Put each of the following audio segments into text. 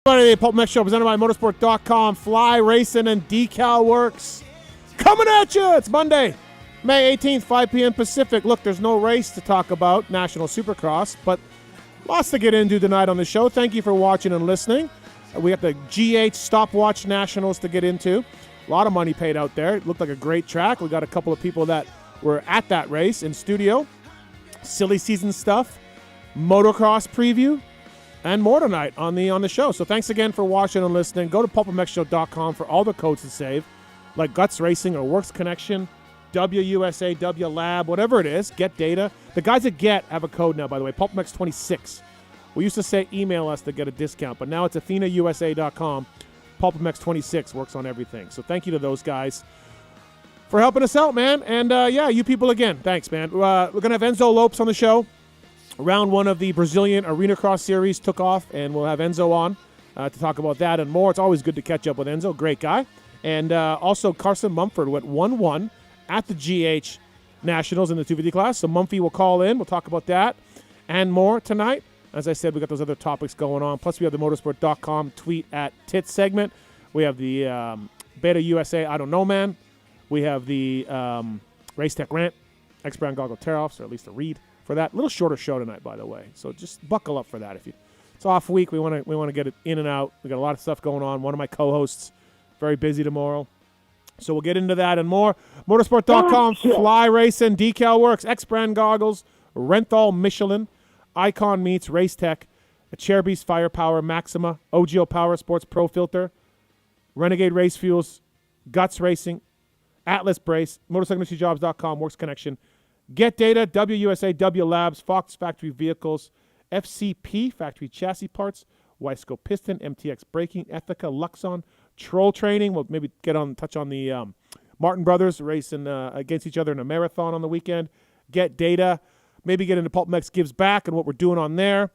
The PulpMX Show presented by Motosport.com, Fly Racing and DeCAL WORKS. Coming at you! It's Monday, May 18th, 5 p.m. Pacific. Look, there's no race to talk about, National Supercross, but lots to get into tonight on the show. Thank you for watching and listening. We got the GH Stopwatch Nationals to get into. A lot of money paid out there. It looked like a great track. We got a couple of people that were at that race in studio. Silly season stuff, motocross preview, and more tonight on the show. So thanks again for watching and listening. Go to PulpMXShow.com for all the codes to save, like Guts Racing or Works Connection, WUSA, WLab, whatever it is. Get Data. The guys at Get have a code now, by the way, PulpMX26. We used to say email us to get a discount, but now it's AthenaUSA.com. PulpMX26 works on everything. So thank you to those guys for helping us out, man. And, you people again, thanks, man. We're going to have Enzo Lopes on the show. Round one of the Brazilian Arena Cross Series took off, and we'll have Enzo on to talk about that and more. It's always good to catch up with Enzo. Great guy. And also Carson Mumford went 1-1 at the GH Nationals in the 250 class. So Mumphy will call in. We'll talk about that and more tonight. As I said, we got those other topics going on. Plus, we have the Motosport.com tweet at Tits segment. We have the Beta USA I Don't Know Man. We have the Race Tech Rant, X-Brand Goggle Tear-Offs, or at least a read for that. A little shorter show tonight, by the way. So just buckle up for that. If it's off week, we want to get it in and out. We got a lot of stuff going on. One of my co-hosts very busy tomorrow. So we'll get into that and more. Motosport.com, Fly Racing, DeCAL WORKS, X-Brand Goggles, Renthal, Michelin, Icon Meats, Race Tech, Chairbeast Firepower, Maxima, OGIO Power Sports Pro Renegade Race Fuels, Guts Racing, Atlas Brace, MotorcycleIndustryJobs.com, Works Connection, Get Data, WUSA, W Labs, Fox Factory Vehicles, FCP, Factory Chassis Parts, Wiseco Piston, MTX Braking, ETHIKA, Luxon, Troll Training. We'll maybe touch on the Martin brothers racing against each other in a marathon on the weekend. Get Data. Maybe get into PulpMX Gives Back and what we're doing on there.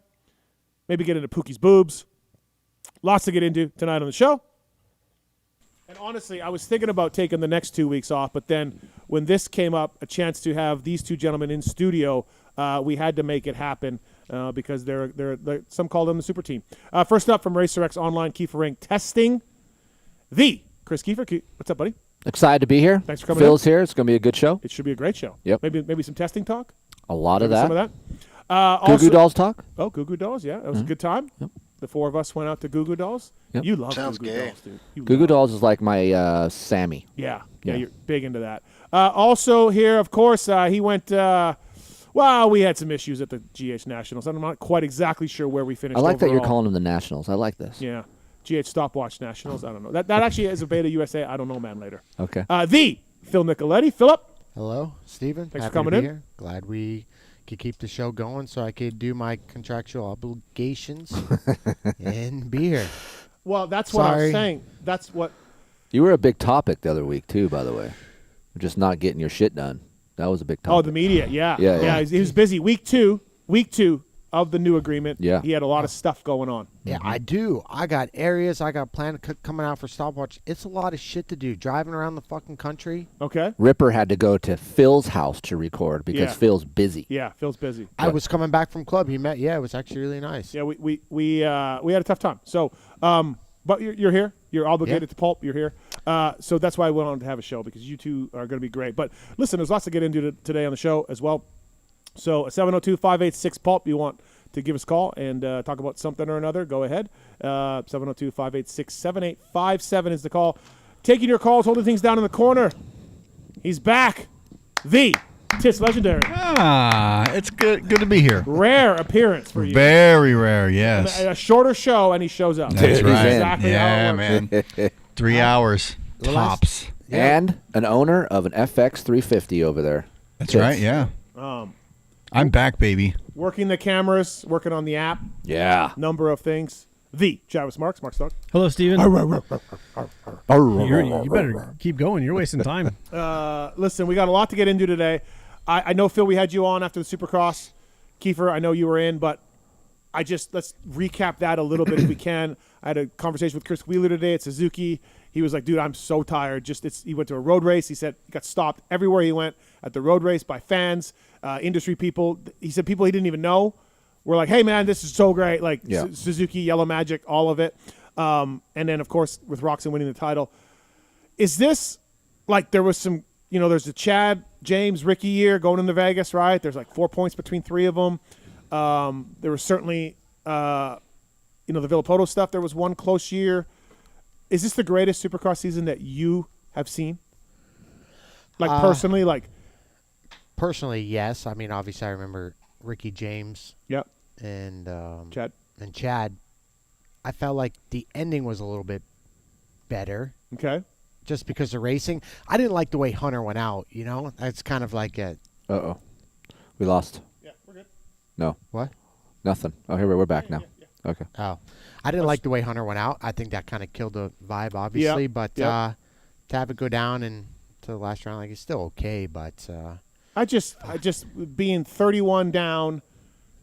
Maybe get into Pookie's Boobs. Lots to get into tonight on the show. And honestly, I was thinking about taking the next 2 weeks off, but then when this came up, a chance to have these two gentlemen in studio, we had to make it happen because they're some call them the super team. First up from RacerX Online Keefer Ring Testing, the Kris Keefer. What's up, buddy? Excited to be here. Thanks for coming. Phil's here. It's going to be a good show. It should be a great show. Yep. Maybe some testing talk. A lot of that. Some of that. Goo Goo Dolls talk. Oh, Goo Goo Dolls. Yeah, that was a good time. Yep. The four of us went out to Goo Goo Dolls. Yep. You love Goo Goo Dolls, dude. Goo Goo Dolls is like my Sammy. Yeah, you're big into that. Also here, of course, he went. We had some issues at the GH Nationals. I'm not quite exactly sure where we finished. I like overall. that you're calling them the Nationals. I like this. Yeah. GH Stopwatch Nationals. I don't know. That actually is a Beta USA. I don't know, man, later. Okay. The Phil Nicoletti. Philip. Hello, Steven. Thanks Happy for coming to be in. Here. Glad we could keep the show going so I could do my contractual obligations and be here. Well, that's what I was saying. That's what. You were a big topic the other week, too, by the way. Just not getting your shit done. That was a big topic. Oh, the media. Yeah. Yeah. He was busy. Week two of the new agreement. Yeah. He had a lot of stuff going on. Yeah, I do. I got areas. I got planned coming out for stopwatch. It's a lot of shit to do. Driving around the fucking country. Okay. Ripper had to go to Phil's house to record because Phil's busy. Yeah, Phil's busy. I was coming back from club. He met. Yeah, it was actually really nice. Yeah, we had a tough time. So, but you're here. You're obligated to Pulp. You're here. So that's why I went on to have a show because you two are going to be great. But listen, there's lots to get into today on the show as well. So 702-586-PULP, you want to give us a call and talk about something or another, go ahead. 702-586-7857 is the call. Taking your calls, holding things down in the corner. He's back. The Tits Legendary. It's good to be here. Rare appearance for you. Very rare, yes. A shorter show, and he shows up. That's right. Exactly yeah, how it works. man. 3 hours tops. And an owner of an FX 350 over there. That's Tits. right, yeah. I'm back, baby. Working the cameras, working on the app. Yeah. Number of things. The Travis Marks, Mark Stock. Hello, Steven. You better keep going. You're wasting time. Listen, we got a lot to get into today. I know, Phil, we had you on after the Supercross. Kiefer, I know you were in, but let's recap that a little bit if we can. I had a conversation with Chris Wheeler today at Suzuki. He was like, dude, I'm so tired. He went to a road race. He said he got stopped everywhere he went at the road race by fans, industry people. He said people he didn't even know were like, hey, man, this is so great. Like Suzuki, Yellow Magic, all of it. And then, of course, with Roczen winning the title. Is this like there was some, there's the Chad, James, Ricky year going into Vegas, right? There's like 4 points between three of them. There was certainly, the Villapoto stuff. There was one close year. Is this the greatest Supercross season that you have seen? Like personally, Personally, yes. I mean, obviously, I remember Ricky James. Yep. And Chad. And Chad. I felt like the ending was a little bit better. Okay. Just because of racing. I didn't like the way Hunter went out, It's kind of like a... Uh-oh. We lost. Yeah, we're good. No. What? Nothing. Oh, here we're back now. Yeah. Okay. Oh. I didn't like the way Hunter went out. I think that kind of killed the vibe, obviously. Yep. But Yep. To have it go down and to the last round, it's still okay, but... I just being 31 down,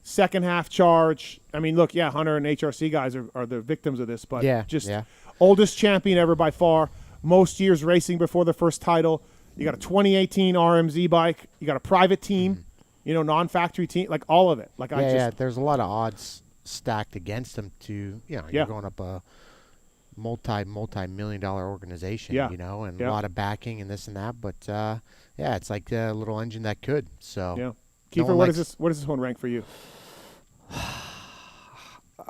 second half charge. I mean, look, yeah, Hunter and HRC guys are the victims of this, but oldest champion ever by far, most years racing before the first title. You got a 2018 RMZ bike. You got a private team, non-factory team, like all of it. Like there's a lot of odds stacked against him to, you're going up a multi-million-dollar organization, and a lot of backing and this and that, but it's like a little engine that could. So Keefer, what does this one rank for you?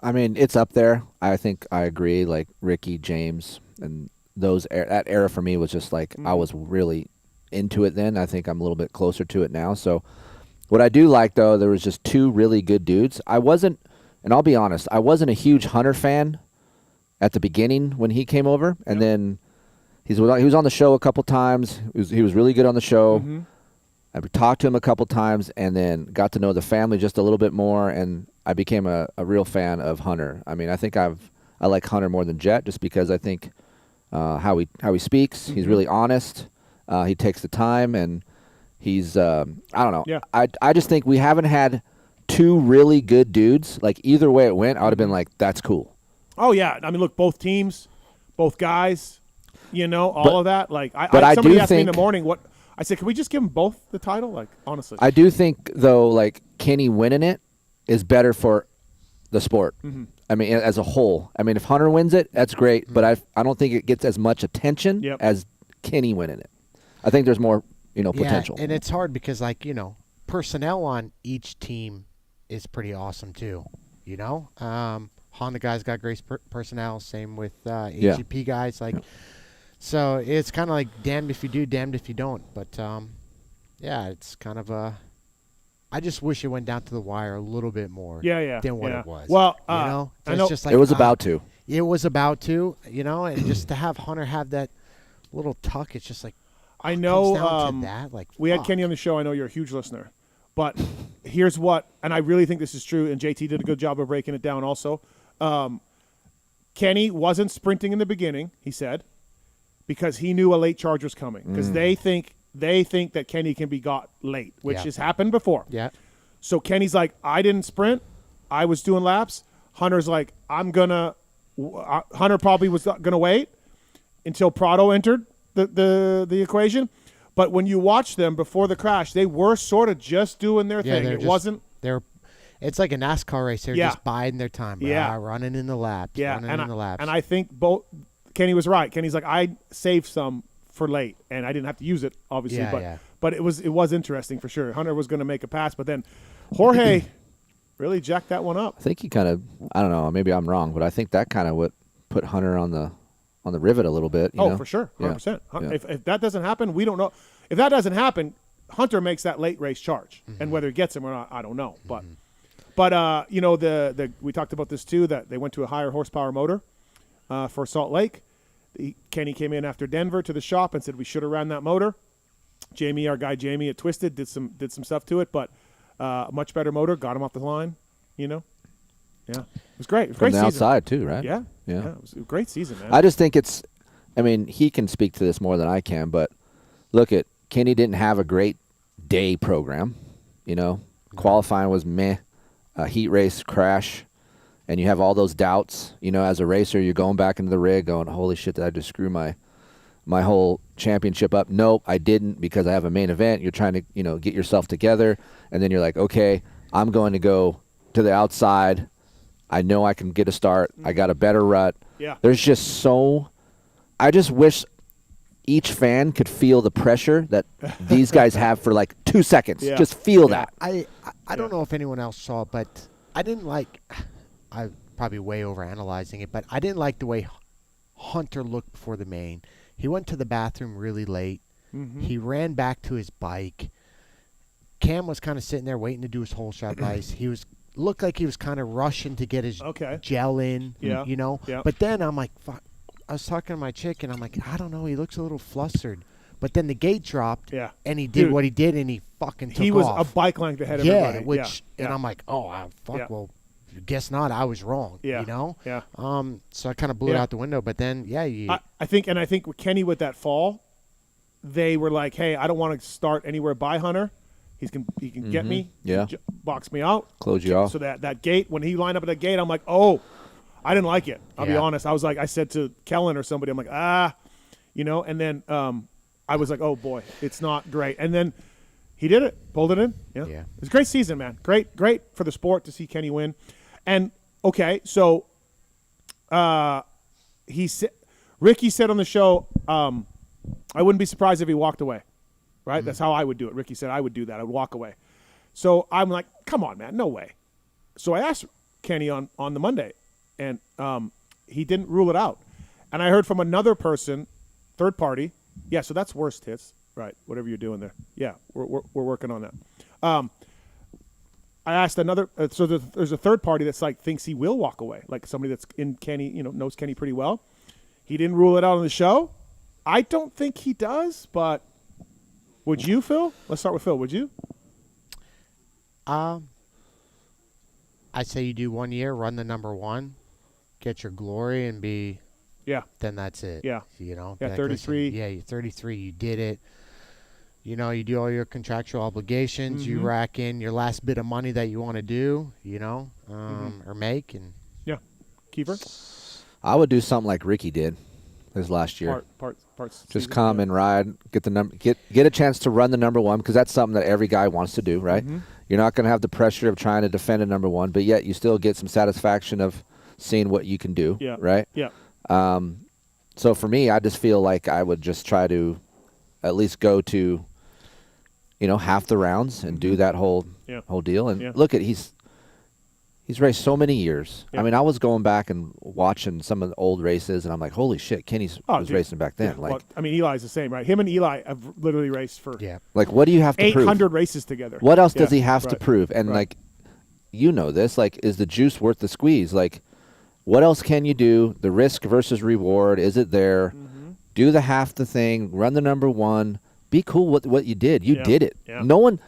I mean, it's up there. I think I agree. Like Ricky, James, and that era for me was just like I was really into it then. I think I'm a little bit closer to it now. So what I do like though, there was just two really good dudes. I wasn't, and I'll be honest, I wasn't a huge Hunter fan at the beginning when he came over, and then he was on the show a couple times. He was really good on the show. Mm-hmm. I talked to him a couple times, and then got to know the family just a little bit more, and I became a real fan of Hunter. I mean, I think I like Hunter more than Jet, just because I think how he speaks. He's really honest. He takes the time, and he's I don't know. Yeah. I just think we haven't had two really good dudes. Like either way it went, I would have been like, that's cool. Oh yeah, I mean, look, both teams, both guys, all of that. Like, somebody asked me in the morning what I said. Can we just give them both the title? Like, honestly, I do think though, like Kenny winning it is better for the sport. Mm-hmm. I mean, as a whole. I mean, if Hunter wins it, that's great, but I don't think it gets as much attention as Kenny winning it. I think there's more, potential. And it's hard because, personnel on each team is pretty awesome too. Honda guys got great personnel. Same with AGP guys. So it's kind of like damned if you do, damned if you don't. But it's kind of a. I just wish it went down to the wire a little bit more. Than what it was. Well, I know it's just like it was about to. It was about to. And just to have Hunter have that little tuck, it's just like. I know. Down to that, we had Kenny on the show. I know you're a huge listener, but here's what, and I really think this is true. And JT did a good job of breaking it down. Also, Kenny wasn't sprinting in the beginning. He said, because he knew a late charge was coming. Because they think that Kenny can be got late, which has happened before. Yeah. So Kenny's like, I didn't sprint. I was doing laps. Hunter's like, Hunter probably was gonna wait until Prado entered the equation, but when you watch them before the crash, they were sort of just doing their thing. It's like a NASCAR race. They're just biding their time. Running in the laps. And I think Kenny was right. Kenny's like, I saved some for late, and I didn't have to use it, obviously. But it was interesting for sure. Hunter was going to make a pass, but then Jorge really jacked that one up. I think he kind of, I don't know, maybe I'm wrong, but I think that kind of what put Hunter on the rivet a little bit. You know? For sure, 100%. Yeah. If that doesn't happen, we don't know. If that doesn't happen, Hunter makes that late race charge, and whether he gets him or not, I don't know. But we talked about this too, that they went to a higher horsepower motor for Salt Lake. Kenny came in after Denver to the shop and said we should have ran that motor. Jamie, our guy Jamie at Twisted, did some stuff to it, but a much better motor, got him off the line. Yeah, it was great. It was a great season. Outside too, right? Yeah. It was a great season, man. I just think he can speak to this more than I can, but look at Kenny didn't have a great day program. Qualifying was meh, a heat race crash, and you have all those doubts. As a racer, you're going back into the rig, going, "Holy shit, did I just screw my whole championship up?" Nope, I didn't, because I have a main event. You're trying to get yourself together, and then you're like, okay, I'm going to go to the outside. I know I can get a start. I got a better rut. Yeah. There's just so. I just wish each fan could feel the pressure that these guys have for like 2 seconds. Yeah. Just feel Yeah. that. I don't know if anyone else saw it, but I didn't like. I'm probably way over analyzing it, but I didn't like the way Hunter looked before the main. He went to the bathroom really late. Mm-hmm. He ran back to his bike. Cam was kind of sitting there waiting to do his whole shot ice. He looked like he was kind of rushing to get his gel in. Yeah. You know. Yeah. But then I'm like, fuck. I was talking to my chick, and I'm like, I don't know. He looks a little flustered. But then the gate dropped, and he did what he did, and he fucking took off. He was a bike length ahead of everybody. And I'm like, oh, fuck, well, guess not. I was wrong, you know? Yeah. So I kind of blew it out the window. But then, I think with Kenny with that fall, they were like, hey, I don't want to start anywhere by Hunter. He can get me, box me out. Close you off. So that gate, when he lined up at that gate, I'm like, oh, I didn't like it. I'll be honest. I said to Kellen or somebody, I'm like, and then I was like, oh boy, it's not great. And then he did it, pulled it in. Yeah. It was a great season, man. Great for the sport to see Kenny win. And okay, so Ricky said on the show, I wouldn't be surprised if he walked away. Right? Mm-hmm. That's how I would do it. Ricky said I would do that. I would walk away. So I'm like, come on, man, no way. So I asked Kenny on the Monday, and he didn't rule it out. And I heard from another person, third party. Yeah, so that's worst hits, right? Whatever you're doing there. Yeah, we're working on that. I asked another. So there's a third party that's like thinks he will walk away, like somebody that's in Kenny, knows Kenny pretty well. He didn't rule it out on the show. I don't think he does, but would you, Phil? Let's start with Phil. Would you? I say you do 1 year, run the number one, get your glory, and be. Yeah. Then that's it. Yeah. Yeah, 33. Yeah, you're 33. You did it. You do all your contractual obligations. Mm-hmm. You rack in your last bit of money that you want to do, or make. And yeah. Keefer? I would do something like Ricky did his last year. Parts. Just come and ride, get the number, get a chance to run the number one, because that's something that every guy wants to do, right? Mm-hmm. You're not going to have the pressure of trying to defend a number one, but yet you still get some satisfaction of seeing what you can do, right? Yeah. So for me, I just feel like I would just try to at least go to, half the rounds and do that whole deal. And look at he's raced so many years. Yeah. I mean, I was going back and watching some of the old races, and I'm like, holy shit, Kenny was racing back then. Yeah. Eli's the same, right? Him and Eli have literally raced for like, what do you have to 800 prove? races together. What else does he have to prove? And like, this, like, is the juice worth the squeeze? Like, what else can you do? The risk versus reward, is it there? Mm-hmm. Do the half the thing, run the number one, be cool with what you did. You did it. Yeah. No one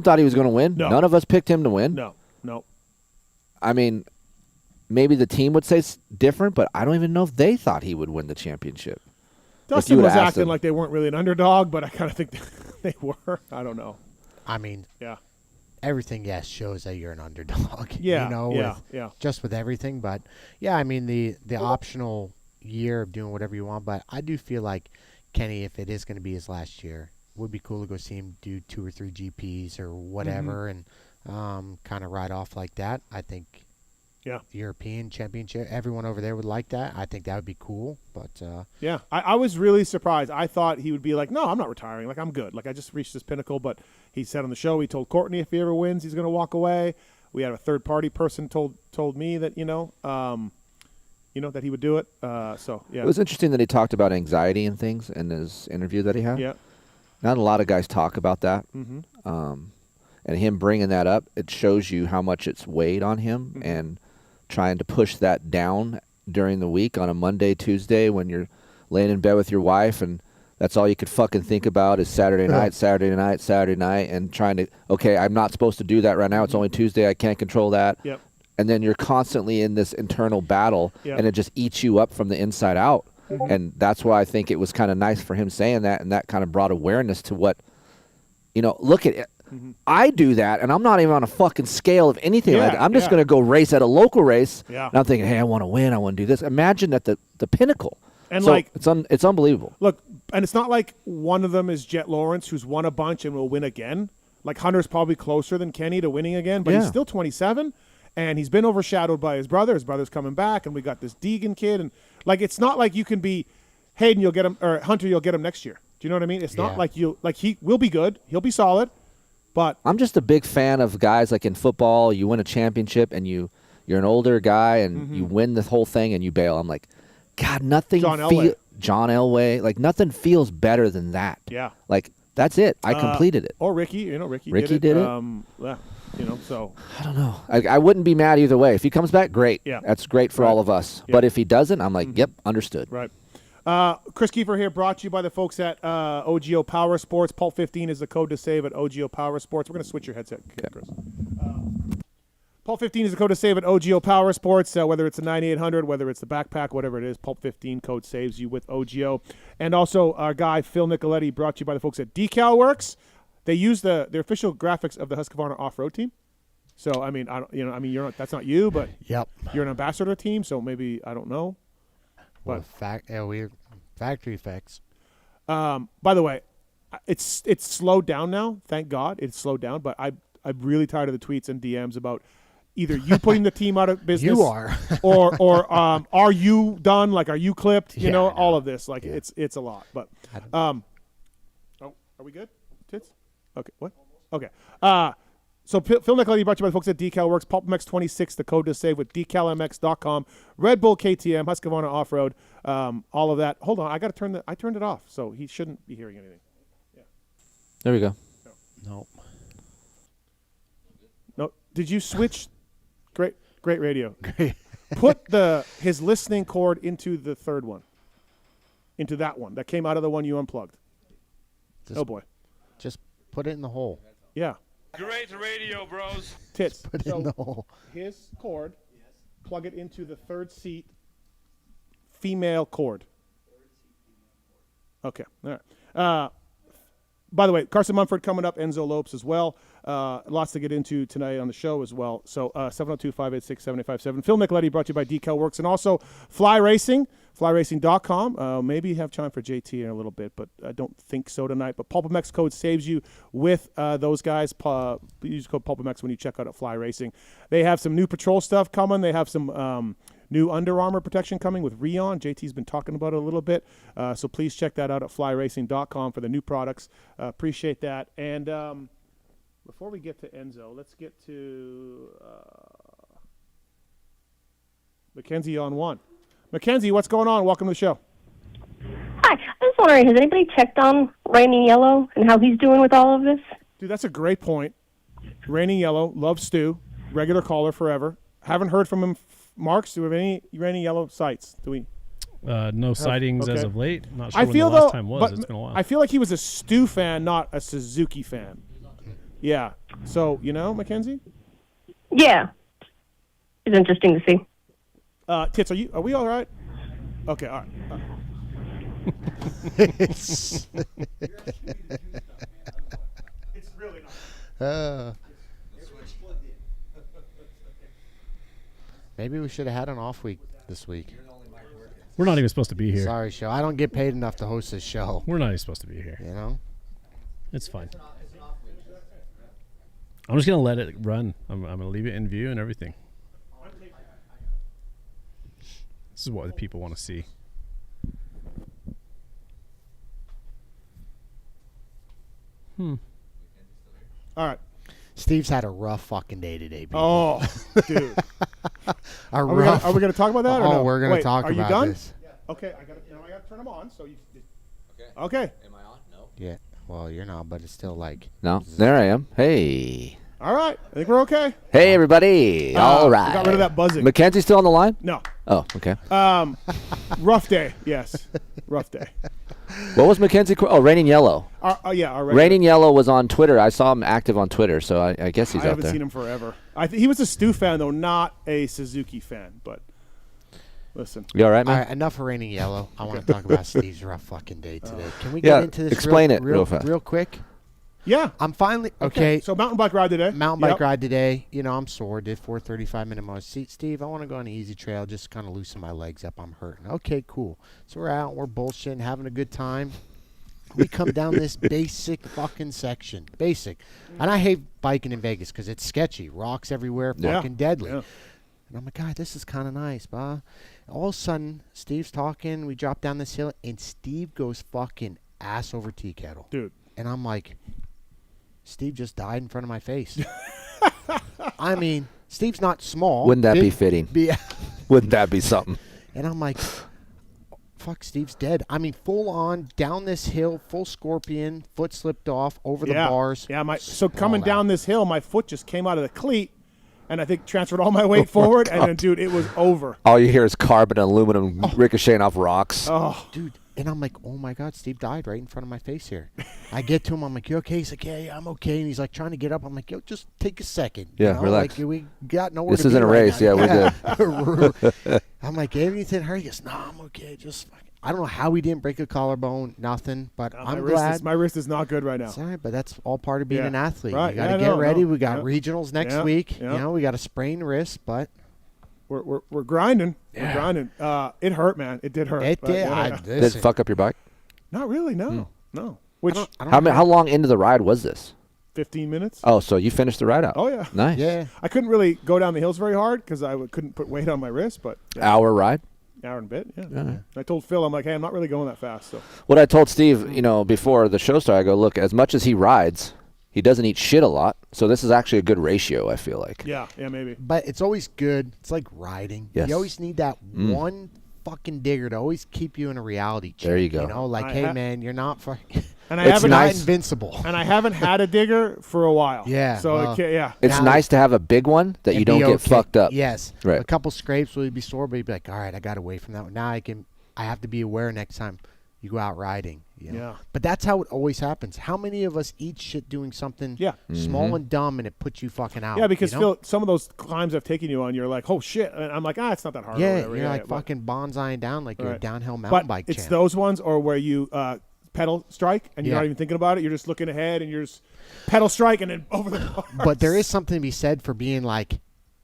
thought he was going to win. No. None of us picked him to win. No. I mean, maybe the team would say it's different, but I don't even know if they thought he would win the championship. Dustin was acting like they weren't really an underdog, but I kind of think they were. I don't know. I mean, everything, shows that you're an underdog. Just with everything. But, I mean, the optional year of doing whatever you want. But I do feel like Kenny, if it is going to be his last year, it would be cool to go see him do 2 or 3 GPs or whatever, and kind of ride off like that. I think European Championship, everyone over there would like that. I think that would be cool. But I was really surprised. I thought he would be like, no, I'm not retiring. Like, I'm good. Like, I just reached this pinnacle. But he said on the show, he told Courtney if he ever wins, he's going to walk away. We had a third party person told me that that he would do it. It was interesting that he talked about anxiety and things in his interview that he had. Yeah, not a lot of guys talk about that. Mm-hmm. And him bringing that up, it shows you how much it's weighed on him, Mm-hmm. and trying to push that down during the week on a Monday, Tuesday, when you're laying in bed with your wife and that's all you could fucking think about is Saturday night, and trying to, okay, I'm not supposed to do that right now. It's only Tuesday. I can't control that. Yep. And then you're constantly in this internal battle, and it just eats you up from the inside out. Mm-hmm. And that's why I think it was kind of nice for him saying that, and that kind of brought awareness to what, look at it. Mm-hmm. I do that, and I'm not even on a fucking scale of anything like that. I'm just going to go race at a local race, and I'm thinking, hey, I want to win. I want to do this. Imagine that the pinnacle. And so it's unbelievable. Look, and it's not like one of them is Jet Lawrence, who's won a bunch and will win again. Like, Hunter's probably closer than Kenny to winning again, but he's still 27. and he's been overshadowed by his brother. His brother's coming back, and we got this Deegan kid, and like it's not like you can be Hayden, you'll get him, or Hunter, you'll get him next year. Do you know what I mean? It's not like he will be good. He'll be solid, but I'm just a big fan of guys like in football. You win a championship, and you're an older guy, and you win the whole thing, and you bail. I'm like, God, nothing. John Elway, like nothing feels better than that. Yeah, like that's it. I completed it. Or Ricky, Ricky did it. Yeah, so I don't know. I wouldn't be mad either way. If he comes back, great. Yeah, that's great for all of us. Yeah. But if he doesn't, I'm like, yep, understood. Right. Kris Keefer here, brought to you by the folks at OGIO Power Sports. Pulp 15 is the code to save at OGIO Power Sports. We're going to switch your headset, Chris. Pulp 15 is the code to save at OGIO Power Sports. Whether it's the 9800, whether it's the backpack, whatever it is, Pulp 15 code saves you with OGIO. And also our guy Phil Nicoletti, brought to you by the folks at DeCAL WORKS. They use their official graphics of the Husqvarna off-road team. So I mean, you're not, that's not you, but you're an ambassador team. So maybe I don't know. Well, we're factory effects. By the way, it's slowed down now. Thank God it's slowed down. But I'm really tired of the tweets and DMs about either you putting the team out of business, you are, or are you done? Like, are you clipped? You know, all of this. Like, it's a lot. But are we good? Tits? Okay. What? Okay. So Phil Nicoletti, brought to you by the folks at DeCal WORKS. PulpMX 26, the code to save with DeCalMX.com. Red Bull KTM, Husqvarna Off-Road, all of that. Hold on, I turned it off, so he shouldn't be hearing anything. Yeah. There we go. No. Did you switch? Great radio. Put his listening cord into the third one. Into that one that came out of the one you unplugged. Oh boy. Just put it in the hole. Yeah. Great radio, bros. Tits. Put it in the hole. His cord, plug it into the third seat female cord. Okay. All right. By the way, Carson Mumford coming up, Enzo Lopes as well. Lots to get into tonight on the show as well. So 702-586-7857. Phil Nicoletti, brought to you by DeCal WORKS. And also Fly Racing, flyracing.com. Maybe you have time for JT in a little bit, but I don't think so tonight. But PulpMX code saves you with those guys. Use code PulpMX when you check out at Fly Racing. They have some new patrol stuff coming. They have some new Under Armour protection coming with Rheon. JT's been talking about it a little bit. So please check that out at flyracing.com for the new products. Appreciate that. And before we get to Enzo, let's get to Mackenzie on one. Mackenzie, what's going on? Welcome to the show. Hi. I was wondering, has anybody checked on Raining Yellow and how he's doing with all of this? Dude, that's a great point. Raining Yellow, love Stu, regular caller forever. Haven't heard from him. Marks, do we have any Raining Yellow sights? Do we? No sightings as of late. Not sure I when feel the last time was. It's been a while. I feel like he was a Stu fan, not a Suzuki fan. Yeah. So, Mackenzie? Yeah. It's interesting to see. Tits, are we all right? Okay, all right. It's really not. Maybe we should have had an off week this week. We're not even supposed to be here. Sorry, show. I don't get paid enough to host this show. We're not even supposed to be here. You know? It's fine. I'm just going to let it run. I'm going to leave it in view and everything. This is what the people want to see. All right. Steve's had a rough fucking day today, people. Oh, dude. Are we going to talk about that or no? We're going to talk about this. Are you done? This. Okay, I got to turn them on. So Okay. Am I on? No. Yeah. Well, you're not, but it's still like. No. There I am. Hey. All right. I think we're okay. Hey, everybody. All right. We got rid of that buzzing. Mackenzie still on the line? No. Oh, okay. Rough day. Yes. Rough day. What was Mackenzie? Raining Yellow. Our Raining Yellow was on Twitter. I saw him active on Twitter, so I guess he's out there. I haven't seen him forever. He was a Stu fan, though, not a Suzuki fan. But listen. You all right, man? All right, enough of Raining Yellow. I want to talk about Steve's rough fucking day today. Can we get into this explain it real fast. Real quick? Yeah. I'm finally okay. So mountain bike ride today. Mountain bike ride today. I'm sore. Did 4 35-minute miles. Steve, I want to go on an easy trail. Just kind of loosen my legs up. I'm hurting. Okay, cool. So we're out. We're bullshitting, having a good time. We come down this basic fucking section. Basic. And I hate biking in Vegas because it's sketchy. Rocks everywhere, fucking deadly. Yeah. And I'm like, God, this is kind of nice, bah. All of a sudden, Steve's talking. We drop down this hill, and Steve goes fucking ass over tea kettle. Dude. And I'm like, Steve just died in front of my face. I mean, Steve's not small. Wouldn't that be fitting? Wouldn't that be something? And I'm like, fuck, Steve's dead. I mean, full on, down this hill, full scorpion, foot slipped off, over the bars. Yeah, so coming down this hill, my foot just came out of the cleat, and I think transferred all my weight forward, and then, dude, it was over. All you hear is carbon and aluminum ricocheting off rocks. Oh. Dude, and I'm like, oh, my God, Steve died right in front of my face here. I get to him. I'm like, you okay? He's like, yeah, I'm okay. And he's like trying to get up. I'm like, yo, just take a second. Yeah, relax. Like, we got nowhere This to isn't be a right race. now. Yeah, we're good. I'm like, anything hurt? He goes, no, I'm okay. Just fucking. I don't know how he didn't break a collarbone, nothing, but I'm glad. My wrist is not good right now. Sorry, but that's all part of being an athlete. Right. You got to get ready. We got regionals next week. Yeah. You know, we got a sprained wrist, but we're grinding. We're grinding. It hurt, man. It did hurt. It did. Did it fuck up your bike? Not really. No. No. Which how long into the ride was this? 15 minutes. Oh, so you finished the ride out? Oh yeah. Nice. Yeah. I couldn't really go down the hills very hard because I couldn't put weight on my wrist, but Hour ride? hour and a bit. Yeah. I told Phil, I'm like, hey, I'm not really going that fast. So What I told Steve, before the show started, I go, look, as much as he rides, he doesn't eat shit a lot. So this is actually a good ratio, I feel like. yeah, maybe. But it's always good. It's like riding. Yes. You always need that one fucking digger to always keep you in a reality check. There you go. You know, like, hey, man, you're not fucking. And I It's haven't not nice. invincible. and I haven't had a digger for a while. Yeah, So well, It's Now- nice to have a big one that you And don't be get okay. fucked up. Yes. Right. A couple scrapes will be sore, but you'd be like, all right, I got away from that one. Now I have to be aware next time you go out riding. You know? Yeah. But that's how it always happens. How many of us eat shit doing something Mm-hmm. small and dumb and it puts you fucking out? Yeah, because you know? Phil, some of those climbs I've taken you on, you're like, oh shit, and I'm like, it's not that hard. or Yeah, whatever. you're like but- fucking bonsaiing down like you're a Right. downhill mountain But bike it's champ. those ones, or where you pedal strike and you're Yeah. not even thinking about it. You're just looking ahead and you're just pedal strike and then over the bars. But there is something to be said for being like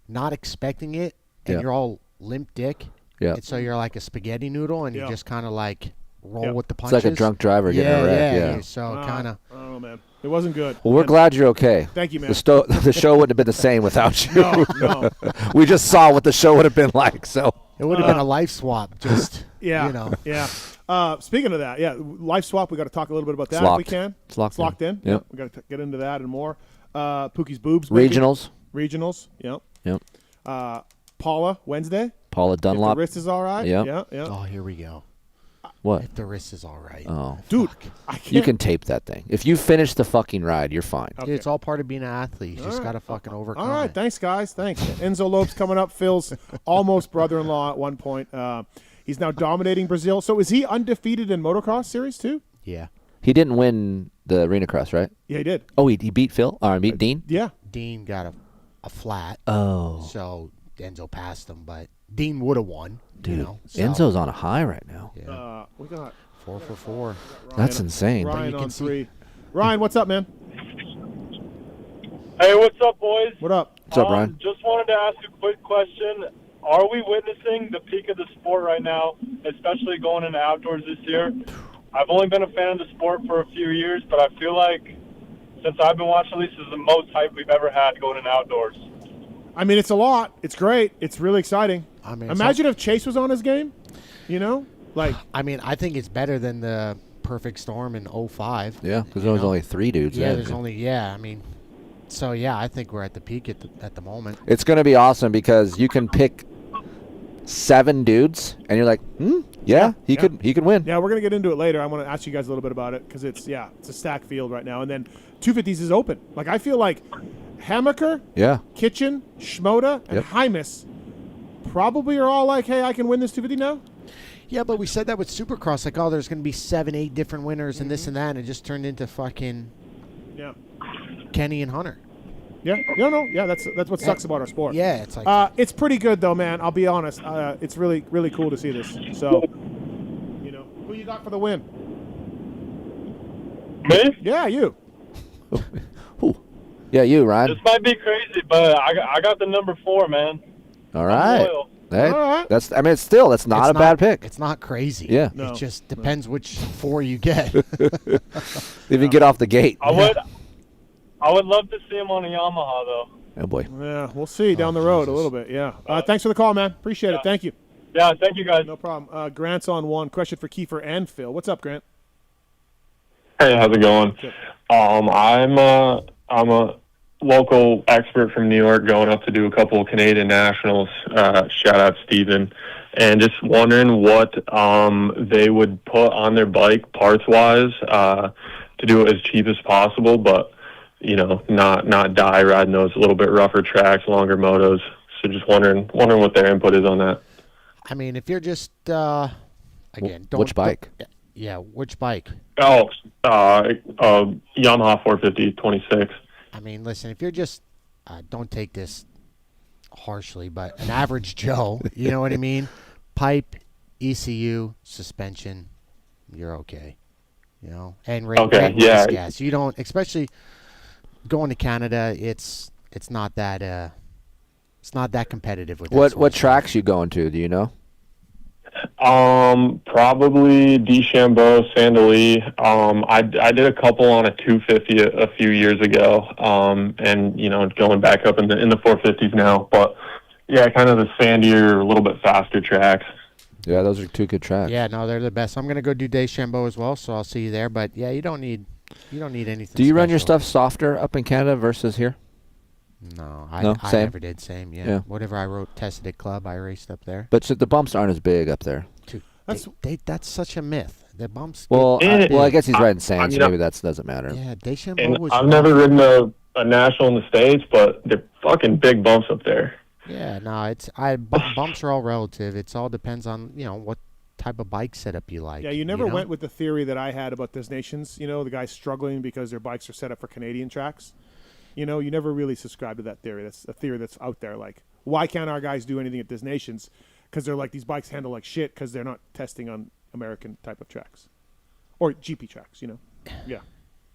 not expecting it and Yeah. you're all limp dick. Yeah. And so you're like a spaghetti noodle and you Yeah. just kind of like roll Yeah. with the It's punches. like a drunk driver getting yeah, a wreck. yeah, Yeah. So kind of. I don't know, man. It wasn't good. Well, we're And- glad you're okay. Thank you, man. The show wouldn't have been the same without you. No. We just saw what the show would have been like. So It would have been a life swap. Just Yeah. you know. Yeah. Speaking of that, life swap. We got to talk a little bit about that It's if we locked. can. It's locked It's locked in. in. Yep. We got to get into that and more. Pookie's boobs. baby. regionals. Regionals. Yep. Yep. Paula Wednesday. Paula If the Dunlop. wrist is all right. Yep. Yeah. Oh, here we go. What? If the wrist is all right. Oh, Dude, I can't. you can tape that thing. If you finish the fucking ride, you're fine. Okay. Dude, it's all part of being an athlete. You just right. got to fucking overcome All right, it. thanks, guys. Thanks. Enzo Lopes coming up. Phil's almost brother-in-law at one point. He's now dominating Brazil. So is he undefeated in motocross series too? Yeah. He didn't win the arena cross, right? Yeah, he did. Oh, he beat Phil? Or beat Dean? Yeah. Dean got a flat. Oh. So Enzo passed him, but Dean would have won. Dude, You know, so, Enzo's on a high right now. Yeah. We got 4 for 4. That's insane. Ryan you on can see- 3. Ryan, what's up, man? Hey, what's up, boys? What up? What's up, Ryan? Just wanted to ask a quick question. Are we witnessing the peak of the sport right now, especially going into outdoors this year? I've only been a fan of the sport for a few years, but I feel like since I've been watching, this is the most hype we've ever had going in outdoors. I mean, it's a lot. It's great. It's really exciting. I mean, it's Imagine if Chase was on his game. You know, like I mean, I think it's better than the perfect storm in 05. Yeah, because there was know? only 3 dudes. Yeah, there. there's only I mean, so yeah, I think we're at the peak at the moment. It's going to be awesome because you can pick 7 dudes, and you're like, he could win. yeah, we're gonna get into it later. I want to ask you guys a little bit about it because it's a stacked field right now. And then 250s is open. Like I feel like Hammaker, Yeah. Kitchen, Schmoda, and Yep. Hymas probably are all like, hey, I can win this 250 now. Yeah, but we said that with Supercross, like, oh, there's going to be 7, 8 different winners and Mm-hmm. this and that, and it just turned into fucking Yeah. Kenny and Hunter. Yeah. No. Yeah. That's what sucks about our sport. Yeah, it's like It's pretty good though, man. I'll be honest. It's really, really cool to see this. So, who you got for the win? Me? Yeah, you. Ooh. Yeah, you, Ryan. This might be crazy, but I got the number 4, man. All right. loyal. Hey, All right. that's it's not a bad pick. It's not crazy. Yeah. No. It just depends which 4 you get. If you get off the gate. I would love to see him on a Yamaha though. Oh boy. Yeah, we'll see down the road a little bit. Yeah. Thanks for the call, man. Appreciate it. Thank you. Yeah, thank you guys. No problem. Grant's on one. Question for Keefer and Phil. What's up, Grant? Hey, how's it going? Good. I'm a local expert from New York going up to do a couple of Canadian nationals. Shout out Steven. And just wondering what they would put on their bike parts wise to do it as cheap as possible, but not die riding those a little bit rougher tracks, longer motos. So just wondering what their input is on that. I mean, if you're just again, Which bike? Yeah, which bike? Oh, Yamaha 450 26. I mean, listen, if you're just don't take this harshly, but an average Joe, you know what I mean? Pipe, ECU, suspension, you're okay. And Okay, yeah. gas. You don't, especially going to Canada. It's not that competitive with that What sort of tracks you going to? Do you know? Probably DeChambeau, Sandali. I did a couple on a 250 a few years ago, and going back up in the 450s now. But yeah, kind of the sandier, a little bit faster tracks. Yeah, those are 2 good tracks. Yeah, no, they're the best. I'm gonna go do DeChambeau as well, so I'll see you there. But yeah, you don't need anything. Do you run your special. stuff softer up in Canada versus here? No, No? I Same? never did. Same, yeah. Yeah. Whatever I tested at club, I raced up there. But the bumps aren't as big up there. Dude, That's- that's such a myth. The bumps. Well, Eh, I guess he's riding sand, so mean, maybe that doesn't matter. Yeah, DeChambeau And was. I've never ridden a national in the States, but they're fucking big bumps up there. Yeah, no, bumps are all relative. It all depends on what type of bike setup you like. Yeah, you never know? went with the theory that I had about Nations. The guys struggling because their bikes are set up for Canadian tracks. You never really subscribe to that theory. That's a theory that's out there. Like, why can't our guys do anything at Nations? Because they're like, these bikes handle like shit because they're not testing on American type of tracks or GP tracks. Yeah.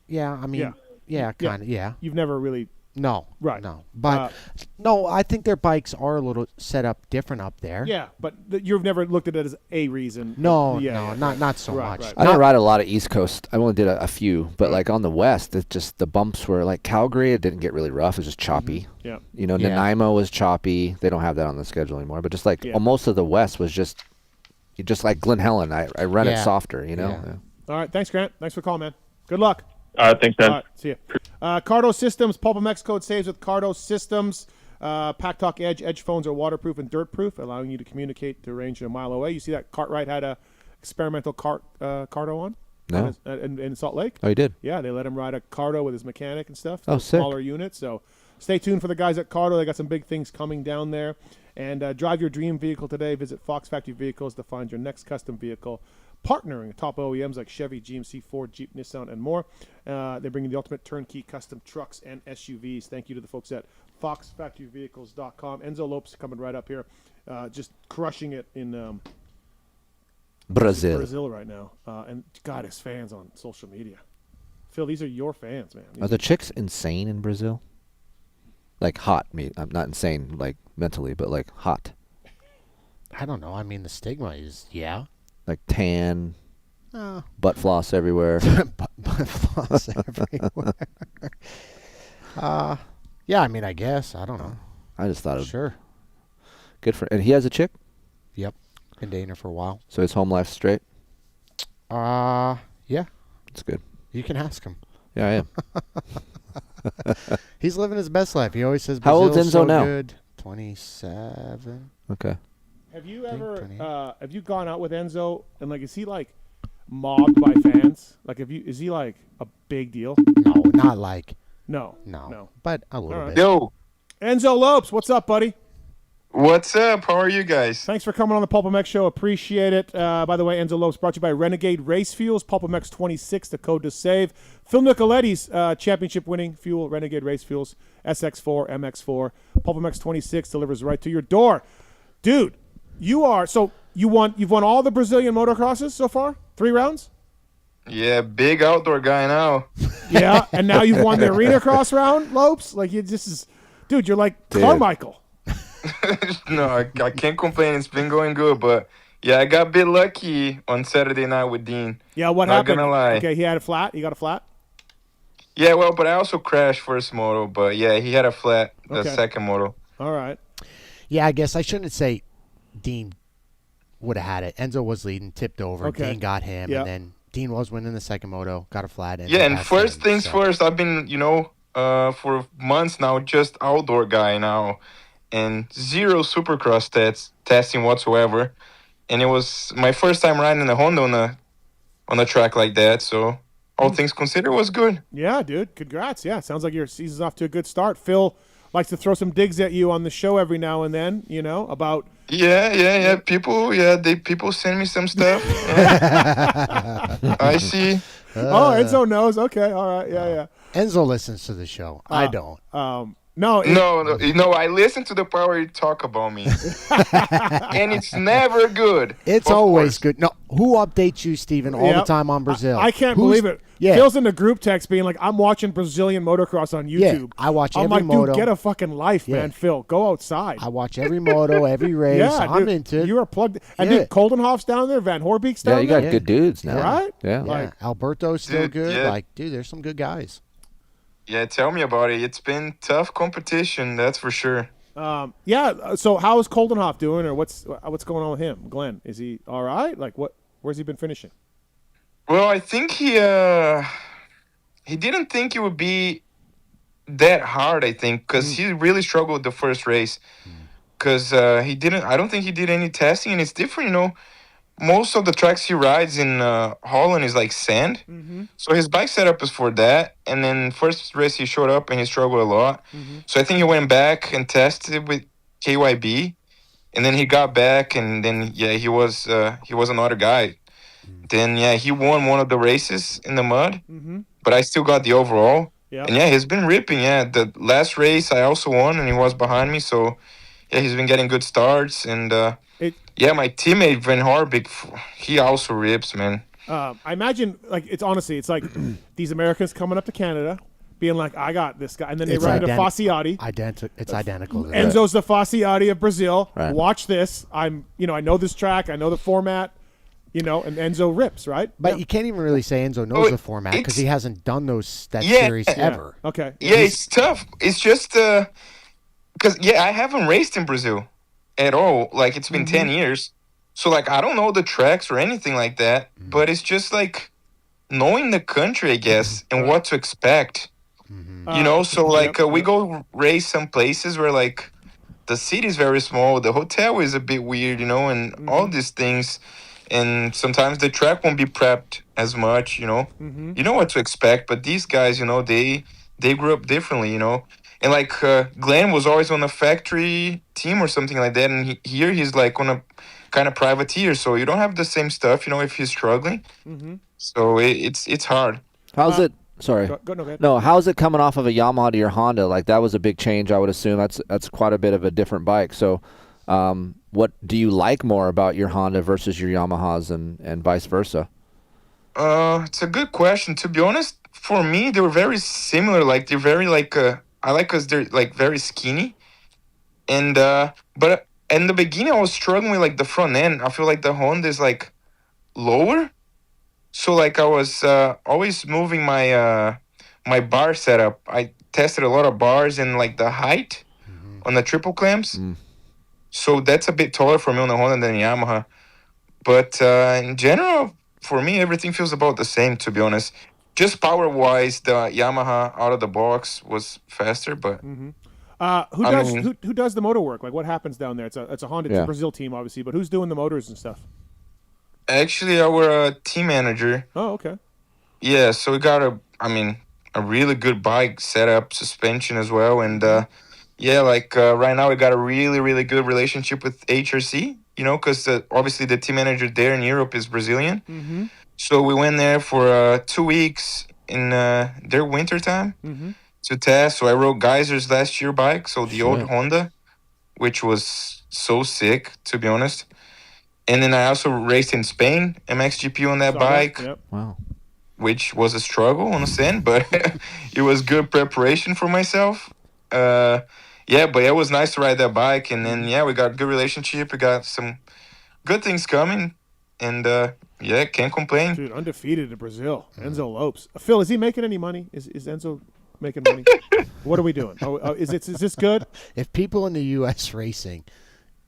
Yeah, I mean, yeah, kind of, yeah. You've never really. No, Right. no, but no, I think their bikes are a little set up different up there. Yeah, but you've never looked at it as a reason. No, Yeah, not so Right, much. right. I didn't ride a lot of East Coast. I only did a few, but like on the West, it just the bumps were like Calgary. It didn't get really rough. It was just choppy. Yeah. Yeah. Nanaimo was choppy. They don't have that on the schedule anymore. But just like most of the West was just like Glen Helen. I run it softer. Yeah. All right. Thanks, Grant. Thanks for calling, man. Good luck. All right, thanks, man. All right. See ya. CARDO Systems. PulpMX code saves with CARDO Systems. Pack Talk Edge phones are waterproof and dirt proof, allowing you to communicate to a range of a mile away. You see that Cartwright had a experimental CARDO on? No. In Salt Lake. Oh, you did? Yeah, they let him ride a CARDO with his mechanic and stuff. Oh, sick. Smaller units. So stay tuned for the guys at CARDO. They got some big things coming down there. And drive your dream vehicle today. Visit Fox Factory Vehicles to find your next custom vehicle. Partnering with top OEMs like Chevy, GMC, Ford, Jeep, Nissan, and more. They're bringing the ultimate turnkey custom trucks and SUVs. Thank you to the folks at foxfactoryvehicles.com. Enzo Lopes coming right up here. Just crushing it in Brazil right now. And God, his fans on social media. Phil, these are your fans, man. Are the chicks insane in Brazil? Like hot? I'm not insane, like mentally, but like hot. I don't know. I mean, the stigma is Like tan, butt floss everywhere. butt floss everywhere. Yeah, I mean, I guess I don't know. I just thought it was Sure. good for. And he has a chick, Yep. Been dating her for a while. so his home life's straight. Yeah. It's good. You can ask him. Yeah, I am. He's living his best life. He always says, How old's Brazil's Enzo so now? Good. 27. Okay. Have you think ever 28. have you gone out with Enzo and like is he like mobbed by fans? Like is he like a big deal? No, not like. No. No. But a little All right. bit. Yo, Enzo Lopes, what's up, buddy? what's up? How are you guys? Thanks for coming on the PulpMX show. Appreciate it. By the way, Enzo Lopes brought to you by Renegade Race Fuels. PulpMX 26, the code to save. Phil Nicoletti's championship-winning fuel, Renegade Race Fuels, SX4, MX4. PulpMX 26 delivers right to your door. Dude, you've won all the Brazilian motocrosses so far? 3 rounds? Yeah, big outdoor guy now. Yeah, and now you've won the arena cross round, Lopes. Like, dude, you're like Dude. Carmichael. No, I can't complain. It's been going good, but yeah, I got a bit lucky on Saturday night with Dean. Yeah, what Not happened? gonna lie. Okay, he had a flat. You got a flat? Yeah, well, but I also crashed first moto, but yeah, he had a flat the Okay. second moto. All right. Yeah, I guess I shouldn't say Dean would have had it. Enzo was leading, tipped over. Okay. Dean got him, Yeah. and then Dean was winning the second moto, got a flat. Yeah, and passed first him, things so. first, I've been, for months now, just outdoor guy now, and zero supercross testing whatsoever. And it was my first time riding the Honda on a track like that, so all things considered, was good. Yeah, dude. Congrats. Yeah, sounds like your season's off to a good start. Phil likes to throw some digs at you on the show every now and then, about... Yeah. People send me some stuff. I see. Enzo knows. Okay, all right. Yeah. Enzo listens to the show. I don't. No, I listen to the part where you talk about me, and it's never good. It's of always course. good. No, who updates you, Steven, all the time on Brazil? I can't Who's- believe it. Yeah. Phil's in the group text being like, I'm watching Brazilian motocross on YouTube. I watch I'm every like, moto. dude, get a fucking life, man, Phil. Go outside. I watch every moto, every race. Yeah, I'm dude, into it. You are plugged. And Yeah. dude, Koldenhoff's down there. Van Horbeek's down Yeah, you there. got good dudes now. Right? Yeah. Yeah, Alberto's still Dude, good. yeah. Like, dude, there's some good guys. Yeah, tell me about it. It's been tough competition, that's for sure. So how is Koldenhoff doing, or what's going on with him, Glenn? Is he all right? Like, where's he been finishing? Well, I think he didn't think it would be that hard, I think, because he really struggled the first race. Because I don't think he did any testing, and it's different, Most of the tracks he rides in Holland is like sand. So his bike setup is for that. And then first race he showed up and he struggled a lot. So I think he went back and tested with KYB. And then he got back, and then, he was another guy. Then, he won one of the races in the mud. But I still got the overall. Yeah. And, he's been ripping, The last race I also won, and he was behind me. So, he's been getting good starts. And, my teammate, Van Horbeek, he also rips, man. I imagine, it's like these Americans coming up to Canada, being like, I got this guy. And then they run into Fasciotti. It's identical to that. Enzo's the Fasciotti of Brazil. Right. Watch this. I know this track. I know the format. And Enzo rips, right? But you can't even really say Enzo knows the format because he hasn't done that series ever. Okay. Yeah, it's tough. It's just because I haven't raced in Brazil at all. Like, it's been 10 years. So, I don't know the tracks or anything like that. But it's just, knowing the country, I guess, and what to expect. We go race some places where, the city is very small. The hotel is a bit weird, and all these things. And sometimes the track won't be prepped as much, You know what to expect. But these guys, they grew up differently, And Glenn was always on a factory team or something like that. And here he's on a kind of privateer. So you don't have the same stuff, if he's struggling. So it's hard. How's it? Sorry. Go ahead. No, how's it coming off of a Yamaha to your Honda? That was a big change, I would assume. That's quite a bit of a different bike. So, what do you like more about your Honda versus your Yamahas and vice versa? It's a good question. To be honest, for me, they were very similar. They're very I like because they're very skinny, and but in the beginning I was struggling with the front end. I feel like the Honda is lower, so I was always moving my my bar setup. I tested a lot of bars and the height on the triple clamps. So that's a bit taller for me on the Honda than Yamaha. But in general, for me, everything feels about the same, to be honest. Just power-wise, the Yamaha out of the box was faster, but... Who does the motor work? What happens down there? It's a Honda Yeah. Brazil team, obviously, but who's doing the motors and stuff? Actually, our team manager. Oh, okay. Yeah, so we got a really good bike setup, suspension as well, and... right now we got a really, really good relationship with HRC, because obviously the team manager there in Europe is Brazilian. So we went there for 2 weeks in their winter time to test. So I rode Geyser's last year bike, so the old Honda, which was so sick, to be honest. And then I also raced in Spain, MXGP on that bike, Wow. which was a struggle on the sand, but it was good preparation for myself. yeah, but it was nice to ride that bike, and then we got a good relationship. We got some good things coming, and can't complain. Dude, undefeated in Brazil. Enzo Lopes. Phil, is he making any money? Is Enzo making money? What are we doing? Is this good? If people in the U.S. racing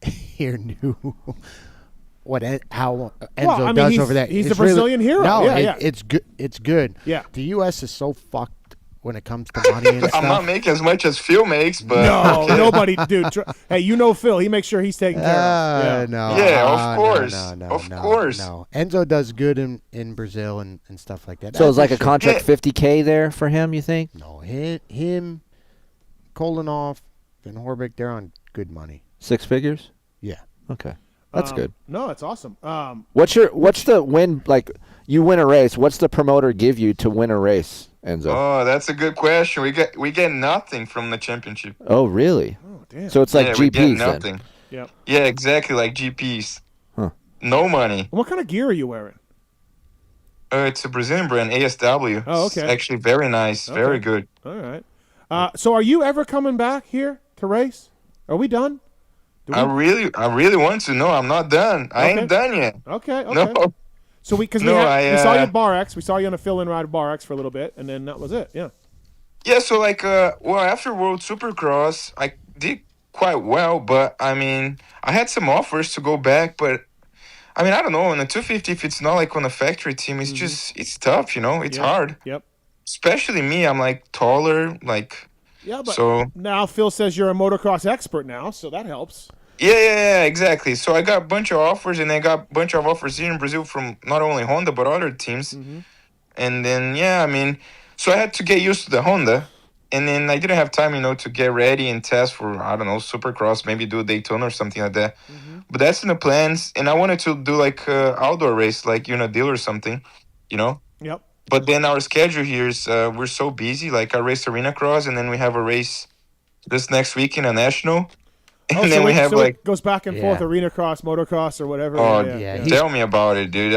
here knew how Enzo does over there, he's the Brazilian hero. No, yeah. It's good. It's good. Yeah. The U.S. is so fucked when it comes to money and stuff. I'm not making as much as Phil makes, but no, nobody, dude. Hey, Phil. He makes sure he's taken care of. No. Yeah, of course. Of course. No. Enzo does good in Brazil and stuff like that. So it's like a contract $50K there for him, you think? No, him, Kolinoff, and Horbeck, they're on good money. 6 figures? Yeah. Okay. That's good. No, it's awesome. What's the win, like, you win a race, what's the promoter give you to win a race, Enzo? Oh, that's a good question. We get nothing from the championship. Oh, really? Oh, damn. So it's like we get GPs nothing. then? Yep. Yeah, exactly, like GPs. Huh. No money. What kind of gear are you wearing? It's a Brazilian brand, ASW. Oh, okay. It's actually very nice, very good. All right. So are you ever coming back here to race? Are we done? I really want to. No, I'm not done. I ain't done yet. Okay. No. So we saw you at Bar X. We saw you on a fill-in ride at Bar X for a little bit, and then that was it. Yeah. Yeah. So after World Supercross, I did quite well, but I mean, I had some offers to go back, but I mean, I don't know. On a 250, if it's not like on a factory team, it's just it's tough. It's hard. Yep. Especially me. I'm like taller, like. Yeah, but so now Phil says you're a motocross expert now, so that helps. Yeah, exactly. So I got a bunch of offers, and I got a bunch of offers here in Brazil from not only Honda, but other teams. Mm-hmm. And then, so I had to get used to the Honda, and then I didn't have time, to get ready and test for, I don't know, Supercross, maybe do a Daytona or something like that. Mm-hmm. But that's in the plans, and I wanted to do like outdoor race, like, deal or something, Yep. But then our schedule here is, we're so busy, like I race Arena Cross, and then we have a race this next week in a national. And then we have it goes back and forth, arena cross, motocross, or whatever. Oh, tell me about it, dude.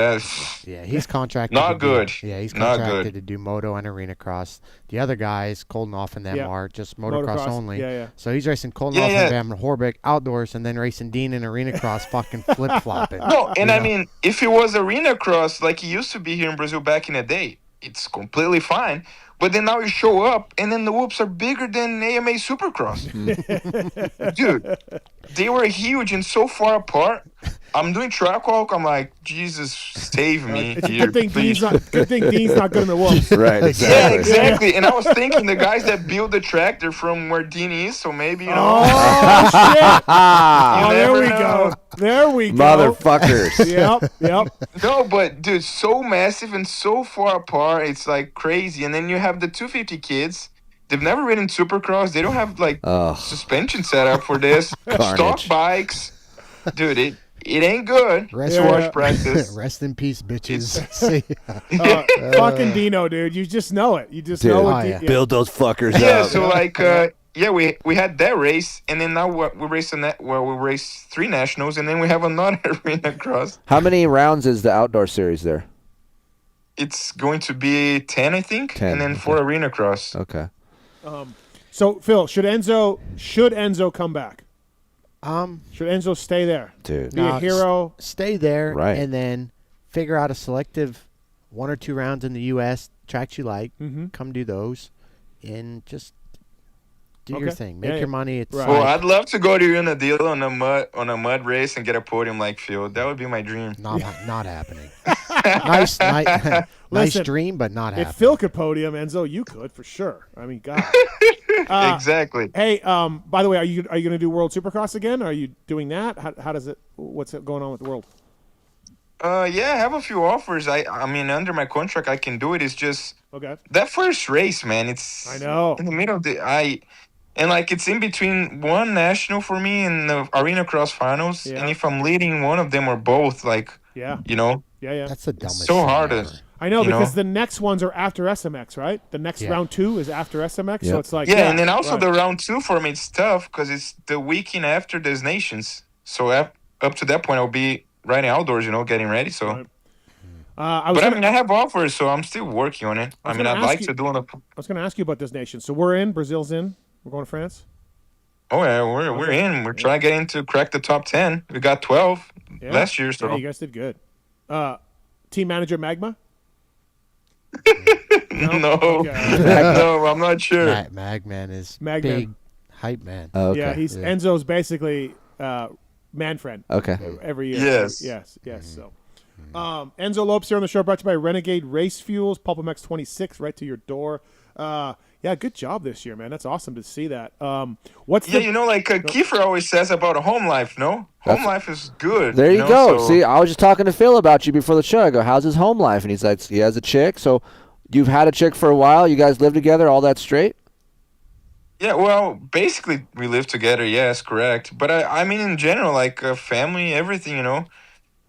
He's contracted. Not good. He's contracted to do moto and arena cross. The other guys, Kolinoff and them, are just motocross only. Yeah. So he's racing Kolinoff and them, Horbeck outdoors, and then racing Dean in arena cross, fucking flip flopping. No, and I mean, if it was arena cross like it used to be here in Brazil back in the day, it's completely fine. But then now you show up, and then the whoops are bigger than AMA Supercross. Dude, they were huge and so far apart. I'm doing track walk. I'm like, Jesus, save me here, please. Good thing Dean's not good in the whoops. Right, exactly. Yeah, exactly. And I was thinking the guys that build the tractor from where Dean is, so maybe, Oh, shit. There we go. There we go. Motherfuckers. Yep. No, but, dude, so massive and so far apart. It's, like, crazy. And then you have the 250 kids. They've never ridden Supercross. They don't have, like, suspension set up for this. Stock bikes. Dude, it ain't good. Practice. Rest in peace, bitches. Fucking Dino, dude. You just know it. You just know it. Build those fuckers up. So like, we had that race, and then now we race we race 3 nationals, and then we have another arena cross. How many rounds is the outdoor series there? It's going to be 10, I think, 10, and then 4 arena cross. Okay. So Phil, should Enzo come back? Should Enzo stay there? Dude. Be a hero? Stay there, right, and then figure out a selective 1 or 2 rounds in the U.S. tracks you like. Mm-hmm. Come do those, and just do your thing. Make your money. It's Well, I'd love to go to Unadilla on a mud race and get a podium like Phil. That would be my dream. Not happening. Nice dream, but not happening. If Phil could podium, Enzo, you could for sure. I mean, God. Exactly. Hey, by the way, are you going to do World Supercross again? Are you doing that? How does it? What's going on with the World? I have a few offers. I mean, under my contract, I can do it. It's just that first race, man. It's I know in the middle of and like it's in between one national for me and the arena cross finals. Yeah. And if I'm leading one of them or both, like Yeah. That's the dumbest. It's so hard ever. I know because the next ones are after SMX, right? The next round 2 is after SMX, so it's like and then also the round 2 for me it's tough because it's the weekend after there's nations. So up to that point I'll be riding outdoors, getting ready. So, right. I have offers, so I'm still working on it. I'd like to do on a. I was going to ask you about this nation. So we're in. Brazil's in. We're going to France. Oh yeah, we're in. We're trying to get into crack the top 10. We got 12 last year, so yeah, you guys did good. Team manager Magma? no, Okay. no, I'm not sure. Magman is Magman. big hype man. Oh, okay. Yeah, Enzo's basically man friend. Okay. Every year. Yes. Yes. So, Enzo Lopes here on the show, brought to you by Renegade Race Fuels, PulpMX 26, right to your door. Yeah, good job this year, man. That's awesome to see that. What's the? You know, like Keefer always says about a home life. No, home life is good. There you know, go. so- See, I was just talking to Phil about you before the show. I go, how's his home life? And he's like, he has a chick. So you've had a chick for a while. You guys live together. All that straight? Yeah, well, basically we live together. Yes, correct. But I mean, in general, like family, everything, you know.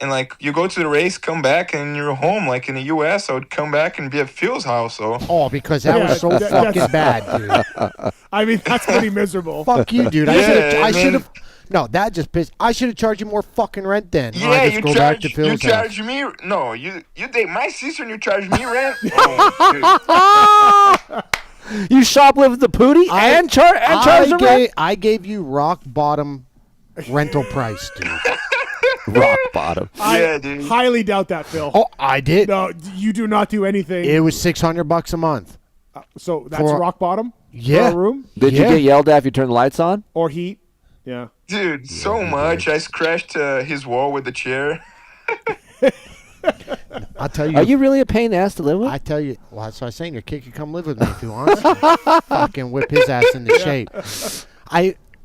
And like you go to the race, come back, and you're home. Like in the U.S., I would come back and be at Phil's house. So. Oh, because that was so fucking bad, dude. I mean, that's pretty miserable. Fuck you, dude. Yeah, I should have. No, that just pissed. I should have charged you more fucking rent then. Yeah, just go back to you Phil's charge house. me. No, you date my sister and you charge me rent. Oh, dude. You shoplift the pootie and charge the rent? I gave you rock bottom rental price, dude. Rock bottom. I dude. highly doubt that, Phil. Oh, I did. No, you do not do anything. It was $600 a month. So that's For- rock bottom? Yeah. For a room? Did you get yelled at if you turned the lights on? Or heat? Yeah. Dude, so much. I scratched his wall with the chair. I'll tell you. Are you really a pain in the ass to live with? I tell you. Well, that's what I was saying. Your kid could come live with me if he wants. Fucking whip his ass into shape.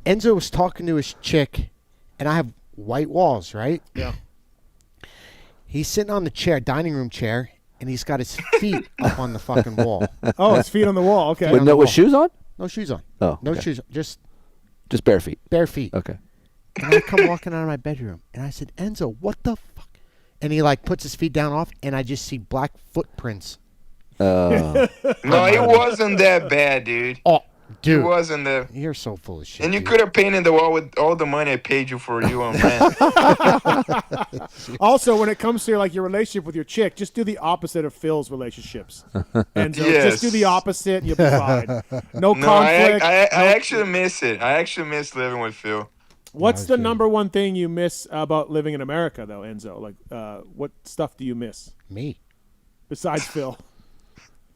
Enzo was talking to his chick, and I have white walls, right? Yeah. He's sitting on the chair, dining room chair, and he's got his feet up on the fucking wall. Oh, his feet on the wall. Okay. With shoes on? No shoes on. Oh, No okay. shoes on. Just bare feet. bare feet. Okay. And I come walking out of my bedroom, and I said, Enzo, what the fuck? And he like puts his feet down off, and I just see black footprints. No, it wasn't that bad, dude. Oh, dude. It wasn't that. You're so full of shit. And you dude. could have painted the wall with all the money I paid you for you on rent. Also, when it comes to your relationship with your chick, just do the opposite of Phil's relationships. And so Yes. just do the opposite, you'll be fine. No No, conflict. I actually miss it. I actually miss living with Phil. What's the number one thing you miss about living in America, though, Enzo? Like, what stuff do you miss Me. besides Phil?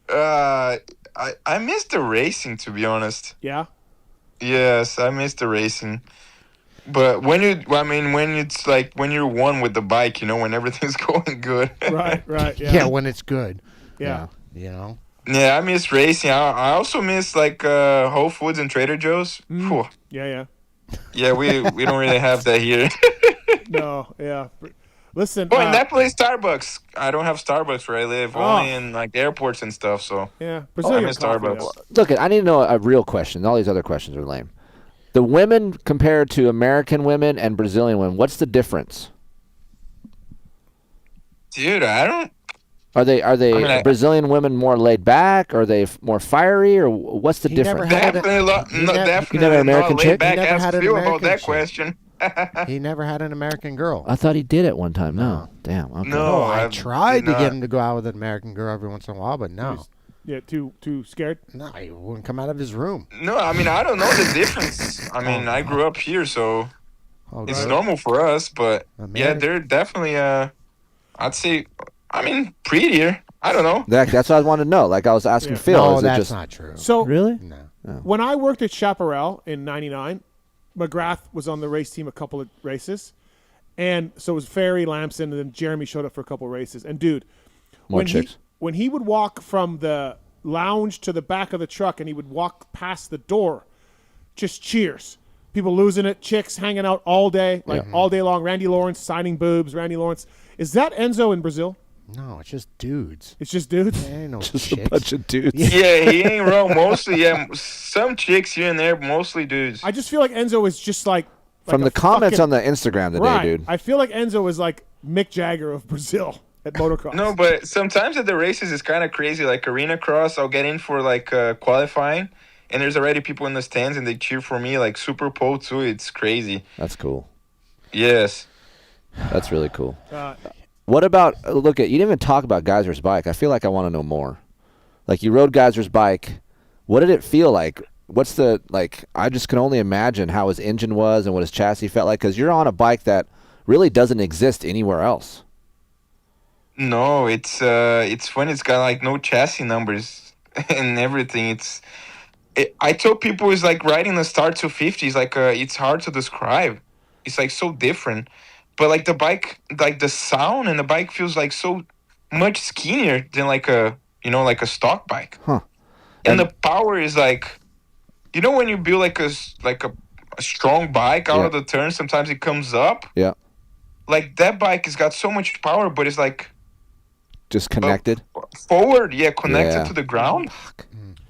I miss the racing, to be honest. Yeah. Yes, I miss the racing. But when it's like when you're one with the bike, you know, when everything's going good. Right. Yeah. Yeah, when it's good. Yeah. You know? Yeah, I miss racing. I also miss like Whole Foods and Trader Joe's. Phew. Yeah. Yeah, we don't really have that here. No. Yeah. Listen. Oh, and that place Starbucks. I don't have Starbucks where I live. Oh. Only in like airports and stuff. So Yeah. I Brazilian miss coffee, Starbucks. though. Look, I need to know a real question. All these other questions are lame. The women compared to American women and Brazilian women, what's the difference? Dude, I don't. Are they I- Brazilian women more laid back? Are they more fiery? Or what's the He never difference? had Definitely, never American not chick? laid back. He never Ask had an Phil about American that chick. question. He never had an American girl. I thought he did at one time. No. Damn. Okay. No. I I tried did to not. get him to go out with an American girl every once in a while, but no. Yeah. Too scared. No, he wouldn't come out of his room. No, I mean I don't know the difference. I mean I grew up here, so Oh, it's God. normal for us. But yeah, American- they're definitely. I'd say. I mean, prettier. I don't know. That's what I wanted to know. Like I was asking Yeah. Phil. No, is it that's just not true. So really? No. when I worked at Chaparral in '99, McGrath was on the race team a couple of races, and so it was Ferry, Lamson, and then Jeremy showed up for a couple of races. And dude, More when chicks. when he would walk from the lounge to the back of the truck, and he would walk past the door, just cheers. People losing it, chicks hanging out all day, all day long. Randy Lawrence signing boobs. Randy Lawrence. Is that Enzo in Brazil? No, it's just dudes. It's just dudes. There ain't no Just chicks. a bunch of dudes. Yeah, he ain't wrong. Mostly, yeah, some chicks here and there, but mostly dudes. I just feel like Enzo is just like From a the comments fucking- on the Instagram today, right. dude. I feel like Enzo is like Mick Jagger of Brazil at motocross. No, but sometimes at the races it's kind of crazy. Like arena cross, I'll get in for like qualifying, and there's already people in the stands and they cheer for me. Like Super Pole too. It's crazy. That's cool. Yes. That's really cool. Uh, What about you didn't even talk about Geyser's bike. I feel like I want to know more. Like you rode Geyser's bike. What did it feel like what's the like? I just can only imagine how his engine was and what his chassis felt like, because you're on a bike that really doesn't exist anywhere else. No, it's when it's got like no chassis numbers and everything. I told people it's like riding the Star 250. It's like it's hard to describe. It's like so different, but like the bike, like the sound and the bike feels like so much skinnier than like a stock bike. Huh. And the power is like, when you build like a strong bike out of the turn, sometimes it comes up. Yeah. Like that bike has got so much power, but it's like just connected forward, connected to the ground. Fuck.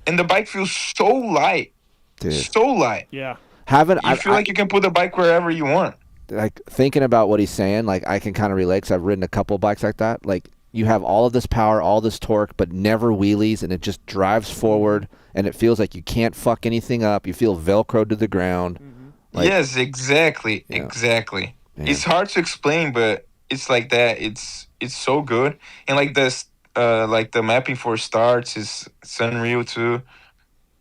And the bike feels so light. Dude. So light. Yeah. You feel like you can put the bike wherever you want. Like thinking about what he's saying, like I can kind of relate because I've ridden a couple bikes like that. Like you have all of this power, all this torque, but never wheelies, and it just drives forward, and it feels like you can't fuck anything up. You feel Velcro to the ground. Mm-hmm. Like, yes, exactly, exactly. Yeah. It's hard to explain, but it's like that. It's so good, and like this, like the mapping for starts is unreal too.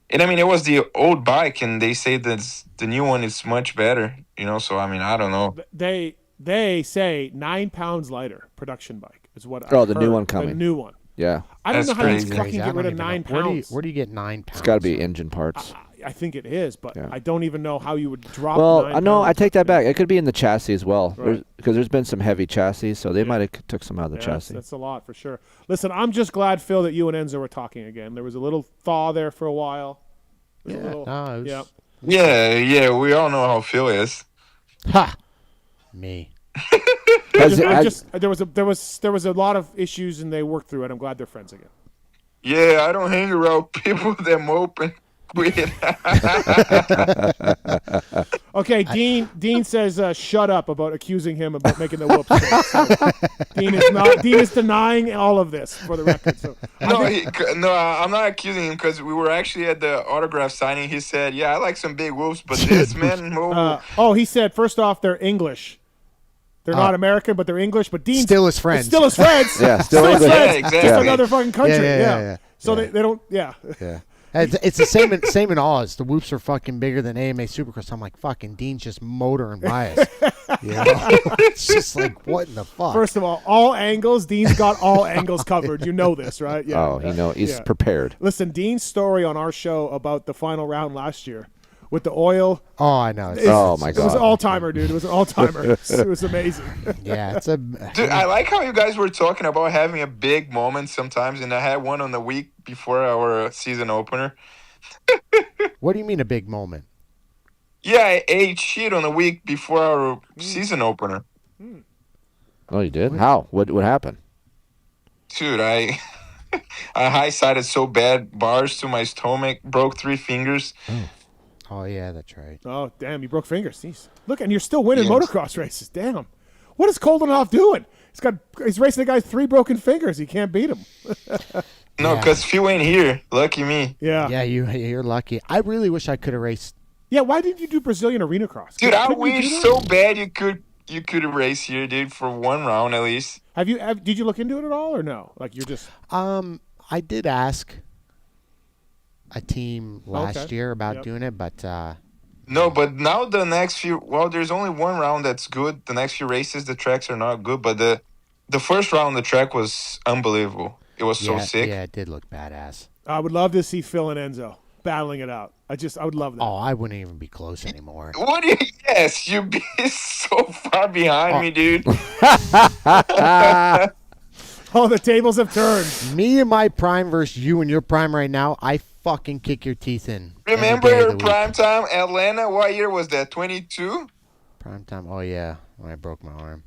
And I mean, it was the old bike, and they say that the new one is much better. So I mean, I don't know. They say 9 pounds lighter production bike is what. Oh, the new one coming. The new one. Yeah. I don't know how you crazy. fucking get rid of 9 pounds. Where do you get 9 pounds? It's got to be engine parts. I think it is, but I don't even know how you would drop. Well, 9 no, pounds. I take that back. It could be in the chassis as well, Right. because there's been some heavy chassis, so they might have took some out of the chassis. That's a lot for sure. Listen, I'm just glad, Phil, that you and Enzo were talking again. There was a little thaw there for a while. Yeah. Yeah, we all know how Phil is. Ha! Me. There was a lot of issues, and they worked through it. I'm glad they're friends again. Yeah, I don't hang around people that mope and quit. Okay, Dean says shut up about accusing him about making the whoops. So Dean is denying all of this for the record. So I'm not accusing him, because we were actually at the autograph signing. He said, "Yeah, I like some big whoops, but this man." He said first off, they're English. They're not American, but they're English. But Dean still his friends. Still his friends. Yeah, still English. Yeah, exactly. Just another fucking country. Yeah. So they don't. Yeah. Yeah. It's the same in Oz. The whoops are fucking bigger than AMA Supercross. I'm like, fucking Dean's just motoring by us. It's just like, what in the fuck? First of all angles. Dean's got all angles covered. You know this, right? Yeah. Oh, he's prepared. Listen, Dean's story on our show about the final round last year with the oil. Oh, I know. Oh my God. It was an all-timer, dude. It was an all-timer. It was amazing. Yeah, Dude, I like how you guys were talking about having a big moment sometimes, and I had one on the week before our season opener. What do you mean a big moment? Yeah, I ate shit on the week before our season opener. Oh, you did? How? What happened? Dude, I high-sided so bad, bars to my stomach, broke 3 fingers. Oh, yeah, that's right. Oh, damn, you broke fingers. Jeez. Look, and you're still winning motocross races. Damn. What is Koldenhoff doing? He's racing a guy with 3 broken fingers. He can't beat him. No, because Phil ain't here. Lucky me. Yeah. Yeah, you're lucky. I really wish I could have raced. Yeah, why didn't you do Brazilian arena cross? Dude, I wish so bad you could race here, dude, for 1 round at least. Did you look into it at all or no? Like you're just I did ask a team last year about doing it, but no, but now the next few, there's only 1 round that's good. The next few races, the tracks are not good, but the first round, the track was unbelievable. It was so sick. Yeah, it did look badass. I would love to see Phil and Enzo battling it out. I would love that. Oh, I wouldn't even be close anymore. What? Yes, you'd be so far behind me, dude. Oh, the tables have turned. Me and my prime versus you and your prime right now, I fucking kick your teeth in. Remember your prime time, Atlanta? What year was that? 22? Prime time? Oh, yeah. When I broke my arm.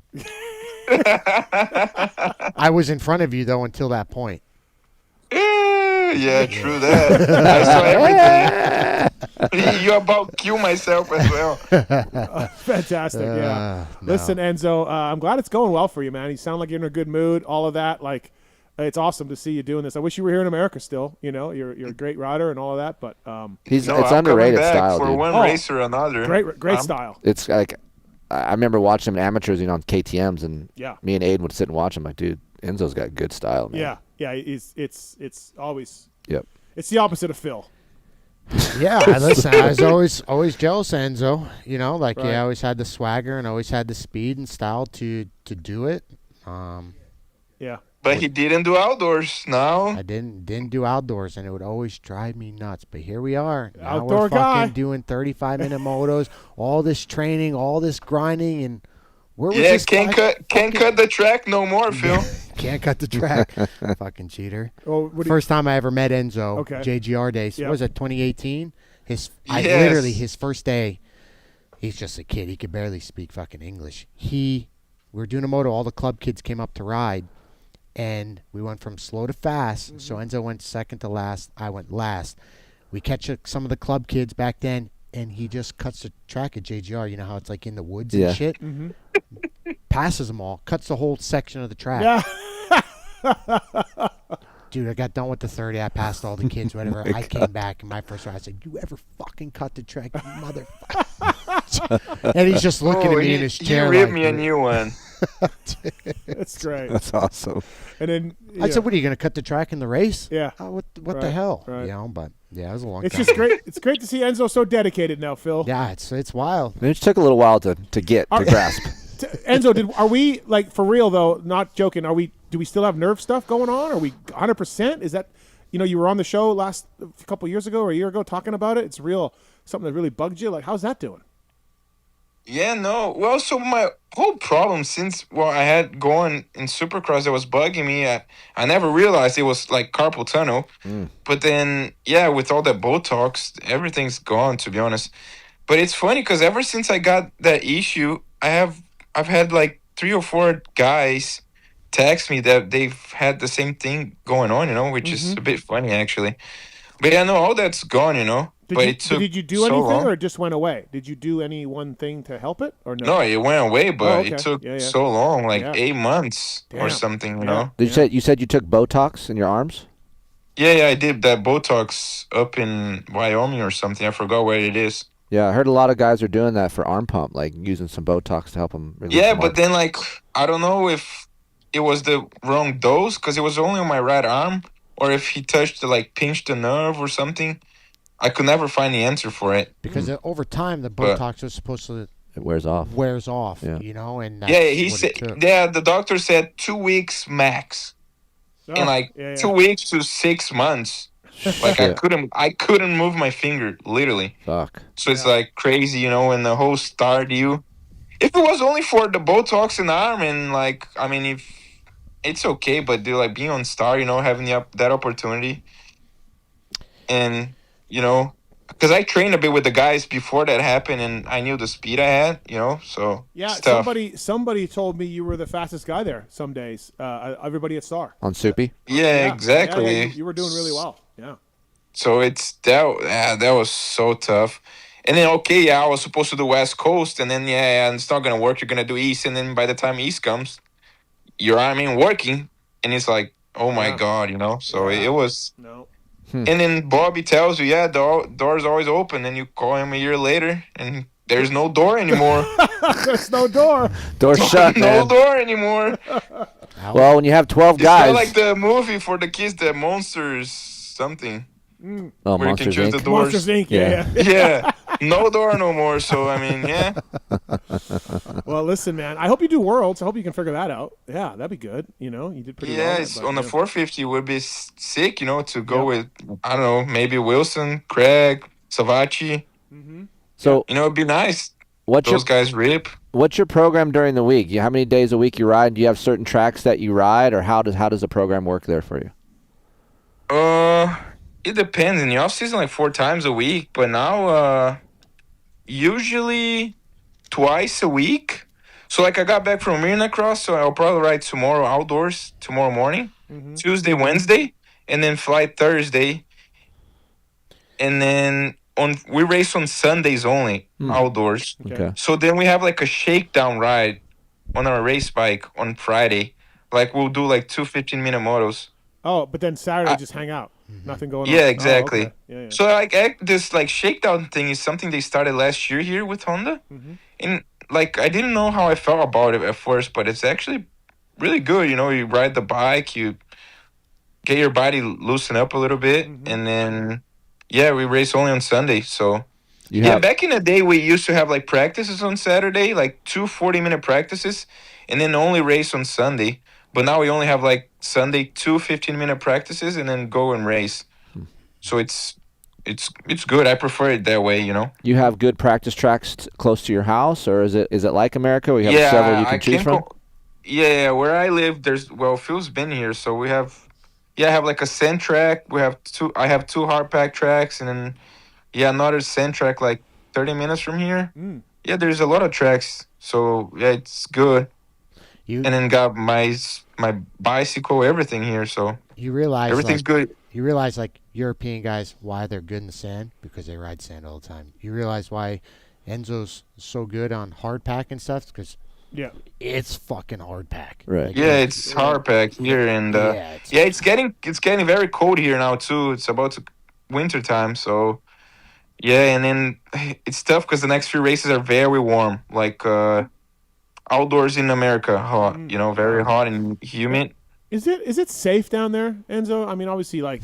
I was in front of you, though, until that point. Yeah, true that. I saw everything. You about kill myself as well. Fantastic, yeah. No. Listen, Enzo, I'm glad it's going well for you, man. You sound like you're in a good mood, all of that. Like, it's awesome to see you doing this. I wish you were here in America still. You know, you're a great rider and all of that, but it's underrated style, for dude. One race or another. Great style. It's like I remember watching him in amateurs, on KTM's, and me and Aiden would sit and watch him. Like, dude, Enzo's got good style, man. Yeah. It's always. Yep. It's the opposite of Phil. Yeah, listen, I was always jealous of Enzo. You know, like Right. he always had the swagger and always had the speed and style to do it. Yeah. But he didn't do outdoors. No. I didn't do outdoors, and it would always drive me nuts. But here we are. Now Outdoor we're fucking guy. doing 35-minute motos, all this training, all this grinding, and where was Yeah, this can't guy cut the track no more, Phil. Can't cut the track. Fucking cheater. Oh, what do First time I ever met Enzo, Okay. JGR days. Yep. What was it, 2018? Yes. Literally his first day. He's just a kid. He could barely speak fucking English. We were doing a moto. All the club kids came up to ride, and we went from slow to fast. So Enzo went second to last. I went last. We catch some of the club kids back then, and he just cuts the track at JGR. You know how it's like in the woods Yeah. and shit. Passes them all. Cuts the whole section of the track. Yeah. Dude, I got done with the 30. I passed all the kids, whatever. I came back in my first ride. I said, "You ever fucking cut the track, you motherfucker?" And he's just looking at me in his chair. He ripped like, me a new one. That's great. That's awesome. And then I said, "What are you going to cut the track in the race?" Yeah. Oh, what the Right, hell? right. You know, but yeah, it was a long It's time. just great. It's great to see Enzo so dedicated now, Phil. Yeah, it's wild. It just took a little while to grasp. Enzo, are we, like, for real though, not joking, do we still have nerve stuff going on? Are we 100%? Is that, you were on the show a couple years ago or a year ago talking about it. It's real, something that really bugged you. Like, how's that doing? Yeah, no. Well, so my whole problem since I had going in Supercross that was bugging me, I never realized it was like carpal tunnel. But then, yeah, with all that Botox, everything's gone, to be honest. But it's funny because ever since I got that issue, I've had like 3 or 4 guys text me that they've had the same thing going on, which is a bit funny actually. But yeah, no, all that's gone, Did you do so anything long. or it just went away? Did you do any one thing to help it or no? No, it went away, but okay. it took Yeah, yeah. so long, like Yeah. 8 months Damn. or something, you Yeah. know? You said you took Botox in your arms? Yeah, I did that Botox up in Wyoming or something. I forgot where it is. Yeah, I heard a lot of guys are doing that for arm pump, like using some Botox to help them. Yeah, but then, like, I don't know if it was the wrong dose because it was only on my right arm or if he pinched the nerve or something. I could never find the answer for it. Because over time, the Botox was supposed to it wears off. Yeah. And that's Yeah, he what said. it took. Yeah, the doctor said 2 weeks max, and 2 weeks to 6 months. Like I couldn't move my finger, literally. Fuck. So it's like crazy, when the whole start you. If it was only for the Botox in the arm, and if it's okay, but dude, like being on Star, having that opportunity, and because I trained a bit with the guys before that happened, and I knew the speed I had, so Yeah, stuff. somebody told me you were the fastest guy there some days. Everybody at Star. On Soupy? Yeah, exactly. Yeah, you were doing really well. Yeah. So that was so tough. And then I was supposed to do West Coast, and then it's not gonna work. You're gonna do East, and then by the time East comes, your arm ain't working, and it's like, oh my god, So it was. No. And then Bobby tells you, the door's always open. And you call him a year later, and there's no door anymore. There's no door. Door's shut, No man. door anymore. Well, when you have 12 It's guys. not like the movie for the kids, the Monsters something. Oh, where Monsters, you can choose Inc. the doors. Monsters, Inc. Yeah. Yeah, no door no more. So yeah. Well, listen, man. I hope you do Worlds. I hope you can figure that out. Yeah, that'd be good. You did pretty well. Yeah, there, it's but, on the 450 would be sick, to go with, I don't know, maybe Wilson, Craig, Savacci. So it'd be nice. What's Those guys rip. What's your program during the week? How many days a week you ride? Do you have certain tracks that you ride, or how does the program work there for you? It depends. In the off season, like 4 times a week, but now usually twice a week. So I got back from Marina Cross, so I'll probably ride tomorrow outdoors, tomorrow morning, Tuesday, Wednesday, and then fly Thursday. And then we race on Sundays only, outdoors. Okay. So then we have like a shakedown ride on our race bike on Friday. Like we'll do like 2 15-minute motos. Oh, but then Saturday just hang out. Nothing going on. Yeah, exactly. Oh, okay. Yeah. So this shakedown thing is something they started last year here with Honda, and I didn't know how I felt about it at first, but it's actually really good. You ride the bike, you get your body loosen up a little bit, and then Yeah, we race only on Sunday. So You yeah, have back in the day, we used to have like practices on Saturday, like 2 40-minute practices, and then only race on Sunday. But now we only have like Sunday 2 15-minute practices, and then go and race. So it's good. I prefer it that way, you know. you have good practice tracks close to your house, or is it like America where you have several you can choose from? Yeah, where I live, Phil's been here, so we have, I have like a sand track. I have two hard pack tracks, and then another sand track like 30 minutes from here. Yeah, there's a lot of tracks, so yeah, it's good. And then got my bicycle, everything here, so You realize everything's good. You realize like European guys why they're good in the sand because they ride sand all the time. You realize why Enzo's so good on hard pack and stuff because it's fucking hard pack. Right. Like, Yeah, it's hard pack here, and it's getting very cold here now too. It's about to winter time, so yeah, and then it's tough because the next few races are very warm, like outdoors in America, hot, very hot and humid. Is it safe down there, Enzo? I mean, obviously, like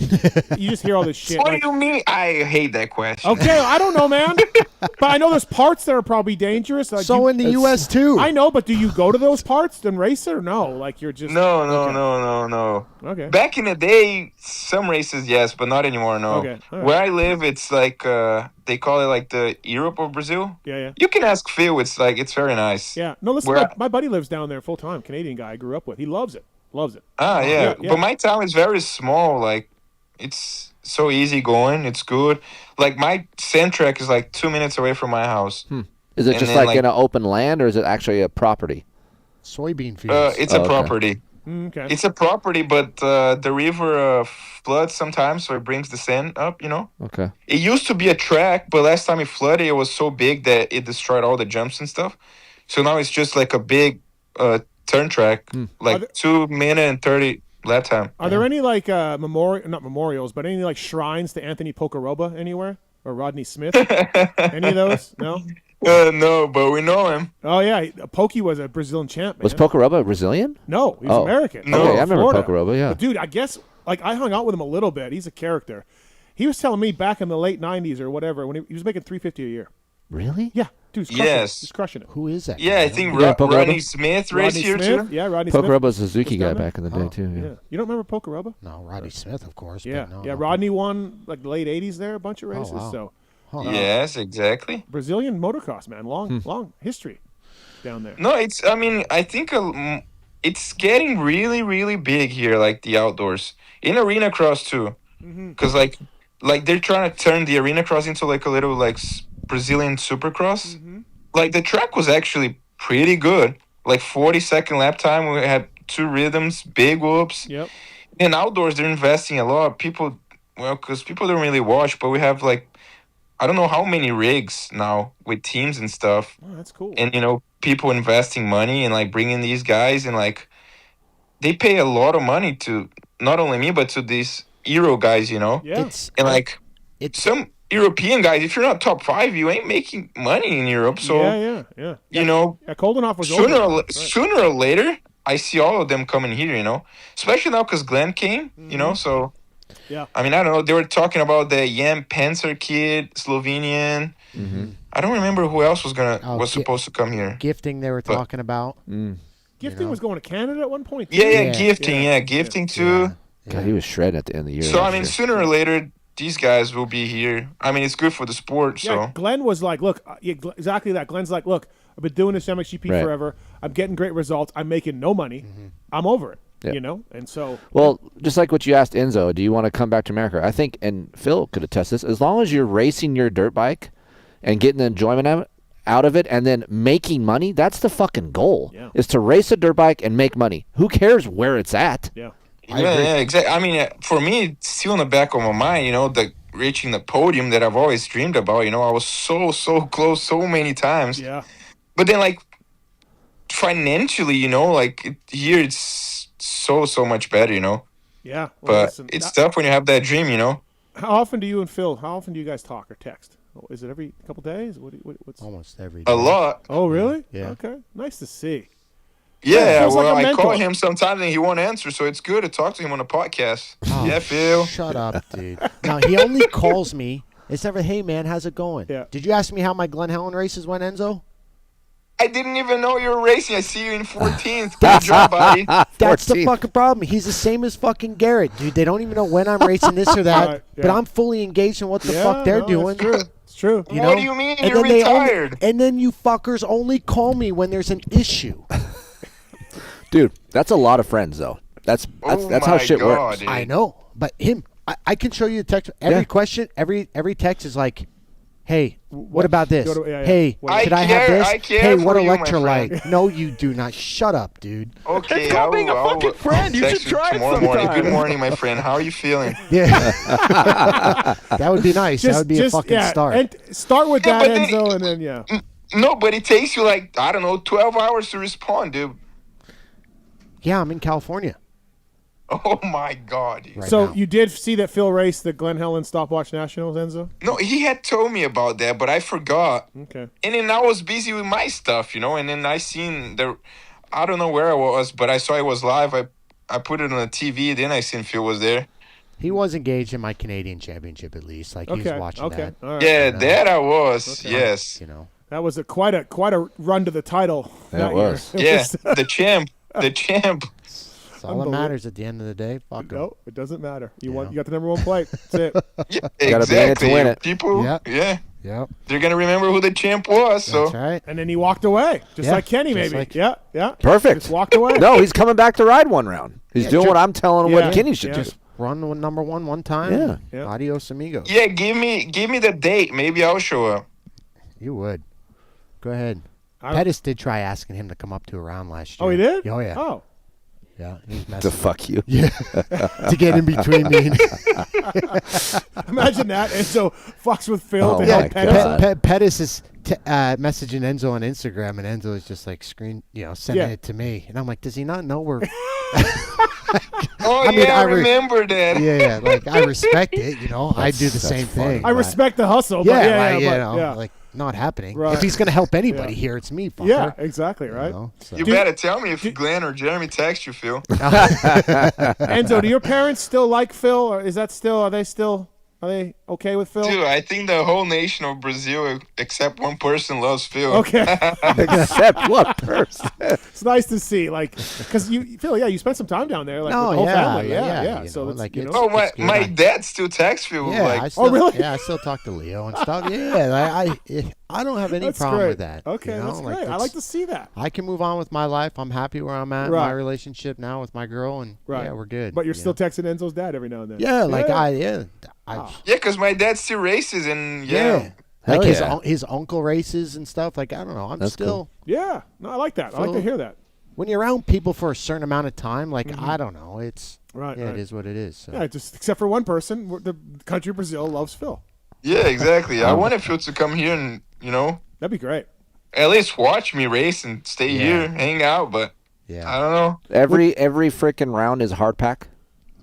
you just hear all this shit. What like, do you mean? I hate that question. Okay, I don't know, man. But I know there's parts that are probably dangerous. Like so in the U.S. too. I know, but do you go to those parts then race it or no? Like you're just No. Okay. Back in the day, some races yes, but not anymore. No. Okay. All right. Where I live, it's like they call it like the Europe of Brazil. Yeah. You can ask Phil. It's very nice. Yeah. No, listen. My buddy lives down there full time. Canadian guy I grew up with. He loves it. Loves it. Yeah. But my town is very small. Like, it's so easy going. It's good. Like, my sand track is like 2 minutes away from my house. Is it And just then, like in an open land, or is it actually a property? Soybean fields. It's a property. Okay. It's a property, but the river floods sometimes, so it brings the sand up, Okay. It used to be a track, but last time it flooded, it was so big that it destroyed all the jumps and stuff. So now it's just like a big turn track, like 2 minute and 30 lap time. Are there any like not memorials, but any like shrines to Anthony Pocaroba anywhere or Rodney Smith? Any of those? No. No, but we know him. Oh yeah, Pokey was a Brazilian champ. Man. Was Pocaroba a Brazilian? No, he was American. No. Okay, I remember Florida. Pocaroba. Yeah. But dude, I guess like I hung out with him a little bit. He's a character. He was telling me back in the late '90s or whatever when he was making $350 a year. Really? Yeah, dude, he's crushing it. Who is that? Yeah, I think Pocaroba? Rodney Smith raced here too. Yeah, Rodney Smith. Pocaroba was a Suzuki guy down there? back in the day too. Yeah. You don't remember Pocaroba? No, Rodney Smith, of course. Yeah, but no, yeah. no. Rodney won like the late '80s there, a bunch of races. wow. So Yes, exactly. Brazilian motocross, man, long history down there. No, I think it's getting really, really big here, like the outdoors. In arena cross too. Because like they're trying to turn the arena cross into like a little like Brazilian supercross. Like the track was actually pretty good. Like 40-second lap time. We had 2 rhythms, big whoops. Yep. And outdoors, they're investing a lot. Because people don't really watch, but we have like, I don't know how many rigs now with teams and stuff. Oh, that's cool. And, people investing money and like bringing these guys and like, they pay a lot of money to not only me, but to these Euro guys, Yeah. And like, some European guys, if you're not top 5, you ain't making money in Europe. So, yeah. Koldenhoff was sooner or later, I see all of them coming here, especially now because Glenn came, so. Yeah. I mean, I don't know. They were talking about the Jan Panzer kid, Slovenian. I don't remember who else was supposed to come here. Gifting they were talking about. Gifting was going to Canada at one point. Yeah, Gifting too. God, he was shredding at the end of the year. So, I mean, sooner or later, these guys will be here. I mean, it's good for the sport, so. Yeah, Glenn was like, look, exactly that. Glenn's like, look, I've been doing this MXGP forever. I'm getting great results. I'm making no money. I'm over it, And so. Well, just like what you asked Enzo, do you want to come back to America? I think, and Phil could attest this, as long as you're racing your dirt bike and getting the enjoyment out of it and then making money, that's the fucking goal, is to race a dirt bike and make money. Who cares where it's at? Yeah. Yeah, exactly. I mean, for me, it's still in the back of my mind, reaching the podium that I've always dreamed about. I was so close so many times. Yeah. But then, like, financially, here it's so much better, Yeah. Well, but listen, it's tough when you have that dream, How often do you and Phil, you guys talk or text? Is it every couple days? What's almost every day. A lot. Oh, really? Yeah. Okay. Nice to see. Yeah, feels like well, a I mentor. call him sometimes and he won't answer, so it's good to talk to him on a podcast. Yeah, Phil. Shut up, dude. No, he only calls me. It's never, hey, man, how's it going? Yeah. Did you ask me how my Glen Helen races went, Enzo? I didn't even know you were racing. I see you in 14th. Good job, buddy. That's the 14th. fucking problem. He's the same as fucking Garrett, dude. They don't even know when I'm racing this or that, Right, but yeah. I'm fully engaged in what the fuck they're doing. It's true. It's true. You What know? do you mean? And You're then they retired. and then you fuckers only call me when there's an issue. Dude, that's a lot of friends though. That's Oh how my shit God, works. dude. I know, but him, I can show you the text. Every Yeah. question, every text is like, hey, what about this? Go to- yeah, yeah. Hey, What- should I I have care- this? I care Hey, what for you, my electrolyte? friend. No, you do not. Shut up, dude. Okay, It's called being a I'll fucking friend. You text should try it tomorrow morning. sometime. Good morning, my friend. How are you feeling? Yeah, that would be nice. That would be a fucking start. And start with Yeah, that, but then- Enzo, and then yeah. No, but it takes you like, I don't know, 12 hours to respond, dude. Yeah, I'm in California. Oh my God. Dude. Right So now. you did see that Phil raced the Glen Helen Stopwatch Nationals, Enzo? No, he had told me about that, but I forgot. Okay. And then I was busy with my stuff, and then I seen I don't know where I was, but I saw it was live. I put it on the TV, then I seen Phil was there. He was engaged in my Canadian championship at least. Like he Okay. was watching Okay. that. All right. Yeah, you know. that I was. Okay. Yes. You know. That was quite a run to the title. Yeah, that it year. was. Yeah, the champ. The champ. That's all that matters at the end of the day. Fuck 'em. No, it doesn't matter. You Yeah. got the number one plate. That's it. Yeah, You gotta be in it to exactly. win it. People, Yep. yeah, Yep. they're gonna remember who the champ was. So That's right. And then he walked away, just Yeah, like Kenny, just maybe. like- Yeah, yeah. Perfect. Just walked away. No, he's coming back to ride one round. He's doing what I'm telling him Yeah. what Kenny should Yeah. do. Just run with number one time. Yeah. Yeah. Adios, amigos. yeah, give me the date. Maybe I'll show up. You would. Go ahead. I- Pettis did try asking him to come up to a round last year. Oh, he did? Oh, yeah. Oh. Yeah. He's To messing. fuck you. Yeah. To get in between me and Imagine that. Enzo fucks with Phil Oh to my help Pettis. God. Pettis is messaging Enzo on Instagram, and Enzo is just like sending Yeah. it to me, and I'm like, does he not know we're? Oh I mean, yeah, I I re- remember that. yeah, like I respect it. I do the That's same funny. thing. I but- respect the hustle, Yeah, but yeah, like, yeah, yeah. like not happening. Right. If he's gonna help anybody Yeah. here, it's me. Fucker. Yeah, exactly, right? So. You better tell me if Glenn or Jeremy text you, Phil. Enzo, do your parents still like Phil, or are they okay with Phil? Dude, I think the whole nation of Brazil, except one person, loves Phil. Okay. Except one person. It's nice to see, because Phil, you spent some time down there, with the whole family. Yeah. So it's, like, you know, Oh, it's good. my dad still texts Phil. Yeah, like, I still, really? Yeah, I still talk to Leo and stuff. Yeah, I don't have any that's problem great. with that. Okay, you know? that's great. I like to see that. I can move on with my life. I'm happy where I'm at. Right. My relationship now with my girl, and Right. yeah, we're good. But you're you still know? texting Enzo's dad every now and then. Yeah, like yeah. I yeah, because my dad still races, and yeah. Hell Like yeah. his uncle races and stuff. Like I don't know. I'm That's still Yeah. No, I like that. I like to So- hear that. when you're around people for a certain amount of time. Like I don't know. It's Right. yeah, right. it is what it is. So. Yeah, just except for one person, the country of Brazil loves Phil. yeah, exactly. I wanted Phil to come here and That'd be great. at least watch me race and stay Yeah. here, hang out. But Yeah. I don't know. Every freaking round is hard pack.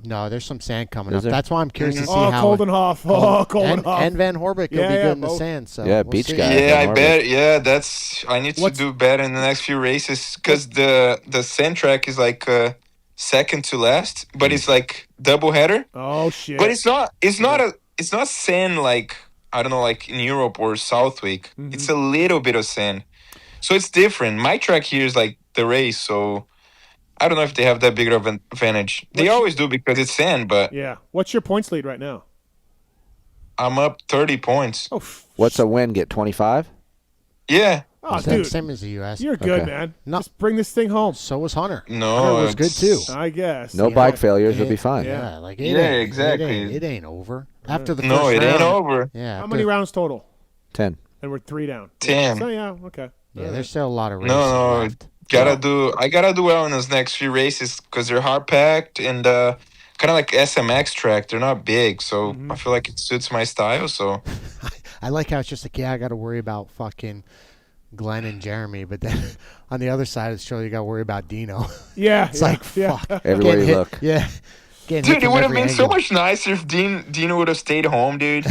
No, there's some sand coming Is up. there? That's why I'm curious to see Oh, how. Coldenhoff. Oh, Coldenhoff. and Van Horbeck will Yeah, be yeah, good in the both. sand. So Yeah, we'll beach see. guy. Yeah, I Van bet. Yeah, I need to What's- do better in the next few races because the sand track is like second to last, but it's like double header. Oh shit. But it's not sand like I don't know, like in Europe or Southwick. Mm-hmm. It's a little bit of sand, so it's different. My track here is like the race, so I don't know if they have that big of an advantage. They always do because it's sand, but Yeah. What's your points lead right now? I'm up 30 points. Oh. What's a win? Get 25? Yeah, Oh, Same, dude, same as the U.S. you're good, Okay. man. No. Just bring this thing home. So was Hunter. no, Hunter was good it's- too. I guess. No Yeah. bike failures. You'll Yeah. be fine. Yeah. Yeah, like Yeah, ain't- exactly. It ain't over after the No, first it ain't round. over. Yeah. How after- many rounds total? 10. And we're 3 down. 10. So yeah, okay. Yeah, there's still a lot of races No, left. I gotta do well in those next few races because they're hard packed and kind of like SMX track. They're not big, so I feel like it suits my style. So I like how it's just like, yeah, I got to worry about fucking Glenn and Jeremy, but then on the other side of the show, you got to worry about Dino. Yeah. It's yeah, like, yeah. fuck. Everywhere Getting you hit- look. Yeah. Getting hit dude, it from would have every been so angle. much nicer if Dino would have stayed home, dude.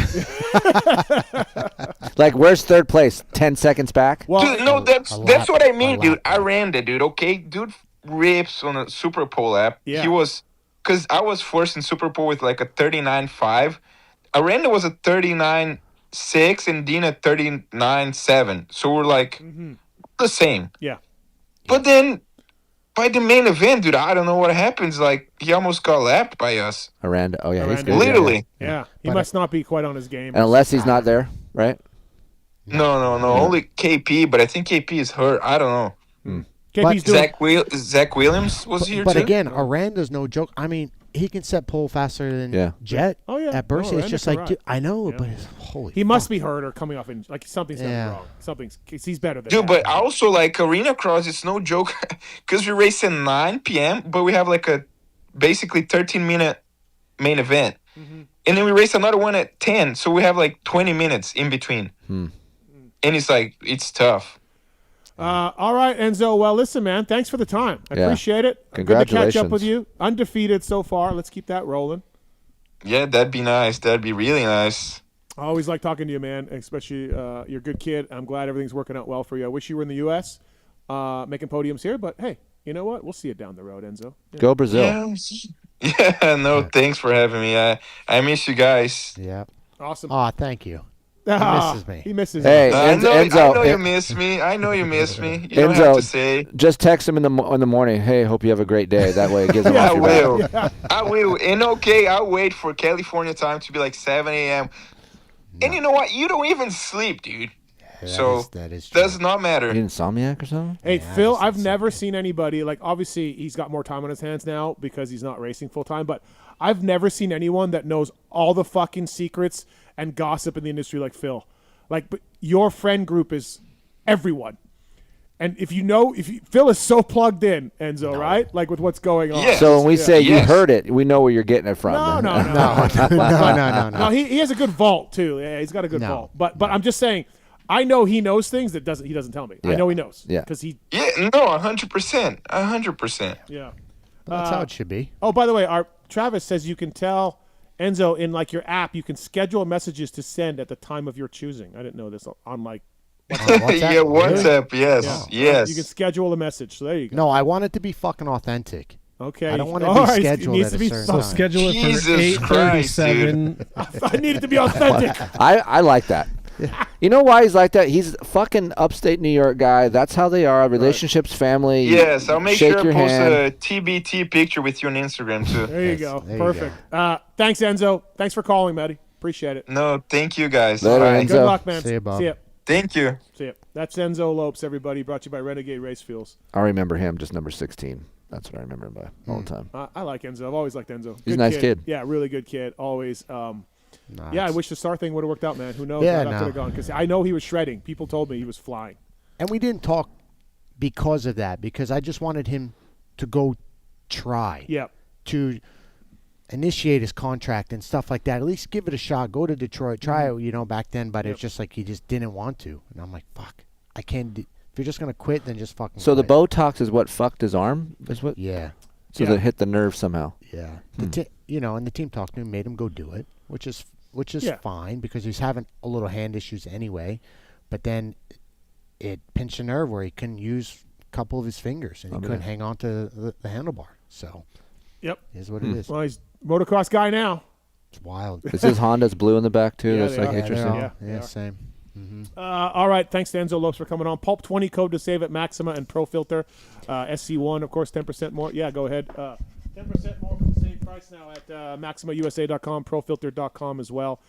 Like, where's third place? 10 seconds back? Well, Dude, no, that's what I mean, dude. I lap. ran that, dude. Okay, dude rips on a Super Pole lap. Yeah. He was, because I was first in Super Pole with like a 39.5. Aranda was a 39.6 and Dean a 39.7. So we're like the same. Yeah. But then by the main event, dude, I don't know what happens. Like, he almost got lapped by us. Aranda. Oh, yeah, he's Aranda. good. Literally. Yeah. He But must not be quite on his game. Unless he's not there, right? No. Only KP, but I think KP is hurt. I don't know. KP's doing Zach Williams was here But too. again, Aranda's no joke. I mean, he can set pole faster than Jet Oh, yeah. at Bercy. No, it's just Aranda's like, right. dude, I know, Yeah. but it's, holy He must fuck. be hurt or coming off in like something's done Yeah. wrong. Something's he's better than Dude, that. but also like Arena Cross, it's no joke because we race at 9 p.m., but we have like a basically 13-minute main event. And then we race another one at 10, so we have like 20 minutes in between. And it's like, it's tough. All right, Enzo. Well, listen, man. Thanks for the time. I appreciate it. Good to catch up with you. Undefeated so far. Let's keep that rolling. Yeah, that'd be nice. That'd be really nice. I always like talking to you, man. Especially you're a good kid. I'm glad everything's working out well for you. I wish you were in the U.S. Making podiums here, but hey, you know what? We'll see it down the road, Enzo. Yeah. Go Brazil. Yeah, no, thanks for having me. I miss you guys. Yeah. Awesome. Oh, thank you. He misses me. He misses Hey, me. I know Enzo, you miss me. I know you miss me. You don't have to say. Just text him in the morning. Hey, hope you have a great day. That way it gives him Yeah, off I your back. will. I will. And okay, I'll wait for California time to be like 7 a.m. And you know what? You don't even sleep, dude. So that is true. does not matter. You insomniac or something? Hey, Yeah, Phil, that's I've never seen anybody, like, obviously he's got more time on his hands now because he's not racing full time, but I've never seen anyone that knows all the fucking secrets and gossip in the industry like Phil. Like, but your friend group is everyone. And Phil is so plugged in, Enzo, right? Like with what's going on. Yeah. So when we say you Yes. heard it, we know where you're getting it from. No. No, he has a good vault too. Yeah, he's got a good vault. But I'm just saying, I know he knows things that he doesn't tell me. I Yeah. know he knows. Yeah. Because he. Yeah, no, 100%. 100%. Yeah. That's how it should be. Oh, by the way, our Travis says you can tell Enzo in like your app, you can schedule messages to send at the time of your choosing. I didn't know this on like. Yeah, WhatsApp, yes, yes. You can schedule a message. So there you go. No, I want it to be fucking authentic. Okay. I don't want to All be right, scheduled it needs at to a be certain So time. schedule it for Jesus Christ, 8:37. I need it to be authentic. I like that. You know why he's like that? He's a fucking upstate New York guy. That's how they are. Relationships, family. Yes, I'll make shake sure I your post hand. a TBT picture with you on Instagram, too. There you go. there you Perfect. Thanks, Enzo. Thanks for calling, Matty. Appreciate it. No, thank you, guys. Later, Bye. Enzo. Good luck, man. See ya, Bob. See ya. Thank you. See ya. That's Enzo Lopes, everybody. Brought to you by Renegade Race Fuels. I remember him, just number 16. That's what I remember him by all the time. I like Enzo. I've always liked Enzo. He's a Good nice kid. Yeah, really good kid. Always. Nice. Yeah, I wish the Star thing would have worked out, man. Who knows? Yeah, where that could no. have gone. Because I know he was shredding. People told me he was flying. And we didn't talk because of that, because I just wanted him to go try. Yeah. To initiate his contract and stuff like that. At least give it a shot. Go to Detroit. Try it, back then. But it's just like he just didn't want to. And I'm like, fuck. I can't. If you're just going to quit, then just fucking So the quit. Botox is what fucked his arm? Is what? Yeah. So Yeah. they hit the nerve somehow. Yeah. And the team talked to him, made him go do it, which is Yeah. fine because he's having a little hand issues anyway. But then it pinched a nerve where he couldn't use a couple of his fingers and he couldn't hang on to the handlebar. So Yep. is what it is. Well, he's a motocross guy now. It's wild. Is his Honda's blue in the back too? Yeah, That's they like are. interesting. Yeah, they Yeah, are. same. All right. Thanks to Enzo Lopes for coming on. Pulp 20 code to save at Maxima and Pro Filter. SC1, of course, 10% more. Yeah, go ahead. 10% more for the same price now at MaximaUSA.com, ProFilter.com as well.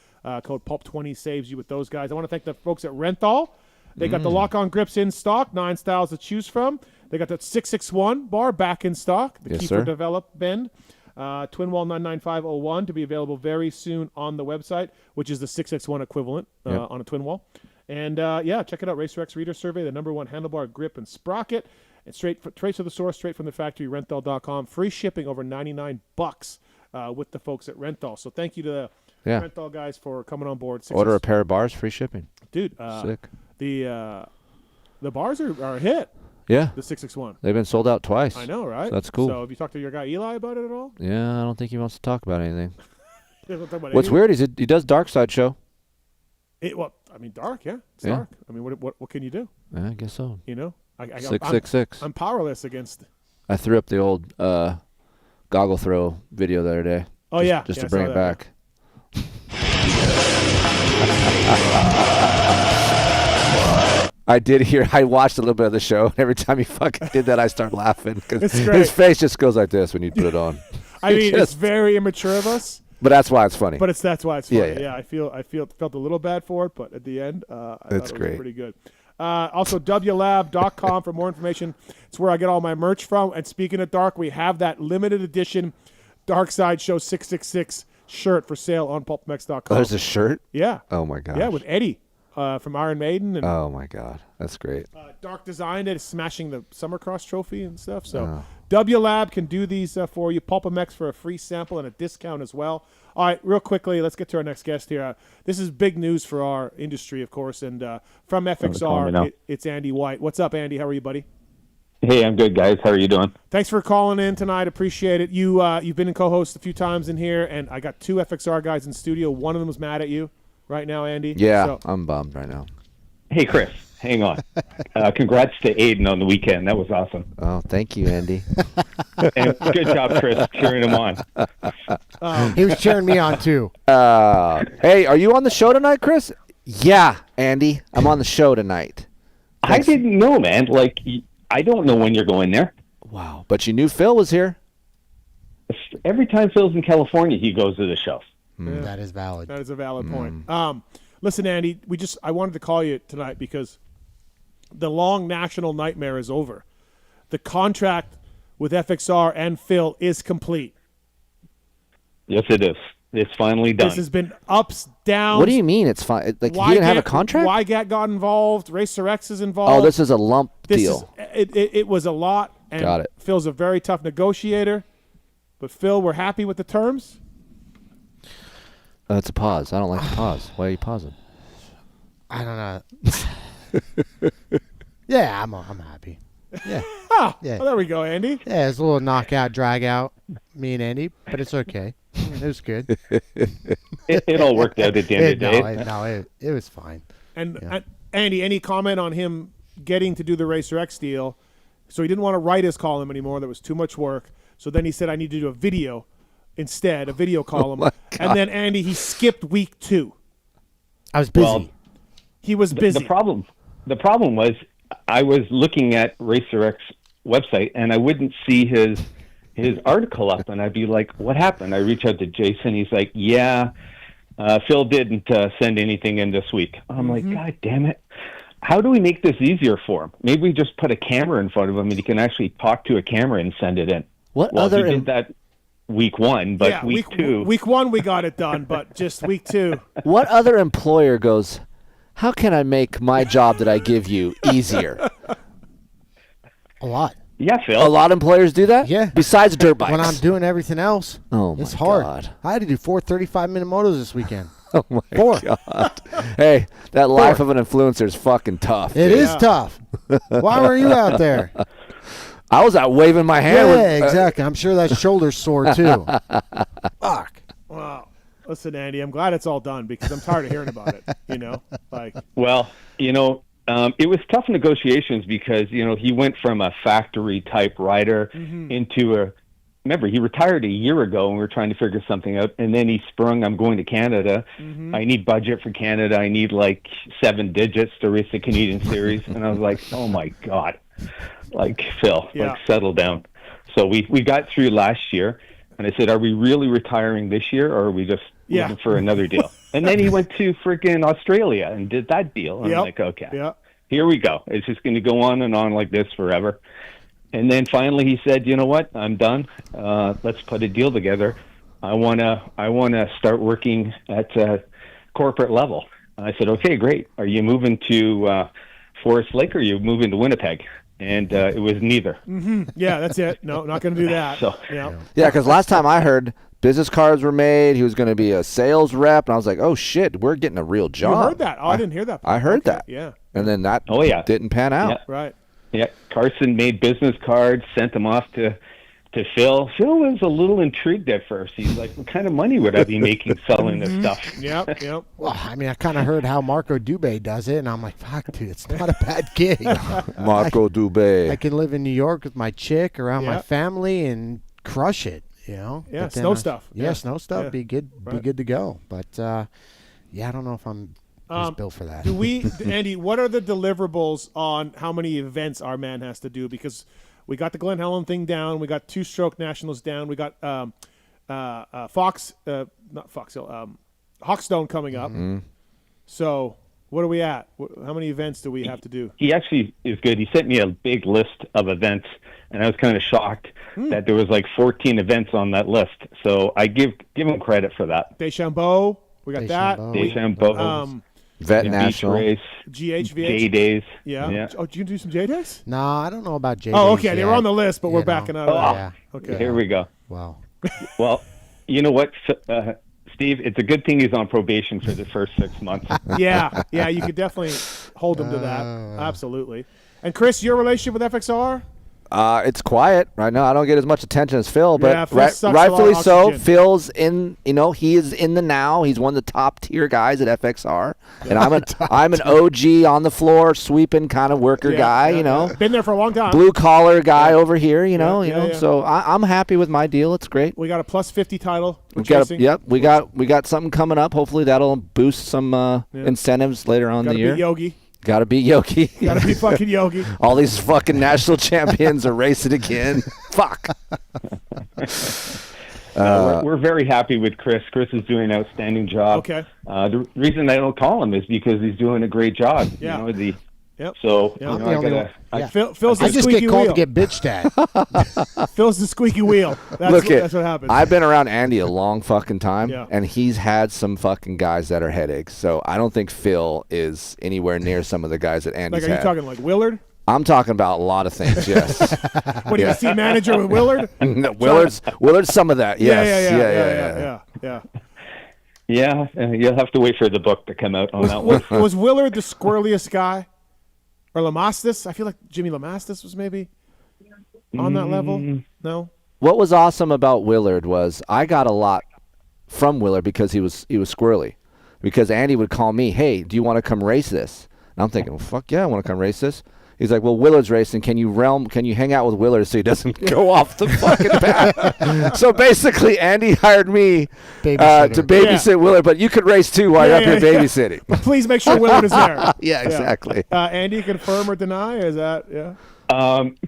Code PULP20 saves you with those guys. I want to thank the folks at Renthal. They got the lock-on grips in stock, 9 styles to choose from. They got that 661 bar back in stock, the Yes, Keefer sir. developed bend. Twin Wall 99501 to be available very soon on the website, which is the 661 equivalent on a twin wall. And check it out. RacerX Reader Survey, the #1 handlebar grip and sprocket. And straight to the source, straight from the factory, Renthal.com. Free shipping over $99 with the folks at Renthal. So thank you to the Renthal guys for coming on board. Order a pair of bars, free shipping. Dude, Sick. the bars are a hit, Yeah. the 661. They've been sold out twice. I know, right? So that's cool. So have you talked to your guy Eli about it at all? Yeah, I don't think he wants to talk about anything. He doesn't talk about What's anything? weird is he does Dark Side show. I mean, dark. Yeah, it's Yeah. dark. I mean, what can you do? Yeah, I guess so. You know, 666. I'm powerless against. I threw up the old goggle throw video the other day. Oh yeah, just yeah, to bring I it saw that, back. I did hear. I watched a little bit of the show. Every time he fucking did that, I start laughing because It's great. his face just goes like this when you put it on. I mean, it's very immature of us. But that's why it's funny. But that's why it's funny. Yeah, Yeah, I felt a little bad for it, but at the end, I thought it was great. pretty good. Also, wlab.com for more information. It's where I get all my merch from. And speaking of dark, we have that limited edition Dark Side Show 666 shirt for sale on PulpMX.com. Oh, there's a shirt? Yeah. Oh, my gosh. Yeah, with Eddie from Iron Maiden. And, oh, my God. That's great. Dark designed it, smashing the Summercross trophy and stuff. So WLab can do these for you. PulpMX for a free sample and a discount as well. All right, real quickly, let's get to our next guest here. This is big news for our industry, of course, and from FXR, it's Andy White. What's up, Andy? How are you, buddy? Hey, I'm good, guys. How are you doing? Thanks for calling in tonight. Appreciate it. You've been in co-host a few times in here, and I got 2 FXR guys in studio. One of them is mad at you right now, Andy. Yeah, so, I'm bummed right now. Hey, Chris, hang on. Congrats to Aiden on the weekend. That was awesome. Oh, thank you, Andy. And good job, Chris, cheering him on. He was cheering me on, too. Hey, are you on the show tonight, Chris? Yeah, Andy, I'm on the show tonight. Thanks. I didn't know, man. Like, I don't know when you're going there. Wow, but you knew Phil was here. Every time Phil's in California, he goes to the show. Yeah, that is valid. That is a valid point. Listen, Andy, I wanted to call you tonight because the long national nightmare is over. The contract with FXR and Phil is complete. Yes, it is. It's finally done. This has been ups, downs. What do you mean it's fine? Like, he didn't have a contract? YGAT got involved. Racer X is involved. Oh, this is a lump deal. It was a lot. And Got it. Phil's a very tough negotiator. But, Phil, we're happy with the terms? It's a pause. I don't like the pause. Why are you pausing? I don't know. Yeah, I'm happy. Yeah. Yeah. Well, there we go, Andy. Yeah, it's a little knockout, drag out, me and Andy, but it's okay. It was good. It all worked out at the end of the day. It was fine. And Andy, any comment on him getting to do the Racer X deal? So he didn't want to write his column anymore. That was too much work. So then he said, I need to do a video instead, a video column. And then, Andy, he skipped week 2. I was busy. Well, he was busy. The problem was I was looking at Racer X website, and I wouldn't see his article up, and I'd be like, what happened? I reach out to Jason. He's like, yeah, Phil didn't send anything in this week. I'm like, God damn it. How do we make this easier for him? Maybe we just put a camera in front of him and he can actually talk to a camera and send it in. What well, other he did that week 1, but yeah, week 2. Week 1 we got it done, but just week 2. What other employer goes, how can I make my job that I give you easier? A lot. Yeah, Phil. A lot of employers do that? Yeah. Besides dirt bikes. When I'm doing everything else, it's hard. God. I had to do 4 35-minute motos this weekend. Oh, my 4. God. Hey, that life of an influencer is fucking tough. It is tough. Why were you out there? I was out waving my hand. Yeah, exactly. I'm sure that shoulder's sore, too. Fuck. Wow. Listen, Andy, I'm glad it's all done because I'm tired of hearing about it, Well, it was tough negotiations because, he went from a factory-type rider into remember, he retired a year ago and we were trying to figure something out, and then he sprung, I'm going to Canada. I need budget for Canada. I need, 7 digits to race the Canadian Series. And I was like, oh, my God. Phil, settle down. So we got through last year, and I said, are we really retiring this year, or are we just looking for another deal? And then he went to freaking Australia and did that deal. And I'm like, okay, here we go. It's just going to go on and on like this forever. And then finally he said, you know what, I'm done. Let's put a deal together. I wanna start working at corporate level. And I said, okay, great. Are you moving to Forest Lake or are you moving to Winnipeg? And it was neither. Yeah, that's it. No, not going to do that. So, yeah, because last time I heard business cards were made, he was going to be a sales rep, and I was like, oh, shit, we're getting a real job. You heard that? Oh, I didn't hear that. I heard that. Yeah. And then that didn't pan out. Right. Yeah, Carson made business cards, sent them off to to Phil. Phil was a little intrigued at first. He's like, what kind of money would I be making selling this stuff? Yep. Well, I mean, I kind of heard how Marco Dubé does it, and I'm like, fuck, dude, it's not a bad gig. Marco Dubé. I can live in New York with my chick, around my family, and crush it, you know? Yeah, But then snow stuff. Yeah, snow stuff, Yeah. be good to go. But, yeah, I don't know if I'm built for that. Andy, what are the deliverables on how many events our man has to do? Because we got the Glen Helen thing down. We got 2-stroke nationals down. We got Hawkstone coming up. So what are we at? How many events do we have to do? He actually is good. He sent me a big list of events, and I was kind of shocked that there was like 14 events on that list. So I give him credit for that. Deschambault, we got that. Deschambault. Vet Beach National. race. GH, VH. J Days. Yeah. Oh, did you do some J Days? No, I don't know about J. Oh, okay. They were on the list, but we're backing out of that. Yeah. Okay. Here we go. Wow. Well, you know what, Steve? It's a good thing he's on probation for the first 6 months. Yeah, you could definitely hold him to that. Absolutely. And Kris, your relationship with FXR? It's quiet right now. I don't get as much attention as Phil, but Yeah, Phil sucks a lot rightfully of so. oxygen. Phil's in. He is in the now. He's one of the top tier guys at FXR, and I'm an OG on the floor sweeping kind of worker guy. Been there for a long time. Blue collar guy over here. You know. yeah. So I'm happy with my deal. It's great. We got a plus 50 title. We got something coming up. Hopefully that'll boost some incentives later on in the year. Gotta be Yogi. Gotta be Yogi. Gotta be fucking Yogi. All these fucking national champions are racing again. Fuck. We're very happy with Kris. Kris is doing an outstanding job. Okay. The reason I don't call him is because he's doing a great job. Yeah. Yep. So Yeah. I'm the only one. Yeah. Phil's the I just squeaky get called wheel. to get bitched at. Phil's the squeaky wheel. That's what happens. I've been around Andy a long fucking time, Yeah. and he's had some fucking guys that are headaches. So I don't think Phil is anywhere near some of the guys that Andy's Like, are you had. talking like Willard? I'm talking about a lot of things, yes. What are you, a team manager with Willard? No, Willard's some of that, yes. Yeah. Yeah, you'll have to wait for the book to come out on that one. Was Willard the squirreliest guy? Or Lamastis? I feel like Jimmy Lamastis was maybe on that level. No? What was awesome about Willard was I got a lot from Willard because he was squirrely. Because Andy would call me, hey, do you want to come race this? And I'm thinking, well, fuck yeah, I want to come race this. He's like, well, Willard's racing. Can you hang out with Willard so he doesn't go off the fucking path? So basically, Andy hired me to babysit Willard, but you could race too while you're up here babysitting. But please make sure Willard is there. Yeah, exactly. Andy, confirm or deny? Is that,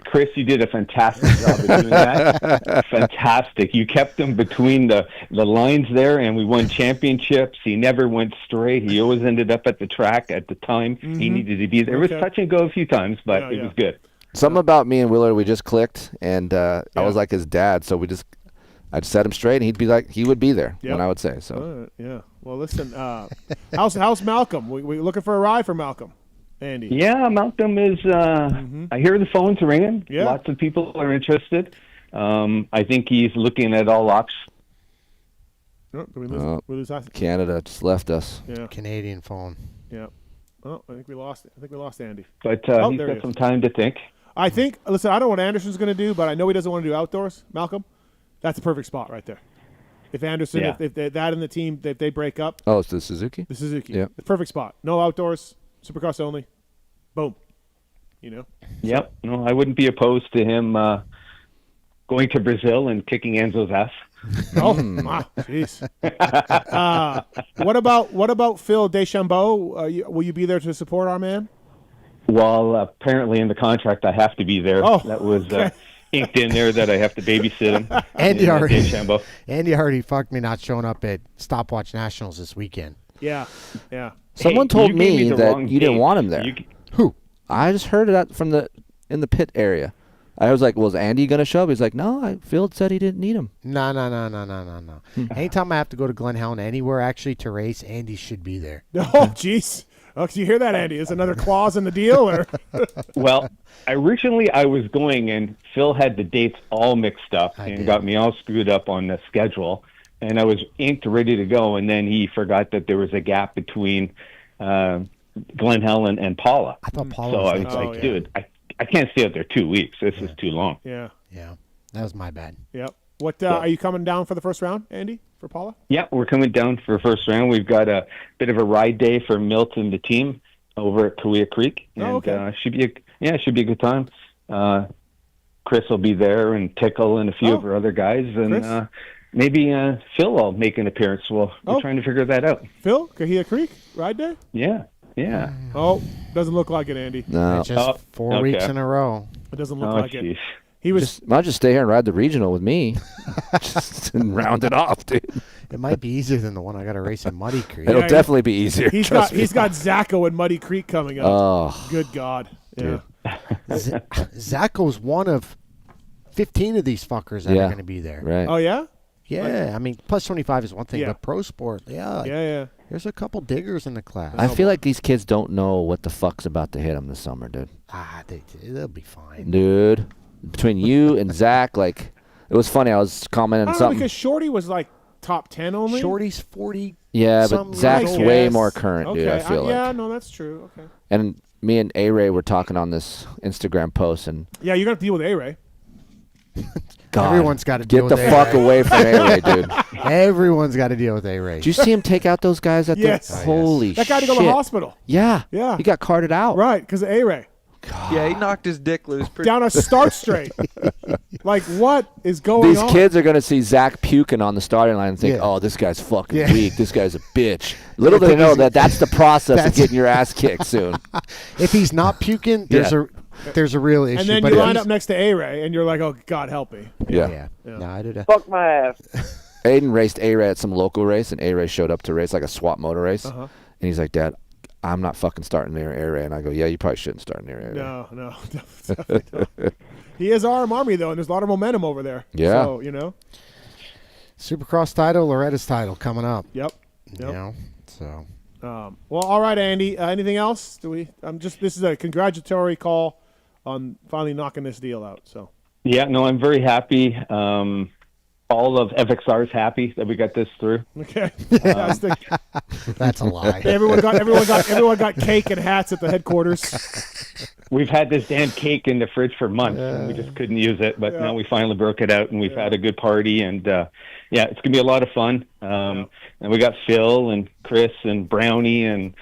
Kris, you did a fantastic job of doing that. Fantastic. You kept him between the lines there, and we won championships. He never went stray. He always ended up at the track at the time he needed to be there. It was touch and go a few times, but it was good. Something about me and Willard, we just clicked, and I was like his dad, so I'd set him straight, and he would be there when I would say so. yeah. Well, listen, how's Malcolm? We looking for a ride for Malcolm? Andy. Yeah, Malcolm is. I hear the phones ringing. Yeah. Lots of people are interested. I think he's looking at all options. Oh, did we lose Canada just left us. Yeah. Canadian phone. Yeah. Oh, I think we lost Andy. But he's got some time to think. I think. Listen, I don't know what Anderson's going to do, but I know he doesn't want to do outdoors. Malcolm, that's the perfect spot right there. If Anderson, if that and the team, if they break up. Oh, it's the Suzuki. The Suzuki. Yeah. The perfect spot. No outdoors. Supercross only. Boom. Yep. No, I wouldn't be opposed to him going to Brazil and kicking Enzo's ass. Oh, jeez. What about Phil Deschambault? Will you be there to support our man? Well, apparently in the contract I have to be there. Oh, that was inked in there that I have to babysit him. Andy already fucked me not showing up at Stopwatch Nationals this weekend. Yeah. Someone told me that you didn't want him there. Who? I just heard that in the pit area. I was like, was Andy going to show up? He's like, no, Phil said he didn't need him. No. Anytime I have to go to Glen Helen anywhere actually to race, Andy should be there. Oh, jeez. Oh, can you hear that, Andy? Is another clause in the deal? Or? Well, originally I was going, and Phil had the dates all mixed up and got me all screwed up on the schedule. And I was inked, ready to go, and then he forgot that there was a gap between Glen Helen and Paula. I thought Paula so was I was like, dude, I can't stay out there 2 weeks. This is too long. Yeah. That was my bad. Yep. What are you coming down for the first round, Andy, for Paula? Yeah, we're coming down for first round. We've got a bit of a ride day for Milt and the team over at Kaweah Creek, and okay. should be a good time. Chris will be there, and Tickle, and a few of our other guys, and maybe Phil will make an appearance. We're trying to figure that out. Phil, Kaweah Creek ride day? Yeah. Oh, doesn't look like it, Andy. No. It's just 4 weeks in a row. It doesn't look like geez. it. He was. I'll just stay here and ride the regional with me, just and round it off, dude. It might be easier than the one I got to race in Muddy Creek. It'll definitely be easier. He's got Zacho and Muddy Creek coming up. Oh, good God! Yeah. Zacho's one of 15 of these fuckers that are going to be there. Right. Oh yeah. Yeah, I mean, plus 25 is one thing, but pro sport, yeah. There's a couple diggers in the class. I feel like these kids don't know what the fuck's about to hit them this summer, dude. They'll be fine. Dude, between you and Zach, like, it was funny. I was commenting on something. Because Shorty was like top 10 only. Shorty's 40. Yeah, but Zach's way more current, dude, I feel like. Yeah, no, that's true. Okay. And me and A-Ray were talking on this Instagram post, and yeah, you're going to deal with A-Ray. God, everyone's got to deal with A-Ray. Get the fuck away from A-Ray, dude. Everyone's got to deal with A-Ray. Did you see him take out those guys at the holy shit? That guy had to go to the hospital. Yeah. Yeah. He got carted out. Right, because of A-Ray. God. Yeah, he knocked his dick loose. Down a start straight. Like, what is going on? These kids are going to see Zach puking on the starting line and think, oh, this guy's fucking weak. This guy's a bitch. Little do they know that's the process of getting your ass kicked soon. If he's not puking, there's a real issue. And then you line up next to A-Ray, and you're like, oh, God help me. Yeah. No, I did fuck my ass. Aiden raced A-Ray at some local race, and A-Ray showed up to race like a swap motor race. And he's like, Dad, I'm not fucking starting near A-Ray. And I go, yeah, you probably shouldn't start near A-Ray. No, definitely don't. He is Army, though, and there's a lot of momentum over there. Yeah. So, you know. Supercross title, Loretta's title coming up. Yep. You know, so. Well, all right, Andy. Anything else? This is a congratulatory call on finally knocking this deal out. So. Yeah, no, I'm very happy. All of FXR is happy that we got this through. Okay. That's a lie. Everyone got cake and hats at the headquarters. We've had this damn cake in the fridge for months, and we just couldn't use it. But now we finally broke it out, and we've had a good party. And it's gonna be a lot of fun. And we got Phil and Chris and Brownie and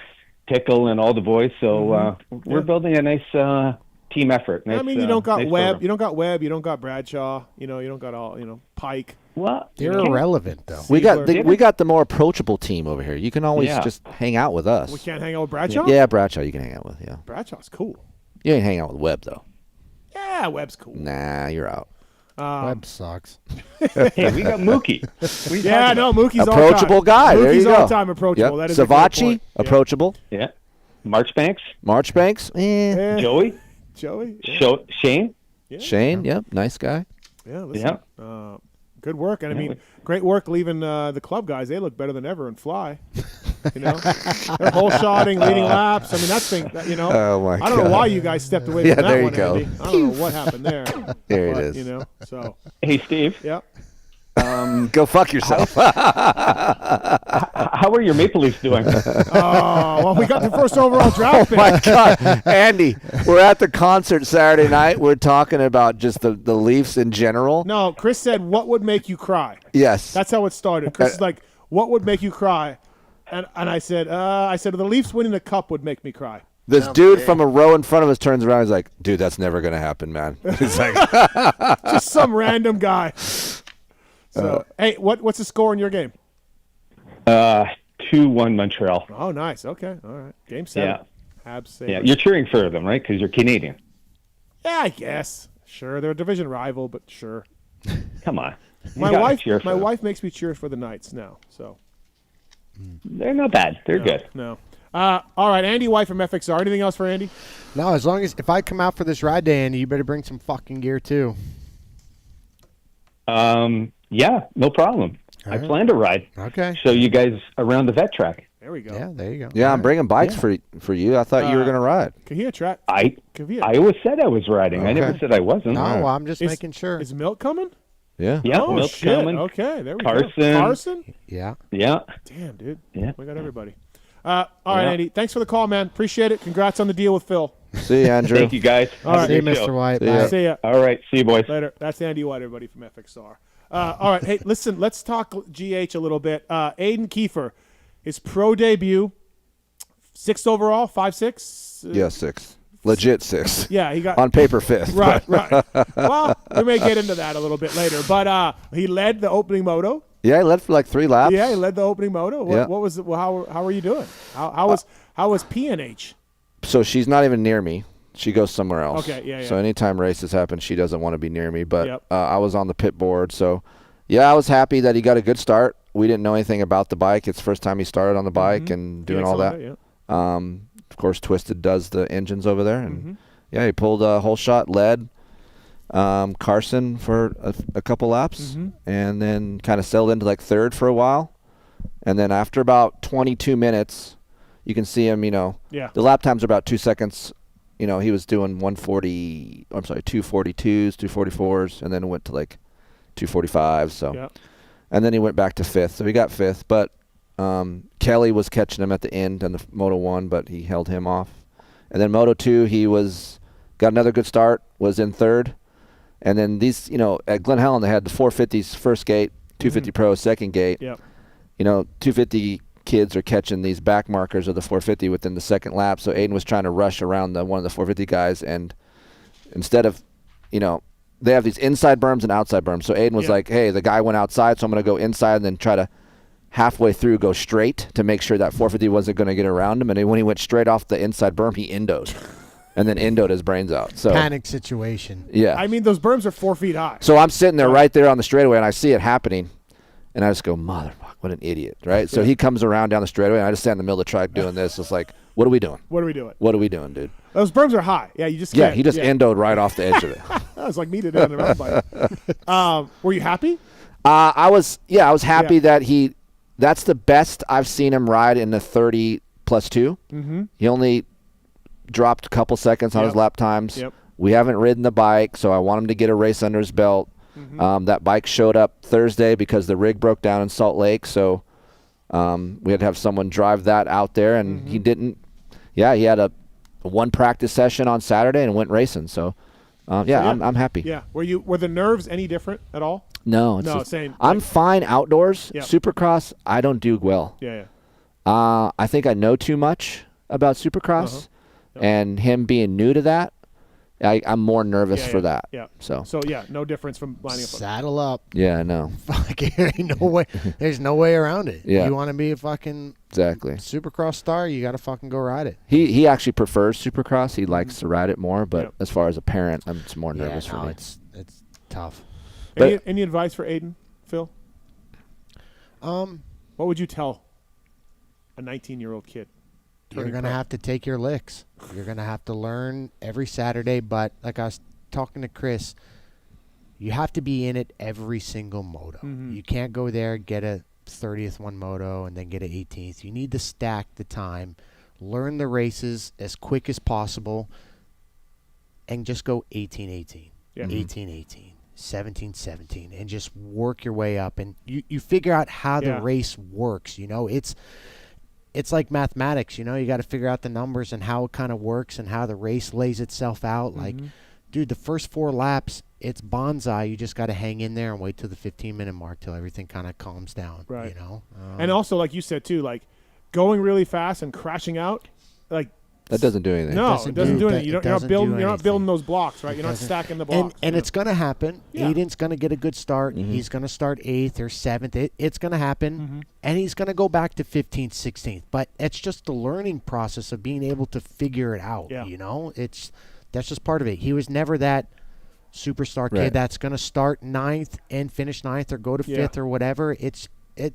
Tickle and all the boys. So we're building a nice team effort. Nice, you don't got nice Webb. program. You don't got Webb. You don't got Bradshaw. You don't got all. Pike. Well, they're irrelevant though. We got the more approachable team over here. You can always just hang out with us. We can't hang out with Bradshaw. Yeah, Bradshaw you can hang out with. Yeah. Bradshaw's cool. You ain't hang out with Webb though. Yeah, Webb's cool. Nah, you're out. Webb sucks. Hey, we got Mookie. Mookie's approachable guy. Mookie's there you go. all time approachable. Yep. That is a good Savachi, point. approachable. Yeah. Marchbanks. Joey. Yeah. Shane. Yeah. Shane. Yep. Nice guy. Yeah. Listen, good work, and great work leaving the club guys. They look better than ever and fly. They're whole shotting, leading laps. I mean, Oh my I don't know why you guys stepped away from that there you one, go. Andy. I don't know what happened there. There it is. So. Hey, Steve. Yep. Go fuck yourself. How are your Maple Leafs doing? Well, we got the first overall draft pick. Oh my God, Andy, we're at the concert Saturday night. We're talking about just the Leafs in general. No, Chris said, "What would make you cry?" Yes, that's how it started. Chris is like, "What would make you cry?" And I said, "The Leafs winning the cup would make me cry." This dude from a row in front of us turns around. He's like, "Dude, that's never gonna happen, man." He's like, just some random guy. So, hey, what's the score in your game? 2-1 Montreal. Oh, nice. Okay, all right. Game 7. Yeah. Habs. Yeah, you're cheering for them, right? Because you're Canadian. Yeah, I guess. Sure, they're a division rival, but sure. Come on. My wife makes me cheer for the Knights now. So they're not bad. They're good. No. All right, Andy White from FXR. Anything else for Andy? No, as long as if I come out for this ride day, Andy, you better bring some fucking gear too. Yeah, no problem. I plan to ride. Okay. Show you guys around the vet track. There we go. Yeah, there you go. Yeah, I'm bringing bikes for you. I thought you were going to ride. Kahia track. I always said I was riding. I never said I wasn't. No, I'm just making sure. Is Milt coming? Yeah. Yeah, Oh, Milt's shit. coming. Okay, there we Carson. go. Carson? Yeah. Yeah. Damn, dude. Yeah. We got everybody. All right, Andy. Thanks for the call, man. Appreciate it. Congrats on the deal with Phil. See you, Andrew. Thank you, guys. All right. See you, Have a good Mr. show. White. See Bye. ya. See ya. All right. See you, boys. Later. That's Andy White, everybody from FXR. All right. Hey, listen, let's talk GH a little bit. Aiden Keefer, his pro debut, 6th overall, 5'6"? Yeah, 6. Legit 6. Yeah, he got on paper 5th. Right. Well, we may get into that a little bit later. But he led the opening moto. Yeah, he led for like 3 laps. Yeah, he led the opening moto. Yeah. What was it? Well, how were you doing? How was PNH? So she's not even near me. She goes somewhere else. Okay, yeah. So anytime races happen, she doesn't want to be near me. But Yep. I was on the pit board. So, yeah, I was happy that he got a good start. We didn't know anything about the bike. It's the first time he started on the bike and doing all that. Yeah. Of course, Twisted does the engines over there. And, yeah, he pulled a whole shot, led Carson for a couple laps, and then kind of settled into like 3rd for a while. And then after about 22 minutes, you can see him, Yeah. the lap times are about 2 seconds. He was doing 242s, 244s, and then went to like 245. So, Yeah. and then he went back to 5th. So he got 5th, but Kelly was catching him at the end on the Moto 1, but he held him off. And then Moto 2, he got another good start, was in 3rd. And then these, at Glen Helen, they had the 450s first gate, 250 Pro second gate. Yep. 250 kids are catching these back markers of the 450 within the second lap. So Aiden was trying to rush around one of the 450 guys, and instead of, they have these inside berms and outside berms. So Aiden was like, hey, the guy went outside, so I'm going to go inside and then try to halfway through go straight to make sure that 450 wasn't going to get around him. And when he went straight off the inside berm, he endoed. And then endoed his brains out. So Panic situation. Yeah. I mean, those berms are 4 feet high. So I'm sitting there right there on the straightaway, and I see it happening, and I just go, motherfucker, what an idiot, right? So he comes around down the straightaway, and I just stand in the middle of the track doing this. It's like, what are we doing? What are we doing? What are we doing, dude? Those berms are high. Yeah, you just Yeah, can't. he just endoed right off the edge of it. That was like me today on the mountain bike. Were you happy? I was happy that that's the best I've seen him ride in the 30+2. Mm-hmm. He only dropped a couple seconds on his lap times. Yep. We haven't ridden the bike, so I want him to get a race under his belt. That bike showed up Thursday because the rig broke down in Salt Lake, so we had to have someone drive that out there, and he didn't. Yeah, he had a one practice session on Saturday and went racing. So, I'm happy. Yeah. Were the nerves any different at all? No, it's No, same. I'm fine outdoors. Yep. Supercross, I don't do well. Yeah. I think I know too much about Supercross, and him being new to that, I'm more nervous for that. Yeah. So yeah, no difference from lining up. Saddle up. yeah, I know. Fuck, there ain't no way. There's no way around it. Yeah. You want to be a fucking Exactly. Supercross star, you got to fucking go ride it. He actually prefers Supercross. He likes to ride it more, but as far as a parent, I'm just more nervous for me. It's tough. Any advice for Aiden, Phil? What would you tell a 19-year-old kid? You're going to have to take your licks. You're going to have to learn every Saturday, but like I was talking to Kris, you have to be in it every single moto. You can't go there, get a 30th one moto, and then get an 18th. You need to stack the time, learn the races as quick as possible, and just go 18-18, 18-18, 17-17, and just work your way up. And you figure out how the race works. It's like mathematics, you got to figure out the numbers and how it kind of works and how the race lays itself out. Like, dude, the first 4 laps, it's bonsai. You just got to hang in there and wait till the 15-minute mark till everything kind of calms down, Right. And also, like you said, too, like going really fast and crashing out, like that doesn't do anything. No, it doesn't do anything. You're not building anything. those blocks, right? You're not stacking the blocks. And it's going to happen. Yeah. Aiden's going to get a good start. He's going to start 8th or 7th. It's going to happen. And he's going to go back to 15th, 16th. But it's just the learning process of being able to figure it out, That's just part of it. He was never that superstar kid that's going to start 9th and finish 9th or go to 5th or whatever.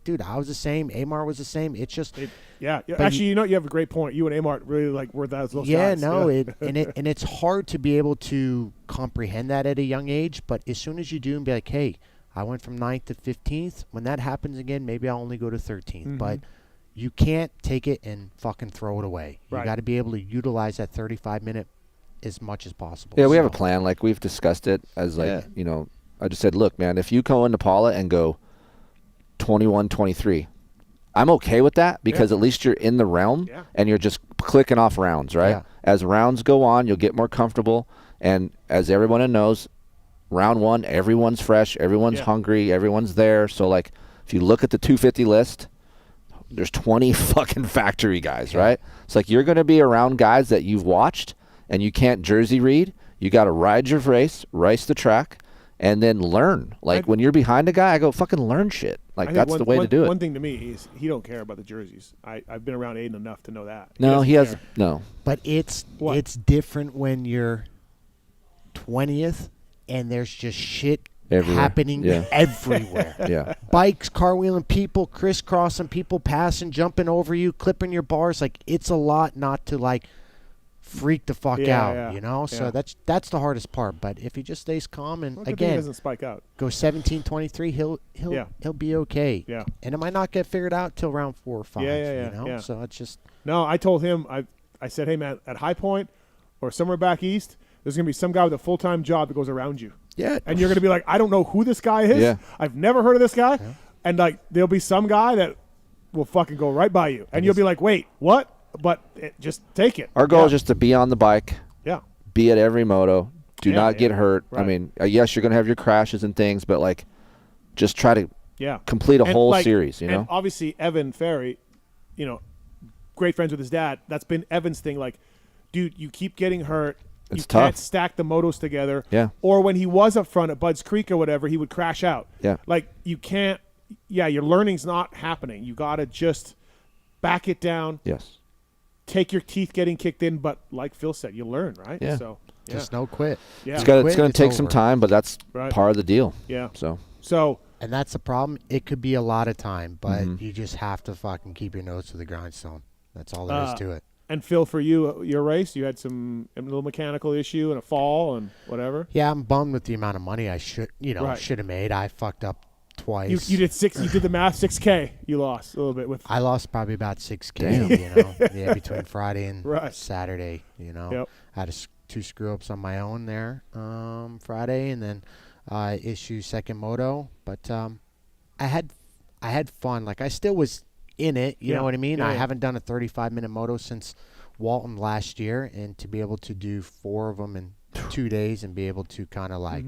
Dude, I was the same. Amar was the same. It's just Actually, you have a great point. You and Amar really were those guys. And it's hard to be able to comprehend that at a young age. But as soon as you do and be like, hey, I went from 9th to 15th. When that happens again, maybe I'll only go to 13th. But you can't take it and fucking throw it away. You got to be able to utilize that 35-minute as much as possible. Yeah, we have a plan. Like, we've discussed it as I just said, look, man, if you go into Paula and go 21-23, I'm okay with that because at least you're in the realm and you're just clicking off rounds, right? Yeah. As rounds go on, you'll get more comfortable. And as everyone knows, round one, everyone's fresh, everyone's hungry, everyone's there. So, like, if you look at the 250 list, there's 20 fucking factory guys, right? It's like you're going to be around guys that you've watched and you can't jersey read. You got to ride your race the track, and then learn. Like, when you're behind a guy, I go, fucking learn shit. Like, that's the way to do it. One thing to me is he don't care about the jerseys. I've been around Aiden enough to know that. No, he has no. But it's different when you're 20th and there's just shit happening everywhere. Yeah. Bikes, carwheeling people, crisscrossing people, passing, jumping over you, clipping your bars. Like, it's a lot not to, like, freak the fuck out, you know? So that's the hardest part. But if he just stays calm and, again, he doesn't spike out. Go 17-23, he'll be okay. Yeah. And it might not get figured out till round 4 or 5. You know? Yeah. So it's just... No, I told him, I said, hey, man, at High Point or somewhere back east, there's going to be some guy with a full-time job that goes around you. Yeah. And you're going to be like, I don't know who this guy is. Yeah. I've never heard of this guy. Yeah. And, like, there'll be some guy that will fucking go right by you. And you'll be like, wait, what? But just take it. Our goal is just to be on the bike. Yeah. Be at every moto. Do not get hurt. Right. I mean, yes, you're going to have your crashes and things, but, like, just try to complete a whole series, you know? And obviously, Evan Ferry, you know, great friends with his dad. That's been Evan's thing. Like, dude, you keep getting hurt. It's you tough. Can't stack the motos together. Yeah. Or when he was up front at Bud's Creek or whatever, he would crash out. Yeah. Like, you can't – your learning's not happening. You got to just back it down. Yes. Take your teeth getting kicked in, but like Phil said, you learn, right? Yeah. So just no quit. Yeah. It's going to take some time, but that's part of the deal. Yeah. So and that's the problem. It could be a lot of time, but you just have to fucking keep your nose to the grindstone. That's all there is to it. And Phil, for you, your race, you had a little mechanical issue and a fall and whatever. Yeah, I'm bummed with the amount of money I should have made. I fucked up twice. You did You did the math. 6K. You lost a little bit with. I lost probably about 6K. You know, between Friday and Saturday. You know, I had 2 screw ups on my own there Friday, and then issue second moto. But I had fun. Like, I still was in it. You know what I mean? I haven't done a 35-minute moto since Walton last year, and to be able to do 4 of them in 2 days and be able to kind of like.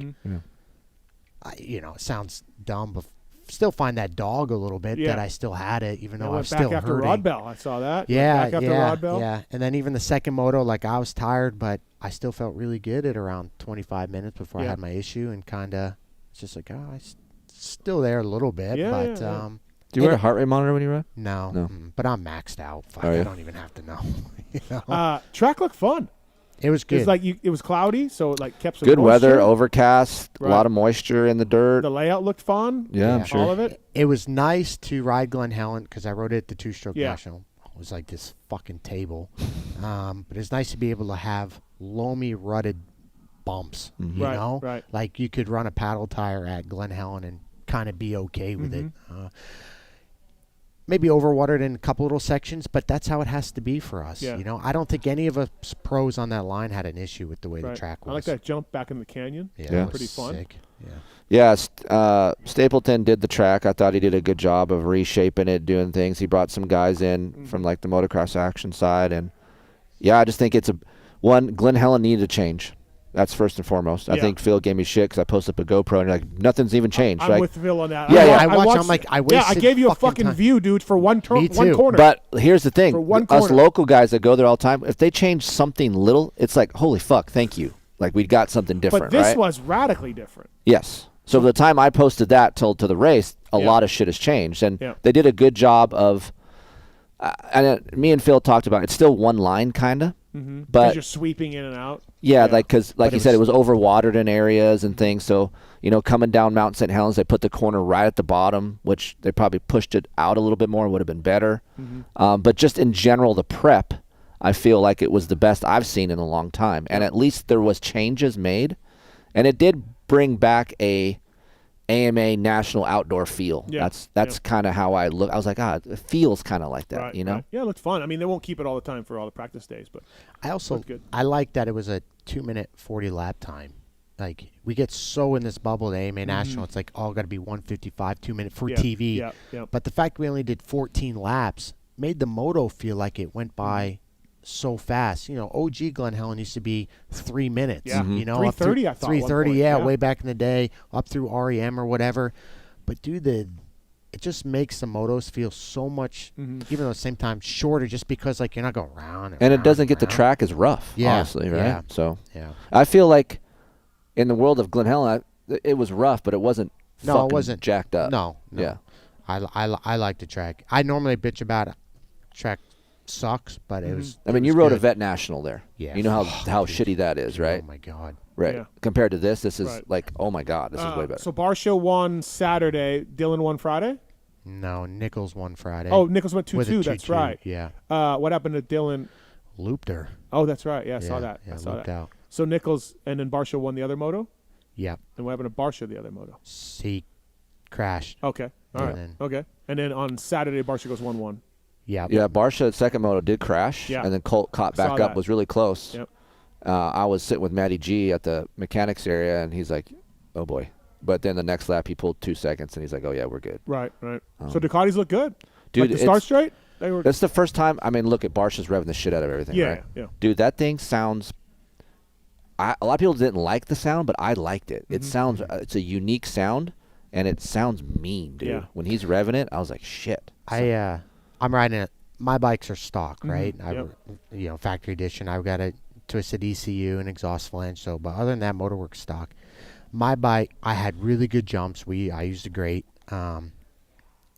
You know, it sounds dumb, but still find that dog a little bit that I still had it, even though I was still back after hurting. Rod Bell, I saw that. Yeah, back after Rod Bell. Yeah. And then even the second moto, like, I was tired, but I still felt really good at around 25 minutes before I had my issue, and kind of it's just like, I still there a little bit, but do you wear a heart rate monitor when you run? No. But I'm maxed out. Fuck, I don't even have to know. You know? Track looked fun. It was good. It's like it was cloudy, so it like kept some good moisture. weather, overcast, a lot of moisture in the dirt. The layout looked fun. Yeah, I'm sure. All of it. It was nice to ride Glen Helen because I rode it at the 2-stroke national. It was like this fucking table. But it's nice to be able to have loamy, rutted bumps, you know? Right. Like, you could run a paddle tire at Glen Helen and kind of be okay with it. Maybe overwatered in a couple little sections, but that's how it has to be for us. You know, I don't think any of us pros on that line had an issue with the way the track was. I like that jump back in the canyon. Yeah, pretty fun. Sick. Yeah, Stapleton did the track. I thought he did a good job of reshaping it, doing things. He brought some guys in from like the motocross action side, and I just think it's Glen Helen needed a change. That's first and foremost. I think Phil gave me shit because I posted up a GoPro and like nothing's even changed. I'm like, with Phil on that. I watched. I'm like, I wasted. Yeah, I gave you a fucking time. view, dude, for one corner. But here's the thing: for one us corner. local guys that go there all the time, if they change something little, it's like, holy fuck, thank you. Like, we got something different. But this right? was radically different. Yes. So by the time I posted that till to the race, a lot of shit has changed, and they did a good job of. And me and Phil talked about it's still one line kind of, but you're sweeping in and out. Yeah, like because like you said, it was overwatered in areas and things. So coming down Mount St. Helens, they put the corner right at the bottom, which they probably pushed it out a little bit more. Would have been better. But just in general, the prep, I feel like it was the best I've seen in a long time, and at least there was changes made, and it did bring back a AMA national outdoor feel. That's kind of how I look. I was like, it feels kind of like that, Right. Yeah, it looked fun. I mean, they won't keep it all the time for all the practice days, but I like that it was a 2-minute 40 lap time. Like, we get so in this bubble, the AMA National, it's like, got to be 155, 2 minute for TV. But the fact we only did 14 laps made the moto feel like it went by so fast. You know, OG Glen Helen used to be 3 minutes. Yeah. You know, 3:30, I thought. 3:30. Yeah, way back in the day, up through REM or whatever. But dude, it just makes the motos feel so much, even though at the same time shorter, just because like you're not going round and it doesn't get the track as rough. Honestly, right? Yeah. So yeah, I feel like in the world of Glen Helen, it was rough, but it wasn't. No, it wasn't jacked up. No. Yeah. I like the track. I normally bitch about it. Track sucks, but it was. I mean, you rode a Vet National there. Yeah. You know how shitty that is, right? Oh my god. Right. Yeah. Compared to this is Right. like, oh my god, this is way better. So Barsha won Saturday. Dylan won Friday. No, Nichols won Friday. Oh, Nichols went With a 2-2. That's 2-2, right. Yeah. What happened to Dylan? Looped her. Oh, that's right. Yeah, I saw that. Yeah, I saw looped that. out. So Nichols and then Barsha won the other moto. Yep. And what happened to Barsha the other moto? He crashed. Okay. All right. then- Okay. And then on Saturday, Barsha goes 1-1. Yeah. Yeah, Barsha second moto did crash, Yeah. and then Colt caught Saw back up, that. was really close. Yep. I was sitting with Matty G at the mechanics area, and he's like, oh boy. But then the next lap, he pulled 2 seconds, and he's like, oh yeah, we're good. Right. So Ducatis look good. Dude, like the start straight. They were. That's the first time. I mean, look at Barsha's revving the shit out of everything. Yeah, right? yeah. Dude, that thing sounds. A lot of people didn't like the sound, but I liked it. It sounds. It's a unique sound, and it sounds mean, dude. Yeah. When he's revving it, I was like, shit. I'm riding it. My bikes are stock, right? Yep. You know, factory edition. I've got a twisted ECU and exhaust flange. So, but other than that, Motorworks stock. My bike, I had really good jumps. I used a great, and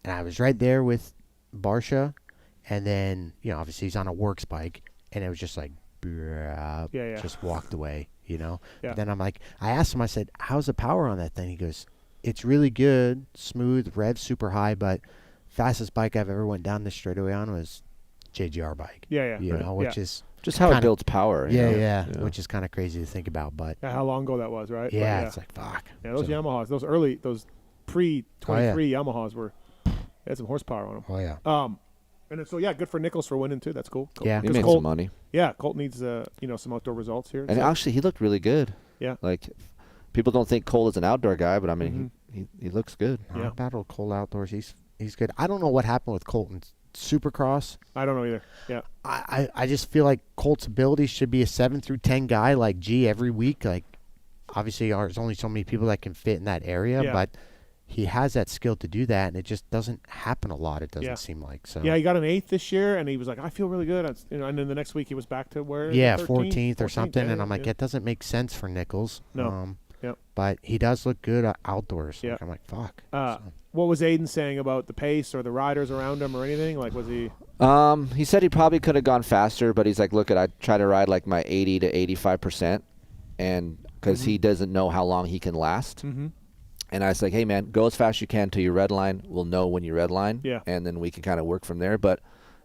I was right there with Barsha, and then you know, obviously he's on a works bike, and it was just like, just walked away, you know. Yeah. But then I'm like, I asked him, I said, "How's the power on that thing?" He goes, "It's really good, smooth, revs super high, but fastest bike I've ever went down this straightaway on was JGR bike." Yeah. You know, which is just how it kinda- builds power. you know? Yeah, which is kind of crazy to think about, but Yeah, how long ago that was, right? yeah, But it's like fuck. Yeah, those So- Yamahas, those pre-23 Yamahas they had some horsepower on them. Oh yeah. And then, so yeah, good for Nichols for winning too. That's cool. Yeah. He 'Cause made Colt, some money. Yeah, Colt needs some outdoor results here. And So- actually, he looked really good. Yeah. Like, people don't think Cole is an outdoor guy, but I mean, he looks good. Yeah. Battle Colt outdoors. He's good. I don't know what happened with Colton Supercross. I don't know either. Yeah. I just feel like Colt's ability should be a 7 through 10 guy like G every week. Like, obviously, there's only so many people that can fit in that area, Yeah. but he has that skill to do that, and it just doesn't happen a lot. It doesn't Yeah. seem like so. Yeah, he got an 8th this year, and he was like, I feel really good. And then the next week he was back to where? Yeah, 13th 14th or something, yeah, and I'm like, yeah. it doesn't make sense for Nichols. No. Yep. But he does look good outdoors. Yeah. Like, I'm like, fuck. What was Aiden saying about the pace or the riders around him or anything? Like, was he? He said he probably could have gone faster, but he's like, look, I try to ride like my 80 to 85%, and because he doesn't know how long he can last. And I was like, hey man, go as fast as you can till you redline. We'll know when you redline, and then we can kind of work from there. But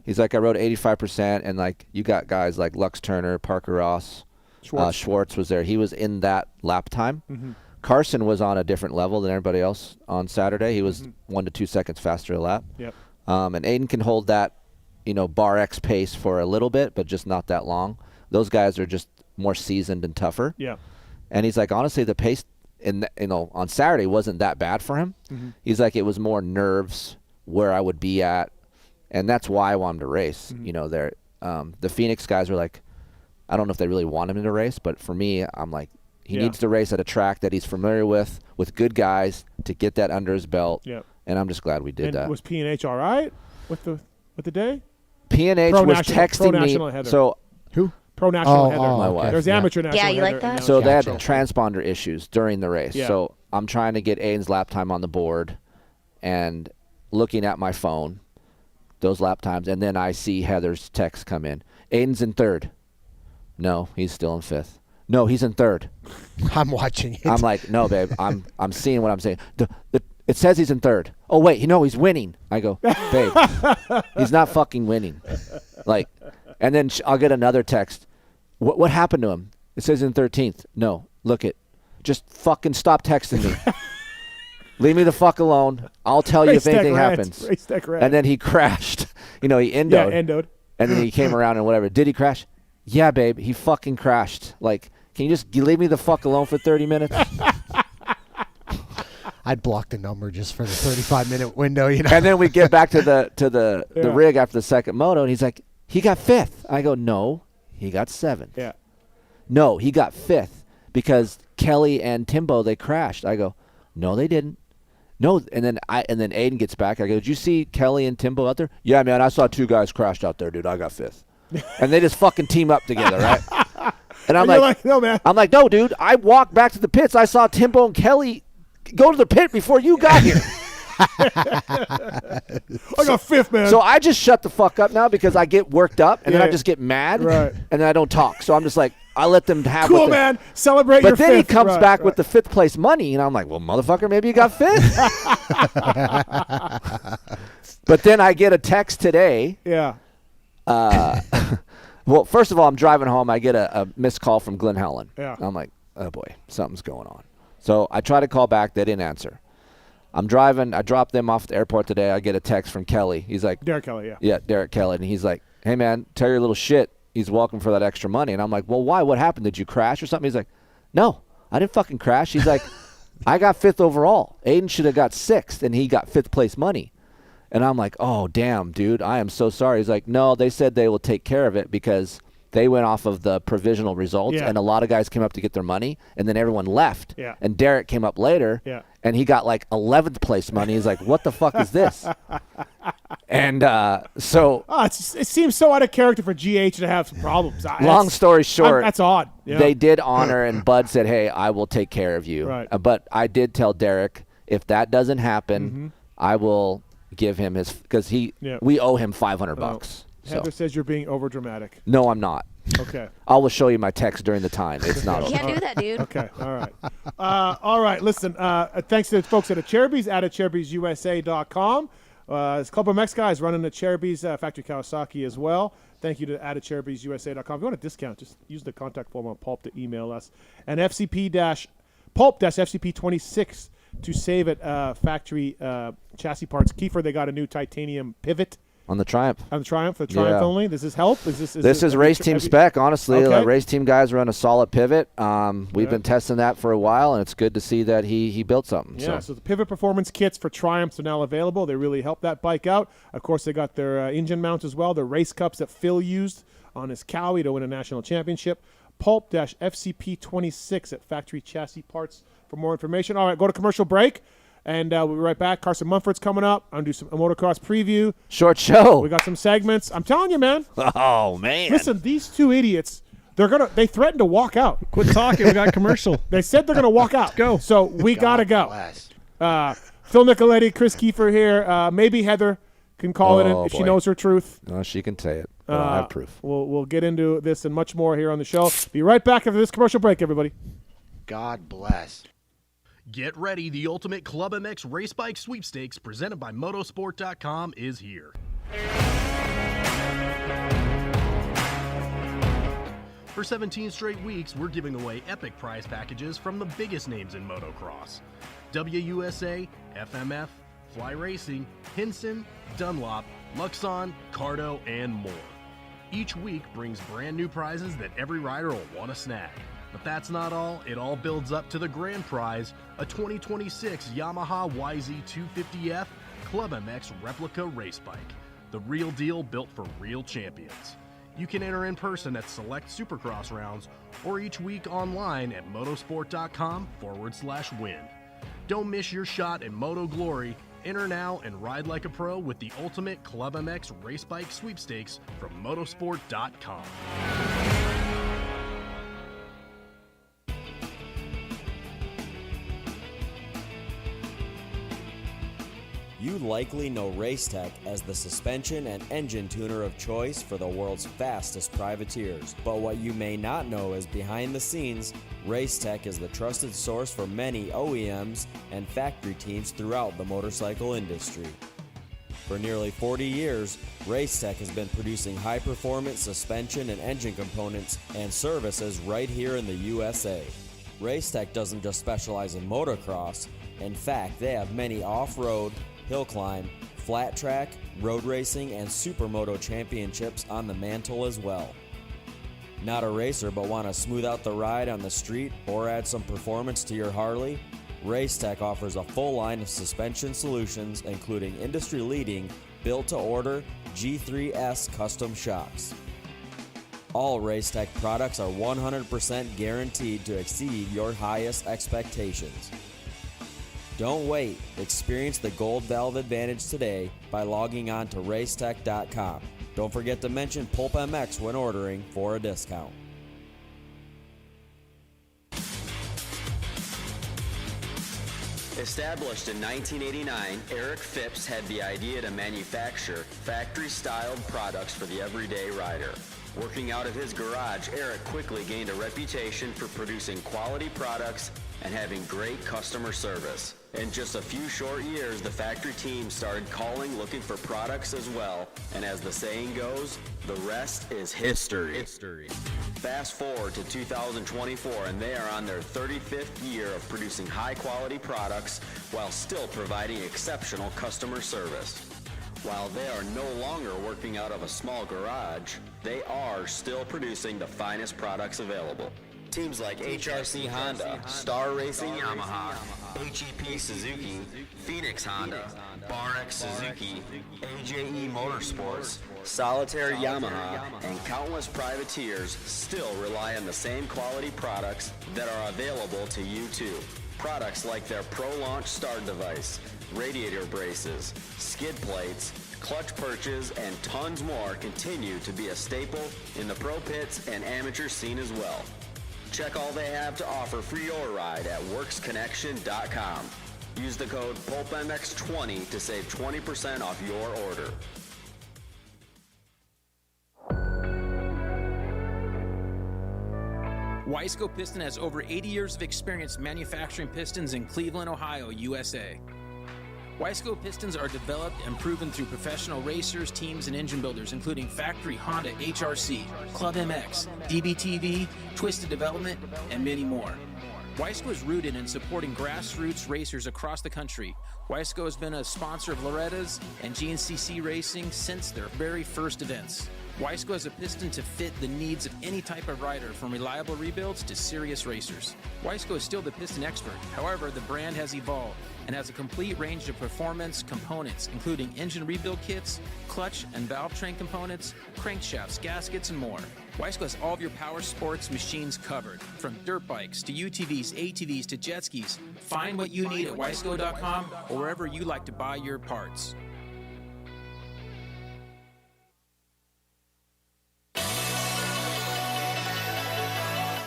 he's like, I rode 85%, and like you got guys like Lux Turner, Parker Ross, Schwartz was there. He was in that lap time. Carson was on a different level than everybody else on Saturday. He was 1 to 2 seconds faster a lap. Yep. And Aiden can hold that, bar X pace for a little bit, but just not that long. Those guys are just more seasoned and tougher. Yeah. And he's like, honestly, the pace on Saturday wasn't that bad for him. He's like, it was more nerves where I would be at, and that's why I want him to race. The Phoenix guys are like, I don't know if they really want him to race, but for me, I'm like, he needs to race at a track that he's familiar with good guys to get that under his belt. Yep. And I'm just glad we did that. Was P&H all right with the day? P&H was texting me. Heather. So who? Pro National Heather. My wife. There's the amateur national. Yeah, you Heather, like that? and So they had natural. transponder issues during the race. Yeah. So I'm trying to get Aiden's lap time on the board and looking at my phone, those lap times, and then I see Heather's text come in. Aiden's in 3rd. No, he's still in 5th. No, he's in 3rd. I'm watching it. I'm like, no, babe, I'm seeing what I'm saying. It says he's in 3rd. Oh, wait, he's winning. I go, babe, he's not fucking winning. Like, and then I'll get another text. What happened to him? It says in 13th. No, look it. Just fucking stop texting me. Leave me the fuck alone. I'll tell you if anything happens. And then he crashed. He endoed. Yeah, endoed. And then he came around and whatever. Did he crash? Yeah, babe, he fucking crashed. Like, can you just leave me the fuck alone for 30 minutes? I'd block the number just for the 35-minute window, And then we get back to the rig after the second moto, and he's like, he got 5th. I go, no, he got 7th. Yeah. No, he got 5th because Kelly and Timbo, they crashed. I go, no, they didn't. No, and then Aiden gets back. I go, did you see Kelly and Timbo out there? Yeah, man, I saw 2 guys crashed out there, dude. I got 5th. And they just fucking team up together, right? And I'm like, no, man. I'm like, no, dude. I walked back to the pits. I saw Timbo and Kelly go to the pit before you got here. I got 5th, man. So I just shut the fuck up now because I get worked up and then I just get mad and then I don't talk. So I'm just like, I let them have cool, man. Celebrate your 5th. But then he comes back with the 5th place money, and I'm like, well, motherfucker, maybe you got 5th. But then I get a text today. Yeah. Well, first of all, I'm driving home. I get a missed call from Glenn Helen. Yeah. I'm like, oh, boy, something's going on. So I try to call back. They didn't answer. I'm driving. I dropped them off at the airport today. I get a text from Kelly. He's like, Derek Kelly, yeah. Yeah, Derek Kelly. And he's like, hey, man, tell your little shit he's welcome for that extra money. And I'm like, well, why? What happened? Did you crash or something? He's like, no, I didn't fucking crash. He's like, I got 5th overall. Aiden should have got 6th, and he got 5th place money. And I'm like, oh, damn, dude, I am so sorry. He's like, no, they said they will take care of it because they went off of the provisional results, and a lot of guys came up to get their money, and then everyone left. Yeah. And Derek came up later, and he got like 11th place money. He's like, what the fuck is this? And so it seems so out of character for GH to have some problems. Long story short, that's odd. Yeah. They did honor, and Bud said, hey, I will take care of you. Right. But I did tell Derek, if that doesn't happen, I will give him his, because we owe him $500. Heather says you're being over dramatic. No, I'm not. Okay. I will show you my text during the time. It's not over. You can't do that, dude. Okay. All right. All right. Listen, thanks to the folks at Cherubies, at CherubiesUSA.com. This PulpMX guys running the Cherubies Factory Kawasaki as well. Thank you to CherubiesUSA.com. If you want a discount, just use the contact form on Pulp to email us. And Pulp-FCP26 to save at factory chassis parts. Keefer, they got a new titanium pivot. On the Triumph. On the Triumph, for the Triumph only. Does this help? This is race team spec, honestly. Okay. Race team guys run a solid pivot. We've been testing that for a while, and it's good to see that he built something. Yeah, so the pivot performance kits for Triumphs are now available. They really help that bike out. Of course, they got their engine mounts as well, the race cups that Phil used on his Cowie to win a national championship. Pulp-FCP26 at Factory Chassis Parts for more information. All right, go to commercial break. And we'll be right back. Carson Mumford's coming up. I'm going to do a motocross preview. Short show. We got some segments. I'm telling you, man. Oh, man. Listen, these 2 idiots, they threatened to walk out. Quit talking. We got commercial. They said they're going to walk out. Let's go. So we got to go. Phil Nicoletti, Kris Keefer here. Maybe Heather can call it in if she knows her truth. No, she can say it. But I have proof. We'll get into this and much more here on the show. Be right back after this commercial break, everybody. God bless. Get ready, the ultimate PulpMX race bike sweepstakes presented by Motosport.com is here. For 17 straight weeks, we're giving away epic prize packages from the biggest names in motocross. WUSA, FMF, Fly Racing, Hinson, Dunlop, Luxon, CARDO, and more. Each week brings brand new prizes that every rider will want to snag. But that's not all. It all builds up to the grand prize, a 2026 Yamaha YZ250F PulpMX replica race bike. The real deal built for real champions. You can enter in person at select Supercross rounds or each week online at motosport.com/win. Don't miss your shot in Moto Glory. Enter now and ride like a pro with the ultimate PulpMX race bike sweepstakes from motosport.com. You likely know Racetech as the suspension and engine tuner of choice for the world's fastest privateers. But what you may not know is behind the scenes, Racetech is the trusted source for many OEMs and factory teams throughout the motorcycle industry. For nearly 40 years, Racetech has been producing high-performance suspension and engine components and services right here in the USA. Racetech doesn't just specialize in motocross. In fact, they have many off-road, hill climb, flat track, road racing, and supermoto championships on the mantle as well. Not a racer but want to smooth out the ride on the street or add some performance to your Harley? Racetech offers a full line of suspension solutions including industry-leading built-to-order G3S custom shocks. All Racetech products are 100% guaranteed to exceed your highest expectations. Don't wait. Experience the Gold Valve advantage today by logging on to racetech.com. Don't forget to mention PulpMX when ordering for a discount. Established in 1989, Eric Phipps had the idea to manufacture factory-styled products for the everyday rider. Working out of his garage, Eric quickly gained a reputation for producing quality products and having great customer service. In just a few short years, the factory team started calling looking for products as well, and as the saying goes, the rest is history. Fast forward to 2024, and they are on their 35th year of producing high-quality products while still providing exceptional customer service. While they are no longer working out of a small garage, they are still producing the finest products available. Teams like HRC Honda, Star Racing Yamaha, HEP Suzuki, Phoenix Honda, BarX Suzuki, AJE Motorsports, Solitaire Yamaha, and countless privateers still rely on the same quality products that are available to you too. Products like their Pro Launch Start Device, radiator braces, skid plates, clutch perches, and tons more continue to be a staple in the pro pits and amateur scene as well. Check all they have to offer for your ride at WorksConnection.com. Use the code PulpMX20 to save 20% off your order. Wiseco Piston has over 80 years of experience manufacturing pistons in Cleveland, Ohio, USA. Wiseco pistons are developed and proven through professional racers, teams, and engine builders, including factory Honda HRC, Club MX, DBTV, Twisted Development, and many more. Wiseco is rooted in supporting grassroots racers across the country. Wiseco has been a sponsor of Loretta's and GNCC Racing since their very first events. Wiseco has a piston to fit the needs of any type of rider, from reliable rebuilds to serious racers. Wiseco is still the piston expert. However, the brand has evolved and has a complete range of performance components, including engine rebuild kits, clutch and valve train components, crankshafts, gaskets, and more. Wiseco has all of your power sports machines covered, from dirt bikes to UTVs, ATVs to jet skis. Find what you need at wiseco.com or wherever you like to buy your parts.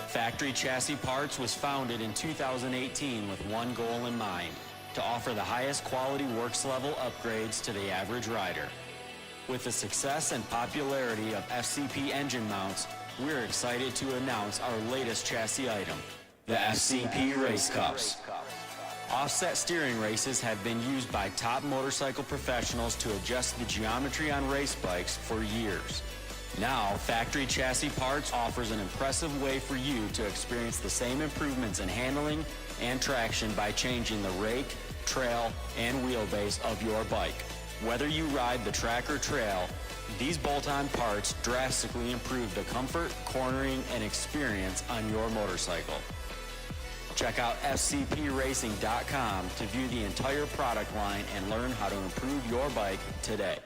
Factory Chassis Parts was founded in 2018 with one goal in mind: to offer the highest quality works level upgrades to the average rider. With the success and popularity of FCP engine mounts, we're excited to announce our latest chassis item, the FCP Race Cups. Offset steering races have been used by top motorcycle professionals to adjust the geometry on race bikes for years. Now, Factory Chassis Parts offers an impressive way for you to experience the same improvements in handling and traction by changing the rake, trail, and wheelbase of your bike. Whether you ride the track or trail, these bolt-on parts drastically improve the comfort, cornering, and experience on your motorcycle. Check out fcpracing.com to view the entire product line and learn how to improve your bike today.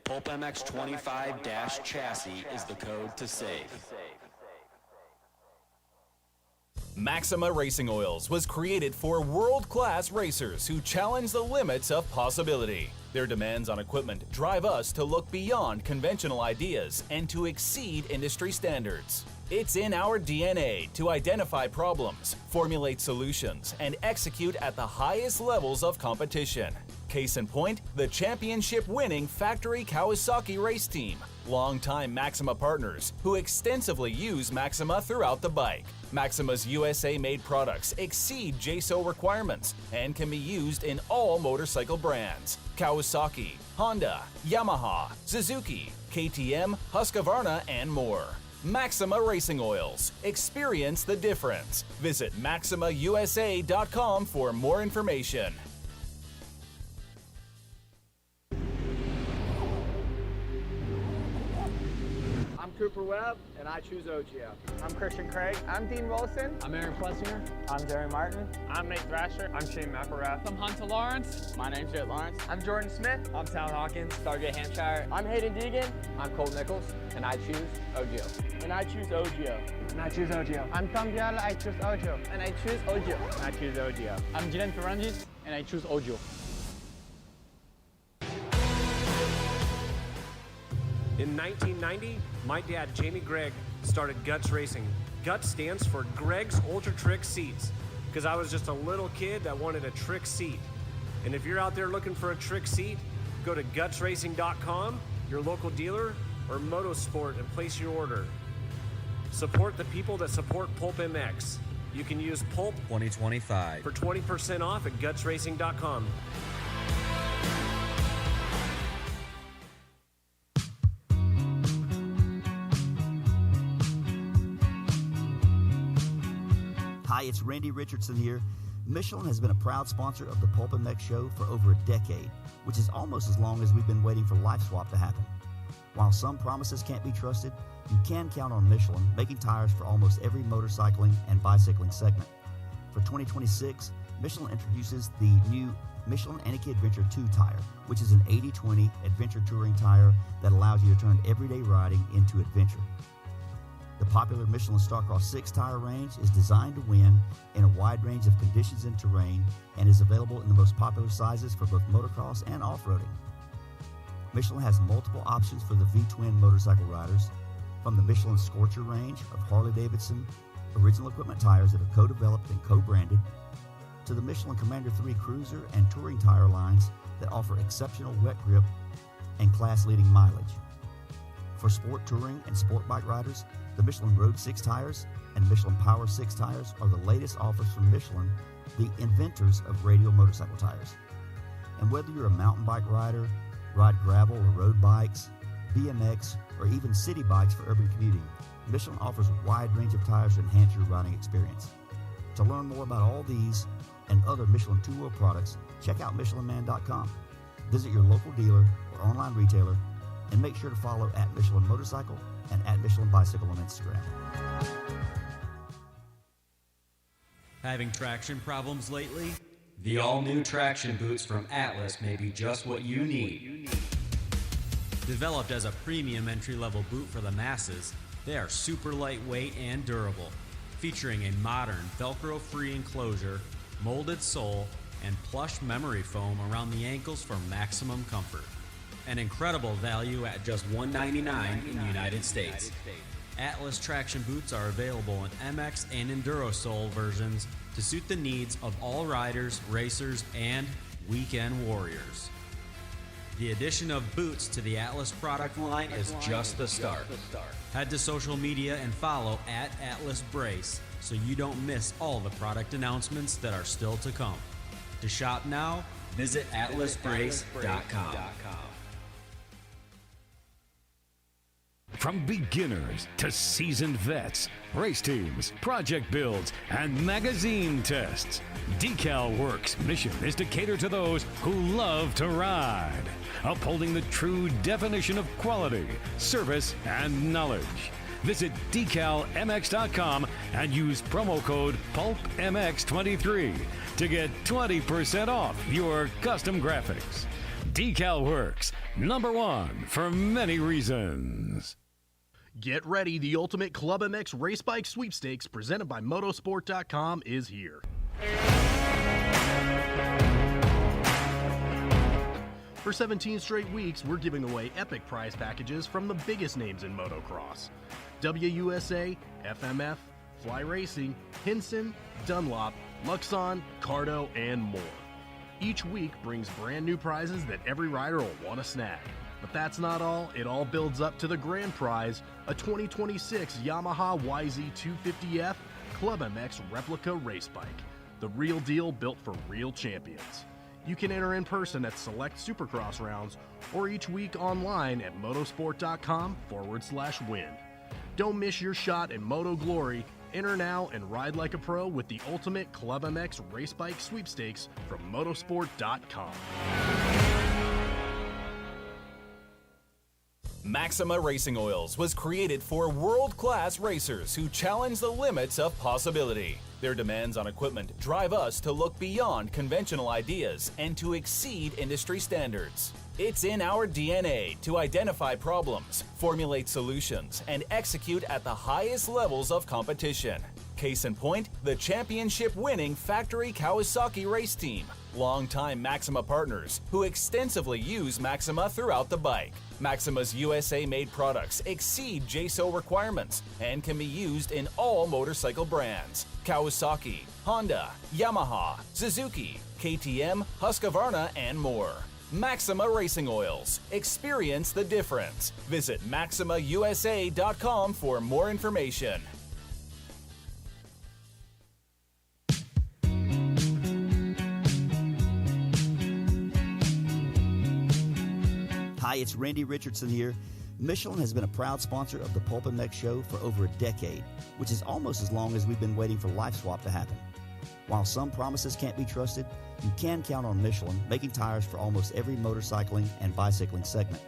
PulpMX25-chassis is the code to save. MAXIMA Racing Oils was created for world-class racers who challenge the limits of possibility. Their demands on equipment drive us to look beyond conventional ideas and to exceed industry standards. It's in our DNA to identify problems, formulate solutions, and execute at the highest levels of competition. Case in point, the championship-winning factory Kawasaki race team, longtime MAXIMA partners who extensively use MAXIMA throughout the bike. MAXIMA's USA-made products exceed JSO requirements and can be used in all motorcycle brands: Kawasaki, Honda, Yamaha, Suzuki, KTM, Husqvarna, and more. MAXIMA Racing Oils. Experience the difference. Visit MAXIMAUSA.com for more information. Cooper Webb, and I choose OGIO. I'm Christian Craig. I'm Dean Wilson. I'm Aaron Plessinger. I'm Jerry Martin. I'm Nate Thrasher. I'm Shane McElrath. I'm Hunter Lawrence. My name's Jett Lawrence. I'm Jordan Smith. I'm Tal Hawkins. Stargate Hampshire. I'm Hayden Deegan. I'm Colt Nichols, and I choose OGIO. And I choose OGIO. And I choose OGIO. I'm Tom Biala. I choose OGIO. And I choose OGIO. And I choose OGIO. I'm Jiren Ferrandis, and I choose OGIO. In 1990, my dad, Jamie Gregg, started Guts Racing. Guts stands for Greg's Ultra Trick Seats, because I was just a little kid that wanted a trick seat. And if you're out there looking for a trick seat, go to gutsracing.com, your local dealer, or Motosport and place your order. Support the people that support PulpMX. You can use Pulp 2025 for 20% off at gutsracing.com. Hi, it's Randy Richardson here. Michelin has been a proud sponsor of the PulpMX show for over a decade, which is almost as long as we've been waiting for Life Swap to happen. While some promises can't be trusted, you can count on Michelin making tires for almost every motorcycling and bicycling segment. For 2026, Michelin introduces the new Michelin Enike Adventure 2 tire, which is an 80/20 adventure touring tire that allows you to turn everyday riding into adventure. The popular Michelin Starcross 6 tire range is designed to win in a wide range of conditions and terrain and is available in the most popular sizes for both motocross and off-roading. Michelin has multiple options for the V-twin motorcycle riders, from the Michelin Scorcher range of Harley-Davidson original equipment tires that are co-developed and co-branded, to the Michelin Commander 3 cruiser and touring tire lines that offer exceptional wet grip and class-leading mileage. For sport touring and sport bike riders, the Michelin Road 6 tires and Michelin Power 6 tires are the latest offers from Michelin, the inventors of radial motorcycle tires. And whether you're a mountain bike rider, ride gravel or road bikes, BMX, or even city bikes for urban commuting, Michelin offers a wide range of tires to enhance your riding experience. To learn more about all these and other Michelin two-wheel products, check out MichelinMan.com. Visit your local dealer or online retailer, and make sure to follow at Michelin Motorcycle and at Michelin Bicycle on Instagram. Having traction problems lately? The all-new traction boots from Atlas may be just what you need. Developed as a premium entry-level boot for the masses, they are super lightweight and durable, featuring a modern Velcro-free enclosure, molded sole, and plush memory foam around the ankles for maximum comfort. An incredible value at just $199 in the United States. Atlas traction boots are available in MX and Enduro sole versions to suit the needs of all riders, racers, and weekend warriors. The addition of boots to the Atlas product line is just the start. Head to social media and follow at Atlas Brace so you don't miss all the product announcements that are still to come. To shop now, visit atlasbrace.com. From beginners to seasoned vets, race teams, project builds, and magazine tests, DeCAL WORKS' mission is to cater to those who love to ride, upholding the true definition of quality, service, and knowledge. Visit DeCalMX.com and use promo code PulpMX23 to get 20% off your custom graphics. DeCAL WORKS, #1 for many reasons. Get ready, the ultimate Club MX race bike sweepstakes presented by Motosport.com is here. For 17 straight weeks, we're giving away epic prize packages from the biggest names in motocross. WUSA, FMF, Fly Racing, Hinson, Dunlop, Luxon, CARDO, and more. Each week brings brand new prizes that every rider will want to snag. But that's not all. It all builds up to the grand prize, a 2026 Yamaha YZ250F Club MX replica race bike. The real deal built for real champions. You can enter in person at select Supercross rounds or each week online at motosport.com/win. Don't miss your shot in Moto Glory. Enter now and ride like a pro with the ultimate Club MX race bike sweepstakes from motosport.com. MAXIMA Racing Oils was created for world-class racers who challenge the limits of possibility. Their demands on equipment drive us to look beyond conventional ideas and to exceed industry standards. It's in our DNA to identify problems, formulate solutions, and execute at the highest levels of competition. Case in point, the championship-winning factory Kawasaki race team, longtime Maxima partners who extensively use Maxima throughout the bike. Maxima's USA-made products exceed JSO requirements and can be used in all motorcycle brands: Kawasaki, Honda, Yamaha, Suzuki, KTM, Husqvarna, and more. Maxima Racing Oils. Experience the difference. Visit MaximaUSA.com for more information. Hi, it's Randy Richardson here. Michelin has been a proud sponsor of the PulpMX show for over a decade, which is almost as long as we've been waiting for Life Swap to happen. While some promises can't be trusted, you can count on Michelin making tires for almost every motorcycling and bicycling segment.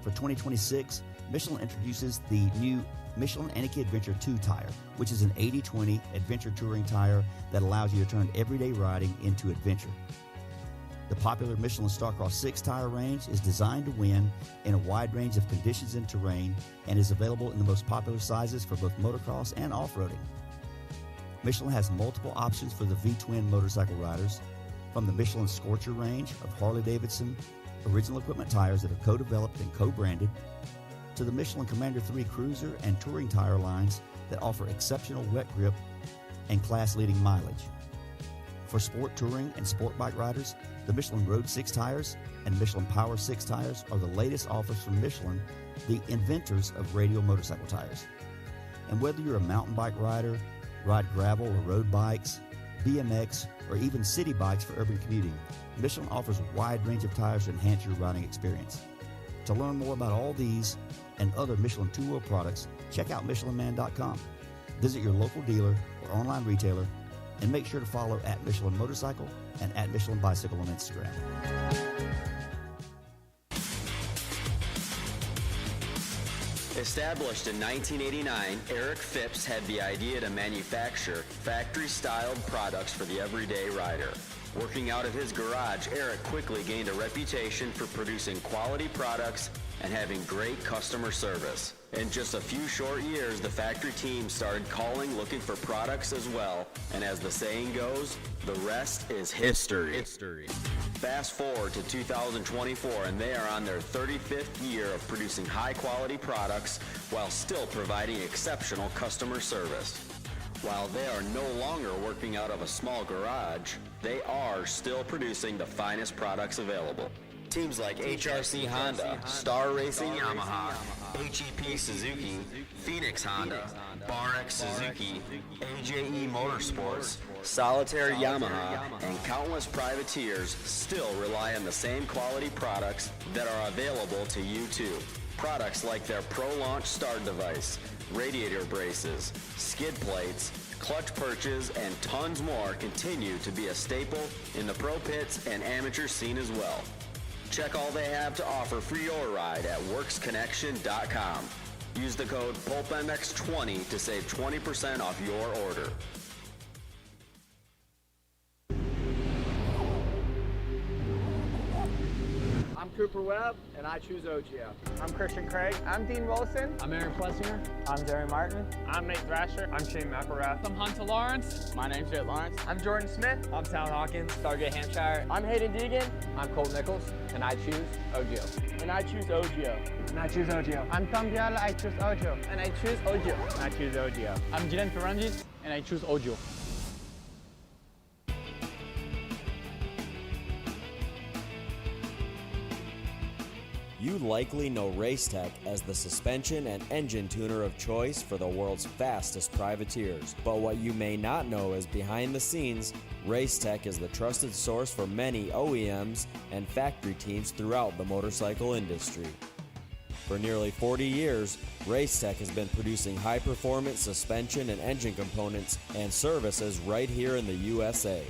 For 2026, Michelin introduces the new Michelin Enike Adventure 2 tire, which is an 80/20 adventure touring tire that allows you to turn everyday riding into adventure. The popular Michelin Starcross 6 tire range is designed to win in a wide range of conditions and terrain and is available in the most popular sizes for both motocross and off-roading. Michelin has multiple options for the V-twin motorcycle riders, from the Michelin Scorcher range of Harley-Davidson original equipment tires that are co-developed and co-branded, to the Michelin Commander 3 cruiser and touring tire lines that offer exceptional wet grip and class-leading mileage. For sport touring and sport bike riders, the Michelin Road 6 tires and Michelin Power 6 tires are the latest offers from Michelin, the inventors of radial motorcycle tires. And whether you're a mountain bike rider, ride gravel or road bikes, BMX, or even city bikes for urban commuting, Michelin offers a wide range of tires to enhance your riding experience. To learn more about all these and other Michelin two-wheel products, check out MichelinMan.com. Visit your local dealer or online retailer, and make sure to follow at Michelin Motorcycle and at Michelin Bicycle on Instagram. Established in 1989, Eric Phipps had the idea to manufacture factory-styled products for the everyday rider. Working out of his garage, Eric quickly gained a reputation for producing quality products and having great customer service. In just a few short years, the factory team started calling, looking for products as well, and as the saying goes, the rest is history. Fast forward to 2024, and they are on their 35th year of producing high-quality products while still providing exceptional customer service. While they are no longer working out of a small garage, they are still producing the finest products available. Teams like HRC Honda, Star Racing Yamaha, HEP Suzuki, Phoenix Honda, BarX Suzuki, AJE Motorsports, Solitaire Yamaha, and countless privateers still rely on the same quality products that are available to you too. Products like their Pro Launch start device, radiator braces, skid plates, clutch perches, and tons more continue to be a staple in the pro pits and amateur scene as well. Check all they have to offer for your ride at WorksConnection.com. Use the code PulpMX20 to save 20% off your order. I'm Cooper Webb, and I choose OGIO. I'm Christian Craig. I'm Dean Wilson. I'm Aaron Plessinger. I'm Jerry Martin. I'm Nate Thrasher. I'm Shane McElrath. I'm Hunter Lawrence. My name's Jett Lawrence. I'm Jordan Smith. I'm Tal Hawkins. Stargate Hampshire. I'm Hayden Deegan. I'm Colt Nichols, and I choose OGIO. And I choose OGIO. And I choose OGIO. I'm Tom Biala. I choose OGIO. And I choose OGIO. And I choose OGIO. I'm Jiren Ferranges, and I choose OGIO. You likely know Racetech as the suspension and engine tuner of choice for the world's fastest privateers. But what you may not know is behind the scenes, Racetech is the trusted source for many OEMs and factory teams throughout the motorcycle industry. For nearly 40 years, Racetech has been producing high-performance suspension and engine components and services right here in the USA.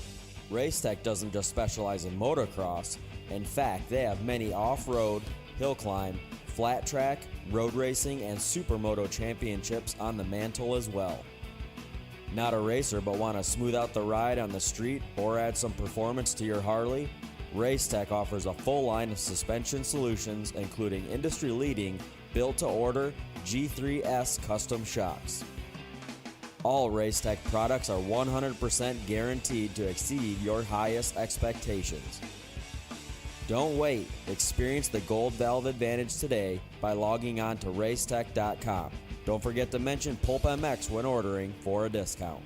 Racetech doesn't just specialize in motocross. In fact, they have many off-road, hill climb, flat track, road racing, and supermoto championships on the mantle as well. Not a racer but want to smooth out the ride on the street or add some performance to your Harley? Racetech offers a full line of suspension solutions including industry-leading built-to-order G3S custom shocks. All Racetech products are 100% guaranteed to exceed your highest expectations. Don't wait. Experience the Gold Valve Advantage today by logging on to racetech.com. Don't forget to mention PulpMX when ordering for a discount.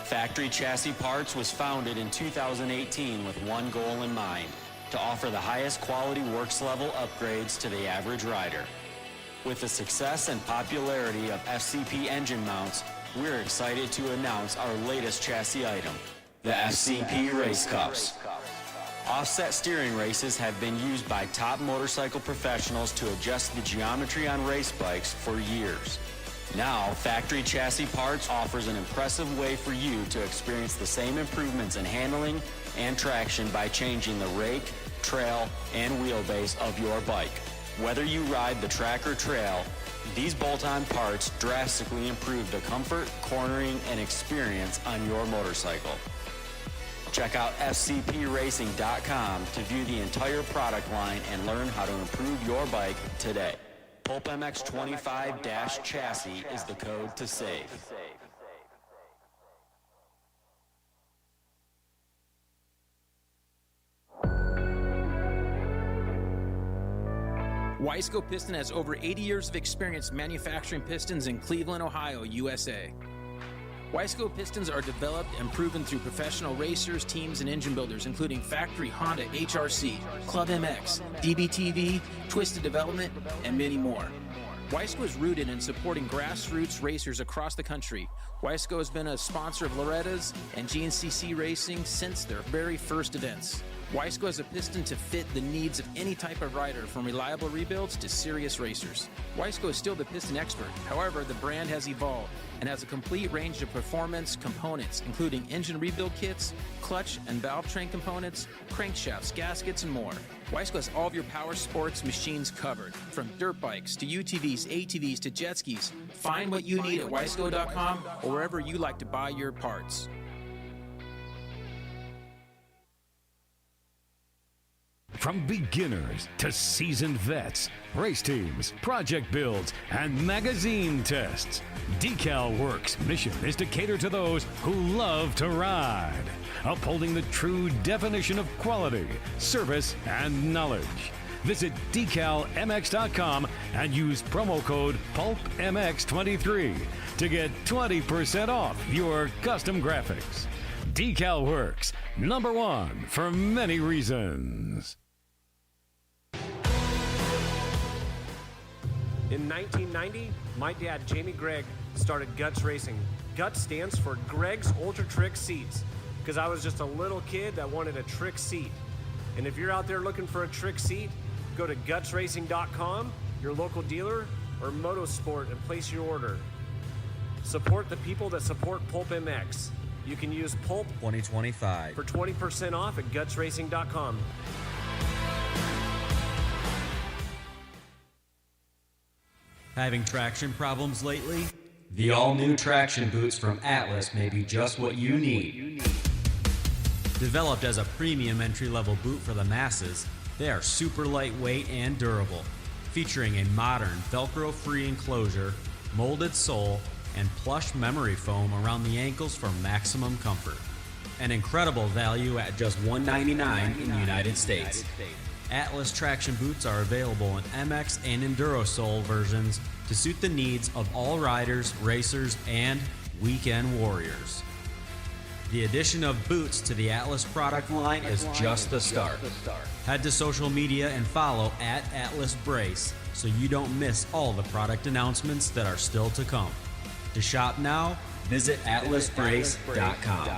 Factory Chassis Parts was founded in 2018 with one goal in mind: to offer the highest quality works level upgrades to the average rider. With the success and popularity of FCP engine mounts, we're excited to announce our latest chassis item, the FCP Race Cups. Offset steering races have been used by top motorcycle professionals to adjust the geometry on race bikes for years. Now, Factory Chassis Parts offers an impressive way for you to experience the same improvements in handling and traction by changing the rake, trail, and wheelbase of your bike. Whether you ride the track or trail, these bolt-on parts drastically improve the comfort, cornering, and experience on your motorcycle. Check out fcpracing.com to view the entire product line and learn how to improve your bike today. PulpMX 25-chassis is the code to save. Wiseco Piston has over 80 years of experience manufacturing pistons in Cleveland, Ohio, USA. Wiseco pistons are developed and proven through professional racers, teams, and engine builders, including factory Honda HRC, Club MX, DBTV, Twisted Development, and many more. Wiseco is rooted in supporting grassroots racers across the country. Wiseco has been a sponsor of Loretta's and GNCC Racing since their very first events. Wiseco has a piston to fit the needs of any type of rider, from reliable rebuilds to serious racers. Wiseco is still the piston expert. However, the brand has evolved and has a complete range of performance components, including engine rebuild kits, clutch and valve train components, crankshafts, gaskets, and more. Wiseco has all of your power sports machines covered, from dirt bikes to UTVs, ATVs to jet skis. Find what you need at wiseco.com or wherever you like to buy your parts. From beginners to seasoned vets, race teams, project builds, and magazine tests, DeCAL WORKS' mission is to cater to those who love to ride, upholding the true definition of quality, service, and knowledge. Visit DeCalMX.com and use promo code PulpMX23 to get 20% off your custom graphics. DeCAL WORKS, #1 for many reasons. In 1990, my dad, Jamie Gregg, started Guts Racing. Guts stands for Greg's Ultra Trick Seats, because I was just a little kid that wanted a trick seat. And if you're out there looking for a trick seat, go to gutsracing.com, your local dealer, or Motosport, and place your order. Support the people that support PulpMX. You can use Pulp 2025 for 20% off at gutsracing.com. Having traction problems lately? The all-new traction boots from Atlas may be just what you need. Developed as a premium entry-level boot for the masses, they are super lightweight and durable, featuring a modern Velcro-free enclosure, molded sole, and plush memory foam around the ankles for maximum comfort. An incredible value at just $199 in the United States. Atlas traction boots are available in MX and Enduro sole versions to suit the needs of all riders, racers, and weekend warriors. The addition of boots to the Atlas product line is just the start. Head to social media and follow @AtlasBrace so you don't miss all the product announcements that are still to come. To shop now, visit atlasbrace.com.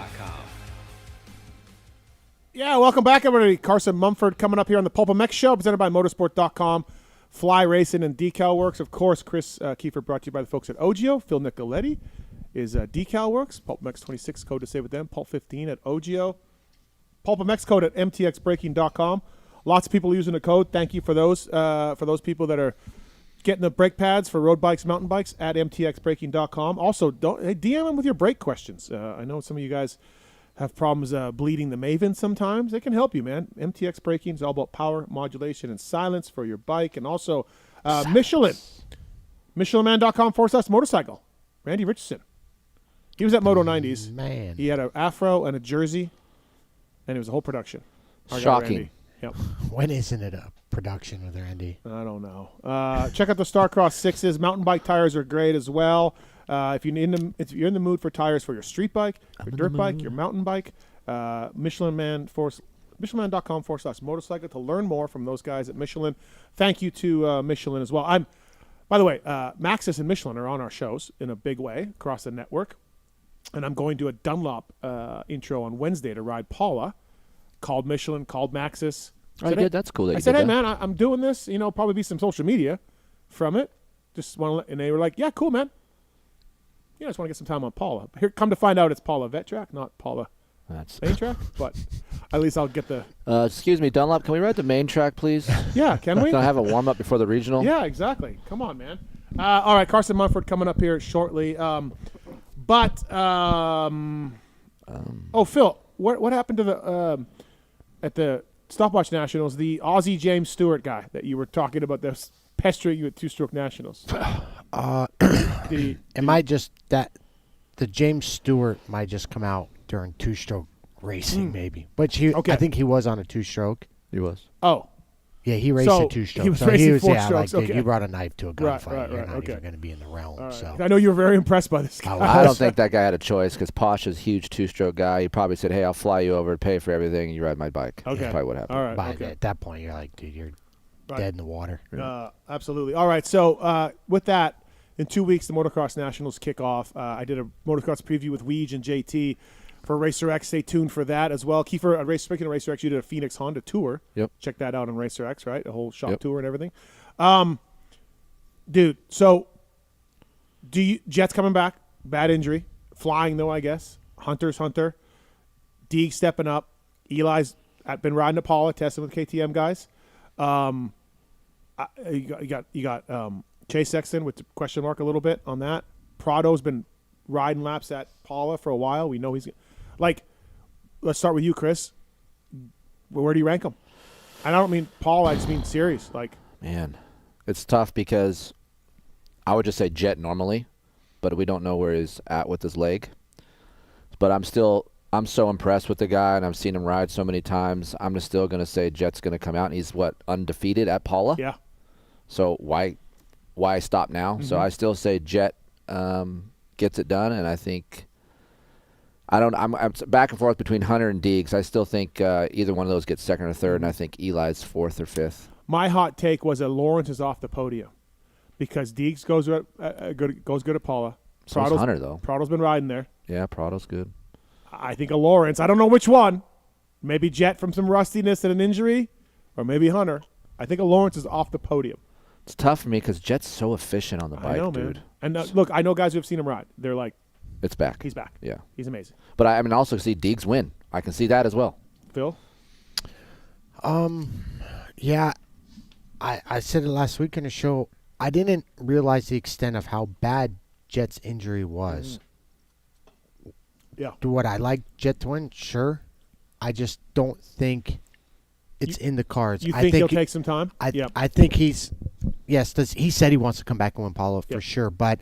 Yeah, welcome back, everybody. Carson Mumford coming up here on the PulpMX show, presented by Motosport.com, Fly Racing, and DeCal WORKS. Of course, Kris Keefer brought to you by the folks at OGIO. Phil Nicoletti is DeCal WORKS. PulpMX 26 code to save with them. Pulp 15 at OGIO. PulpMX code at mtxbraking.com. Lots of people using the code. Thank you for those people that are getting the brake pads for road bikes, mountain bikes at mtxbraking.com. Also, DM them with your brake questions. I know some of you guys have problems bleeding the Maven sometimes. They can help you, man. MTX Braking is all about power, modulation, and silence for your bike. And also Michelin. MichelinMan.com/motorcycle. Randy Richardson. He was at Moto 90s. Man. He had an afro and a jersey, and it was a whole production. Our guy Shocking. Randy. Yep. When isn't it a production with Randy? I don't know. Check out the Starcross 6s. Mountain bike tires are great as well. If you're in the mood for tires for your street bike, your dirt bike, your mountain bike, MichelinMan.com/motorcycle to learn more from those guys at Michelin. Thank you to Michelin as well. By the way, Maxis and Michelin are on our shows in a big way across the network, and I'm going to a Dunlop intro on Wednesday to ride Paula. Called Michelin, called Maxis. Oh, good. That's cool. I said, hey, man, I'm doing this. Probably be some social media from it. Just want to, and they were like, yeah, cool, man. I just want to get some time on Paula. Here, come to find out, it's Paula Vet Track, not Paula Main Track. But at least I'll get the. Excuse me, Dunlop. Can we ride the main track, please? Yeah, can we? Can I have a warm up before the regional? Yeah, exactly. Come on, man. All right, Carson Mumford coming up here shortly. Oh, Phil, what happened to the at the Stopwatch Nationals, the Aussie James Stewart guy that you were talking about, that's pestering you at two-stroke nationals? It might just the James Stewart might just come out during two-stroke racing, maybe. But I think he was on a two-stroke. He was. Oh. Yeah, he raced a two-stroke. He was racing four strokes. Dude, you brought a knife to a gunfight. Right, You're not okay. even going to be in the realm. Right. So I know you were very impressed by this guy. I don't think that guy had a choice because Posh is a huge two-stroke guy. He probably said, hey, I'll fly you over, pay for everything, and you ride my bike. Okay. That's probably what happened. All right. At that point, you're like, dude, you're dead in the water. Absolutely. All right. So with that, in 2 weeks, the Motocross Nationals kick off. I did a motocross preview with Weege and JT for Racer X. Stay tuned for that as well. Kiefer, speaking of Racer X, you did a Phoenix Honda tour. Yep. Check that out on Racer X, right? A whole shop tour and everything. Dude, so Jet's coming back. Bad injury. Flying, though, I guess. Hunter's Hunter. Deeg stepping up. Eli's been riding Apollo, testing with KTM guys. You got Chase Sexton with the question mark a little bit on that. Prado's been riding laps at Paula for a while. We know he's like. Let's start with you, Chris. Where do you rank him? I don't mean Paul. I just mean series. Like, man, it's tough because I would just say Jet normally, but we don't know where he's at with his leg. But I'm so impressed with the guy, and I've seen him ride so many times. I'm just still going to say Jet's going to come out, and he's undefeated at Paula. Yeah. So why stop now? Mm-hmm. So I still say Jet gets it done, and I think I'm back and forth between Hunter and Deegs. I still think either one of those gets second or third, and I think Eli's fourth or fifth. My hot take was that Lawrence is off the podium because Deegs goes good at Paula. So is Hunter, though. Prado's been riding there. Yeah, Prado's good. I think of Lawrence. I don't know which one. Maybe Jet from some rustiness and an injury, or maybe Hunter. I think of Lawrence is off the podium. It's tough for me because Jet's so efficient on the bike, I know, dude. Man. And look, I know guys who have seen him ride. They're like, it's back. He's back. Yeah. He's amazing. But I also see Deegs win. I can see that as well. Phil? Yeah. I said it last week in the show. I didn't realize the extent of how bad Jet's injury was. Yeah. Do what I like Jet to win? Sure. I just don't think it's in the cards. You think he'll take some time? I think he said he wants to come back and win Paulo for sure, but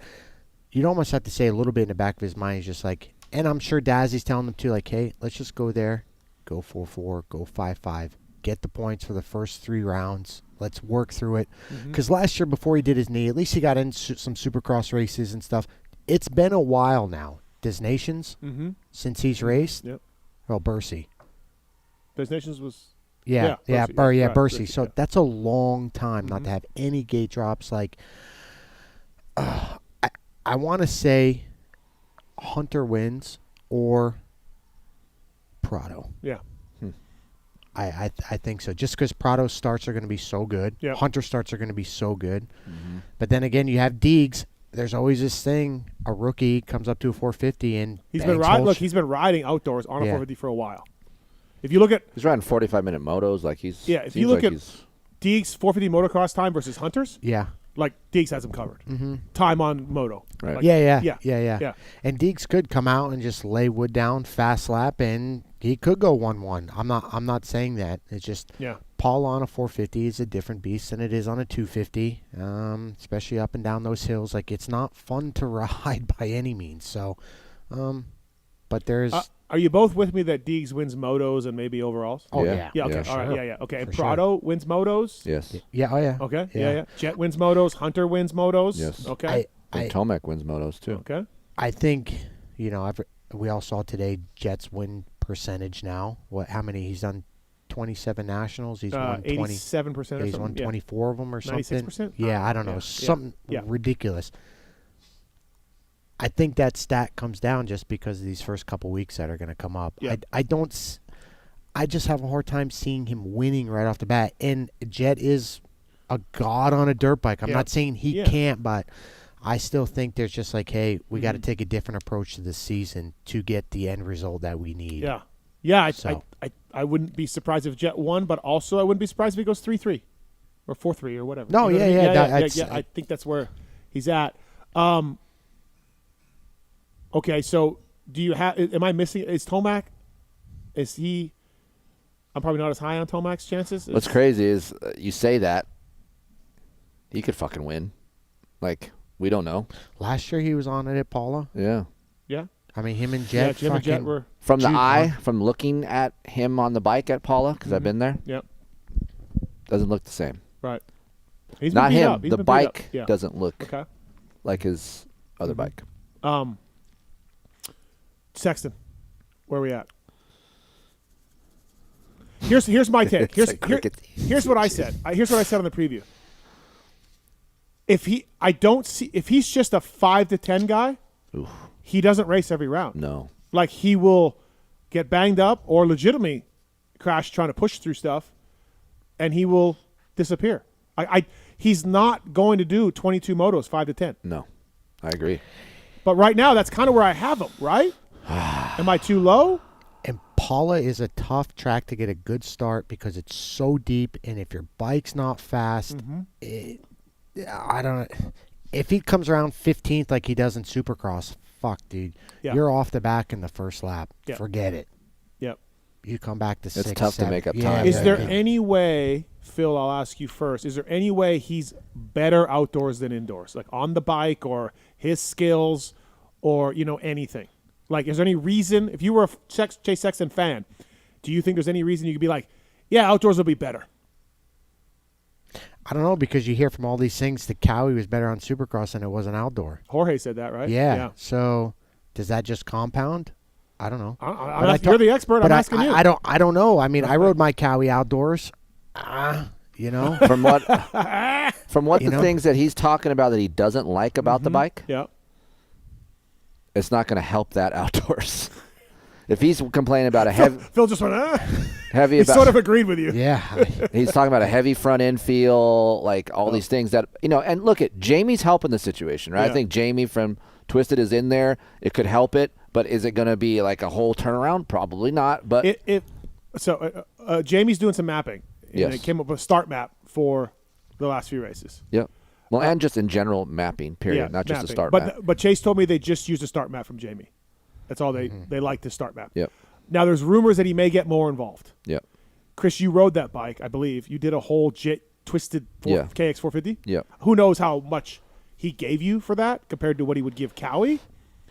you'd almost have to say a little bit in the back of his mind, he's just like, and I'm sure Dazzy's telling him too, like, hey, let's just go there, go 4-4, go 5-5, get the points for the first 3 rounds. Let's work through it. Because last year before he did his knee, at least he got in some Supercross races and stuff. It's been a while now. Des Nations, since he's raced. Yep. Well, Bursey. Des Nations was... Bursey. So that's a long time not to have any gate drops. Like, I want to say Hunter wins or Prado. Yeah. I think so. Just because Prado's starts are going to be so good. Yep. Hunter starts are going to be so good. But then again, you have Deegs. there's always this thing. A rookie comes up to a 450 and he's been riding outdoors on a 450 for a while. If you look at he's riding 45-minute motos, like he's if you look at Deegs 450 motocross time versus Hunter's, like Deegs has him covered. Time on moto, right? Like, yeah. And Deegs could come out and just lay wood down, fast lap, and he could go 1-1. I'm not saying that. It's just Paul on a 450 is a different beast than it is on a 250, especially up and down those hills. Like, it's not fun to ride by any means. So, but there's. Are you both with me that Deegs wins motos and maybe overalls? Oh yeah. Yeah. Okay. Sure. All right. Yeah. Okay. And For Prado wins motos. Yes. Yeah. Oh yeah. Okay. Yeah. Jet wins motos. Hunter wins motos. Yes. Okay. And Tomac wins motos too. Okay. I think we all saw today Jet's win percentage now. How many? He's done 27 nationals. He's won 87%. He's won 24 of them or something. 96%. Yeah, I don't know. Something ridiculous. I think that stat comes down just because of these first couple weeks that are going to come up. Yeah. I just have a hard time seeing him winning right off the bat. And Jet is a god on a dirt bike. I'm not saying he can't, but I still think there's just like, hey, we got to take a different approach to this season to get the end result that we need. Yeah. Yeah, I wouldn't be surprised if Jet won, but also I wouldn't be surprised if he goes 3-3 or 4-3 or whatever. No, you know what I mean? yeah. I think that's where he's at. Okay, so do you have? Am I missing? Is Tomac? Is he? I'm probably not as high on Tomac's chances. What's crazy is you say that he could fucking win. Like, we don't know. Last year he was on it at Paula. Yeah. Yeah. I mean, him and Jet. Jim and Jet were from the eye, from looking at him on the bike at Paula, because I've been there. Yep. Doesn't look the same. Right. He's not been beat him. up. He's The been beat bike up. Yeah. doesn't look like his other bike. Sexton, where are we at? Here's my take. Here's what I said. Here's what I said on the preview. If he's just a 5 to 10 guy, he doesn't race every round. No. Like, he will get banged up or legitimately crash trying to push through stuff, and he will disappear. He's not going to do 22 motos 5 to 10. No, I agree. But right now, that's kind of where I have him, right? Am I too low? And Paula is a tough track to get a good start because it's so deep, and if your bike's not fast, I don't. If he comes around 15th like he does in Supercross, fuck, dude, you're off the back in the first lap. Yep. Forget it. Yep. You come back to 6th. It's tough to make up time. Yeah, is there any way, Phil? I'll ask you first. Is there any way he's better outdoors than indoors, like on the bike or his skills, or anything? Like, is there any reason, if you were a Chase Sexton fan, do you think there's any reason you could be like, yeah, outdoors will be better? I don't know, because you hear from all these things that Cowie was better on Supercross than it was on outdoor. Jorge said that, right? Yeah. So does that just compound? I don't know. You're the expert. I'm asking you. I don't know. I mean, I rode my Cowie outdoors. From what the things that he's talking about that he doesn't like about the bike. Yeah. It's not going to help that outdoors. If he's complaining about a heavy, Phil just went heavy. He sort of agreed with you. Yeah, he's talking about a heavy front end feel, like all these things that And look, Jamie's helping the situation, right? Yeah. I think Jamie from Twisted is in there. It could help it, but is it going to be like a whole turnaround? Probably not. But Jamie's doing some mapping. Yes. And it came up with a start map for the last few races. Yep. Well, and just in general mapping, period, not just a start map. But Chase told me they just used a start map from Jamie. That's all they like the start map. Yep. Now there's rumors that he may get more involved. Yep. Chris, you rode that bike, I believe. You did a whole twisted KX 450. Yep. Who knows how much he gave you for that compared to what he would give Cowie?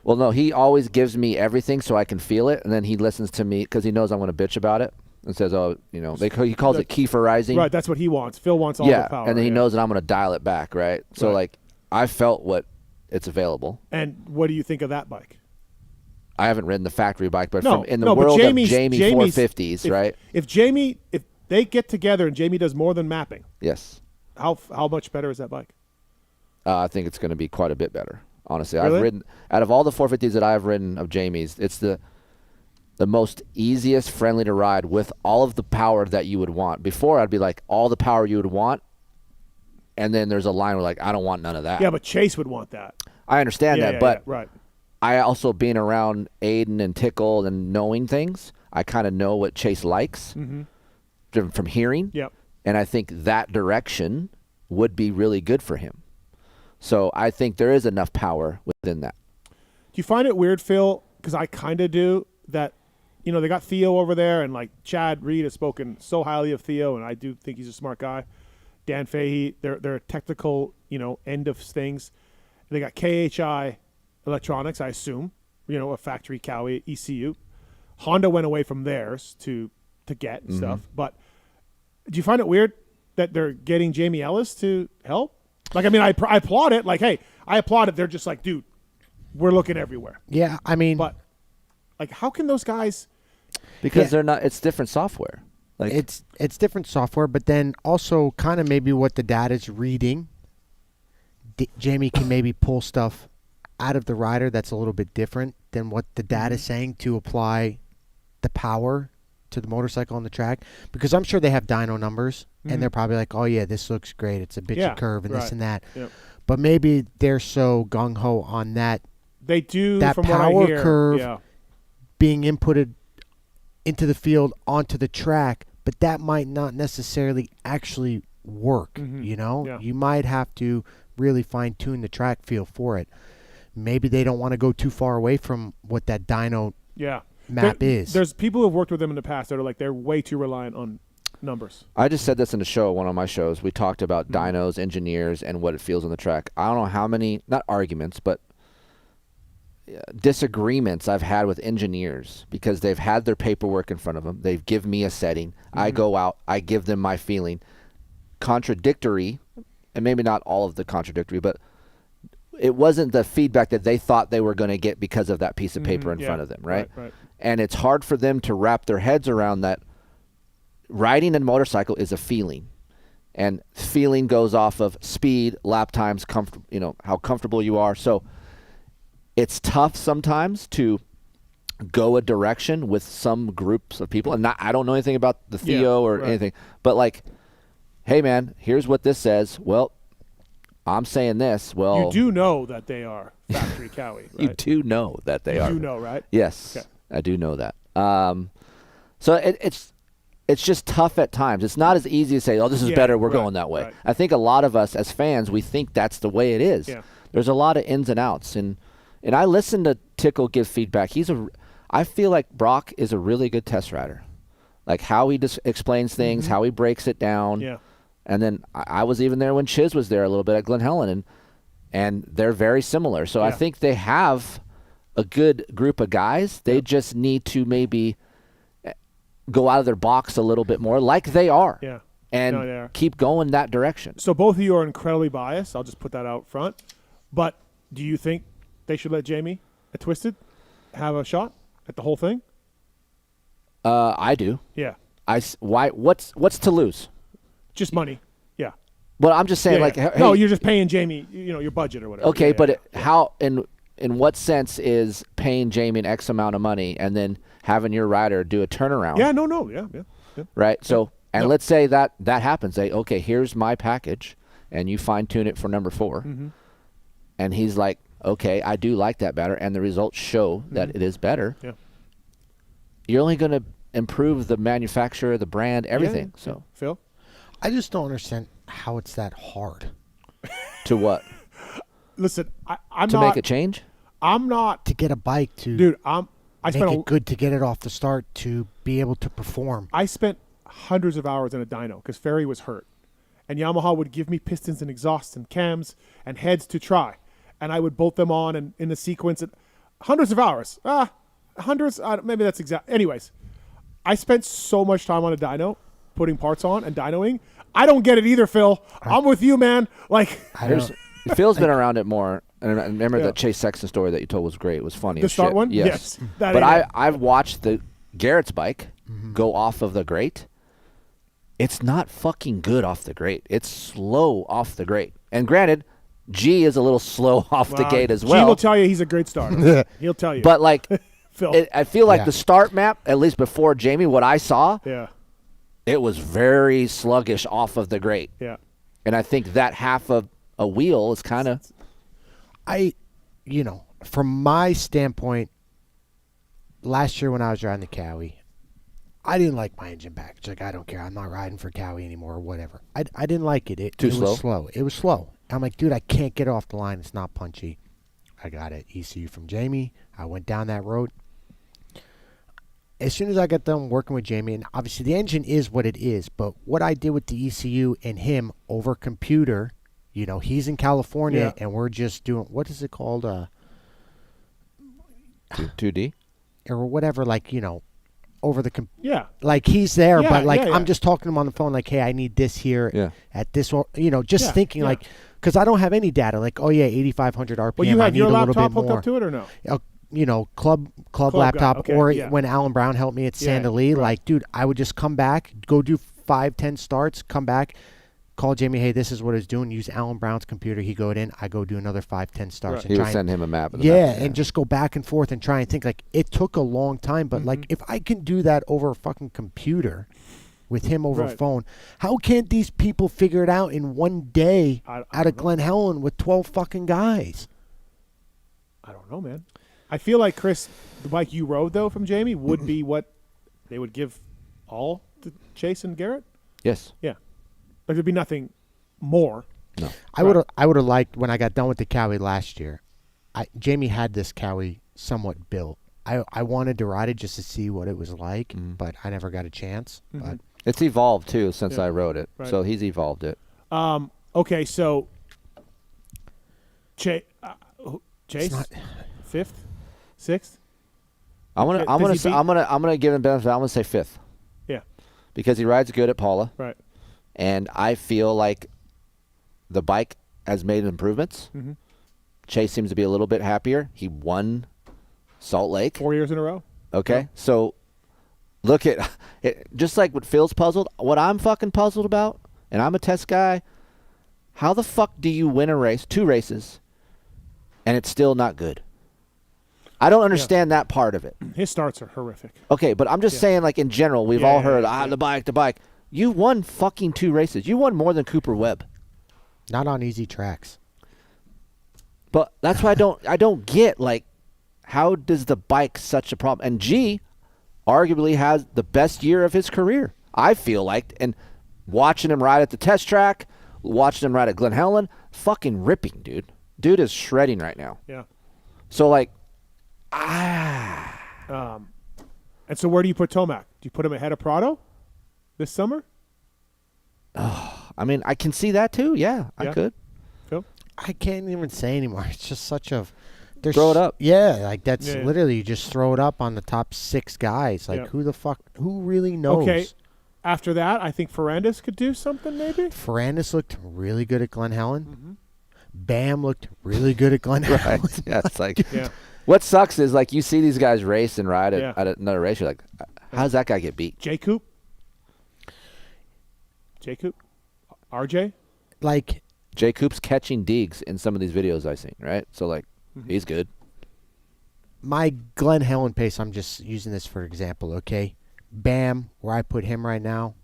Well, no, he always gives me everything so I can feel it, and then he listens to me because he knows I'm going to bitch about it and says, he calls it Keefer rising. Right, that's what he wants. Phil wants all the power. And then he knows that I'm going to dial it back, right? So, I felt what it's available. And what do you think of that bike? I haven't ridden the factory bike, but world of Jamie 450s, right? If they get together and Jamie does more than mapping, yes. How much better is that bike? I think it's going to be quite a bit better, honestly. Really? I've ridden, out of all the 450s that I've ridden of Jamie's, it's the most easiest, friendly to ride with all of the power that you would want. Before, I'd be like, all the power you would want, and then there's a line where I don't want none of that. Yeah, but Chase would want that. I understand that, but right. I also being around Aiden and Tickle and knowing things, I kind of know what Chase likes from hearing. Yep. And I think that direction would be really good for him. So I think there is enough power within that. Do you find it weird, Phil? Because I kind of do, that, you know, they got Theo over there, and like Chad Reed has spoken so highly of Theo, and I do think he's a smart guy. Dan Fahey, they're technical, you know, end of things. They got KHI Electronics, I assume, you know, a factory Cowie ECU. Honda went away from theirs to get stuff. But do you find it weird that they're getting Jamie Ellis to help? Like, I mean, I applaud it. Like, hey, I applaud it. They're just like, dude, we're looking everywhere. Yeah, I mean, but like, how can those guys? Because they're not. It's different software. Like it's different software, but then also kind of maybe what the data's reading. Jamie can maybe pull stuff out of the rider that's a little bit different than what the data's saying to apply the power to the motorcycle on the track. Because I'm sure they have dyno numbers, and they're probably like, oh yeah, this looks great. It's a bitchy curve and this and that. Yep. But maybe they're so gung-ho on that. They do, that from power what I hear, curve being inputted into the field onto the track, but that might not necessarily actually work, you know? Yeah. You might have to really fine-tune the track feel for it. Maybe they don't want to go too far away from what that dyno map is. There's people who have worked with them in the past that are like, they're way too reliant on numbers. I just said this in the show, one of my shows. We talked about dynos, engineers, and what it feels on the track. I don't know how many, not arguments, but disagreements I've had with engineers because they've had their paperwork in front of them. They've given me a setting. I go out. I give them my feeling. Contradictory, and maybe not all of the contradictory, but it wasn't the feedback that they thought they were going to get because of that piece of paper in front of them, right? And it's hard for them to wrap their heads around that. Riding a motorcycle is a feeling, and feeling goes off of speed, lap times, you know, how comfortable you are. So it's tough sometimes to go a direction with some groups of people. And I don't know anything about the Theo or anything, but like, hey man, here's what this says. Well, I'm saying this. Well, you do know that they are factory Cowie, right? You do know that they are. You do know, right? Yes, okay. I do know that. So it's just tough at times. It's not as easy to say, oh, this is better, we're going that way. Right. I think a lot of us as fans, we think that's the way it is. Yeah. There's a lot of ins and outs. And I listen to Tickle give feedback. I feel like Brock is a really good test rider. Like how he just explains things, how he breaks it down. Yeah. And then I was even there when Chiz was there a little bit at Glen Helen, and they're very similar. So I think they have a good group of guys. They just need to maybe go out of their box a little bit more, like they are. Yeah. And No, they are. keep going that direction. So both of you are incredibly biased. I'll just put that out front. But do you think they should let Jamie at Twisted have a shot at the whole thing? I do. Yeah. Why? What's to lose? Just money. Yeah. But I'm just saying, Yeah. hey, no, you're just paying Jamie, you know, your budget or whatever. Okay, Yeah, but yeah. how? In what sense is paying Jamie an X amount of money and then having your rider do a turnaround? Yeah. No. Yeah. Right. So, and let's say that happens. Okay, here's my package, and you fine tune it for number 4, and he's like, okay, I do like that better, and the results show that it is better. Yeah. You're only going to improve the manufacturer, the brand, everything. Yeah. So, Phil, I just don't understand how it's that hard. To what? Listen, I'm to not make a change. I'm not to get a bike to. Dude, I make spent it good to get it off the start to be able to perform. I spent hundreds of hours in a dyno because Ferry was hurt, and Yamaha would give me pistons and exhausts and cams and heads to try, and I would bolt them on and in the sequence. And hundreds of hours. Hundreds. Maybe that's exact. Anyways, I spent so much time on a dyno, putting parts on and dynoing. I don't get it either, Phil. I'm with you, man. Like, Phil's been around it more. And I remember that Chase Sexton story that you told was great. It was funny. The as start shit. one? Yes. That But ain't it. I've watched the Garrett's bike go off of the grate. It's not fucking good off the grate. It's slow off the grate. And granted, G is a little slow off the gate as well. G will tell you he's a great starter. He'll tell you. But like, Phil. I feel like the start map, at least before Jamie, what I saw, it was very sluggish off of the grate. Yeah. And I think that half of a wheel is kind of. from my standpoint, last year when I was riding the Cowie, I didn't like my engine package. Like, I don't care. I'm not riding for Cowie anymore or whatever. I didn't like it. It was slow. It was slow. I'm like, dude, I can't get off the line. It's not punchy. I got an ECU from Jamie. I went down that road. As soon as I got done working with Jamie, and obviously the engine is what it is, but what I did with the ECU and him over computer, he's in California and we're just doing, what is it called? 2D? Or whatever, over the yeah, like he's there, Yeah, but yeah. I'm just talking to him on the phone, like, hey, I need this here at this, just Yeah, thinking yeah. because I don't have any data, like, oh yeah, 8,500 RPM. Well, you I had need your a little laptop bit hooked more. up to it or no? Club guy, laptop, okay, or yeah. when Alan Brown helped me at Yeah, Sanda Lee, right. like, dude, I would just come back, go do 5-10 starts, come back, call Jamie, hey, this is what it's doing. Use Alan Brown's computer. He go in, I go do another 5-10 starts. Right. And He would try send him a map of the yeah, map, yeah. and just go back and forth and try and think. Like, it took a long time, but like, if I can do that over a fucking computer with him over a Right. phone, how can't these people figure it out in one day out of Glen Helen with 12 fucking guys? I don't know, man. I feel like, Chris, the bike you rode, though, from Jamie would be what they would give all to Chase and Garrett? Yes. Yeah. Like, there'd be nothing more. No. I would have liked, when I got done with the Cowie last year, Jamie had this Cowie somewhat built. I wanted to ride it just to see what it was like, but I never got a chance. But It's evolved, too, since Yeah. I rode it. Right. So he's evolved it. Okay, so Chase, fifth, sixth. I'm Does he beat- gonna give him benefit. I'm gonna say fifth. Yeah. Because he rides good at Paula. Right. And I feel like the bike has made improvements. Mhm. Chase seems to be a little bit happier. He won Salt Lake 4 years in a row. Okay, Yeah. so look at it, just like what Phil's puzzled. What I'm fucking puzzled about, and I'm a test guy. How the fuck do you win a race, 2 races, and it's still not good? I don't understand that part of it. His starts are horrific. Okay, but I'm just saying, like, in general, we've all heard, the bike. You won fucking 2 races. You won more than Cooper Webb. not on easy tracks. But that's why I don't get, like, how does the bike such a problem? And G arguably has the best year of his career, I feel like. And watching him ride at the test track, watching him ride at Glen Helen, fucking ripping, dude. Dude is shredding right now. Yeah. So, like, And so where do you put Tomac? Do you put him ahead of Prado this summer? I mean, I can see that too. Yeah, I Yeah. could. Phil? I can't even say anymore. It's just such a. Throw it up. Yeah, like that's Yeah. literally you just throw it up on the top 6 guys. Like, Yeah. who really knows? Okay. After that, I think Ferrandis could do something maybe. Ferrandis looked really good at Glen Helen. Bam looked really good at Glen Helen. Right. Yeah, it's like, Yeah. what sucks is, like, you see these guys race and ride Yeah. at another race. You're like, how's that guy get beat? J Coop. RJ. Like, Jay Coop's catching Deegs in some of these videos I've seen, right? So, like, he's good. my Glen Helen pace, I'm just using this for example, okay? Bam, where I put him right now,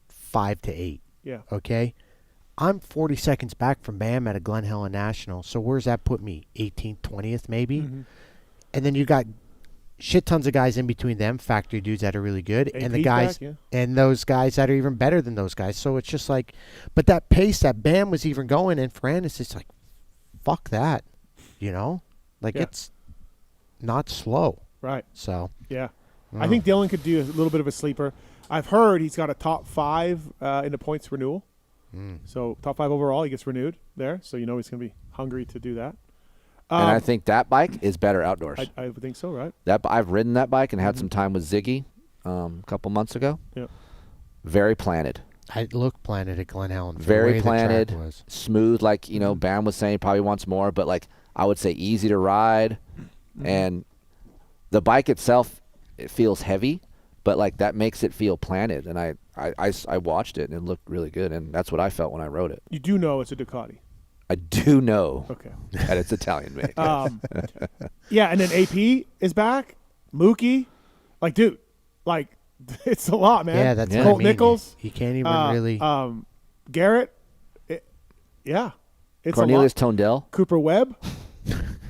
5 to 8. Yeah. Okay? I'm 40 seconds back from Bam at a Glen Helen National. So where's that put me? 18th, 20th maybe? And then you got shit tons of guys in between them, factory dudes that are really good, and the AP's guys back, yeah. and those guys that are even better than those guys. So it's just like, but that pace that Bam was even going, and Ferrandis, it's like, fuck that, you know, like Yeah. it's not slow, Right. So Yeah. I think Dylan could do a little bit of a sleeper. I've heard he's got a top 5 in the points renewal. So top 5 overall, he gets renewed there. So you know he's going to be hungry to do that. And I think that bike is better outdoors. I would think so, right? I've ridden that bike and had some time with Ziggy a couple months ago. Yep. Very planted. I looked planted at Glen Helen. for the Very way the track planted, was. smooth. Like, you know, Bam was saying, he probably wants more, but, like, I would say easy to ride. And the bike itself, it feels heavy, but, like, that makes it feel planted. And I watched it, and it looked really good, and that's what I felt when I rode it. You do know it's a Ducati. I do know Okay. that it's Italian made. Yeah, and then AP is back. Mookie. Like, dude, like, it's a lot, man. Yeah, that's what I Colt mean. Nichols. You can't even really. Garrett. Yeah. It's Cornelius a lot. Tondell. Cooper Webb.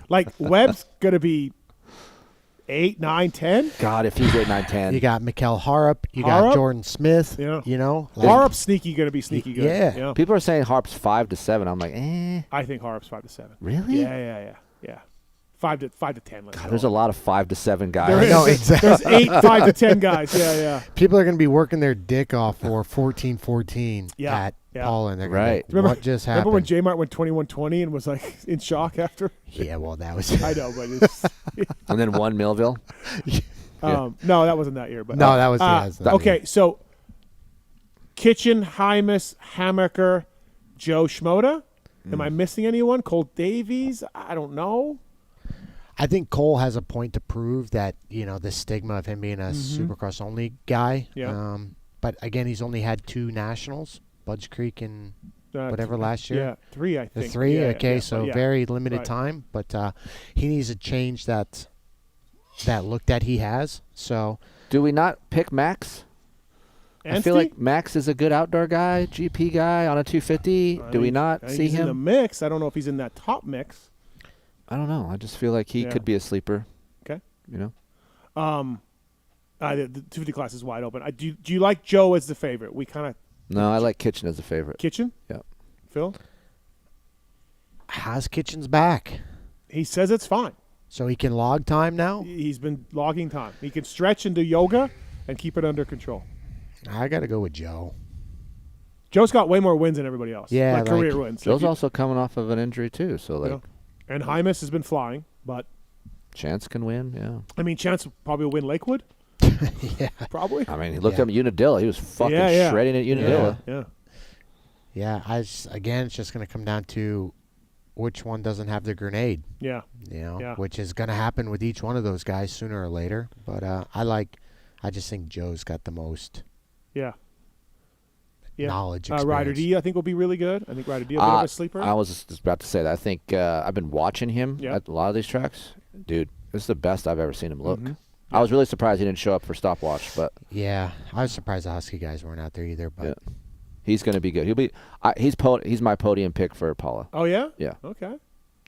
Like Webb's gonna be 8, 9, 10. God, if he's 8, 9, 10. You got Mikael Harup. You Harup? got Jordan Smith. Yeah. You know, Harup's gonna be sneaky good. Yeah. People are saying Harp's 5 to 7. I'm like, eh. I think Harup's 5 to 7. Really? Yeah. 5 to 10. Let's God, go. there's a lot of 5 to 7 guys. There is. No, exactly. There's 8, 5 to 10 guys. Yeah. People are going to be working their dick off for 14-14 at Paula, and they're gonna be like, Remember, what just happened? Remember when J Mart went 21-20 and was like in shock after? Yeah, well, that was. I know, but it's. And then won Millville. No, that wasn't that year. But No, that was that okay. year. So, Kitchen, Hymas, Hammaker, Joe Schmoda. Am I missing anyone? Cole Davies? I don't know. I think Cole has a point to prove that, the stigma of him being a Supercross only guy. Yeah. But again, he's only had 2 nationals, Budge Creek and whatever last year. Yeah, 3, I think. 3, Yeah, okay, yeah, so yeah. very limited Right. time. But he needs to change that look that he has. So Do we not pick Max? I feel like Max is a good outdoor guy, GP guy on a 250. Do we not see he's him? in the mix. I don't know if he's in that top mix. I don't know. I just feel like he Yeah. could be a sleeper. Okay. You know? The 250 class is wide open. Do you like Joe as the favorite? We kind of No, I like Kitchen as a favorite. Kitchen. Yeah. Phil. how's Kitchen's back? He says it's fine. So he can log time now? He's been logging time. He can stretch and do yoga and keep it under control. I got to go with Joe. Joe's got way more wins than everybody else. Yeah, like career wins. Joe's Like, also coming off of an injury too, so like and Hymas has been flying, but Chance can win. Yeah. I mean, Chance probably will win Lakewood. Yeah. Probably. I mean, he looked up at Unadilla. He was fucking Yeah. shredding at Unadilla. Yeah. Yeah, again, it's just going to come down to which one doesn't have the grenade. Yeah. Which is going to happen with each one of those guys sooner or later. But I just think Joe's got the most knowledge, experience. Ryder D, I think, will be really good. I think Ryder D will be a sleeper. I was just about to say that. I think I've been watching him at a lot of these tracks. Dude, this is the best I've ever seen him look. I was really surprised he didn't show up for stopwatch, but yeah, I was surprised the Husky guys weren't out there either. But he's going to be good. He'll be. He's my podium pick for Paula. Oh yeah. Yeah. Okay.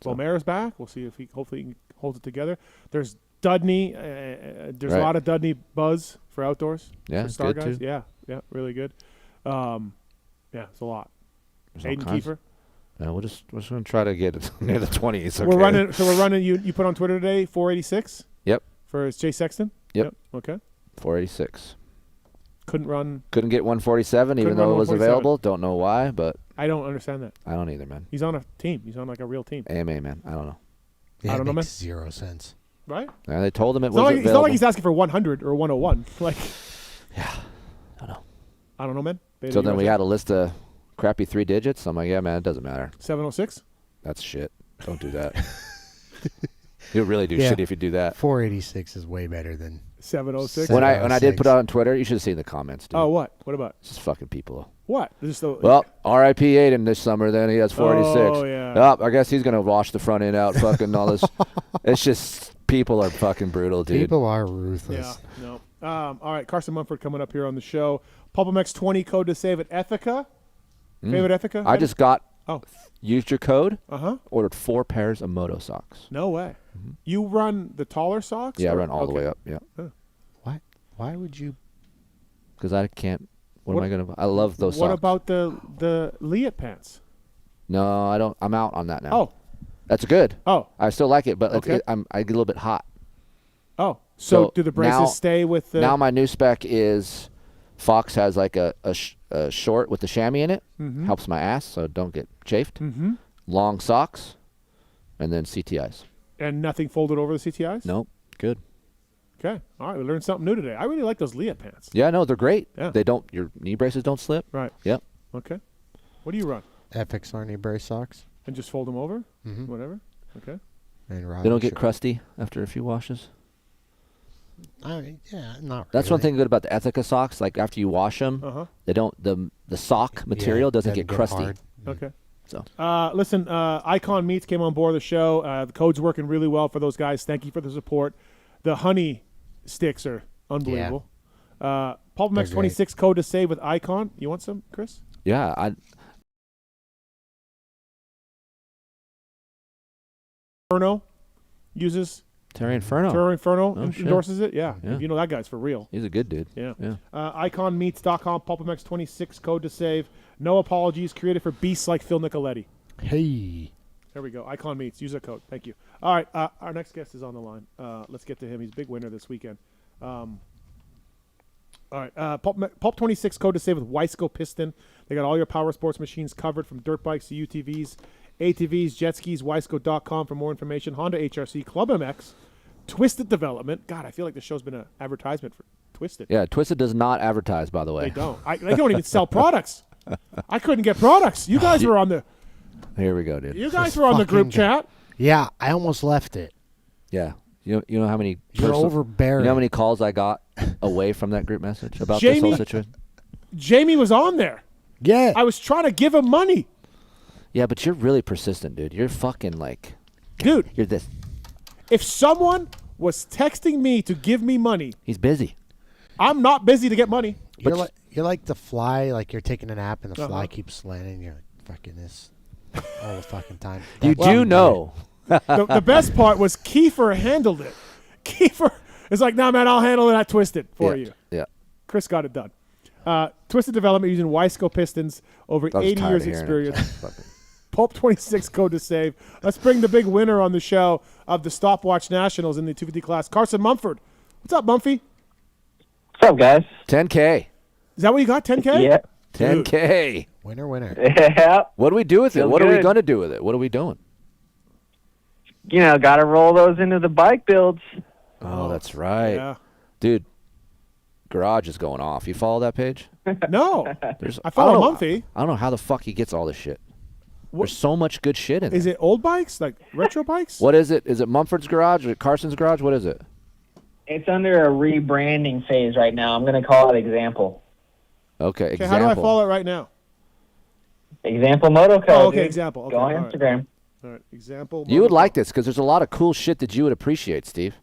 Well, Mara's back. We'll see if he hopefully holds it together. There's Dudney. There's a lot of Dudney buzz for outdoors. Yeah, for Star good guys. too. Yeah, really good. It's a lot. There's all Hayden kinds. Kiefer. No, we're just going to try to get it near the 20s. Okay? We're running. You put on Twitter today 486. Yep. For Jay Sexton. Yep. Okay. 486. Couldn't get 147 even though it was available. Don't know why, but I don't understand that. I don't either, man. He's on a team. He's on like a real team. AMA, man. I don't know. Yeah, I don't know, man. makes 0 sense. Right? Yeah, they told him It's was not like, available. it's not like he's asking for 100 or 101. Like, yeah, I don't know. I don't know, man. Beta, So you then guys we are- had a list of crappy 3 digits. I'm like, yeah, man, it doesn't matter. 706. That's shit. Don't do that. You'll really do Yeah. shit if you do that. 486 is way better than 706. When I did put it out on Twitter, you should have seen the comments, dude. Oh, what? What about? It's just fucking people. What? Just the, Well, R.I.P. Aiden this summer. Then he has 486. Oh, yeah. Oh, I guess he's gonna wash the front end out. Fucking all this. It's just people are fucking brutal, dude. People are ruthless. Yeah. No. All right. Carson Mumford coming up here on the show. PulpMX 20 code to save at ETHIKA. Favorite ETHIKA? I just got. Oh. Used your code. Uh-huh. Ordered 4 pairs of moto socks. No way. You run the taller socks? Yeah, I or- run all the okay. way up. Yeah. Huh. Why would you? Because I can't. What am I gonna? I love those What socks. about the Liat pants? No, I don't. I'm out on that now. Oh. That's good. Oh. I still like it, but Okay. I get a little bit hot. Oh. So do the braces now- stay with the... Now my new spec is Fox has like a short with the chamois in it. Mhm. Helps my ass, so don't get chafed. Mhm. Long socks, and then CTIs. And nothing folded over the CTIs? Nope. Good. Okay. All right. We learned something new today. I really like those Liat pants. Yeah, no, they're great. Yeah. They don't. Your knee braces don't slip. Right. Yep. Okay. What do you run? FX Arnie brace socks. And just fold them over? Mhm. Whatever? Okay. And They don't get crusty after a few washes. Yeah, not That's really. one thing good about the ETHIKA socks. Like after you wash them, Uh-huh. they don't the sock material doesn't get crusty. hard. Okay. So listen, Icon Meats came on board the show. The code's working really well for those guys. Thank you for the support. The honey sticks are unbelievable. They're PulpMX great. 26 code to save with Icon. You want some, Chris? yeah, I Inferno. uses Terry Inferno. Terry Inferno Oh, shit. endorses it. Yeah. Yeah. You know that guy's for real. He's a good dude. Yeah. Yeah. IconMeats.com, PulpMX 26 code to save. No apologies. Created for beasts like Phil Nicoletti. Hey. There we go. Icon Meats. Use that code. Thank you. All right. Our next guest is on the line. Let's get to him. He's a big winner this weekend. All right. Pulp 26 code to save with Wiseco Piston. They got all your power sports machines covered from dirt bikes to UTVs, ATVs, jet skis, Wiseco.com for more information. Honda HRC, Club MX, Twisted Development. God, I feel like the show's been an advertisement for Twisted. Yeah, Twisted does not advertise, by the way. They don't. They don't even sell products. I couldn't get products. You guys were on the... Here we go, dude. You guys were on the group chat. Yeah, I almost left it. Yeah. You know how many... You're overbearing. You know how many calls I got away from that group message about Jamie, this whole situation? Jamie was on there. Yeah. I was trying to give him money. Yeah, but you're really persistent, dude. You're fucking like... Dude. You're this... If someone was texting me to give me money... He's busy. I'm not busy to get money. You're like the fly, like you're taking a nap and the fly keeps landing. You're like, fucking this all the fucking time. You do know. The best part was Keefer handled it. Keefer is like, nah, man, I'll handle it. I Twisted for you. Yeah. Chris got it done. Twisted Development using Wiseco pistons, over 80 years experience. Pulp 26 code to save. Let's bring the big winner on the show of the Stopwatch Nationals in the 250 class, Carson Mumford. What's up, Mumphy? What's up, guys? 10K. Is that what you got, 10K? Yeah. 10K. Winner. Yeah. What do we do with it? Feels What are we good. going to do with it? What are we doing? You know, got to roll those into the bike builds. Oh, that's right. Yeah. Dude, Garage is going off. You follow that page? No. There's, I follow don't know- Mumphy. I don't know how the fuck he gets all this shit. There's so much good shit in Is it old bikes, like retro bikes? What is it? Is it Mumford's Garage or Carson's Garage? What is it? It's under a rebranding phase right now. I'm going to call it Example. Okay, Okay, example. how do I follow it right now? Example Moto Co. Oh, okay, dude. Example. Okay, Go on all right. Instagram. All right, Example. You would like this because there's a lot of cool shit that you would appreciate, Steve.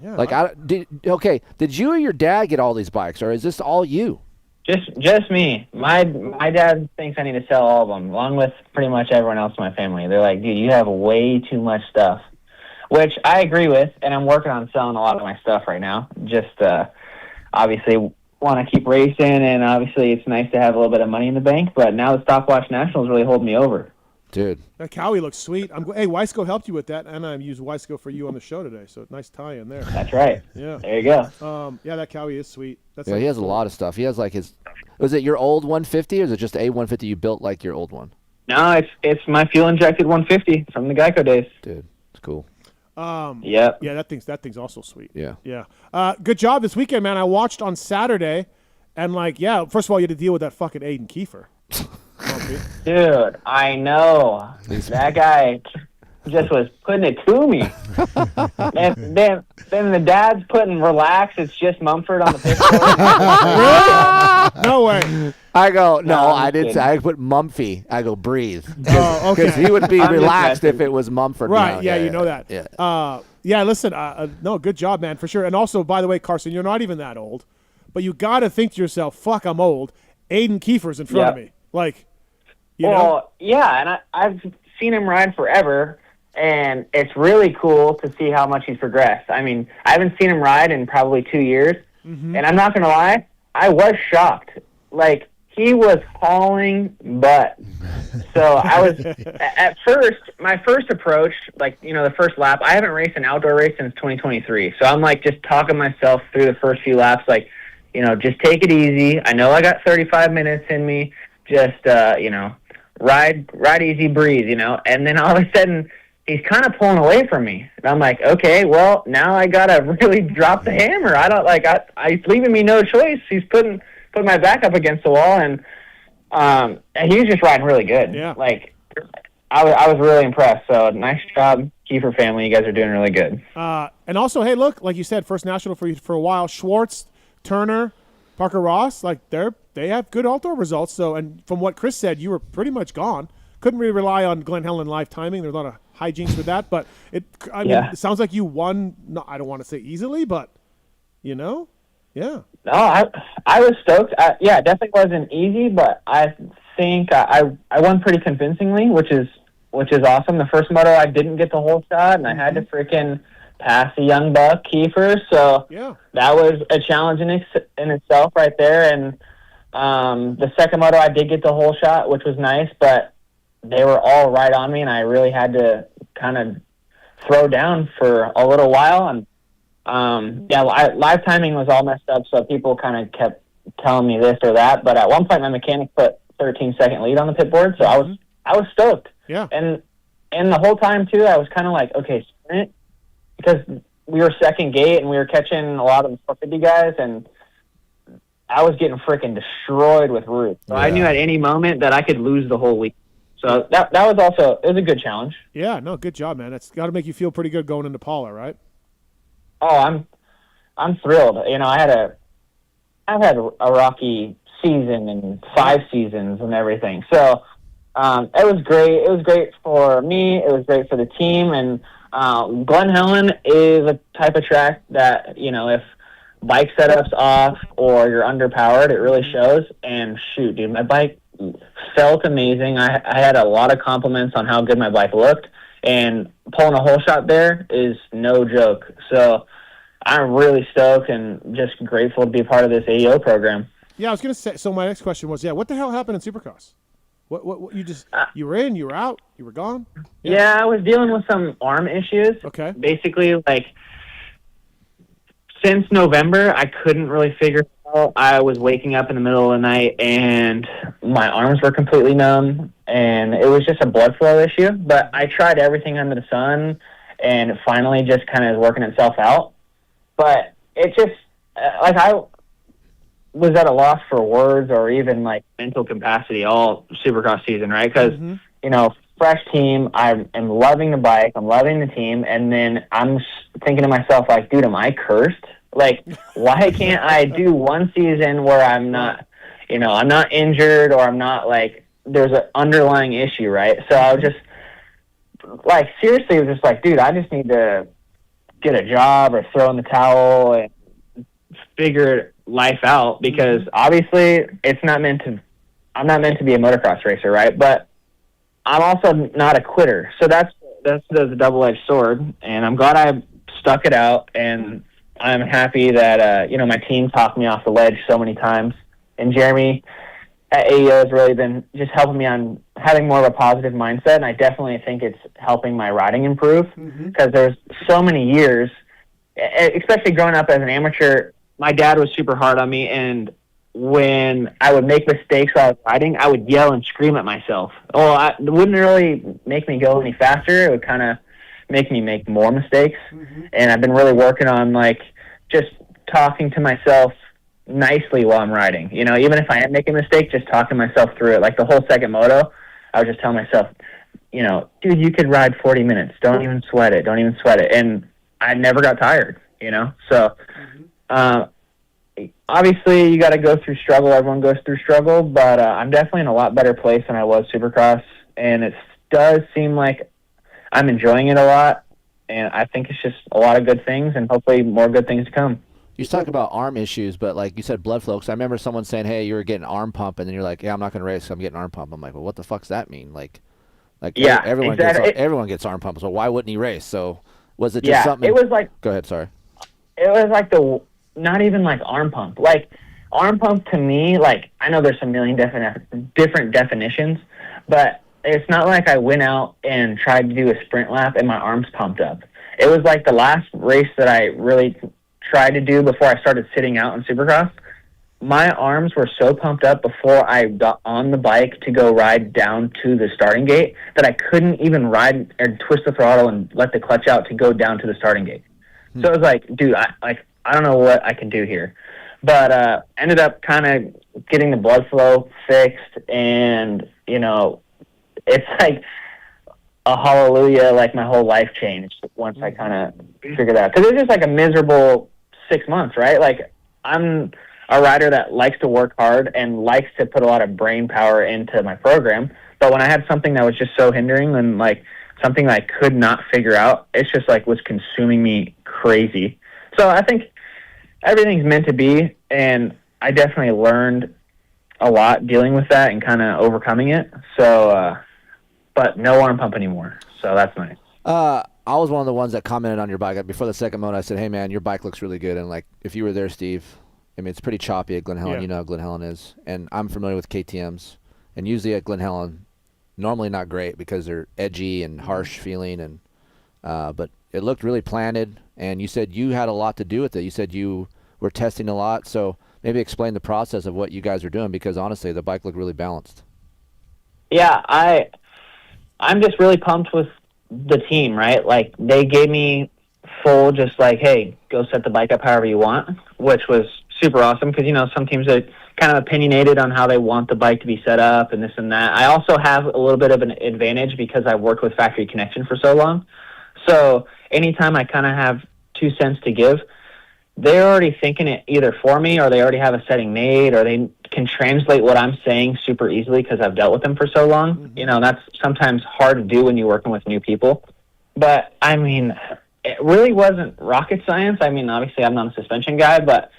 Yeah. Like, did you or your dad get all these bikes, or is this all you? Just me. My dad thinks I need to sell all of them, along with pretty much everyone else in my family. They're like, dude, you have way too much stuff, which I agree with, and I'm working on selling a lot of my stuff right now. Just obviously want to keep racing, and obviously it's nice to have a little bit of money in the bank, but now the Stopwatch Nationals really hold me over. Dude. That Cowie looks sweet. Hey, Wiseco helped you with that, and I used Wiseco for you on the show today, so nice tie-in there. That's right. Yeah. There you go. Yeah, that Cowie is sweet. That's Yeah, like he has a lot of stuff. He has like his. Was it your old 150, or is it just a 150 you built like your old one? No, it's my fuel-injected 150 from the Geico days. Dude, it's cool. Yep. Yeah, that thing's also sweet. Yeah. Yeah. Good job this weekend, man. I watched on Saturday, and first of all, you had to deal with that fucking Aiden Keefer. Dude, I know. That guy just was putting it to me. And then the dad's putting relax, it's just Mumford on the picture. No way. I go, no, I'm I didn't kidding. say. I put Mumphy. I go, breathe. Oh, okay. Because he would be I'm just relaxed if messing. it was Mumford. Right, now. yeah, you know that. Yeah. Yeah, listen, no, good job, man, for sure. And also, by the way, Carson, you're not even that old, but you got to think to yourself, fuck, I'm old. Aiden Keefer's in front of Yep. me. Like, you know? Yeah, and I've seen him ride forever, and it's really cool to see how much he's progressed. I mean, I haven't seen him ride in probably 2 years, and I'm not going to lie, I was shocked. Like, he was hauling butt. So I was, at first, my first approach, the first lap, I haven't raced an outdoor race since 2023. So I'm just talking myself through the first few laps, just take it easy. I know I got 35 minutes in me. Just, ride easy, breathe, And then all of a sudden, he's kind of pulling away from me. And I'm like, okay, well, now I got to really drop the hammer. He's leaving me no choice. He's putting my back up against the wall, and he was just riding really good. Yeah. I was really impressed. So nice job, Keefer family. You guys are doing really good. And also, hey, look, like you said, first national for you for a while. Schwartz, Turner, Parker Ross, they have good outdoor results. So, and from what Chris said, you were pretty much gone. Couldn't really rely on Glen Helen live timing. There's a lot of hijinks with that, but it sounds like you won. No, I don't want to say easily, but yeah. No, I was stoked. It definitely wasn't easy, but I think I won pretty convincingly, which is which is awesome. The first moto, I didn't get the whole shot, and I had to freaking pass a young buck, Keefer. So that was a challenge in itself right there. And the second moto, I did get the whole shot, which was nice, but they were all right on me, and I really had to kind of throw down for a little while. And live timing was all messed up, so people kind of kept telling me this or that. But at one point, my mechanic put 13-second lead on the pit board, so I was stoked. Yeah. And the whole time too, I was kind of like, okay, sprint, because we were second gate and we were catching a lot of the 450 guys, and I was getting freaking destroyed with Ruth. So I knew at any moment that I could lose the whole week. So that was also, it was a good challenge. Yeah, no, good job, man. That's got to make you feel pretty good going into Paula, right? Oh, I'm thrilled. You know, I've had a rocky season and 5 seasons and everything. So it was great. It was great for me. It was great for the team. And Glen Helen is a type of track that, you know, if bike setup's off or you're underpowered, it really shows. And shoot, dude, my bike felt amazing. I had a lot of compliments on how good my bike looked, and pulling a whole shot there is no joke. So I'm really stoked and just grateful to be a part of this AEO program. Yeah, I was gonna say. So my next question was, what the hell happened in Supercross? What you just you were in, you were out, you were gone? Yeah, I was dealing with some arm issues. Okay. Basically, like, since November, I couldn't really figure it out. I was waking up in the middle of the night and my arms were completely numb, and it was just a blood flow issue. But I tried everything under the sun, and it finally just kind of is working itself out. But it just, like, I was at a loss for words or even, like, mental capacity all Supercross season, right? Because, you know, fresh team, I am loving the bike, I'm loving the team, and then I'm thinking to myself, like, dude, am I cursed? Like, why can't I do one season where I'm not, you know, I'm not injured, or I'm not, like, there's an underlying issue, right? So I was just, like, seriously, was just like, dude, I just need to get a job or throw in the towel and figure life out, because obviously I'm not meant to be a motocross racer, right? But I'm also not a quitter. So that's a double-edged sword, and I'm glad I stuck it out, and I'm happy that, you know, my team talked me off the ledge so many times. And Jeremy at AEO has really been just helping me on having more of a positive mindset, and I definitely think it's helping my riding improve, because there's so many years, especially growing up as an amateur, my dad was super hard on me, and when I would make mistakes while I was riding, I would yell and scream at myself. Well, it wouldn't really make me go any faster. It would kind of make me make more mistakes. And I've been really working on, like, just talking to myself nicely while I'm riding. You know, even if I am making a mistake, just talking myself through it. Like the whole second moto, I was just telling myself, you know, dude, you could ride 40 minutes. Don't even sweat it. Don't even sweat it. And I never got tired, you know? So, obviously you got to go through struggle. Everyone goes through struggle, but I'm definitely in a lot better place than I was Supercross. And it does seem like I'm enjoying it a lot. And I think it's just a lot of good things, and hopefully more good things to come. You talk about arm issues, but like you said, blood flow. Because I remember someone saying, "Hey, you were getting arm pump," and then you're like, "Yeah, I'm not going to race. So I'm getting arm pump." I'm like, "Well, what the fuck's that mean?" Like yeah, everyone exactly. everyone gets arm pump. So why wouldn't he race? So was it just something? It was like, go ahead. Sorry. It was like not even like arm pump. Like arm pump to me, like I know there's a million different definitions, but it's not like I went out and tried to do a sprint lap and my arms pumped up. It was like the last race that I really tried to do before I started sitting out in Supercross. My arms were so pumped up before I got on the bike to go ride down to the starting gate that I couldn't even ride or twist the throttle and let the clutch out to go down to the starting gate. So it was like, dude, I don't know what I can do here. But ended up kind of getting the blood flow fixed, and, you know, it's like a hallelujah, like my whole life changed once I kind of figured out. Because it was just like a miserable 6 months, right? Like, I'm a rider that likes to work hard and likes to put a lot of brain power into my program. But when I had something that was just so hindering and, like, something that I could not figure out, it's just, like, was consuming me crazy. So I think everything's meant to be, and I definitely learned a lot dealing with that and kind of overcoming it. So but no arm pump anymore. So that's nice. I was one of the ones that commented on your bike. Before the second mode, I said, hey, man, your bike looks really good. And, like, if you were there, Steve, I mean, it's pretty choppy at Glen Helen. Yeah. You know how Glen Helen is. And I'm familiar with KTMs. And usually at Glen Helen, normally not great because they're edgy and harsh feeling. And but it looked really planted. And you said you had a lot to do with it. You said you were testing a lot. So maybe explain the process of what you guys are doing because, honestly, the bike looked really balanced. Yeah, I'm just really pumped with the team, right? Like, they gave me full just like, hey, go set the bike up however you want, which was super awesome because, you know, some teams are kind of opinionated on how they want the bike to be set up and this and that. I also have a little bit of an advantage because I've worked with Factory Connection for so long. So anytime I kind of have 2 cents to give, they're already thinking it either for me or they already have a setting made or they can translate what I'm saying super easily because I've dealt with them for so long. Mm-hmm. You know, that's sometimes hard to do when you're working with new people. But, I mean, it really wasn't rocket science. I mean, obviously I'm not a suspension guy, but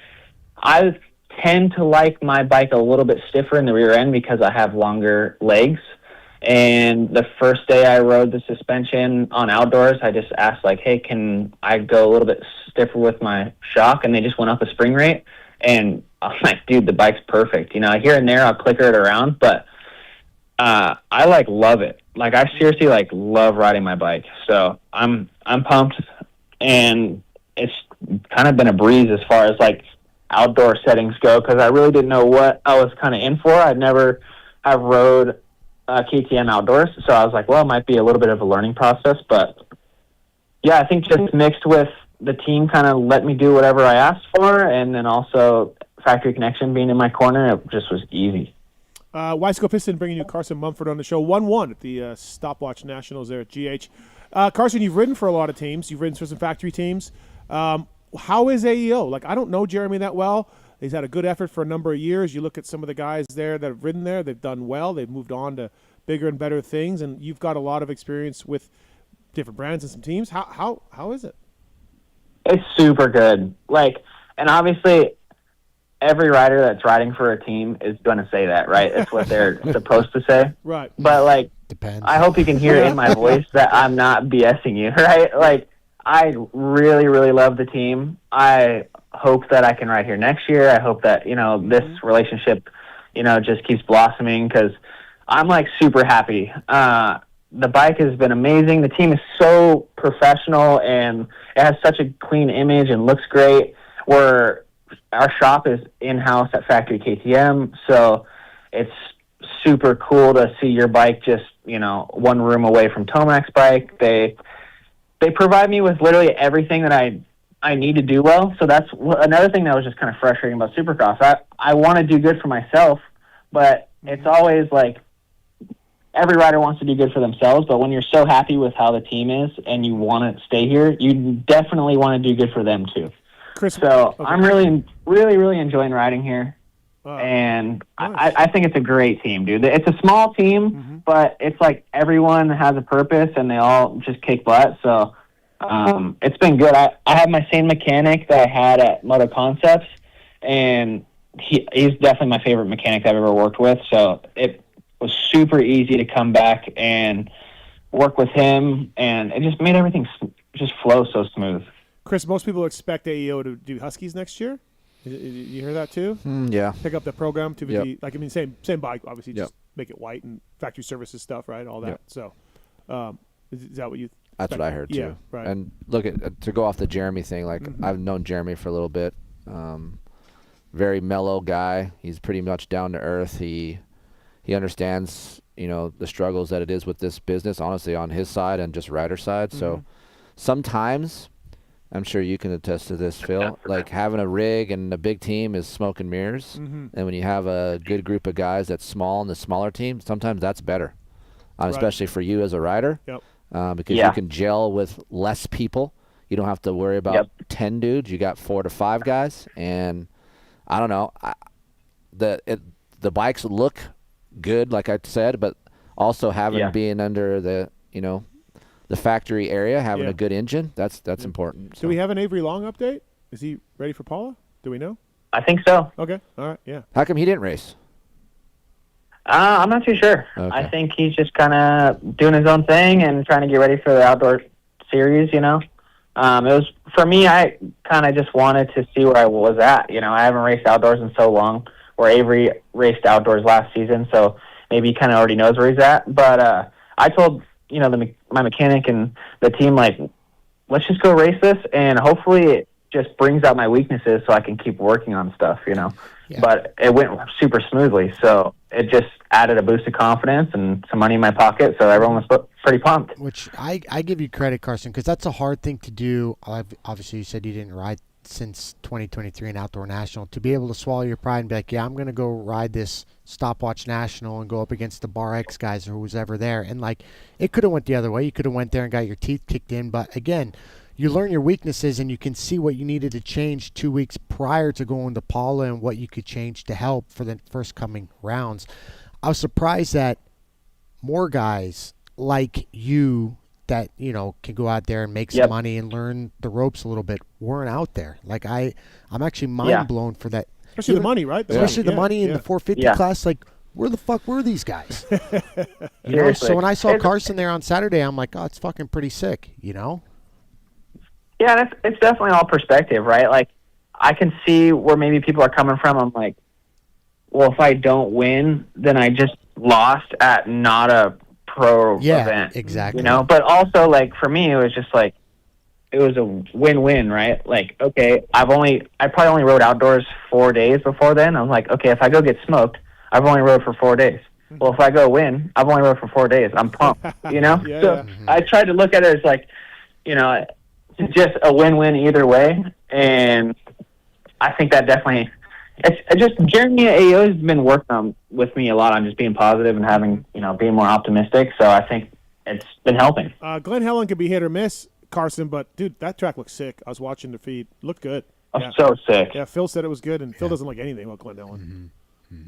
I tend to like my bike a little bit stiffer in the rear end because I have longer legs. And the first day I rode the suspension on outdoors, I just asked, like, hey, can I go a little bit stiffer with my shock? And they just went up a spring rate. And I'm like, dude, the bike's perfect. You know, here and there I'll clicker it around, but I, like, love it. Like, I seriously, like, love riding my bike. So I'm pumped. And it's kind of been a breeze as far as, like, outdoor settings go because I really didn't know what I was kind of in for. I'd never have rode KTM outdoors, so I was like, well, it might be a little bit of a learning process, but yeah, I think just mixed with the team kind of let me do whatever I asked for, and then also Factory Connection being in my corner, it just was easy. Wisco Piston bringing you Carson Mumford on the show, 1-1 at the Stopwatch Nationals there at GH. Carson, you've ridden for a lot of teams. You've ridden for some factory teams. How is AEO? Like, I don't know Jeremy that well. He's had a good effort for a number of years. You look at some of the guys there that have ridden there. They've done well. They've moved on to bigger and better things, and you've got a lot of experience with different brands and some teams. How is it? It's super good. Like, and obviously every rider that's riding for a team is going to say that, right? It's what they're supposed to say. Right. But, like, depends. I hope you can hear in my voice that I'm not BSing you, right? Like, I really, really love the team. I hope that I can ride here next year. I hope that, you know, this relationship, you know, just keeps blossoming because I'm, like, super happy. The bike has been amazing. The team is so professional and it has such a clean image and looks great. Our shop is in-house at Factory KTM, so it's super cool to see your bike just, you know, one room away from Tomac's bike. They provide me with literally everything that I need to do well. So that's another thing that was just kind of frustrating about Supercross. I want to do good for myself, but it's always like every rider wants to do good for themselves. But when you're so happy with how the team is and you want to stay here, you definitely want to do good for them too. Kris, so okay. I'm really enjoying riding here. And nice. I think it's a great team, dude. It's a small team, but it's like everyone has a purpose and they all just kick butt. So it's been good. I have my same mechanic that I had at Moto Concepts, and he's definitely my favorite mechanic I've ever worked with. So it was super easy to come back and work with him, and it just made everything just flow so smooth. Kris, most people expect AEO to do Huskies next year. You hear that too? Yeah. Pick up the program to be Yep. like, I mean, same bike, obviously, just make it white and factory services stuff, right? All that. Yep. So, is that what you? That's what I heard too. Yeah, right. And look at to go off the Jeremy thing. Like I've known Jeremy for a little bit. Very mellow guy. He's pretty much down to earth. He understands, you know, the struggles that it is with this business. Honestly, on his side and just rider side. So sometimes. I'm sure you can attest to this, Phil. Like having a rig and a big team is smoke and mirrors. And when you have a good group of guys that's small and the smaller team, sometimes that's better, especially for you as a rider. Yep. Because you can gel with less people. You don't have to worry about 10 dudes. You got 4 to 5 guys. And I don't know. The bikes look good, like I said, but also having being under the, you know, the factory area, having a good engine, that's important. So. Do we have an Avery Long update? Is he ready for Paula? Do we know? I think so. Okay. All right. Yeah. How come he didn't race? I'm not too sure. Okay. I think he's just kind of doing his own thing and trying to get ready for the outdoor series, you know. It was, for me, I kind of just wanted to see where I was at. You know, I haven't raced outdoors in so long, where Avery raced outdoors last season, so maybe he kind of already knows where he's at. But I told, you know, my mechanic and the team, like, let's just go race this, and hopefully it just brings out my weaknesses so I can keep working on stuff, you know. Yeah. But it went super smoothly, so it just added a boost of confidence and some money in my pocket, so everyone was pretty pumped. Which I give you credit, Carson, because that's a hard thing to do. Obviously, you said you didn't ride since 2023 in Outdoor National. To be able to swallow your pride and be like, yeah, I'm going to go ride this stopwatch national and go up against the Bar X guys or who was ever there. And, like, it could have went the other way. You could have went there and got your teeth kicked in. But, again, you learn your weaknesses and you can see what you needed to change 2 weeks prior to going to Paula and what you could change to help for the first coming rounds. I was surprised that more guys like you that, you know, can go out there and make some money and learn the ropes a little bit weren't out there. Like, I'm actually mind blown for that. Especially the money, right? Especially the money in the 450 class. Like, where the fuck were these guys? You know? So when I saw Carson there on Saturday, I'm like, oh, it's fucking pretty sick, you know? Yeah, it's definitely all perspective, right? Like, I can see where maybe people are coming from. I'm like, well, if I don't win, then I just lost at not a pro event. Exactly. You know, but also, like, for me, it was just like, it was a win-win, right? Like, okay, I probably only rode outdoors 4 days before then. I'm like, okay, if I go get smoked, I've only rode for 4 days. Well, if I go win, I've only rode for 4 days. I'm pumped, you know? I tried to look at it as like, you know, it's just a win-win either way. And I think that definitely, it's just, Jeremy at AEO has been working on with me a lot on just being positive and having, you know, being more optimistic. So I think it's been helping. Glen Helen could be hit or miss, Carson, but dude, that track looks sick. I was watching the feed. Looked good. Oh, so sick. Yeah, Phil said it was good, and Phil doesn't like anything about Glen Helen.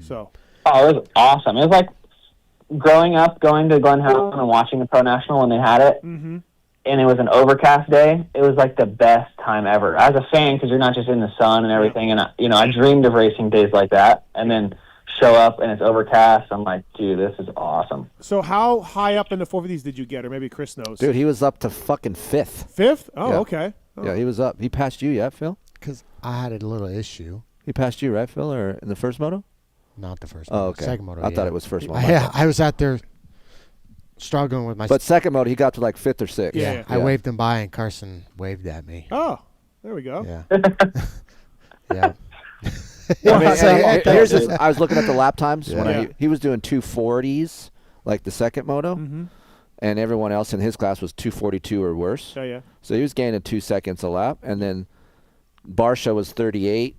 So. Oh, it was awesome. It was like growing up, going to Glen Helen and watching the Pro National when they had it, and it was an overcast day. It was like the best time ever. As a fan, because you're not just in the sun and everything, and I dreamed of racing days like that, and then show up and it's overcast. I'm like, dude, this is awesome. So how high up in the 450s did you get, or maybe Chris knows? Dude, he was up to fucking fifth. Fifth? Oh, Yeah. okay. Oh. Yeah, he was up. He passed you yet, Phil? Because I had a little issue. He passed you, right, Phil, or in the first moto? Not the first Oh, moto. okay. Second moto, I thought it was first moto. Yeah, I was out there struggling with my... But second moto, he got to like fifth or sixth. Yeah, I waved him by, and Carson waved at me. Oh, there we go. Yeah. Yeah. I mean, here's this, I was looking at the lap times when he was doing 240s, like the second moto, and everyone else in his class was 242 or worse. Oh, yeah. So he was gaining 2 seconds a lap, and then Barsha was 38,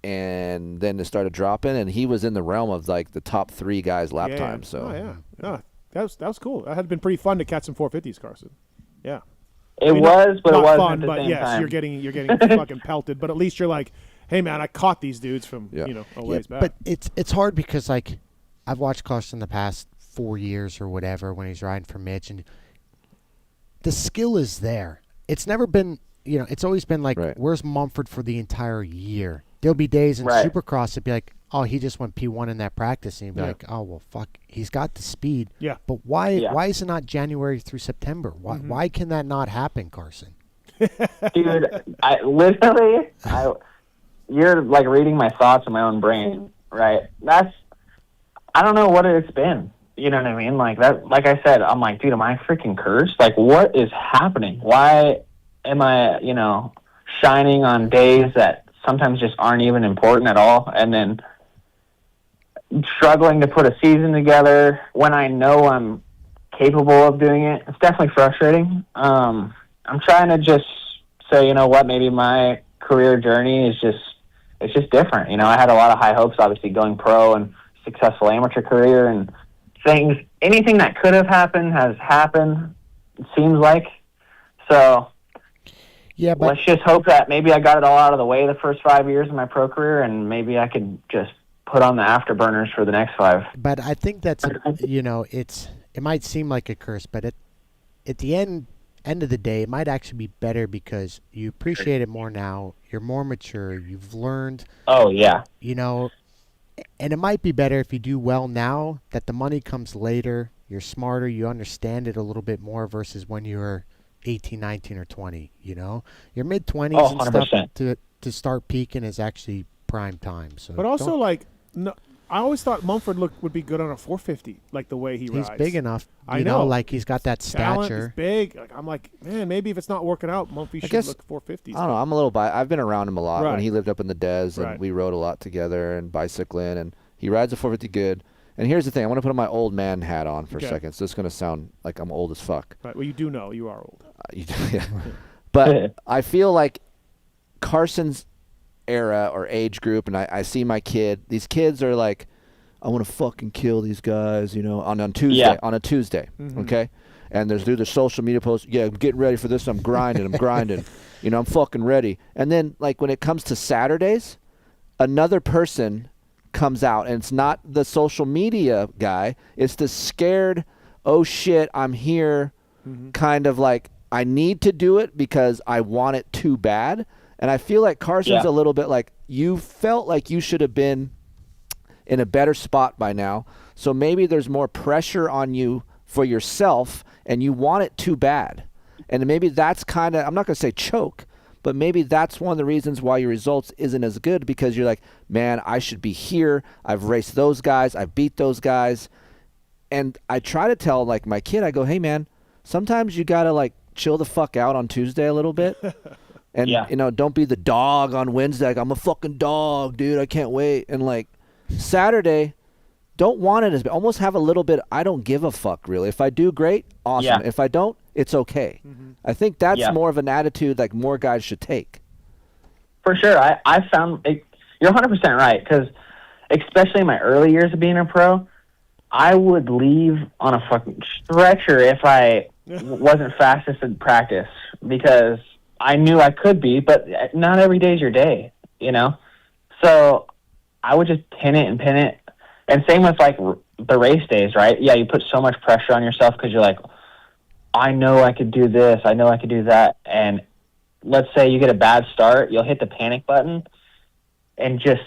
and then it started dropping, and he was in the realm of like the top 3 guys lap time. So that was cool. That had been pretty fun to catch some 450s, Carson. Yeah. It was, but it not wasn't fun. at the But same yes, time. you're getting fucking pelted. But at least you're like, hey man, I caught these dudes from a ways back. But it's hard because, like, I've watched Carson the past 4 years or whatever when he's riding for Mitch, and the skill is there. It's never been, it's always been like, where's Mumford for the entire year? There'll be days in Supercross it'd be like, oh, he just went P1 in that practice, and you'd be like, oh well, fuck, he's got the speed. Yeah. But why is it not January through September? Why can that not happen, Carson? Dude, you're like reading my thoughts in my own brain, right? I don't know what it's been. You know what I mean? Like that, like I said, I'm like, dude, am I freaking cursed? Like, what is happening? Why am I, shining on days that sometimes just aren't even important at all? And then struggling to put a season together when I know I'm capable of doing it. It's definitely frustrating. I'm trying to just say, you know what, maybe my career journey is it's just different. I had a lot of high hopes, obviously, going pro and successful amateur career, and anything that could have happened has happened, it seems like. So yeah, but let's just hope that maybe I got it all out of the way the first 5 years of my pro career, and maybe I could just put on the afterburners for the next 5. But I think that's, it might seem like a curse, but at the end of the day, it might actually be better because you appreciate it more now. You're more mature. You've learned. Oh, yeah. And it might be better if you do well now, that the money comes later. You're smarter. You understand it a little bit more versus when you're 18, 19, or 20. Your mid-20s and stuff to start peaking is actually prime time. So, but also no, I always thought Mumford would be good on a 450, like the way he rides. He's big enough. I know, like he's got that stature. He's big. Like, I'm like, man, maybe if it's not working out, Mumford should look 450s. I don't know. I'm a little biased. I've been around him a lot when he lived up in the Des, and we rode a lot together and bicycling, and he rides a 450 good. And here's the thing. I want to put my old man hat on for a second. So it's going to sound like I'm old as fuck. Right. Well, you do know you are old. Yeah. But I feel like Carson's era or age group, and I see my kid. These kids are like, I want to fucking kill these guys, on Tuesday. Yeah. On a Tuesday, okay? And there's their social media posts. Yeah, I'm getting ready for this. I'm grinding. I'm fucking ready. And then, like, when it comes to Saturdays, another person comes out, and it's not the social media guy. It's the scared, oh shit, I'm here, kind of like, I need to do it because I want it too bad. And I feel like Carson's a little bit like, you felt like you should have been in a better spot by now. So maybe there's more pressure on you for yourself, and you want it too bad. And maybe that's kind of, I'm not going to say choke, but maybe that's one of the reasons why your results isn't as good, because you're like, man, I should be here. I've raced those guys. I've beat those guys. And I try to tell, like, my kid, I go, hey, man, sometimes you got to, like, chill the fuck out on Tuesday a little bit. And, don't be the dog on Wednesday. Like, I'm a fucking dog, dude. I can't wait. And, like, Saturday, don't want it as bad. Almost have a little bit, I don't give a fuck, really. If I do, great, awesome. Yeah. If I don't, it's okay. I think that's more of an attitude like more guys should take. For sure. I found you're 100% right, because especially in my early years of being a pro, I would leave on a fucking stretcher if I wasn't fastest in practice, because I knew I could be, but not every day is your day, So I would just pin it. And same with, like, the race days, right? Yeah, you put so much pressure on yourself because you're like, I know I could do this, I know I could do that. And let's say you get a bad start, you'll hit the panic button and just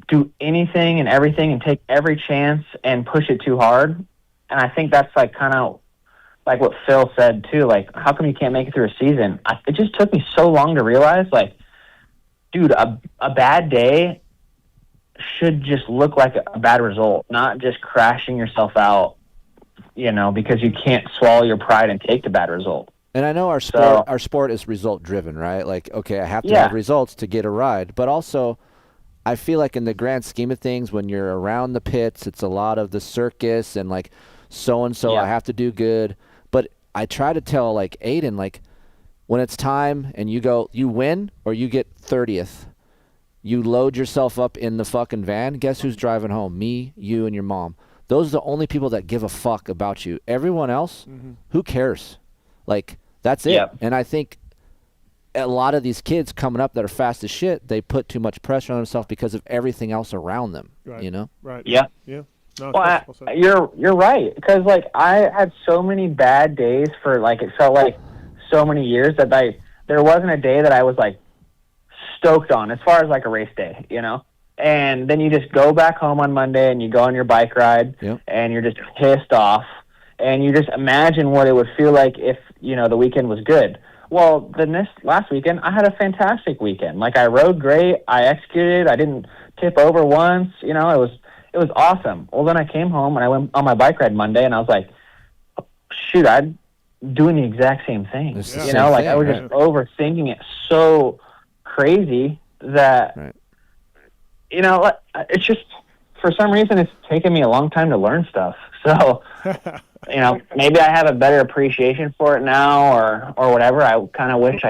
do anything and everything and take every chance and push it too hard. And I think that's, like, kind of like what Phil said, too. Like, how come you can't make it through a season? It just took me so long to realize, like, dude, a bad day should just look like a bad result, not just crashing yourself out, because you can't swallow your pride and take the bad result. And I know our sport is result driven, right? Like, okay, I have to have results to get a ride, but also I feel like in the grand scheme of things, when you're around the pits, it's a lot of the circus and, like, so-and-so, I have to do good. But I try to tell, like, Aiden, like, when it's time and you win or you get 30th, you load yourself up in the fucking van, guess who's driving home? Me, you, and your mom. Those are the only people that give a fuck about you. Everyone else, who cares? Like, that's it. Yeah. And I think a lot of these kids coming up that are fast as shit, they put too much pressure on themselves because of everything else around them, Right. Yeah. Yeah. No, well, you're right, because, like, I had so many bad days for, like, it felt like so many years that there wasn't a day that I was, like, stoked on as far as, like, a race day, and then you just go back home on Monday and you go on your bike ride and you're just pissed off, and you just imagine what it would feel like if the weekend was good. Well, last weekend I had a fantastic weekend. Like, I rode great, I executed, I didn't tip over once, it was awesome. Well, then I came home and I went on my bike ride Monday and I was like, shoot, I'm doing the exact same thing. I was just overthinking it so crazy that it's just, for some reason, it's taken me a long time to learn stuff. So maybe I have a better appreciation for it now, or whatever. I kind of wish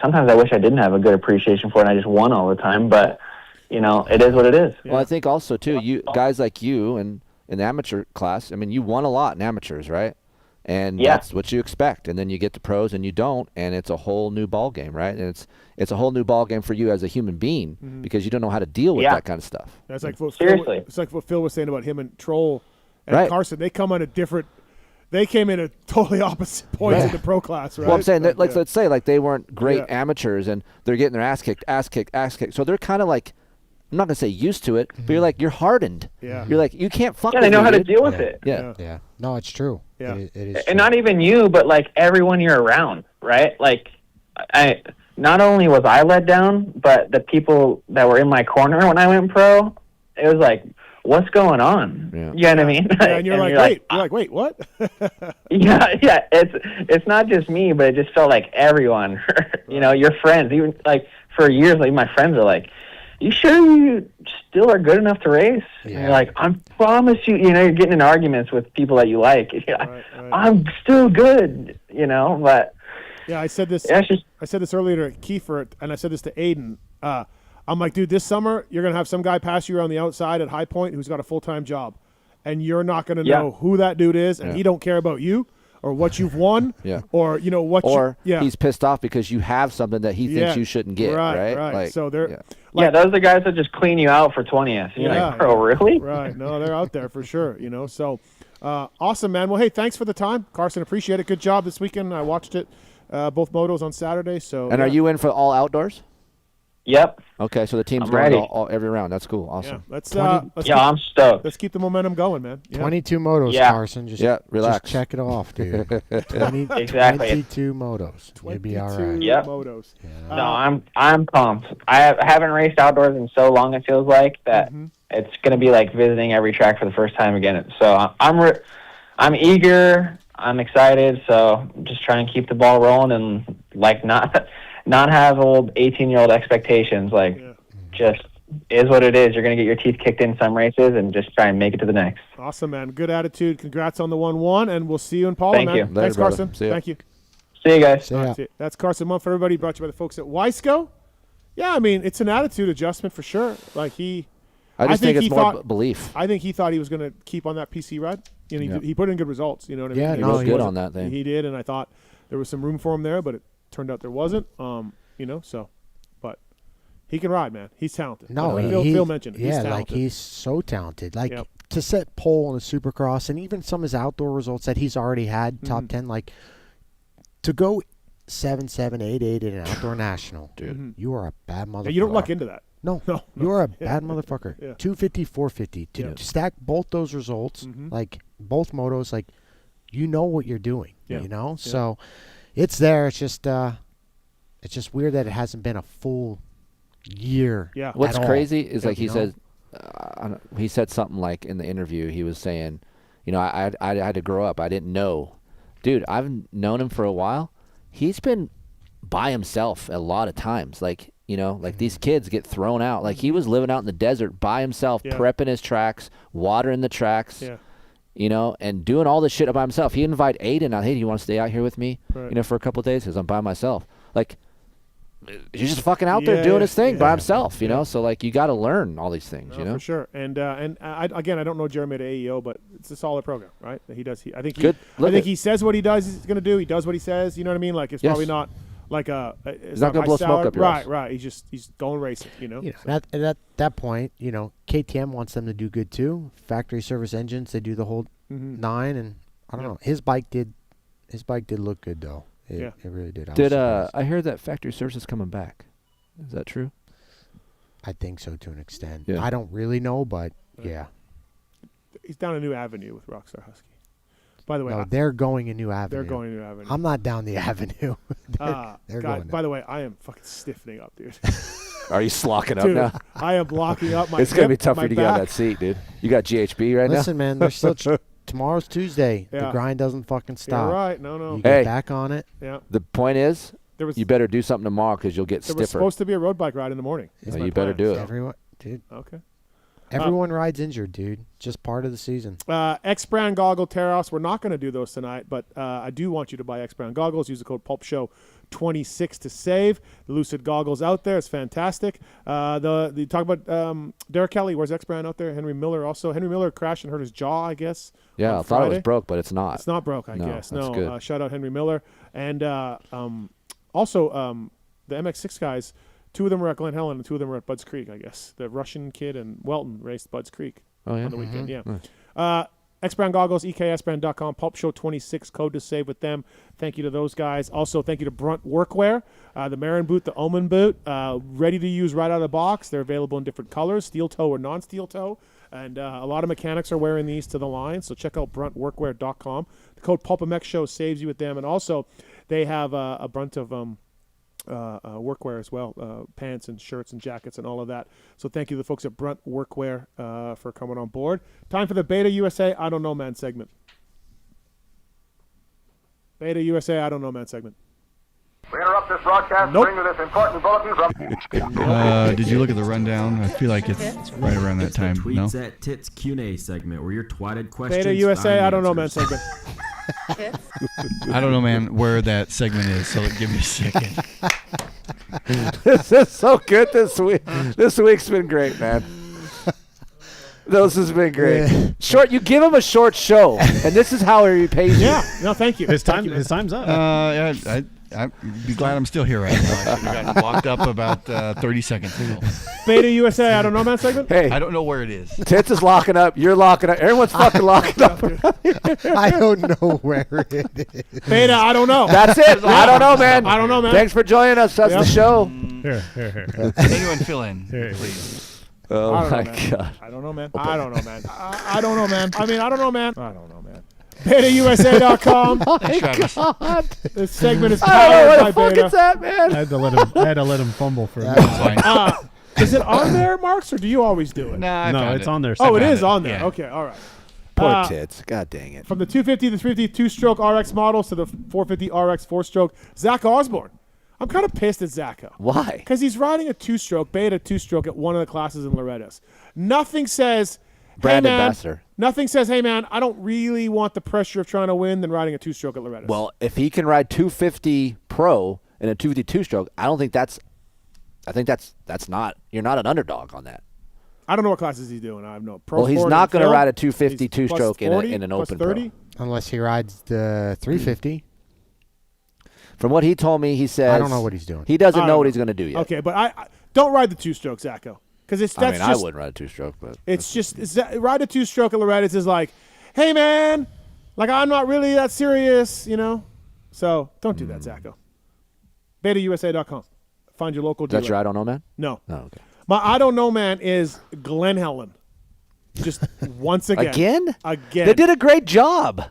sometimes I wish I didn't have a good appreciation for it and I just won all the time, but it is what it is. Well, I think also too, you guys like you and in the amateur class, I mean, you won a lot in amateurs, right? And that's what you expect. And then you get to pros and you don't, and it's a whole new ball game, right? And it's a whole new ball game for you as a human being because you don't know how to deal with that kind of stuff. That's like what Phil was saying about him and Troll and Carson. They come on they came in at totally opposite points in the pro class, right? Well, I'm saying that, let's say, like, they weren't great amateurs and they're getting their ass kicked. So they're kind of like I'm not gonna say used to it, but you're hardened. Yeah. You're like, you can't fuck. Yeah, with they know me, how to dude. deal with it. Yeah. No, it's true. Yeah. It is And not even you, but like everyone you're around, right? Like, I not only was I let down, but the people that were in my corner when I went pro, it was like, what's going on? Yeah. You know what I mean? Yeah, and you're like, wait, what? yeah. It's not just me, but it just felt like everyone. You know, your friends, even like for years, like my friends are like, "You sure you still are good enough to race?" And you're like, "I promise you." You know, you're getting in arguments with people that you like. Right. I'm still good. You know, but yeah, I said this. Yeah, I said this earlier to Keefer, and I said this to Aiden. I'm like, dude, this summer you're gonna have some guy pass you around the outside at High Point who's got a full-time job, and you're not gonna know who that dude is, and he don't care about you or what you've won, or you know what, he's pissed off because you have something that he thinks you shouldn't get, right? Right. So they're those are the guys that just clean you out for 20th. You're like, bro, really? Right. No, they're out there for sure. You know, so awesome, man. Well, hey, thanks for the time, Carson. Appreciate it. Good job this weekend. I watched it, both motos on Saturday. So. And are you in for all outdoors? Yep. Okay, so the team's I'm going ready. all every round. That's cool. Awesome. Yeah, I'm stoked. Let's keep the momentum going, man. 22 motos, Yeah. Carson. Just, relax. Just check it off, dude. Exactly. 22 motos. You'll be all right. Yep. motos. No, I'm pumped. I haven't raced outdoors in so long. It feels like that it's gonna be like visiting every track for the first time again. So I'm eager. I'm excited. So just try and keep the ball rolling and like not have old 18-year-old expectations. Like just is what it is. You're gonna get your teeth kicked in some races and just try and make it to the next. Awesome, man. Good attitude. Congrats on the 1-1, and we'll see you in Paula, Thank man. you. Thanks, Later, brother. Carson. See ya. Thank you. See you guys. See ya. That's Carson Mumford, everybody. Brought to you by the folks at Wisco. Yeah, I mean, it's an attitude adjustment for sure. Like I just think it's more belief. I think he thought he was going to keep on that PC ride. You know, he put in good results. You know what I mean? Yeah, he was good on that thing. He did, and I thought there was some room for him there, but it turned out there wasn't. You know, so, but he can ride, man. He's talented. No, Phil mentioned it. Yeah, he's talented. like he's so talented. Like to set pole in a Supercross, and even some of his outdoor results that he's already had top 10. Like to go 7-7, 8-8 in an outdoor national, dude. You are a bad motherfucker. Yeah, you don't luck into that. No, you are a bad motherfucker. 250, 450. To stack both those results, like both motos, like you know what you're doing. You know, so it's there. It's just weird that it hasn't been a full year. Yeah. What's at crazy all. is like he said something like in the interview. He was saying, you know, I had to grow up. I didn't know, dude. I've known him for a while. He's been by himself a lot of times. Like, you know, like these kids get thrown out. Like he was living out in the desert by himself, prepping his tracks, watering the tracks. Yeah. You know, and doing all this shit by himself. He'd invite Aiden out. Hey, do you want to stay out here with me? Right. You know, for a couple of days because I'm by myself. Like, he's just fucking out there doing his thing by himself. You know, so like you got to learn all these things. You know, for sure. And I don't know Jeremy at AEO, but it's a solid program, right? That he does. I think he says what he does. He's going to do. He does what he says. You know what I mean? Like it's probably not. Like he's not gonna blow smoke up your ass. Right. He's going racing. You know. At that point, you know, KTM wants them to do good too. Factory service engines, they do the whole 9, and I don't know. His bike did look good though. It really did. I heard that factory service is coming back? Is that true? I think so to an extent. Yeah. I don't really know, but yeah. He's down a new avenue with Rockstar Husky. By the way, no, they're going a new avenue. They're going a new avenue. I'm not down the avenue. they're going. By the way, I am fucking stiffening up, dude. Are you slocking up dude, now? I am blocking up my. It's gonna be tough for my you to get on that seat, dude. You got GHB right now. Listen, man, there's such. Tomorrow's Tuesday. The grind doesn't fucking stop. You're right. No. You get back on it. Yeah. The point is, you better do something tomorrow because you'll get stiffer. There was supposed to be a road bike ride in the morning. You better do it. Everyone, dude. Okay. Everyone rides injured, dude. Just part of the season. X-Brand goggle tear-offs. We're not going to do those tonight, but I do want you to buy X-Brand goggles. Use the code PulpShow26 to save. The Lucid goggles out there. It's fantastic. You talk about Derek Kelly. Where's X-Brand out there? Henry Miller also. Henry Miller crashed and hurt his jaw, I guess. Yeah, I thought it was broke, but it's not. It's not broke, I guess. That's good. Shout out Henry Miller. And also the MX6 guys, 2 of them were at Glen Helen and 2 of them were at Budds Creek, I guess. The Russian kid and Welton raced Budds Creek on the weekend. Yeah. Nice. X-Brand Goggles, EKSbrand.com, Pulp Show 26 code to save with them. Thank you to those guys. Also, thank you to Brunt Workwear, the Marin boot, the Omen boot, ready to use right out of the box. They're available in different colors, steel toe or non-steel toe. And a lot of mechanics are wearing these to the line, so check out bruntworkwear.com. The code PulpMX Show saves you with them. And also, they have a bunch of workwear as well, pants and shirts and jackets and all of that. So thank you to the folks at Brunt Workwear for coming on board. Time for the Beta USA I Don't Know Man segment. Beta USA I Don't Know Man segment. We interrupt this broadcast to bring you this important bulletin from... Did you look at the rundown? I feel like it's right around that time. No? Tweets at Tits Q&A segment where your twatted questions. Beta USA I Don't Know Man segment. I don't know, man, where that segment is, so give me a second. This is so good this week. This week's been great, man. This has been great. Yeah. Short. You give him a short show, and this is how he repays you. Yeah. No, thank you. His Thank you, man. his time's up. I'd be glad I'm still here right now. I should have gotten locked up about 30 seconds ago. Beta USA I Don't Know Man segment? Hey. I don't know where it is. Tits is locking up. You're locking up. Everyone's fucking locking up. I don't know where it is. Beta I Don't Know. That's it. I don't know, man. I don't know, man. Thanks for joining us. That's the show. Here. Anyone fill in, please. Oh, I don't my know, man. God. I don't know, man. I don't know, man. I don't know, man. I mean, I don't know, man. I don't know, man. BetaUSA.com. Oh, my God. This segment is I don't know powered what by the fuck Beta. is that, man? I had to let him fumble for a minute. Is it on there, Marks, or do you always do it? No, it's on there. Oh, it is on there. Yeah. Okay, all right. Poor Tits. God dang it. From the 250 to 350 two-stroke RX models to the 450 RX four-stroke, Zach Osborne. I'm kind of pissed at Zacho. Why? Because he's riding a two-stroke, Beta two-stroke at one of the classes in Loretta's. Nothing says, Brandon hey, man, Besser. Nothing says, hey, man, I don't really want the pressure of trying to win than riding a two-stroke at Loretta's. Well, if he can ride 250 Pro in a 250 two-stroke, I think that's not, you're not an underdog on that. I don't know what classes he's doing. I have no pro. Well, he's sport not and going to film. ride a 250 He's two-stroke plus 40, in an plus open 30. Pro. Unless he rides the 350. From what he told me, he says I don't know what he's doing. He doesn't know what he's going to do yet. Okay, but I don't ride the two-stroke, Zacho. Because I mean, I wouldn't ride a two-stroke, but it's just ride a two-stroke at Loretta's is like, hey, man, like I'm not really that serious, you know? So don't do that, Zacho. BetaUSA.com. Find your local dealer. That's your I don't know, man? No. Oh, okay. My I don't know, man, is Glen Helen. Just once again. Again. They did a great job.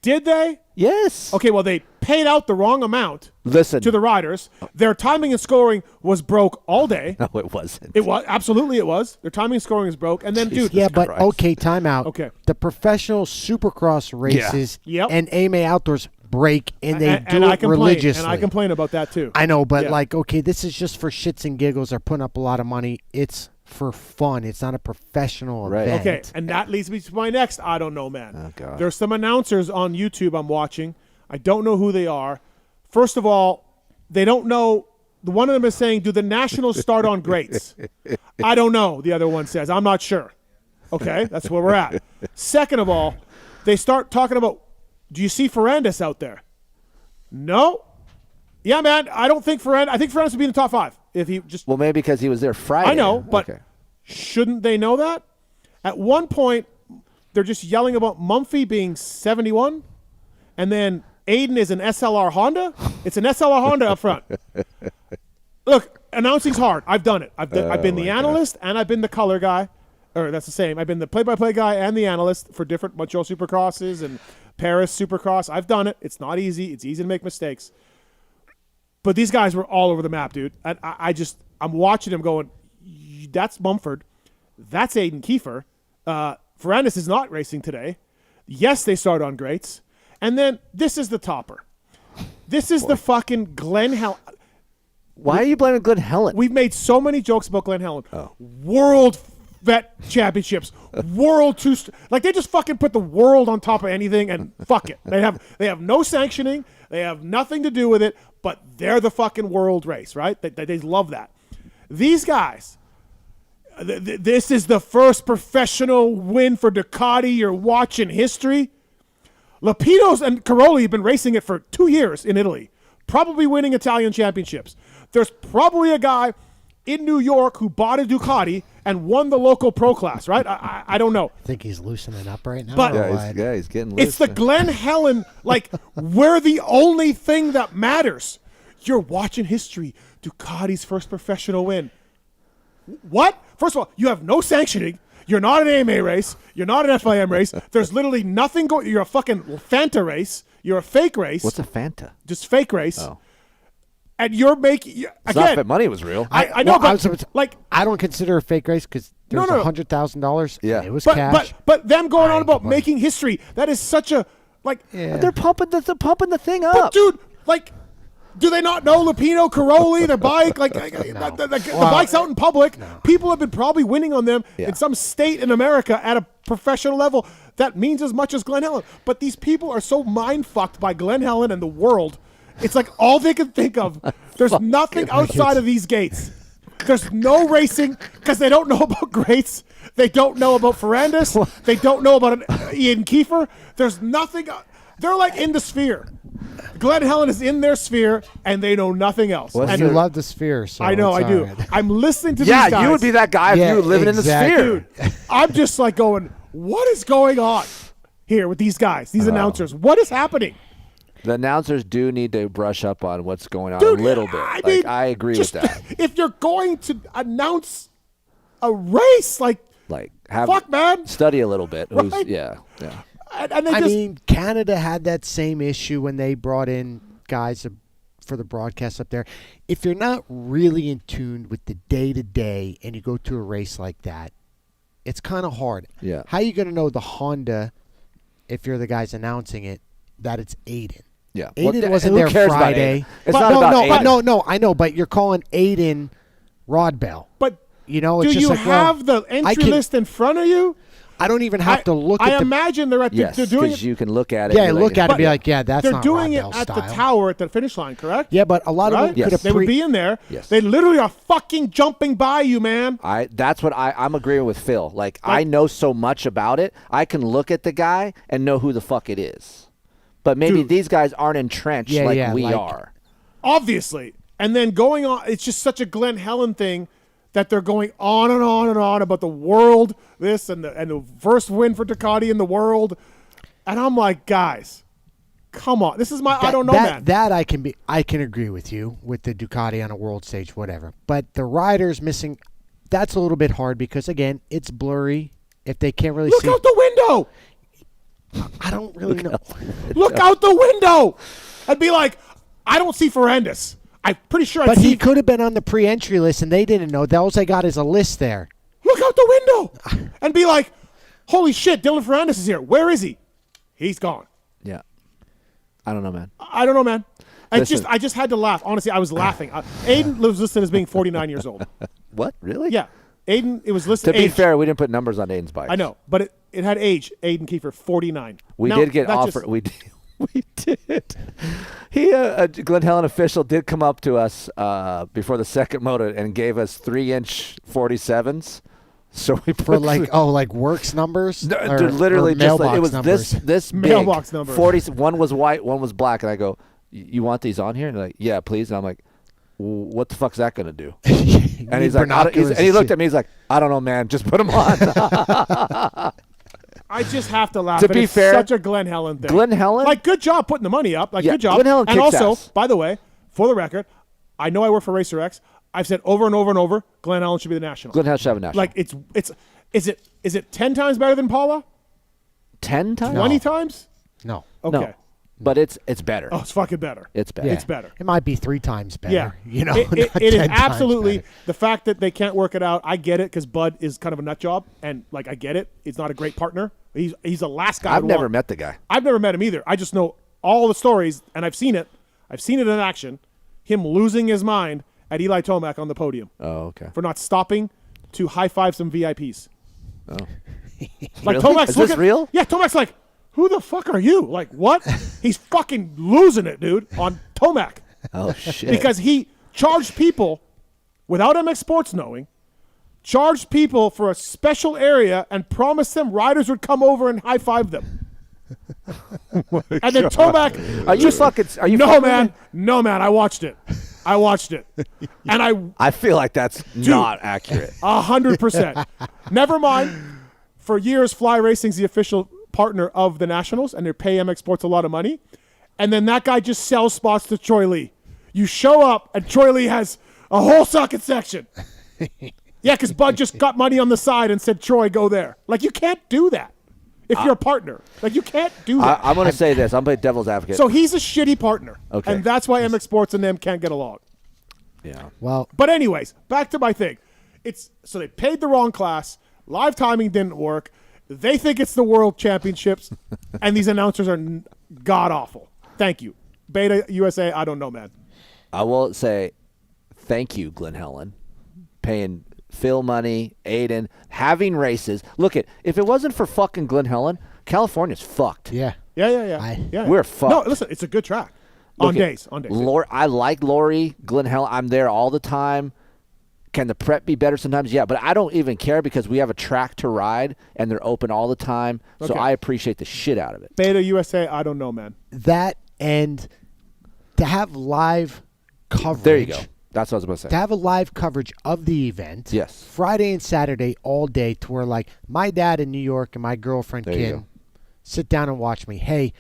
Did they? Yes. Okay, well, they paid out the wrong amount Listen. to the riders. Their timing and scoring was broke all day. No, it wasn't. It was. Absolutely it was. Their timing and scoring is broke. And then, dude. Yeah, but okay, timeout. Okay. The professional supercross races Yep. and AMA Outdoors break, and they and do I it complain, religiously. And I complain about that, too. I know, but Yeah. like, okay, this is just for shits and giggles. They're putting up a lot of money. It's for fun. It's not a professional event. Okay, and that leads me to my next I don't know, man. Oh, God. There's some announcers on YouTube I'm watching. I don't know who they are. First of all, they don't know. One of them is saying, do the Nationals start on greats? I don't know, the other one says. I'm not sure. Okay, that's where we're at. Second of all, they start talking about, do you see Ferrandis out there? No. Yeah, man, I don't think Ferrandis. I think Ferrandis would be in the top 5 if he just. Well, maybe because he was there Friday. I know, but Okay. shouldn't they know that? At one point, they're just yelling about Mumphy being 71, and then Aiden is an SLR Honda. It's an SLR Honda up front. Look, announcing's hard. I've done it. I've been the analyst and I've been the color guy. Or that's the same. I've been the play-by-play guy and the analyst for different Montreal Supercrosses and Paris Supercross. I've done it. It's not easy. It's easy to make mistakes. But these guys were all over the map, dude. And I'm watching them going, that's Mumford. That's Aiden Keefer. Ferrandis is not racing today. Yes, they start on greats. And then this is the topper. This is the fucking Glen Helen. Why are you blaming Glen Helen? We've made so many jokes about Glen Helen. Oh. World Vet Championships. World two. Like they just fucking put the world on top of anything and fuck it. They have no sanctioning. They have nothing to do with it. But they're the fucking world race, right? They love that. These guys. This is the first professional win for Ducati you're watching history. Lapidos and Caroli have been racing it for 2 years in Italy, probably winning Italian championships. There's probably a guy in New York who bought a Ducati and won the local pro class, right? I don't know. I think he's loosening up right now. But he's getting loose. It's the Glen Helen, like, we're the only thing that matters. You're watching history. Ducati's first professional win. What? First of all, you have no sanctioning. You're not an AMA race. You're not an FIM race. There's literally nothing going. You're a fucking Fanta race. You're a fake race. What's a Fanta? Just fake race. Oh. And you're making It's again. not that money was real. I know, but like I don't consider a fake race because there's No. $100,000. Yeah, it was but, cash. But them going on about making history. That is such a like. Yeah. They're pumping the thing up. But dude, like. Do they not know Lupino, Caroli, their bike? Like the bike's out in public. People have been probably winning on them in some state in America at a professional level. That means as much as Glen Helen. But these people are so mind-fucked by Glen Helen and the world. It's like all they can think of. There's nothing outside of these gates. There's no racing because they don't know about Grace. They don't know about Ferrandis. They don't know about Ian Keefer. There's nothing. They're like in the sphere. Glen Helen is in their sphere, and they know nothing else. And you love the sphere, so I know, it's I do. all right. I'm listening to these guys. Yeah, you would be that guy if you were living in the sphere. Dude, I'm just like going, what is going on here with these guys, these announcers? What is happening? The announcers do need to brush up on what's going on Dude, a little bit. I mean, I agree with that. If you're going to announce a race, like have fuck, man. Study a little bit. Right? Yeah. And they I just, mean, Canada had that same issue when they brought in guys for the broadcast up there. If you're not really in tune with the day-to-day and you go to a race like that, it's kind of hard. Yeah. How are you going to know the Honda, if you're the guys announcing it, that it's Aiden? Yeah. Aiden Well, wasn't who there cares about Friday. Aiden? It's not about Aiden. No, I know, but you're calling Aiden Rodbell. But you know, do it's just you like, have the entry list in front of you? I don't even have to look at I imagine they're at Yes, they're doing because it. you can look at it. Yeah, and be look at it and be But like, yeah, that's they're not doing it Rodbell at the style. tower at the finish line, correct? Yeah, but a lot of them could have They would be in there. Yes. They literally are fucking jumping by you, man. That's what I'm agreeing with Phil. Like, I know so much about it. I can look at the guy and know who the fuck it is. But maybe these guys aren't entrenched like we are. Obviously. And then going on, it's just such a Glen Helen thing that they're going on and on and on about the world, this and the first win for Ducati in the world. And I'm like, guys, come on. This is my I don't know, man. That I can agree with you with the Ducati on a world stage, whatever. But the riders missing, that's a little bit hard because, again, it's blurry. If they can't really see. Look out the window. I don't really know. Look out the window. I'd be like, I don't see Ferrandis. I'm pretty sure But he could have been on the pre-entry list, and they didn't know. All they got is a list there. Look out the window and be like, holy shit, Dylan Ferrandis is here. Where is he? He's gone. Yeah. I don't know, man. I don't know, man. I Listen. just had to laugh. Honestly, I was laughing. Aiden was listed as being 49 years old. What? Really? Yeah. Aiden, it was listed To be age. fair, we didn't put numbers on Aiden's bike. I know, but it had age. Aiden Keefer, 49. We Now, did get that offered. just- We did. He, a Glen Helen official, did come up to us before the second moto and gave us 3-inch 47s. So we put For like works numbers? No, Or- dude, literally or just like, it mailbox was numbers? this big. Mailbox numbers. 40. One was white, one was black, and I go, "You want these on here?" And they're like, "Yeah, please." And I'm like, "What the fuck's that gonna do?" And he's like, and he looked at me. He's like, "I don't know, man. Just put them on." I just have to laugh. To and be it's fair, such a Glen Helen thing. Glen Helen? Like, good job putting the money up. Like, Yeah, good job. Glen Helen and kicks also, ass. by the way, for the record, I know I work for Racer X. I've said over and over and over, Glen Helen should be the national. Glen Helen should have a national. Like, is it 10 times better than Paula? 10 times? 20 times? No. Okay. No. But it's better. Oh, it's fucking better. It's better. Yeah. It's better. It might be 3 times better. Yeah. You know, it not is 10 times absolutely better. the fact that they can't work it out. I get it because Bud is kind of a nut job, and like I get it. He's not a great partner. He's the last guy. I've never met the guy. I've never met him either. I just know all the stories, and I've seen it. I've seen it in action. Him losing his mind at Eli Tomac on the podium. Oh, okay. For not stopping to high five some VIPs. Oh. Like Really? Tomac's Is this real? Yeah, Tomac's like, who the fuck are you? Like, what? He's fucking losing it, dude, on Tomac. Oh, shit. Because he charged people, without MX Sports knowing, charged people for a special area and promised them riders would come over and high-five them. And then Tomac... Are you fucking... Are you No, fucking man. No, man. I watched it. I watched it, and I feel like that's not accurate. 100%. Never mind. For years, Fly Racing's the official partner of the Nationals, and they pay MX Sports a lot of money. And then that guy just sells spots to Troy Lee. You show up, and Troy Lee has a whole socket section. Yeah, because Bud just got money on the side and said, Troy, go there. Like, you can't do that if you're a partner. Like, you can't do that. I'm going to say this. I'm going to play devil's advocate. So he's a shitty partner. Okay. And that's why MX Sports and them can't get along. Yeah. Well, but anyways, back to my thing. So they paid the wrong class. Live timing didn't work. They think it's the World Championships, and these announcers are god-awful. Thank you. Beta USA, I don't know, man. I will say thank you, Glenn Helen, paying Phil money, Aiden, having races. Look, if it wasn't for fucking Glenn Helen, California's fucked. Yeah. Yeah. We're fucked. No, listen, it's a good track. On days. I like Lori, Glenn Helen. I'm there all the time. Can the prep be better sometimes? Yeah, but I don't even care because we have a track to ride, and they're open all the time, so I appreciate the shit out of it. Beta USA, I don't know, man. That and to have live coverage. There you go. That's what I was about to say. To have a live coverage of the event. Yes. Friday and Saturday all day to where, like, my dad in New York and my girlfriend can sit down and watch me. Hey,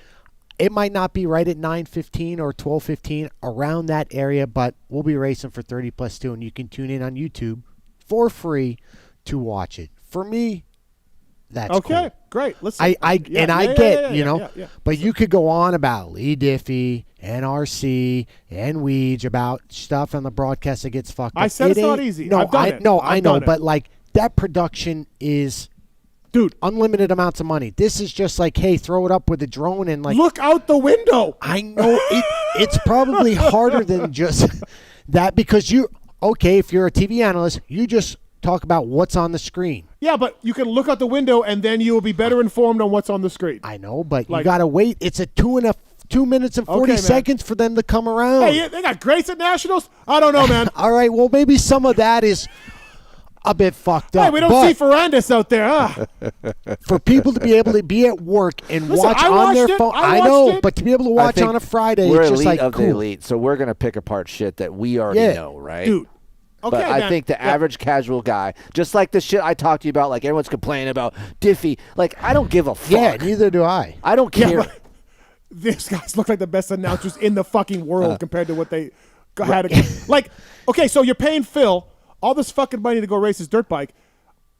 it might not be right at 9:15 or 12:15 around that area, but we'll be racing for 30+2, and you can tune in on YouTube for free to watch it. For me, that's okay. Cool. Great. Listen, I get, but you could go on about Lee Diffie and RC and Weege about stuff on the broadcast that gets fucked up. I said it's not easy. No, I've done it. I know, but like that production is, dude, unlimited amounts of money. This is just like, hey, throw it up with a drone and like look out the window. I know it's probably harder than just that because if you're a TV analyst, you just talk about what's on the screen. Yeah, but you can look out the window and then you will be better informed on what's on the screen. I know, but you got to wait. It's a 2 minutes and 40 seconds for them to come around. Hey, they got Grace at Nationals? I don't know, man. All right, well, maybe some of that is a bit fucked up. Hey, we don't see Ferrandis out there, huh? For people to be able to be at work and Listen, watch I on their watched it. phone. I I know, watched it. but to be able to watch on a Friday, we're it's just elite like of cool. the elite, so we're gonna pick apart shit that we already know, right? Dude. Okay, but I man. think the average casual guy, just like the shit I talked to you about, like everyone's complaining about Diffie, like I don't give a fuck. Yeah, neither do I. I don't care. Yeah, these guys look like the best announcers in the fucking world compared to what they had. Like, okay, so you're paying Phil all this fucking money to go race his dirt bike.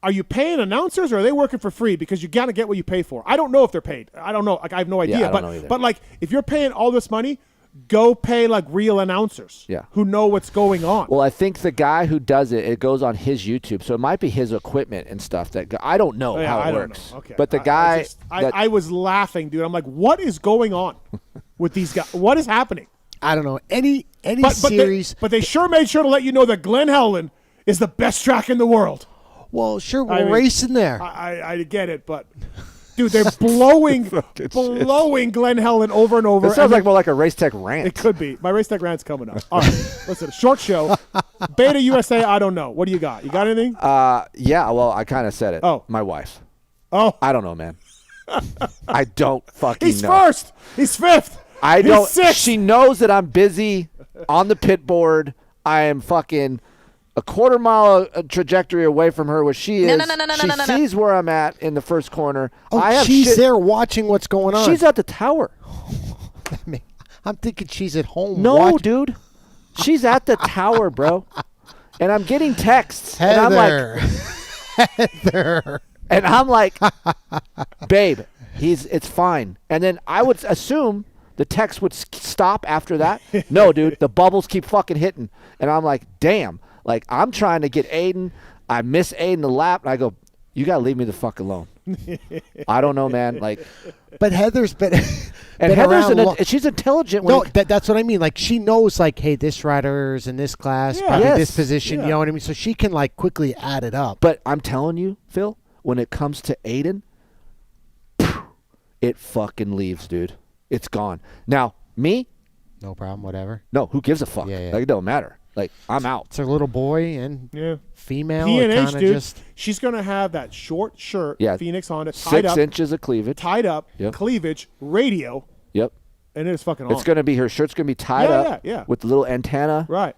Are you paying announcers or are they working for free? Because you gotta get what you pay for. I don't know if they're paid. I don't know. Like I have no idea. I don't know either. But like if you're paying all this money, go pay like real announcers who know what's going on. Well, I think the guy who does it goes on his YouTube, so it might be his equipment and stuff. I don't know how it works. Okay. But the guy, I was laughing, dude. I'm like, what is going on with these guys? What is happening? I don't know. Any series. But they sure made sure to let you know that Glen Helen is the best track in the world. Well, sure, we're racing there. I get it, but dude, they're blowing Glen Helen over and over. This sounds like more like a Race Tech rant. It could be. My Race Tech rant's coming up. All right, listen, short show. Beta USA, I don't know. What do you got? You got anything? Yeah, well, I kind of said it. Oh. My wife. Oh. I don't know, man. I don't fucking He's know. first. He's fifth. I He's don't. sixth. She knows that I'm busy on the pit board. I am fucking a quarter-mile trajectory away from her where she is. She sees where I'm at in the first corner. Oh, she's there watching what's going on. She's at the tower. I'm thinking she's at home. No, dude. She's at the tower, bro. And I'm getting texts. Heather. And I'm like, Heather. And I'm like, babe, it's fine. And then I would assume the text would stop after that. No, dude, the bubbles keep fucking hitting. And I'm like, damn. Like, I'm trying to get Aiden. I miss Aiden the lap. And I go, you got to leave me the fuck alone. I don't know, man. Like, but Heather's been and Heather's she's intelligent. No, that's what I mean. Like, she knows, like, hey, this rider's in this class, probably this position. You know what I mean? So she can, like, quickly add it up. But I'm telling you, Phil, when it comes to Aiden, it fucking leaves, dude. It's gone. Now, me? No problem, whatever. No, who gives a fuck? Yeah. Like, it don't matter. Like, I'm out. It's a little boy and female. P&H, dude. She's going to have that short shirt, Phoenix Honda, tied 6 up. inches of cleavage. Tied up, cleavage, radio. Yep. And it's fucking on. It's going to be, her shirt's going to be tied up with the little antenna. Right.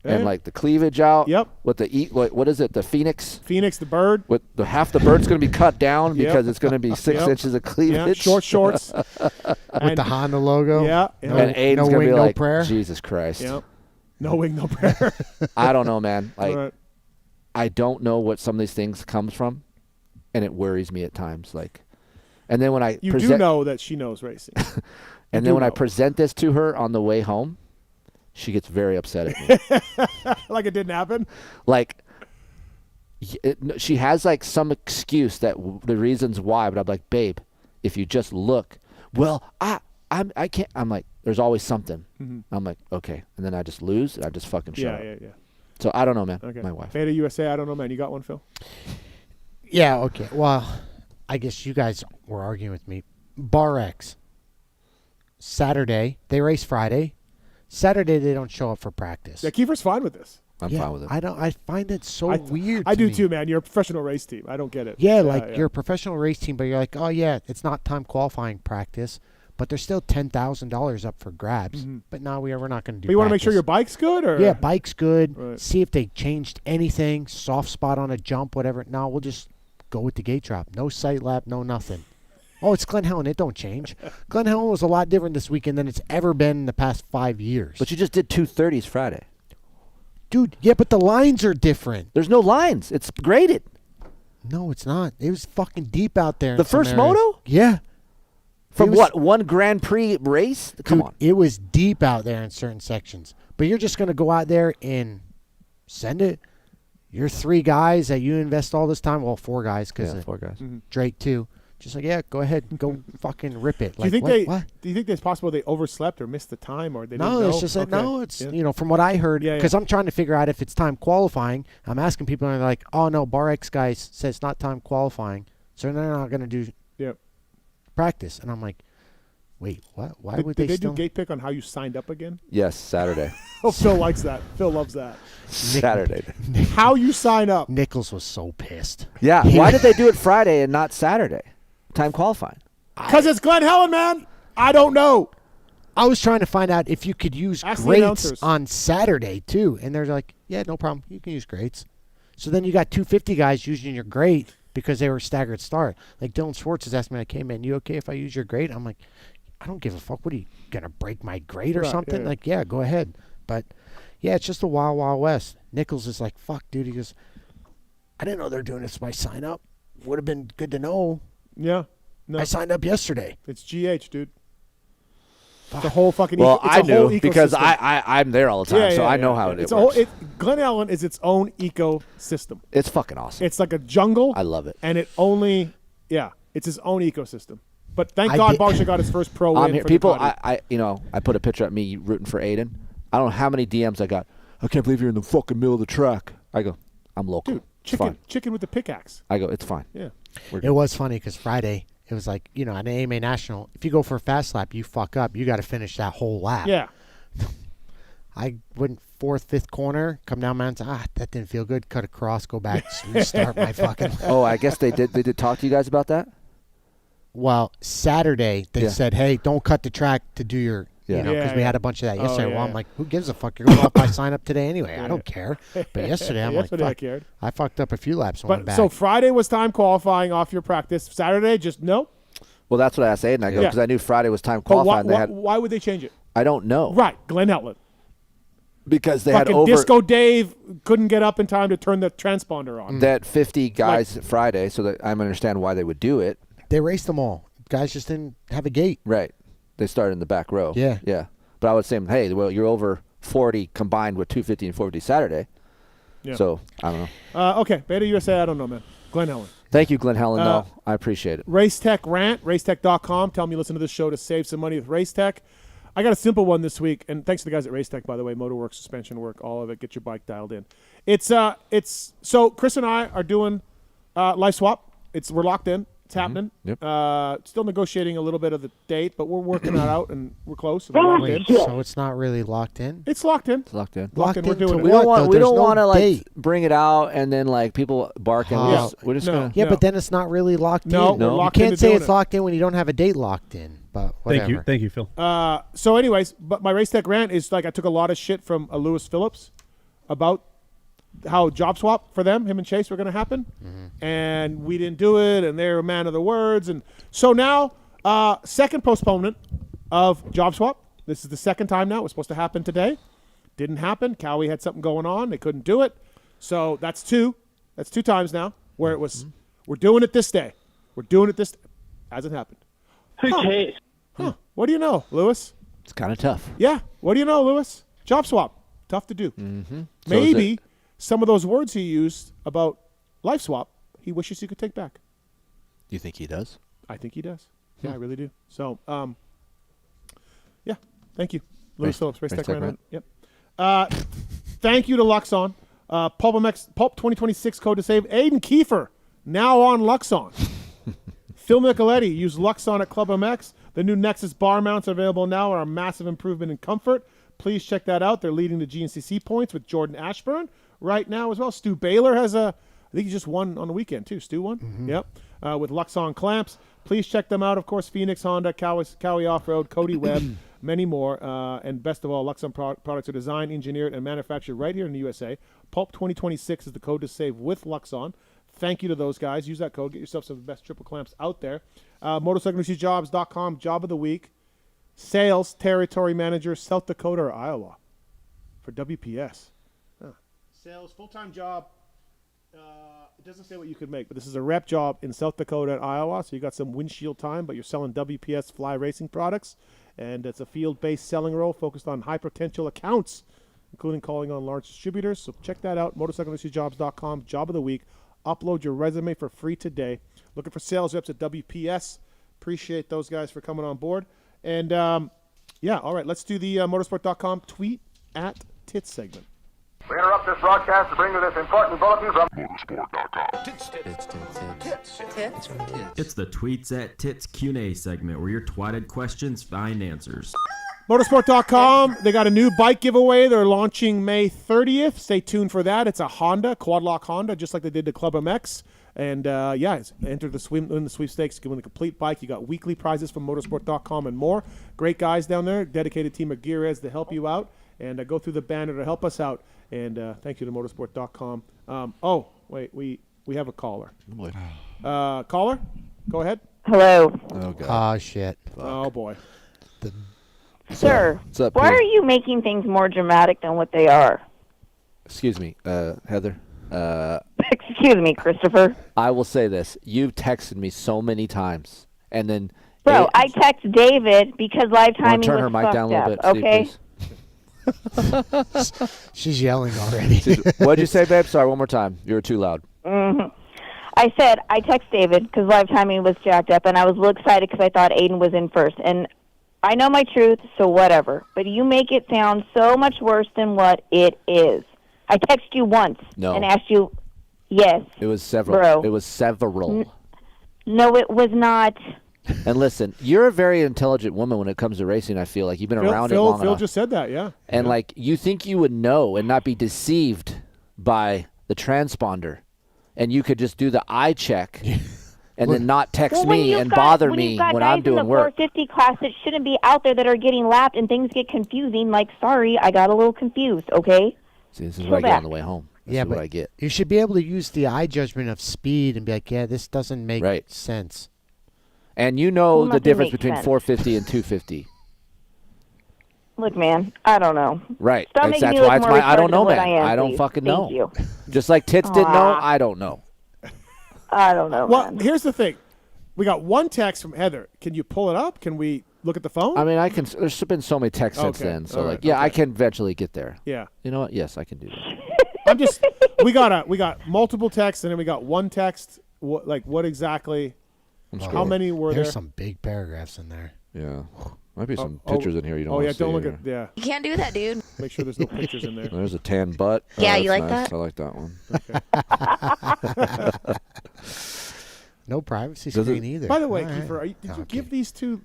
And like the cleavage out. Yep. With the what is it? The phoenix. Phoenix, the bird. With the half the bird's going to be cut down because it's going to be 6 inches of cleavage. Short shorts. With the Honda logo. Yeah. And Aiden's going to be like, prayer. Jesus Christ. Yep. No wing, no prayer. I don't know, man. Like, Right. I don't know what some of these things comes from, and it worries me at times. Like, and then when I You do know that she knows racing. and then when I present this to her on the way home, she gets very upset at me. Like it didn't happen? Like, she has like some excuse that the reasons why, but I'm like, babe, if you just look, well, I can't. I'm like, there's always something. I'm like, okay, and then I just lose, and I just fucking shut up. Yeah. So I don't know, man. Okay. My wife. Beta USA, I don't know, man. You got one, Phil? Yeah, okay. Well, I guess you guys were arguing with me. Bar X. Saturday, they race Friday. Saturday, they don't show up for practice. Yeah, Keefer's fine with this. I'm fine with it. I find it so weird. I to do me. too, man. You're a professional race team. I don't get it. Yeah, you're a professional race team, but you're like, oh yeah, it's not time qualifying practice, but there's still $10,000 up for grabs. But now we're not going to do. But you want to make sure your bike's good, or yeah, bike's good. Right. See if they changed anything, soft spot on a jump, whatever. No, we'll just go with the gate drop. No sight lap, no nothing. Oh, it's Glen Helen. It don't change. Glen Helen was a lot different this weekend than it's ever been in the past 5 years. But you just did 230s Friday. Dude, yeah, but the lines are different. There's no lines. It's graded. No, it's not. It was fucking deep out there. The first moto? Yeah. From what, one Grand Prix race? Come on. It was deep out there in certain sections. But you're just going to go out there and send it. You're 3 guys that you invest all this time. Well, 4 guys because 4 guys. Drake too. Just like, yeah, go ahead. Go fucking rip it. Do you think Do you think it's possible they overslept or missed the time, or they didn't know? It's just like, no, it's, from what I heard, because I'm trying to figure out if it's time qualifying. I'm asking people, and they're like, oh, no, Bar X guys says it's not time qualifying, so they're not going to do practice. And I'm like, wait, what? Why would did they still do gate pick on how you signed up again? Yes, Saturday. Oh, Phil likes that. Phil loves that. Saturday. How you sign up. Nichols was so pissed. Yeah. Why did they do it Friday and not Saturday? Time qualifying. Because it's Glen Helen, man. I don't know. I was trying to find out if you could use Ask the grates announcers. on Saturday, too. And they're like, yeah, no problem. You can use grates. So then you got 250 guys using your grate because they were staggered start. Like Dylan Schwartz is asking me, like, hey, man, you okay if I use your grate? I'm like, I don't give a fuck. What are you, going to break my grate or something? Yeah. Like, yeah, go ahead. But, yeah, it's just a wild, wild west. Nichols is like, fuck, dude. He goes, I didn't know they're doing this by sign up. Would have been good to know. Yeah. No. I signed up yesterday. It's GH, dude. The whole fucking Well, it's I a whole knew because ecosystem. I'm there all the time, so I know how it works. Glen Helen is its own ecosystem. It's fucking awesome. It's like a jungle. I love it. And it only, it's its own ecosystem. But thank God Barsha got his first pro win. Here. For People, the I put a picture of me rooting for Aiden. I don't know how many DMs I got. I can't believe you're in the fucking middle of the track. I go, I'm local. Dude, it's fine. chicken with the pickaxe. I go, it's fine. Yeah. It was funny because Friday, it was like, at an AMA National, if you go for a fast lap, you fuck up. You got to finish that whole lap. Yeah. I went 4th, 5th corner, come down mountain. That didn't feel good. Cut across, go back, restart my fucking. Oh, I guess they did. They did talk to you guys about that. Well, Saturday they said, "Hey, don't cut the track to do your." Because we had a bunch of that yesterday. I'm like, who gives a fuck? You're going off my sign up today anyway. I don't care. But yesterday, I'm like, fuck. I fucked up a few laps and went back. So Friday was time qualifying off your practice. Saturday, just no? Well, that's what I asked Aiden. I go, because I knew Friday was time qualifying. Why would they change it? I don't know. Right, Glen Helen. Because they fucking had over. Disco Dave couldn't get up in time to turn the transponder on. That 50 guys Friday, so that I understand why they would do it. They raced them all. Guys just didn't have a gate. Right. They started in the back row. Yeah. Yeah. But I would say, hey, well, you're over 40 combined with 250 and 450 Saturday. Yeah. So, I don't know. Okay. Beta USA, I don't know, man. Glen Helen. Thank you, Glen Helen, though. I appreciate it. Racetech Rant, racetech.com. Tell me you listen to this show to save some money with Racetech. I got a simple one this week, and thanks to the guys at Racetech, by the way, Motorworks, suspension work, all of it. Get your bike dialed in. It's so Chris and I are doing live swap. We're locked in. It's happening. Yep. Still negotiating a little bit of the date, but we're working that out, and we're close. We're locked in. So it's not really locked in? It's locked in. It's locked in. Locked in. We're doing it. We don't want to like bring it out and then like people barking. We're just gonna. Yeah, but then it's not really locked in. No, we're locked you into can't say doing it's it. locked in when you don't have a date locked in. but whatever. Thank you, Phil. So, anyways, but my race tech rant is like I took a lot of shit from Lewis Phillips about how job swap for them, him and Chase, were going to happen, and we didn't do it, and they're a man of the words, and so now second postponement of job swap. This is the second time now. It was supposed to happen today, didn't happen. Cowie had something going on; they couldn't do it, so that's two. That's 2 times now where it was. We're doing it this day. We're doing it this. Hasn't happened. Chase? What do you know, Lewis? It's kind of tough. Yeah. What do you know, Lewis? Job swap. Tough to do. Mm-hmm. Maybe some of those words he used about life swap, he wishes he could take back. Do you think he does? I think he does. Yeah, I really do. So, yeah. Thank you, Lewis Phillips, Race Tech Rant. Yep. Thank you to LUXON. PulpMX, Pulp 2026 code to save. Aiden Keefer, now on LUXON. Phil Nicoletti, use LUXON at Club MX. The new Nexus bar mounts available now are a massive improvement in comfort. Please check that out. They're leading the GNCC points with Jordan Ashburn right now as well. Stu Baylor has I think he just won on the weekend too. Stu won? Yep. With LUXON clamps. Please check them out. Of course, Phoenix, Honda, Cowie Off-Road, Cody Webb, many more. And best of all, LUXON products are designed, engineered, and manufactured right here in the USA. Pulp 2026 is the code to save with LUXON. Thank you to those guys. Use that code. Get yourself some of the best triple clamps out there. MotorcycleIndustryJobs.com, job of the week. Sales territory manager, South Dakota or Iowa for WPS. Sales, full-time job. It doesn't say what you could make, but this is a rep job in South Dakota and Iowa, so you got some windshield time, but you're selling WPS fly racing products, and it's a field-based selling role focused on high-potential accounts, including calling on large distributors. So check that out, MotorcycleIndustryJobs.com, job of the week. Upload your resume for free today. Looking for sales reps at WPS. Appreciate those guys for coming on board. And, yeah, all right, let's do the Motorsport.com tweet at Tits segment. We interrupt this broadcast to bring you this important bulletin from Motosport.com. It's the Tweets at Tits Q&A segment where your twatted questions find answers. Motorsport.com, they got a new bike giveaway. They're launching May 30th. Stay tuned for that. It's a Honda, quad-lock Honda, just like they did to Club MX. And, yeah, it's enter the sweepstakes, win the complete bike. You got weekly prizes from Motorsport.com and more. Great guys down there, dedicated team of gearheads to help you out. And go through the banner to help us out. And thank you to Motorsport.com. Oh, wait, we have a caller. Caller, go ahead. Hello. Oh, God. Oh, shit. Oh, boy. Sir, What's up, why Pete? are you making things more dramatic than what they are? Excuse me, Heather. Excuse me, Christopher. I will say this. You've texted me so many times, and then... Bro, I text David because live timing turn was her mic fucked down a little up, bit, okay? Steve, She's yelling already. What'd you say, babe? Sorry, one more time. You were too loud. I said I text David because live timing was jacked up, and I was a little excited because I thought Aiden was in first. And I know my truth, so whatever. But you make it sound so much worse than what it is. I texted you once and asked you, yes. It was several. Bro. It was several. No, it was not. And listen, you're a very intelligent woman when it comes to racing, I feel like. You've been around it long Phil enough. just said that, yeah. And, like, you think you would know and not be deceived by the transponder. And you could just do the eye check and then not text me and bother me when I'm doing work. When you've got guys in the 450 class that shouldn't be out there that are getting lapped and things get confusing, like, sorry, I got a little confused, okay? See, this is what I get on the way home. This is what I get. You should be able to use the eye judgment of speed and be like, yeah, this doesn't make sense. And you know the Nothing difference makes between sense. 450 and 250. Look, man, I don't know. Right. Stop That's making me why look it's more my I don't retarded know, than what man. I am, I don't please. fucking Thank know. you. Just like Tits didn't know, I don't know. I don't know, Well, man. here's the thing. We got one text from Heather. Can you pull it up? Can we look at the phone? I mean, I can. There's been so many texts since Okay. then. So, All like, right. yeah, Okay. I can eventually get there. Yeah. You know what? Yes, I can do that. I'm just. We got multiple texts, and then we got one text. What exactly? How many were there? There's some big paragraphs in there. Yeah. Might be some pictures in here you don't Oh want yeah, to see. don't look here. at yeah. You can't do that, dude. Make sure there's no pictures in there. There's a tan butt. Yeah, you that's like nice. that? I like that one. No privacy Does it- screen either. By the way, All right. Kiefer, did you give these two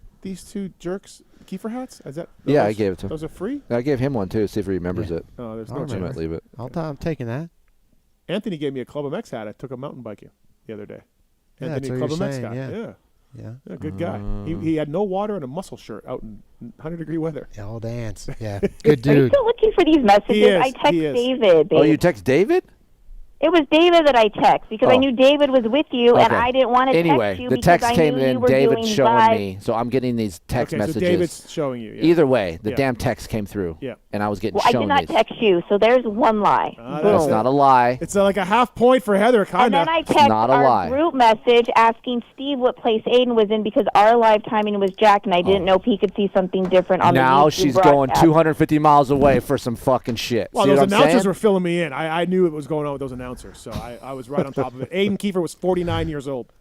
jerks Kiefer hats? Is that? Yeah, I those- gave it to him. Those are free. I gave him one too. See if he remembers it. Oh, there's I'll no. He remember. might leave it. I'm taking that. Anthony gave me a Club MX hat. I took a mountain biking the other day. Yeah, Anthony, that's what Club you're MX saying, guy. yeah. Yeah. Yeah. Good guy. He had no water and a muscle shirt out in 100-degree weather. Yeah, old ants. Yeah, good Are you dude. still looking for these messages? He is, I text he is. David. Babe. Oh, you text David? It was David that I text because I Oh. knew David was with you, and Okay. I didn't want to Anyway, text you the because text I came knew you in. were David's doing showing live. me, so I'm getting these text Okay, messages. so David's showing you. Yeah. Either way, the Yeah. damn text came through. Yeah. And I was getting Well, I shown did not these. text you, so there's one lie. That's Boom. not a lie. It's like a half point for Heather, kind And of. then I text not a our lie. group message asking Steve what place Aiden was in because our live timing was jacked, and I didn't know if he could see something different on the Now YouTube she's going broadcast. 250 miles away for some fucking shit. Well, See those what I'm announcers saying? were filling me in. I knew what was going on with those announcers, so I was right on top of it. Aiden Kiefer was 49 years old.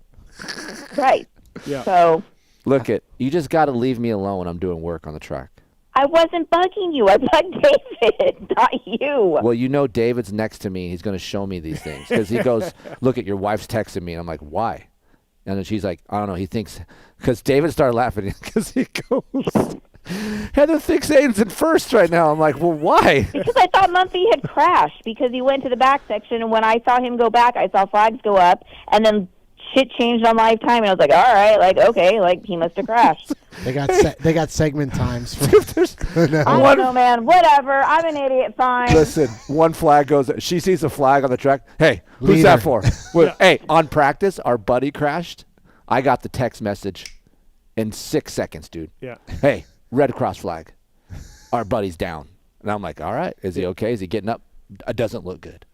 Right. Yeah. So Look you just got to leave me alone when I'm doing work on the track. I wasn't bugging you. I bugged David, not you. Well, you know David's next to me. He's going to show me these things because he goes, look, your wife's texting me. And I'm like, why? And then she's like, I don't know. He thinks, because David started laughing because he goes, Heather thinks Aiden's in first right now. I'm like, well, why? Because I thought Mumphy had crashed because he went to the back section, and when I saw him go back, I saw flags go up, and then shit changed on live time, and I was like, all right, like, okay, like, he must have crashed. They got segment times. For I don't know, man. Whatever. I'm an idiot. Fine. Listen, one flag goes, she sees a flag on the track. Hey, who's Leader. that for? Well, hey, on practice, our buddy crashed. I got the text message in 6 seconds, dude. Yeah. Hey, red cross flag. Our buddy's down. And I'm like, all right, is he okay? Is he getting up? It doesn't look good.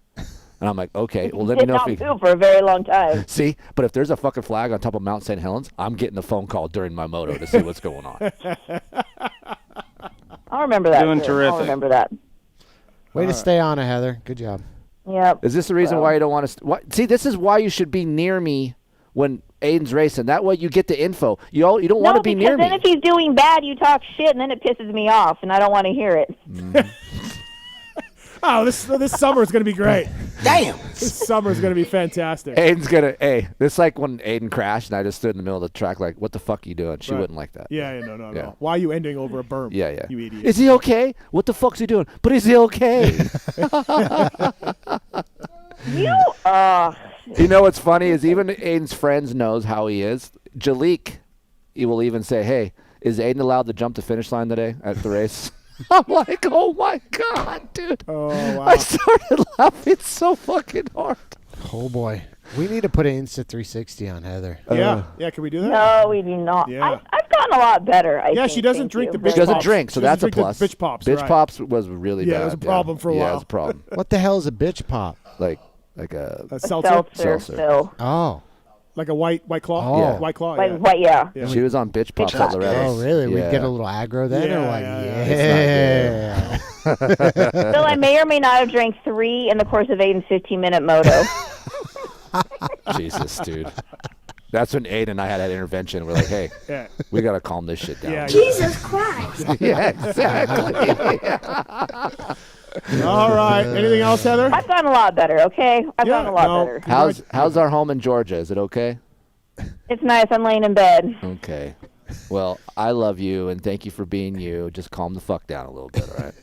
And I'm like, okay, well, let me Did know not if he... move for a very long time. See, but if there's a fucking flag on top of Mount St. Helens, I'm getting a phone call during my moto to see what's going on. I'll remember that. Doing too. terrific. I'll remember that. Way to stay on it, Heather. Good job. Yep. Is this the reason why you don't want to... See, this is why you should be near me when Aiden's racing. That way you get the info. You don't want to be near because then me. if he's doing bad, you talk shit, and then it pisses me off, and I don't want to hear it. Oh, this summer is going to be great. Damn. This summer is going to be fantastic. Aiden's going to... Hey, this is like when Aiden crashed and I just stood in the middle of the track like, what the fuck are you doing? She Right. wouldn't like that. Yeah, no. Yeah. Why are you ending over a berm? Yeah. You idiot. Is he okay? What the fuck's he doing? But is he okay? You know what's funny is even Aiden's friends knows how he is. Jalik, he will even say, hey, is Aiden allowed to jump the finish line today at the race? I'm like, oh my God, dude. Oh, wow. I started laughing so fucking hard. Oh boy, we need to put an Insta 360 on Heather. Yeah, can we do that? No, we do not. Yeah. I've gotten a lot better. I Yeah, think, she doesn't thank drink you. the bitch She doesn't pops. drink, so She doesn't that's a drink the plus. bitch pops, Bitch right. pops was really bad. Yeah, it was a problem for a Yeah, while. it was a problem. What the hell is a bitch pop? like a seltzer? Seltzer. Phil. Oh, Like a white claw? Oh. Yeah. White claw, Like yeah. what? Yeah. Yeah. She was on bitch pops at pops. Loretta's. oh really? We Yeah. get a little aggro then, or what? Yeah. Phil, I may or may not have drank 3 in the course of Aiden's 15-minute moto. Jesus, dude. That's when Aiden and I had that intervention. We're like, hey, Yeah. we got to calm this shit down. Yeah. Jesus Christ. Yeah, exactly. All right. Anything else, Heather? I've gotten a lot better, okay? I've gotten a lot better. How's our home in Georgia? Is it okay? It's nice. I'm laying in bed. Okay. Well, I love you, and thank you for being you. Just calm the fuck down a little bit, all right?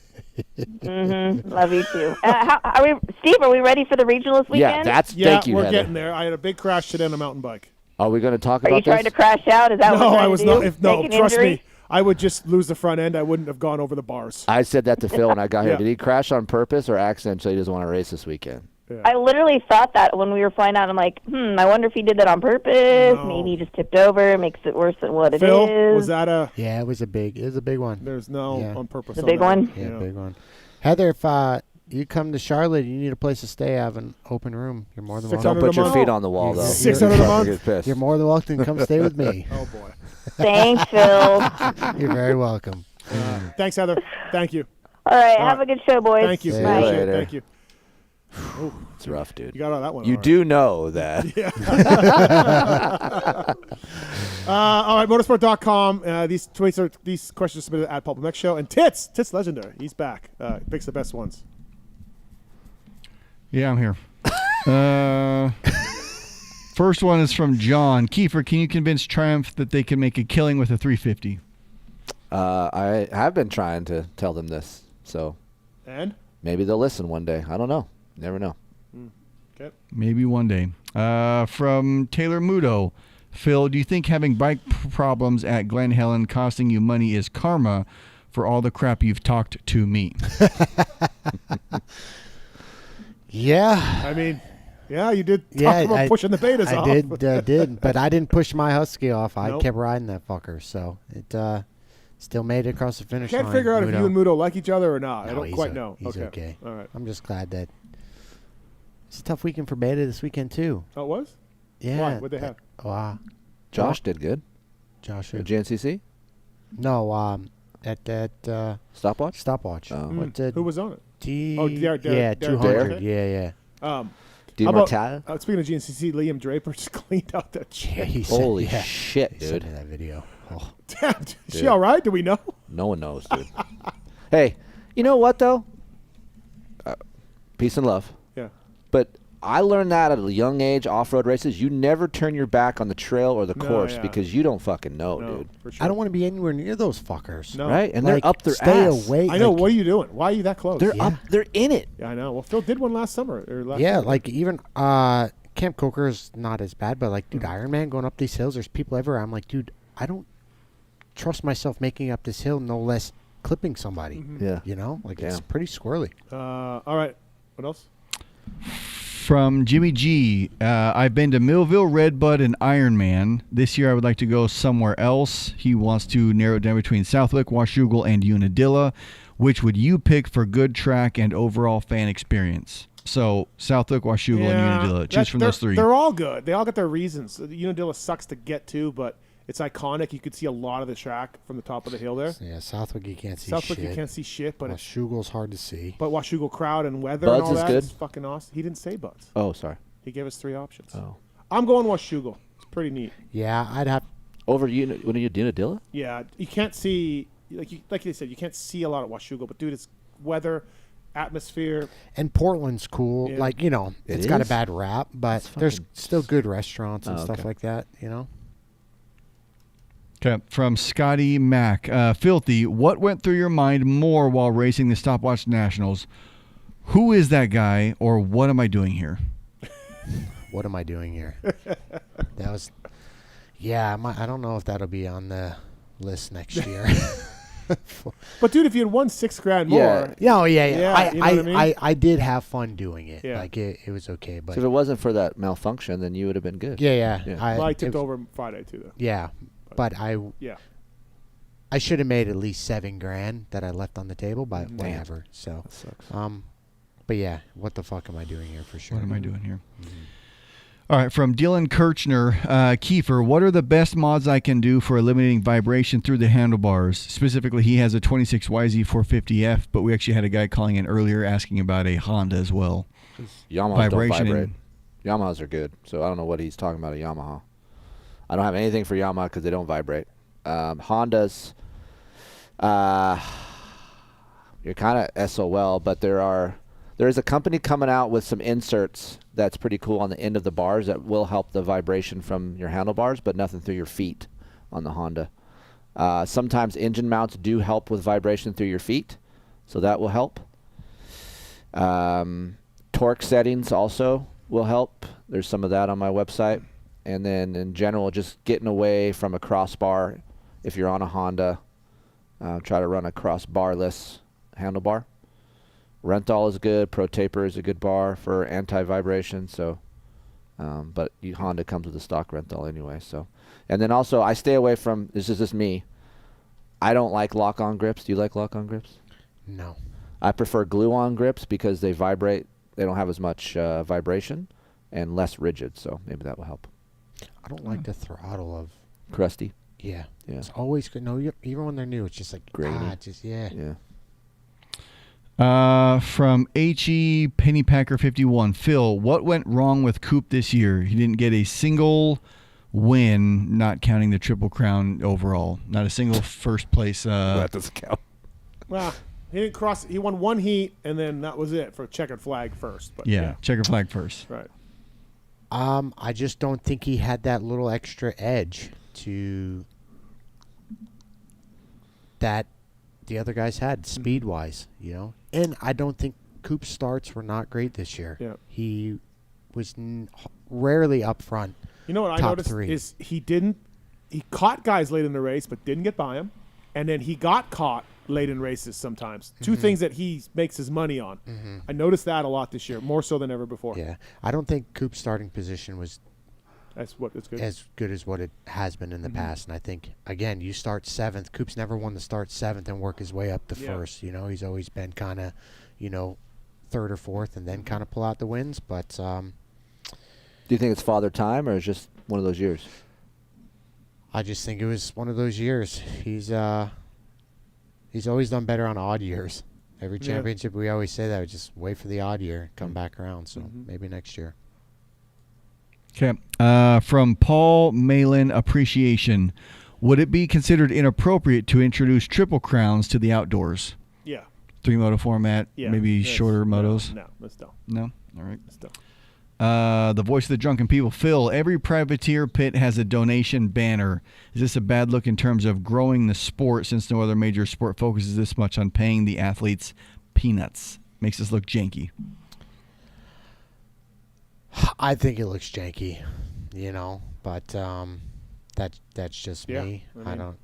Love you too. How, are we, Steve? Are we ready for the regional this weekend? Thank you, we're Heather. getting there. I had a big crash today on a mountain bike. Are we going to talk Are about you trying this? to crash out? Is that what No, you're I trying was to do? not. No, Take an trust injury? me. I would just lose the front end. I wouldn't have gone over the bars. I said that to Phil when I got here. Yeah. Did he crash on purpose or accident so he doesn't want to race this weekend? I literally thought that when we were flying out. I'm like, I wonder if he did that on purpose. Maybe he just tipped over, makes it worse than what it is. Phil, was that a... Yeah, it was a big one. There's no Yeah. on purpose. The on big that one? Yeah, big one. Heather, if you come to Charlotte, you need a place to stay, have an open room. You're more than welcome. Don't put your feet on the wall, though. 600 a month? Get pissed. You're more than welcome to come stay with me. Oh, boy. Thanks, Phil. You're very welcome. Thanks, Heather. Thank you. All right, have a good show, boys. Thank you. See you Appreciate it. later. Thank you. Ooh, It's rough, dude. you got all that one. You all right. do know that. Yeah. All right, motorsport.com. These questions are submitted at PulpMX Show. And Tits Legendary, he's back. Picks the best ones. Yeah, I'm here. First one is from John. Kiefer, can you convince Triumph that they can make a killing with a 350? I have been trying to tell them this, so And? maybe they'll listen one day. I don't know. Never know. Okay. Maybe one day. From Taylor Mudo. Phil, do you think having bike problems at Glen Helen costing you money is karma for all the crap you've talked to me? Yeah. I mean, yeah, you did talk about pushing the betas off. I did, but I didn't push my Husky off. I Nope. kept riding that fucker, so it still made it across the finish line. Can't figure out if Muto. you and Muto like each other or not. I No, don't he's quite know. He's okay. All right. I'm just glad that it's a tough weekend for beta this weekend too. Oh, it was? Yeah. Why? What'd they have? Wow. Josh did good. Josh. At GNCC? No, at Stopwatch? Stopwatch. Oh. What, Who was on it? Yeah, Derek. 200. Yeah. How about, speaking of GNCC, Liam Draper just cleaned out that shit. Holy shit, He dude. sent me that video. Oh. Damn, is she all right? Do we know? No one knows, dude. Hey, you know what, though? Peace and love. Yeah. But I learned that at a young age, off-road races, you never turn your back on the trail or the course because you don't fucking know, dude. For sure. I don't want to be anywhere near those fuckers. No. Right? And Like, they're up their stay ass. away. I know. Like, What are you doing? Why are you that close? They're up. They're in it. Yeah, I know. Well, Phil did one last summer. Or last yeah, summer. like even Camp Coker is not as bad, but like, dude, Ironman going up these hills, there's people everywhere. I'm like, dude, I don't trust myself making up this hill, no less clipping somebody. Yeah. You know? Like, it's pretty squirrely. All right. What else? From Jimmy G, I've been to Millville, Redbud, and Ironman. This year I would like to go somewhere else. He wants to narrow it down between Southwick, Washougal, and Unadilla. Which would you pick for good track and overall fan experience? So Southwick, Washougal, and Unadilla. Choose from those three. They're all good. They all got their reasons. Unadilla sucks to get to, but it's iconic. You could see a lot of the track from the top of the hill there. Yeah, Southwick you can't see Southwick shit. you can't see shit, but Washougal's hard to see. But Washougal crowd and weather Buds and all is that good? is fucking awesome. He didn't say Buds. Oh, sorry. He gave us 3 options. Oh. I'm going Washougal. It's pretty neat. Yeah, I'd have. Over Unadilla? Yeah, you can't see like you said, you can't see a lot of Washougal, but dude, it's weather, atmosphere. And Portland's cool. Yeah. Like, you know, It it's got a is? bad rap, but That's there's fucking still good restaurants and Oh, stuff okay. like that, you know? Okay, from Scotty Mack. Filthy, what went through your mind more while racing the Stopwatch Nationals? Who is that guy, or what am I doing here? What am I doing here? That was. Yeah, I don't know if that'll be on the list next year. But dude, if you had won $6,000 more, Yeah, oh, yeah. you know what I mean? I did have fun doing it. Yeah. Like, it was okay. But So if it wasn't for that malfunction, then you would have been good. yeah. well, I tipped over Friday too, though. Yeah, but I should have made at least $7,000 that I left on the table, but whatever. So, That sucks. but yeah, what the fuck am I doing here for sure? What am I doing here? All right, from Dylan Kirchner, Keefer, what are the best mods I can do for eliminating vibration through the handlebars? Specifically, he has a 26YZ450F, but we actually had a guy calling in earlier asking about a Honda as well. Yamahas don't Vibration vibrate. Yamahas are good, so I don't know what he's talking about a Yamaha. I don't have anything for Yamaha because they don't vibrate. Hondas, you're kind of SOL, but there is a company coming out with some inserts that's pretty cool on the end of the bars that will help the vibration from your handlebars, but nothing through your feet on the Honda. Sometimes engine mounts do help with vibration through your feet, so that will help. Torque settings also will help. There's some of that on my website. And then in general, just getting away from a crossbar. If you're on a Honda, try to run a crossbarless handlebar. Renthal is good. Pro Taper is a good bar for anti-vibration. So, but Honda comes with a stock Renthal anyway. So, and then also I stay away from. This is just me. I don't like lock-on grips. Do you like lock-on grips? No. I prefer glue-on grips because they vibrate. They don't have as much vibration and less rigid. So maybe that will help. I don't like the throttle of. Crusty. Yeah. Yeah. It's always good. No, even when they're new, it's just like Grainy. Yeah. From HE Pennypacker 51, Phil, what went wrong with Coop this year? He didn't get a single win, not counting the Triple Crown overall. Not a single first place. That doesn't count. Well, he didn't cross. He won one heat, and then that was it for checkered flag first. But yeah, checkered flag first. Right. I just don't think he had that little extra edge to that the other guys had speed-wise, you know. And I don't think Coop's starts were not great this year. Yeah. He was rarely up front You know what I top noticed 3. is he caught guys late in the race but didn't get by him, and then he got caught late in races sometimes. Two things that he makes his money on. I noticed that a lot this year, more so than ever before. Yeah, I don't think Coop's starting position was as good as what it has been in the past. And I think, again, you start 7th. Coop's never won to start 7th and work his way up to first. You know, he's always been kind of, 3rd or 4th and then kind of pull out the wins. But do you think it's father time or is just one of those years? I just think it was one of those years. He's always done better on odd years. Every championship, we always say that. We just wait for the odd year, come back around. So maybe next year. Okay. From Paul Malin Appreciation, would it be considered inappropriate to introduce triple crowns to the outdoors? Yeah. 3-moto format, maybe shorter motos? No, let's don't. No? All right. Let's don't. The voice of the drunken people. Phil, every privateer pit has a donation banner. Is this a bad look in terms of growing the sport since no other major sport focuses this much on paying the athletes peanuts? Makes us look janky. I think it looks janky, but that's just me. I don't.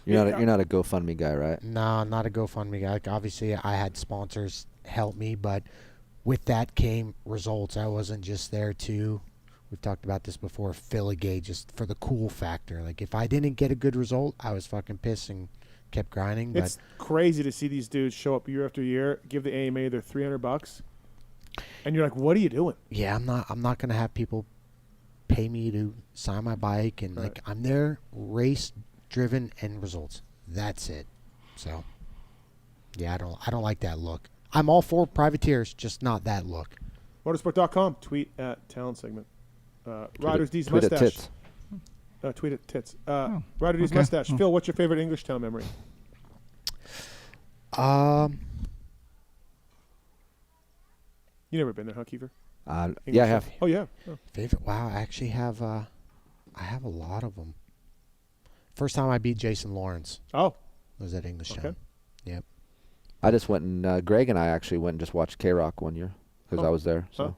You're not a GoFundMe guy, right? No, not a GoFundMe guy. Like, obviously, I had sponsors help me, but with that came results. I wasn't just there to, we've talked about this before, fill a gauge just for the cool factor. Like, if I didn't get a good result, I was fucking pissed and kept grinding. It's crazy to see these dudes show up year after year, give the AMA their $300, and you're like, what are you doing? Yeah, I'm not gonna have people pay me to sign my bike and like I'm there, race driven and results. That's it. So yeah, I don't like that look. I'm all for privateers, just not that look. Motosport.com, tweet at talent segment. Riders D's mustache. Tweet at tits. Rider D's mustache. Phil, what's your favorite English town memory? You never been there, huh, Keefer? Yeah, I have. Oh, yeah. Oh. Favorite? Wow, I actually have. I have a lot of them. First time I beat Jason Lawrence. Oh, was at English Town. Yep. I just went and Greg and I actually went and just watched K-Rock one year because I was there. So.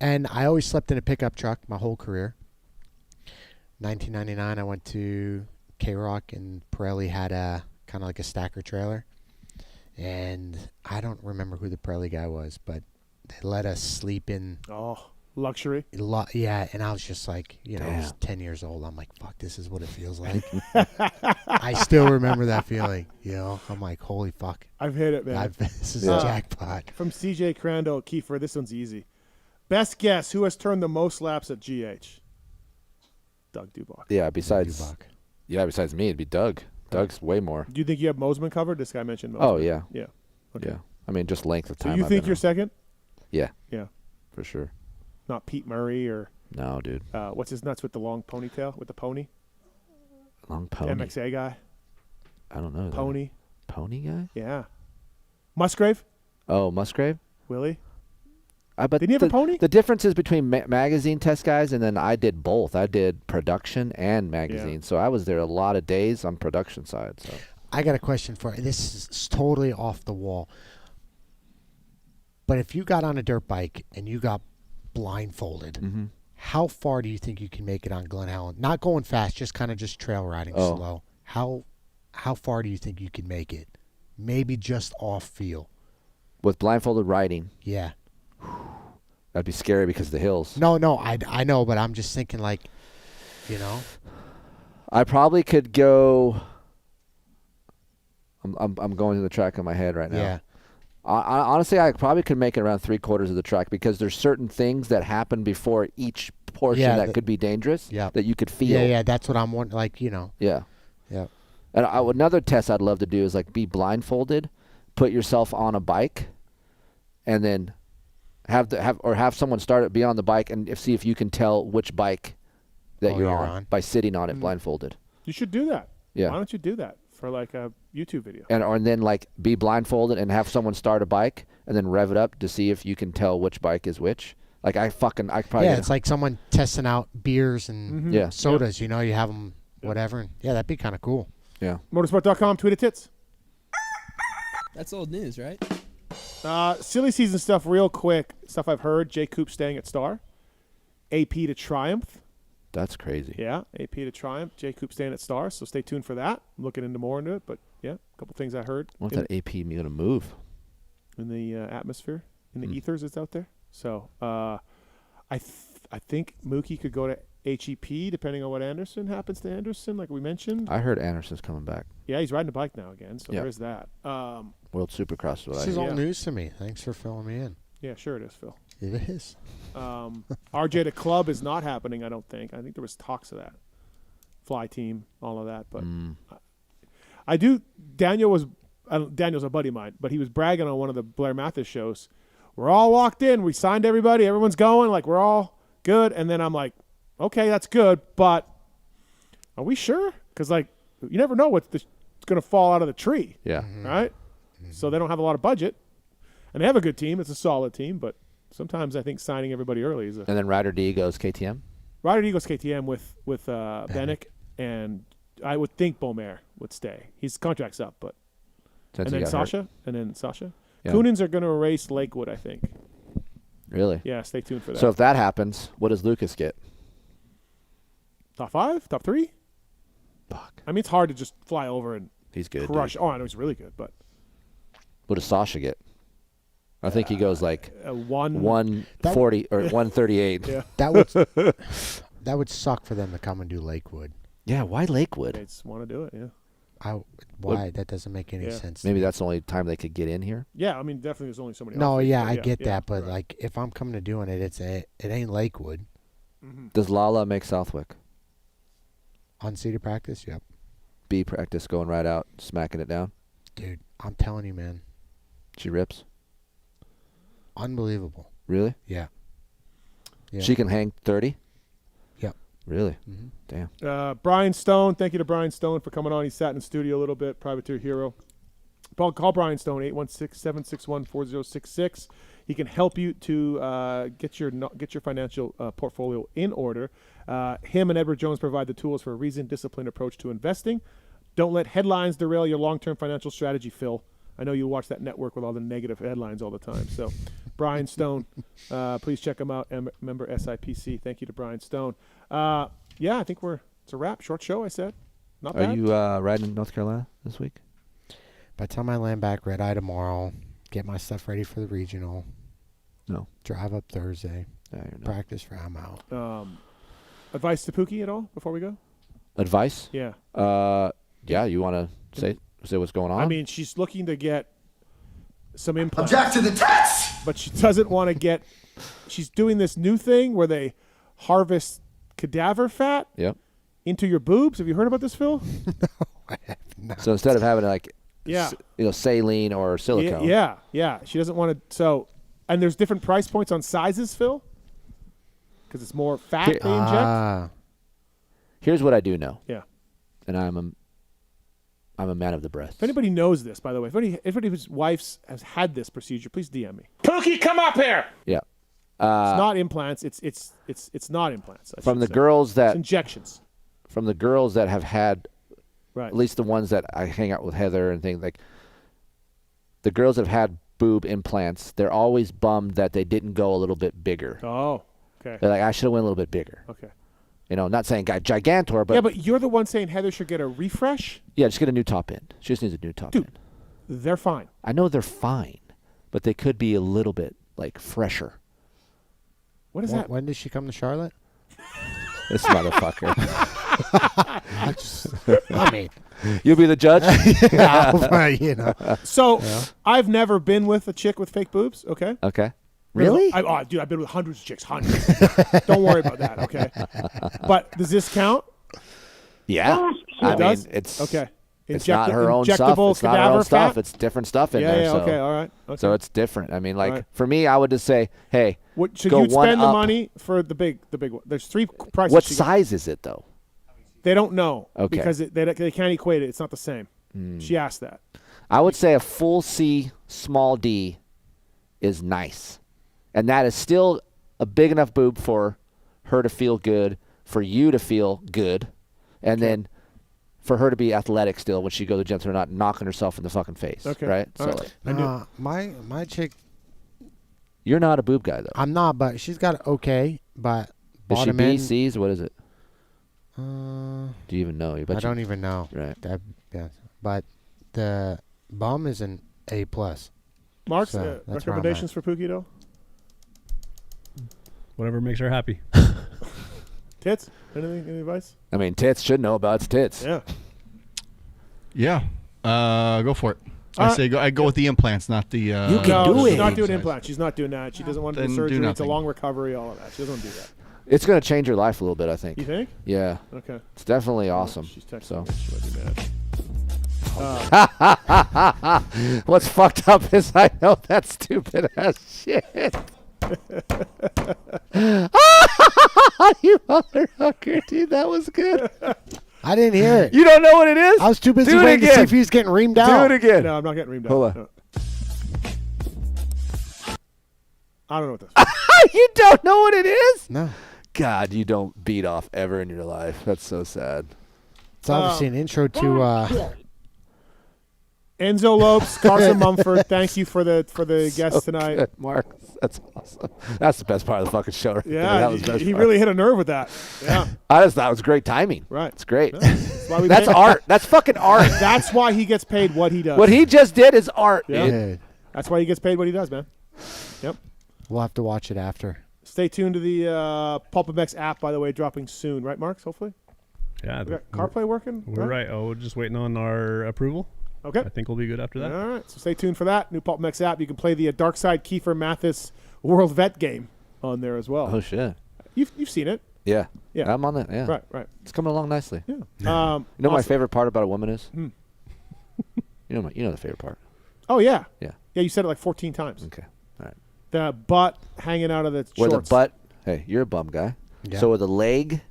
And I always slept in a pickup truck my whole career. 1999, I went to K-Rock and Pirelli had a kind of like a stacker trailer. And I don't remember who the Pirelli guy was, but they let us sleep in. Oh, luxury. Yeah, and I was just like, I was 10 years old. I'm like, fuck, this is what it feels like. I still remember that feeling. I'm like, holy fuck. I've hit it, man. This is a jackpot. From CJ Crandall, Kiefer, this one's easy. Best guess, who has turned the most laps at GH? Doug Dubach. Yeah, besides me, it'd be Doug. Doug's way more. Do you think you have Mosman covered? This guy mentioned Mosman. Oh, yeah. Yeah. Okay. Yeah. I mean, just length of time. So you think you're second? Yeah. Yeah. For sure. Not Pete Murray or... No, dude. What's his nuts with the long ponytail, with the pony? Long pony? The MXA guy? I don't know. Pony? Pony guy? Yeah. Musgrave? Oh, Musgrave? Willie? But did he have a pony? The difference is between magazine test guys and then I did both. I did production and magazine. Yeah. So I was there a lot of days on production side. So I got a question for you. This is totally off the wall. But if you got on a dirt bike and you got blindfolded, how far do you think you can make it on Glen Helen? Not going fast, just kind of just trail riding slow. How far do you think you can make it? Maybe just off feel. With blindfolded riding? Yeah. That'd be scary because of the hills. No, I know, but I'm just thinking like, I probably could go. I'm going to the track in my head right now. Yeah. Honestly, I probably could make it around 3/4 of the track because there's certain things that happen before each portion that could be dangerous. Yeah. That you could feel. Yeah. That's what I'm wanting. Like Yeah. Yeah. And another test I'd love to do is like be blindfolded, put yourself on a bike, and then have someone start it, be on the bike, and see if you can tell which bike that you're on by sitting on it blindfolded. You should do that. Yeah. Why don't you do that for like a YouTube video? And then like be blindfolded and have someone start a bike and then rev it up to see if you can tell which bike is which. Like I probably it's like someone testing out beers and sodas. You have them whatever. And that'd be kind of cool. Yeah. Motorsport.com, tweet at tits. That's old news, right? Silly season stuff real quick. Stuff I've heard. Jay Coop staying at Star. AP to Triumph. That's crazy. Yeah, AP to Triumph. J. Coop staying at Stars, so stay tuned for that. I'm looking into more into it, but yeah, a couple things I heard. What if that AP going to move? In the atmosphere, in the ethers it's out there. So I think Mookie could go to HEP depending on what Anderson happens to Anderson, like we mentioned. I heard Anderson's coming back. Yeah, he's riding a bike now again, so there's that. World Supercross is what This is all news to me. Thanks for filling me in. Yeah, sure it is, Phil. It is. RJ to Club is not happening, I don't think. I think there was talks of that. Fly team, all of that. But I do. Daniel's a buddy of mine, but he was bragging on one of the Blair Matthes shows. We're all walked in. We signed everybody. Everyone's going. Like, we're all good. And then I'm like, okay, that's good, but are we sure? Because, like, you never know what's going to fall out of the tree. Yeah. Right? So they don't have a lot of budget. And they have a good team. It's a solid team, but sometimes I think signing everybody early is a... And then Ryder D goes KTM? Ryder D goes KTM with Bennick, and I would think Beaumer would stay. His contract's up, but... Since and he then got Sasha. hurt. And then Sasha. Yeah. Coonins are going to race Lakewood, I think. Really? Yeah, stay tuned for that. So if that happens, what does Lucas get? Top 5? Top 3? Fuck. I mean, it's hard to just fly over and He's good, crush. dude. Oh, I know he's really good, but... What does Sasha get? I think he goes like 140 or 138. Yeah. That would suck for them to come and do Lakewood. Yeah, why Lakewood? They just want to do it, yeah. Why? That doesn't make any sense. Maybe that's the only time they could get in here. Yeah, I mean, definitely there's only so many. No, options, yeah, but I get yeah, that, but right. like if I'm coming to doing it, it ain't Lakewood. Does Lala make Southwick? Unseated practice, yep. B practice going right out, smacking it down. Dude, I'm telling you, man. She rips. Unbelievable. Really? Yeah. She can hang 30? Yep. Really? Damn. Brian Stone, thank you to Brian Stone for coming on. He sat in the studio a little bit, privateer hero. Call Brian Stone, 816-761-4066. He can help you to get your financial portfolio in order. Him and Edward Jones provide the tools for a reasoned, disciplined approach to investing. Don't let headlines derail your long-term financial strategy, Phil. I know you watch that network with all the negative headlines all the time. So, Brian Stone, please check him out. Member SIPC. Thank you to Brian Stone. Yeah, I think it's a wrap. Short show, I said. Not bad. Are you riding in North Carolina this week? By the time I land back, red eye tomorrow, get my stuff ready for the regional. No. Drive up Thursday. Yeah, you're not. Practice for I'm out. Advice to Pookie at all before we go? Advice? Yeah. Yeah, you want to say what's going on? I mean, she's looking to get some implants. Object to the test! But she doesn't want to get... She's doing this new thing where they harvest cadaver fat into your boobs. Have you heard about this, Phil? No, I have not. So instead of having like, Yeah. saline or silicone. Yeah. She doesn't want to... So, and there's different price points on sizes, Phil? Because it's more fat they inject. Here's what I do know. Yeah. And I'm a man of the breath. If anybody knows this, by the way, if anybody whose wife has had this procedure, please DM me. Pookie, come up here. Yeah. It's not implants. It's not implants. From the girls that it's injections. From the girls that have had, right. At least the ones that I hang out with Heather and things like. The girls that have had boob implants, they're always bummed that they didn't go a little bit bigger. Oh, okay. They're like, I should have went a little bit bigger. Okay. Not saying gigantor, but yeah, but you're the one saying Heather should get a refresh. Yeah, just get a new top end. She just needs a new top end. They're fine. I know they're fine, but they could be a little bit like fresher. What is that? When did she come to Charlotte? This motherfucker. I mean, you'll be the judge. So I've never been with a chick with fake boobs. Okay. Okay. Really? Dude, I've been with hundreds of chicks. Hundreds. Don't worry about that. Okay. But does this count? Yeah. It does? It's okay. It's not her own stuff. It's not her own stuff. It's different stuff in there. Yeah. So. Okay. All right. Okay. So it's different. I mean, like right. for me, I would just say, hey, so go you'd one spend the up. money for the big one. There's 3 prices. What size is it though? They don't know. Okay. Because they can't equate it. It's not the same. She asked that. I would say a full C, small D, is nice, and that is still a big enough boob for her to feel good, for you to feel good, and then for her to be athletic still when she goes to the gym, so not knocking herself in the fucking face. Okay. Right? All So right. like, my chick. You're not a boob guy though. I'm not, but she's got okay, but Is she bottom B, end. C's? What is it? Uh, Do you even know? I don't even know. Right. Yeah. But the bum is an A+. Mark's So, that's where I'm recommendations for Pookie, though? Whatever makes her happy. Tits? Anything? Any advice? I mean, tits should know about its tits. Yeah. Yeah. Go for it. All I go with the implants, not the. You can do She's it. not doing implants. She's not doing that. She doesn't want to do Then do surgery. It's a nothing. long recovery, all of that. She doesn't want to do that. It's going to change your life a little bit, I think. You think? Yeah. Okay. It's definitely awesome. She's texting So. me. She might be mad. What's fucked up is I know that stupid ass shit. You motherfucker, dude, that was good. I didn't hear it. You don't know what it is? I was too busy Do it waiting to see again. if he's getting reamed Do out. it again. No, I'm not getting reamed out. Hold on. No. I don't know what this is. You don't know what it is? No. God, you don't beat off ever in your life. That's so sad. It's obviously an intro to. Enzo Lopes, Carson Mumford, thank you for the guests tonight. Good, Mark. That's awesome. That's the best part of the fucking show right there. Yeah, That was the best he part. really hit a nerve with that. Yeah. I just thought it was great timing. Right. It's great. Yeah. That's why we That's pay- art. That's fucking art. That's why he gets paid what he does. What he just did is art, Yeah. dude. That's why he gets paid what he does, man. Yep. We'll have to watch it after. Stay tuned to the PulpMX app, by the way, dropping soon. Right, Marks, hopefully? Yeah. We got CarPlay working? We're right. Oh, we're just waiting on our approval. Okay. I think we'll be good after that. All right. So stay tuned for that. New PulpMX app. You can play the Dark Side Keefer Matthes World Vet game on there as well. Oh, shit. You've seen it. Yeah. Yeah. I'm on that. Yeah. Right. It's coming along nicely. Yeah. You know my awesome. favorite part about a woman is? Hmm. You know the favorite part. Oh, yeah. Yeah. Yeah, you said it like 14 times. Okay. All right. The butt hanging out of the Where shorts. the butt, hey, you're a bum guy. Yeah. So where the leg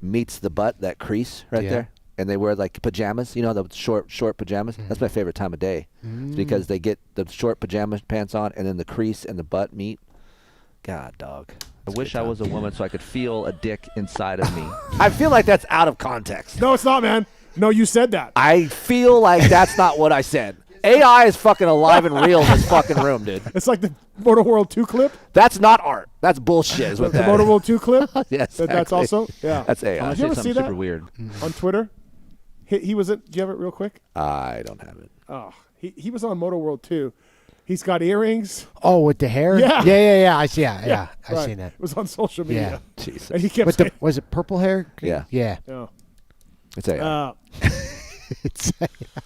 meets the butt, that crease right Yeah. there, and they wear like pajamas, you know, the short pajamas. That's my favorite time of day because they get the short pajama pants on and then the crease and the butt meet. God, dog. I wish I was a woman so I could feel a dick inside of me. I feel like that's out of context. No, it's not, man. No, you said that. I feel like that's not what I said. AI is fucking alive and real in this fucking room, dude. It's like the Motor World 2 clip. That's not art. That's bullshit. Is what The that Motor is. World 2 clip. Yes, That's exactly. also yeah. That's AI. Did you ever see that super weird. on Twitter? He was it. Do you have it real quick? I don't have it. Oh, he was on Motor World 2. He's got earrings. Oh, with the hair? Yeah. Yeah. I see. Yeah. I've right. seen that. It was on social media. Yeah. Jesus. And he kept With saying, was it purple hair? Yeah. Yeah. no. It's AI.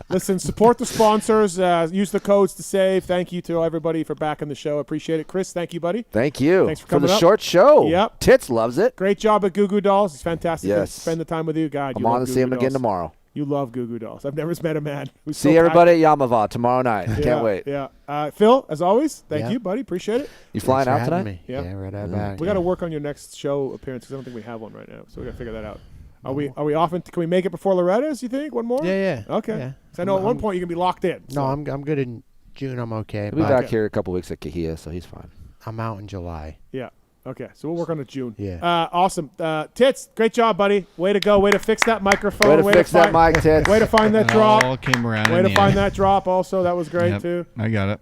Listen, support the sponsors. Use the codes to save. Thank you to everybody for backing the show. Appreciate it. Chris, thank you, buddy. Thank you. Thanks for coming the up. short show. Yep. Tits loves it. Great job at Goo Goo Dolls. It's fantastic to Yes. spend the time with you. God, I'm you on love to Goo see Goo him again Dolls. tomorrow. You love Goo Goo Dolls. I've never met a man who's See so everybody at Yamava tomorrow night. Can't wait. Yeah. Phil, as always, thank Yeah. you, buddy. Appreciate it. You flying Thanks out for having tonight? me. Yeah. Yeah, right out back. We got to work on your next show appearance because I don't think we have one right now. So we got to figure that out. Are we off? Can we make it before Loretta's? You think one more? Yeah. Okay. Yeah. 'Cause I know at one I'm- point you can be locked in. No, so. I'm good in June. I'm okay. He'll be but back here a couple weeks at Kahia, so he's fine. I'm out in July. Yeah. Okay. So we'll work on it June. Yeah. Awesome. Tits, great job, buddy. Way to go. Way to fix that microphone. Way to fix that mic, Tits. Way to find that It drop. all came around Way in to the find end. that drop. Also, that was great Yep, too. I got it.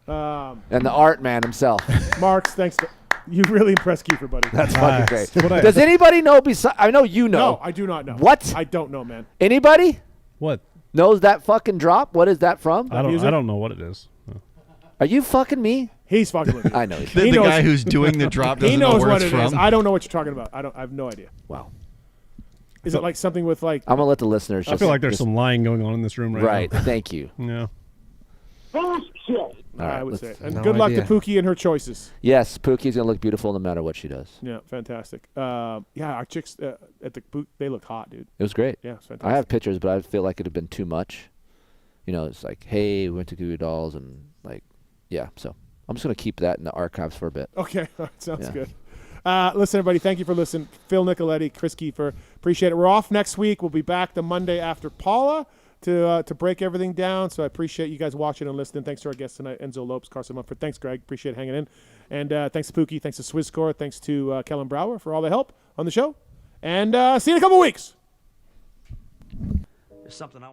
And the art man himself. Marks, thanks. You really impressed Keefer, buddy. That's fucking great. What I- Does anybody know besides? I know you know. No, I do not know. What? I don't know, man. Anybody What? knows that fucking drop? What is that from? I don't know what it is. Are you fucking me? He's fucking with me. I know. The guy who's doing the drop He doesn't know knows where what it's it is. from. I don't know what you're talking about. I have no idea. Wow. Is it like something with like? I'm gonna let the listeners. I feel like there's some lying going on in this room right now. Right. Thank you. Yeah. All right, I would let's- say. And No good luck to idea. Pookie and her choices. Yes, Pookie's gonna look beautiful no matter what she does. Yeah, fantastic. Yeah, our chicks at the boot, they look hot, dude. It was great. Yeah, it's fantastic. I have pictures, but I feel like it had been too much. You know, it's like, hey, we went to Goo Goo Dolls, and like, yeah. So I'm just gonna keep that in the archives for a bit. Okay, sounds Yeah. good. Listen, everybody, thank you for listening. Phil Nicoletti, Kris Keefer, appreciate it. We're off next week. We'll be back the Monday after Paula to break everything down. So I appreciate you guys watching and listening. Thanks to our guests tonight, Enzo Lopes, Carson Mumford. Thanks, Greg. Appreciate hanging in. And thanks to Pookie. Thanks to Swisscore. Thanks to Kellen Brower for all the help on the show. And see you in a couple weeks. There's something I